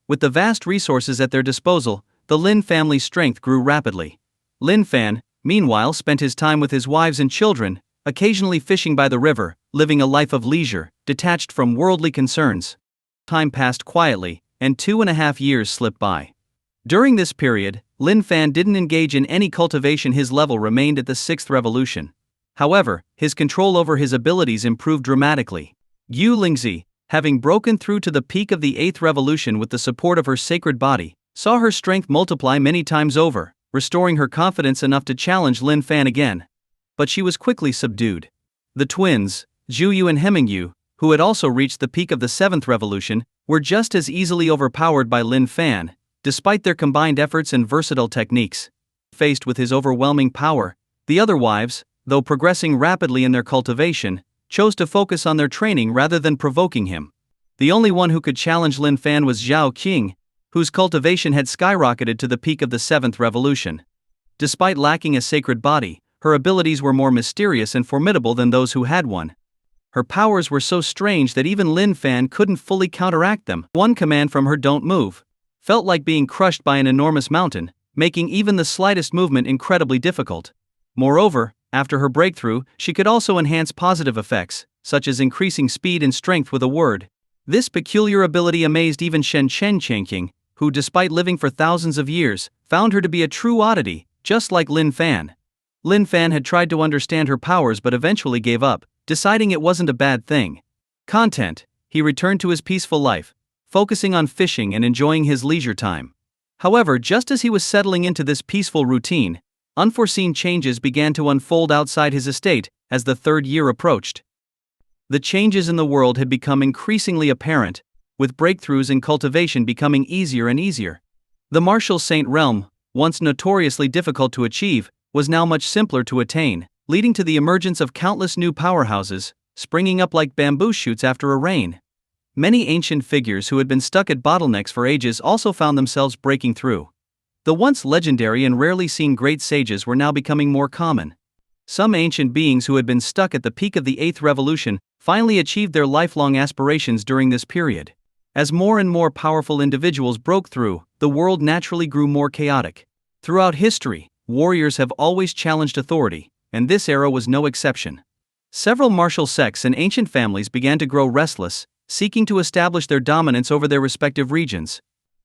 With the vast resources at their disposal, the Lin family's strength grew rapidly. Lin Fan, meanwhile, spent his time with his wives and children, occasionally fishing by the river, living a life of leisure, detached from worldly concerns. Time passed quietly, and 2.5 years slipped by. During this period, Lin Fan didn't engage in any cultivation. His level remained at the 6th revolution. However, his control over his abilities improved dramatically. Yu Lingzi, having broken through to the peak of the 8th revolution with the support of her sacred body, saw her strength multiply many times over, restoring her confidence enough to challenge Lin Fan again. But she was quickly subdued. The twins, Juyu and Hemingyu, who had also reached the peak of the 7th revolution, were just as easily overpowered by Lin Fan, despite their combined efforts and versatile techniques. Faced with his overwhelming power, the other wives, though progressing rapidly in their cultivation, chose to focus on their training rather than provoking him. The only one who could challenge Lin Fan was Zhao Qing, whose cultivation had skyrocketed to the peak of the 7th revolution. Despite lacking a sacred body, her abilities were more mysterious and formidable than those who had one. Her powers were so strange that even Lin Fan couldn't fully counteract them. One command from her, "Don't move," felt like being crushed by an enormous mountain, making even the slightest movement incredibly difficult. Moreover, after her breakthrough, she could also enhance positive effects, such as increasing speed and strength with a word. This peculiar ability amazed even Shen Chenqing, who, despite living for thousands of years, found her to be a true oddity, just like Lin Fan. Lin Fan had tried to understand her powers but eventually gave up, deciding it wasn't a bad thing. Content: he returned to his peaceful life, focusing on fishing and enjoying his leisure time. However, just as he was settling into this peaceful routine, unforeseen changes began to unfold outside his estate as the 3rd year approached. The changes in the world had become increasingly apparent, with breakthroughs in cultivation becoming easier and easier. The Martial Saint realm, once notoriously difficult to achieve, was now much simpler to attain, leading to the emergence of countless new powerhouses, springing up like bamboo shoots after a rain. Many ancient figures who had been stuck at bottlenecks for ages also found themselves breaking through. The once legendary and rarely seen great sages were now becoming more common. Some ancient beings who had been stuck at the peak of the 8th revolution finally achieved their lifelong aspirations during this period. As more and more powerful individuals broke through, the world naturally grew more chaotic. Throughout history, warriors have always challenged authority, and this era was no exception. Several martial sects and ancient families began to grow restless, seeking to establish their dominance over their respective regions.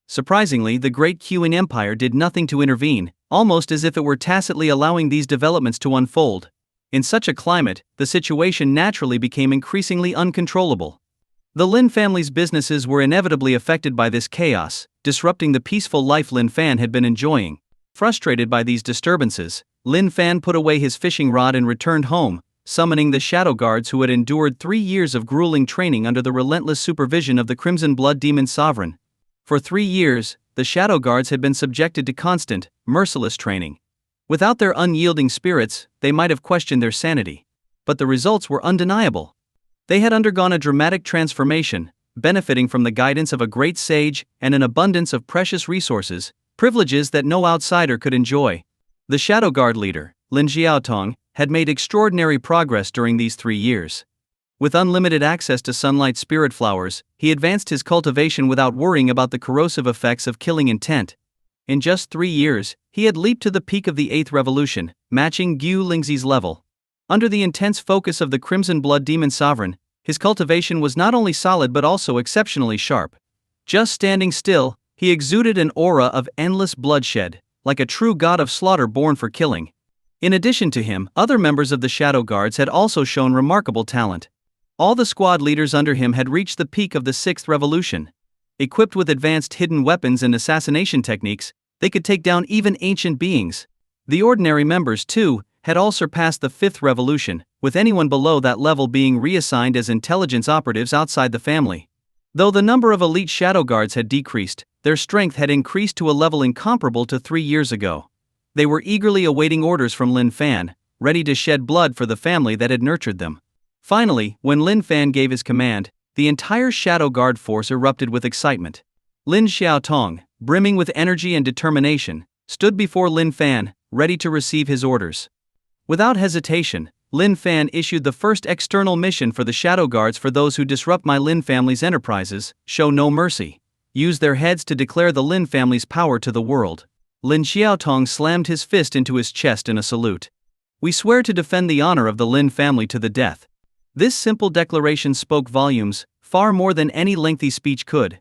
Surprisingly, the Great Qing Empire did nothing to intervene, almost as if it were tacitly allowing these developments to unfold. In such a climate, the situation naturally became increasingly uncontrollable. The Lin family's businesses were inevitably affected by this chaos, disrupting the peaceful life Lin Fan had been enjoying. Frustrated by these disturbances, Lin Fan put away his fishing rod and returned home, summoning the Shadow Guards who had endured 3 years of grueling training under the relentless supervision of the Crimson Blood Demon Sovereign. For 3 years, the Shadow Guards had been subjected to constant, merciless training. Without their unyielding spirits, they might have questioned their sanity. But the results were undeniable. They had undergone a dramatic transformation, benefiting from the guidance of a great sage and an abundance of precious resources, privileges that no outsider could enjoy. The Shadow Guard leader, Lin Xiaotong, had made extraordinary progress during these 3 years. With unlimited access to sunlight spirit flowers, he advanced his cultivation without worrying about the corrosive effects of killing intent. In just 3 years, he had leaped to the peak of the 8th revolution, matching Gu Lingzi's level. Under the intense focus of the Crimson Blood Demon Sovereign, his cultivation was not only solid but also exceptionally sharp. Just standing still, he exuded an aura of endless bloodshed, like a true god of slaughter born for killing. In addition to him, other members of the Shadow Guards had also shown remarkable talent. All the squad leaders under him had reached the peak of the Sixth Revolution. Equipped with advanced hidden weapons and assassination techniques, they could take down even ancient beings. The ordinary members, too, had all surpassed the Fifth Revolution, with anyone below that level being reassigned as intelligence operatives outside the family. Though the number of elite Shadow Guards had decreased, their strength had increased to a level incomparable to 3 years ago. They were eagerly awaiting orders from Lin Fan, ready to shed blood for the family that had nurtured them. Finally, when Lin Fan gave his command, the entire Shadow Guard force erupted with excitement. Lin Xiaotong, brimming with energy and determination, stood before Lin Fan, ready to receive his orders. Without hesitation, Lin Fan issued the first external mission for the Shadow Guards: for those who disrupt my Lin family's enterprises, show no mercy. Use their heads to declare the Lin family's power to the world. Lin Xiaotong slammed his fist into his chest in a salute. We swear to defend the honor of the Lin family to the death. This simple declaration spoke volumes, far more than any lengthy speech could.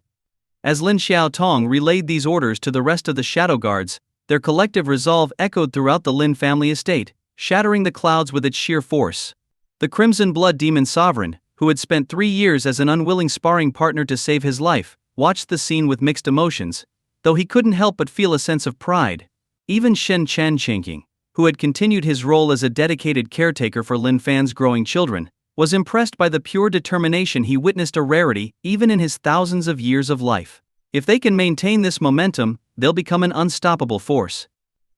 As Lin Xiaotong relayed these orders to the rest of the Shadow Guards, their collective resolve echoed throughout the Lin family estate, shattering the clouds with its sheer force. The Crimson Blood Demon Sovereign, who had spent 3 years as an unwilling sparring partner to save his life, watched the scene with mixed emotions, though he couldn't help but feel a sense of pride. Even Shen Chanqing, who had continued his role as a dedicated caretaker for Lin Fan's growing children, was impressed by the pure determination he witnessed, a rarity even in his thousands of years of life. If they can maintain this momentum, they'll become an unstoppable force.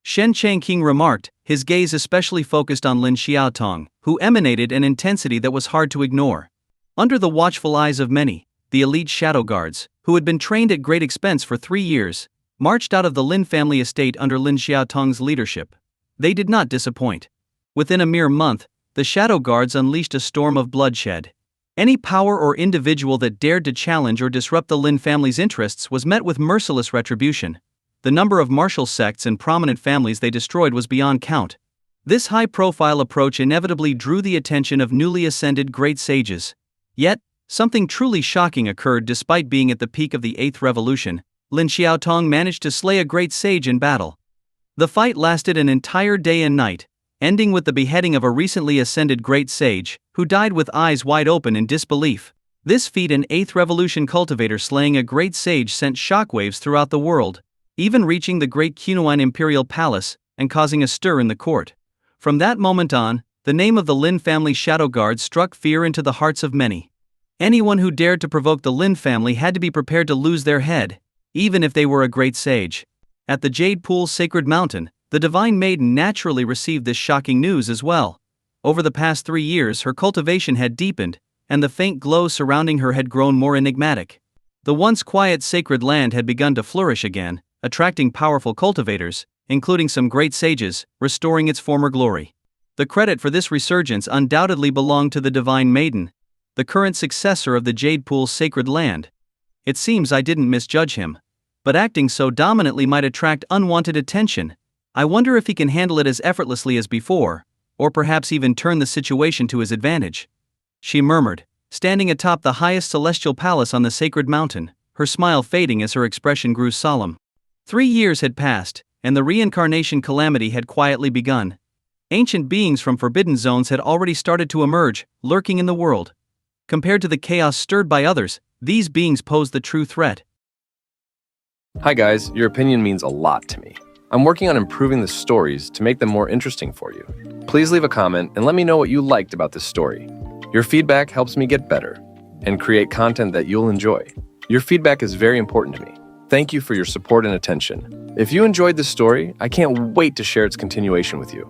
Shen Changqing remarked, his gaze especially focused on Lin Xiaotong, who emanated an intensity that was hard to ignore. Under the watchful eyes of many, the elite Shadow Guards, who had been trained at great expense for 3 years, marched out of the Lin family estate under Lin Xiaotong's leadership. They did not disappoint. Within a mere month, the Shadow Guards unleashed a storm of bloodshed. Any power or individual that dared to challenge or disrupt the Lin family's interests was met with merciless retribution. The number of martial sects and prominent families they destroyed was beyond count. This high-profile approach inevitably drew the attention of newly ascended great sages. Yet, something truly shocking occurred. Despite being at the peak of the Eighth Revolution, Lin Xiaotong managed to slay a great sage in battle. The fight lasted an entire day and night, ending with the beheading of a recently ascended great sage, who died with eyes wide open in disbelief. This feat, an Eighth Revolution cultivator slaying a great sage, sent shockwaves throughout the world, even reaching the great Quinoan Imperial Palace and causing a stir in the court. From that moment on, the name of the Lin family Shadow Guard struck fear into the hearts of many. Anyone who dared to provoke the Lin family had to be prepared to lose their head, even if they were a great sage. At the Jade Pool's sacred mountain, the Divine Maiden naturally received this shocking news as well. Over the past 3 years, her cultivation had deepened, and the faint glow surrounding her had grown more enigmatic. The once quiet sacred land had begun to flourish again, attracting powerful cultivators, including some great sages, restoring its former glory. The credit for this resurgence undoubtedly belonged to the Divine Maiden, the current successor of the Jade Pool's sacred land. It seems I didn't misjudge him, but acting so dominantly might attract unwanted attention. I wonder if he can handle it as effortlessly as before, or perhaps even turn the situation to his advantage. She murmured, standing atop the highest celestial palace on the sacred mountain, her smile fading as her expression grew solemn. 3 years had passed, and the reincarnation calamity had quietly begun. Ancient beings from forbidden zones had already started to emerge, lurking in the world. Compared to the chaos stirred by others, these beings posed the true threat. Hi guys, your opinion means a lot to me. I'm working on improving the stories to make them more interesting for you. Please leave a comment and let me know what you liked about this story. Your feedback helps me get better and create content that you'll enjoy. Your feedback is very important to me. Thank you for your support and attention. If you enjoyed this story, I can't wait to share its continuation with you.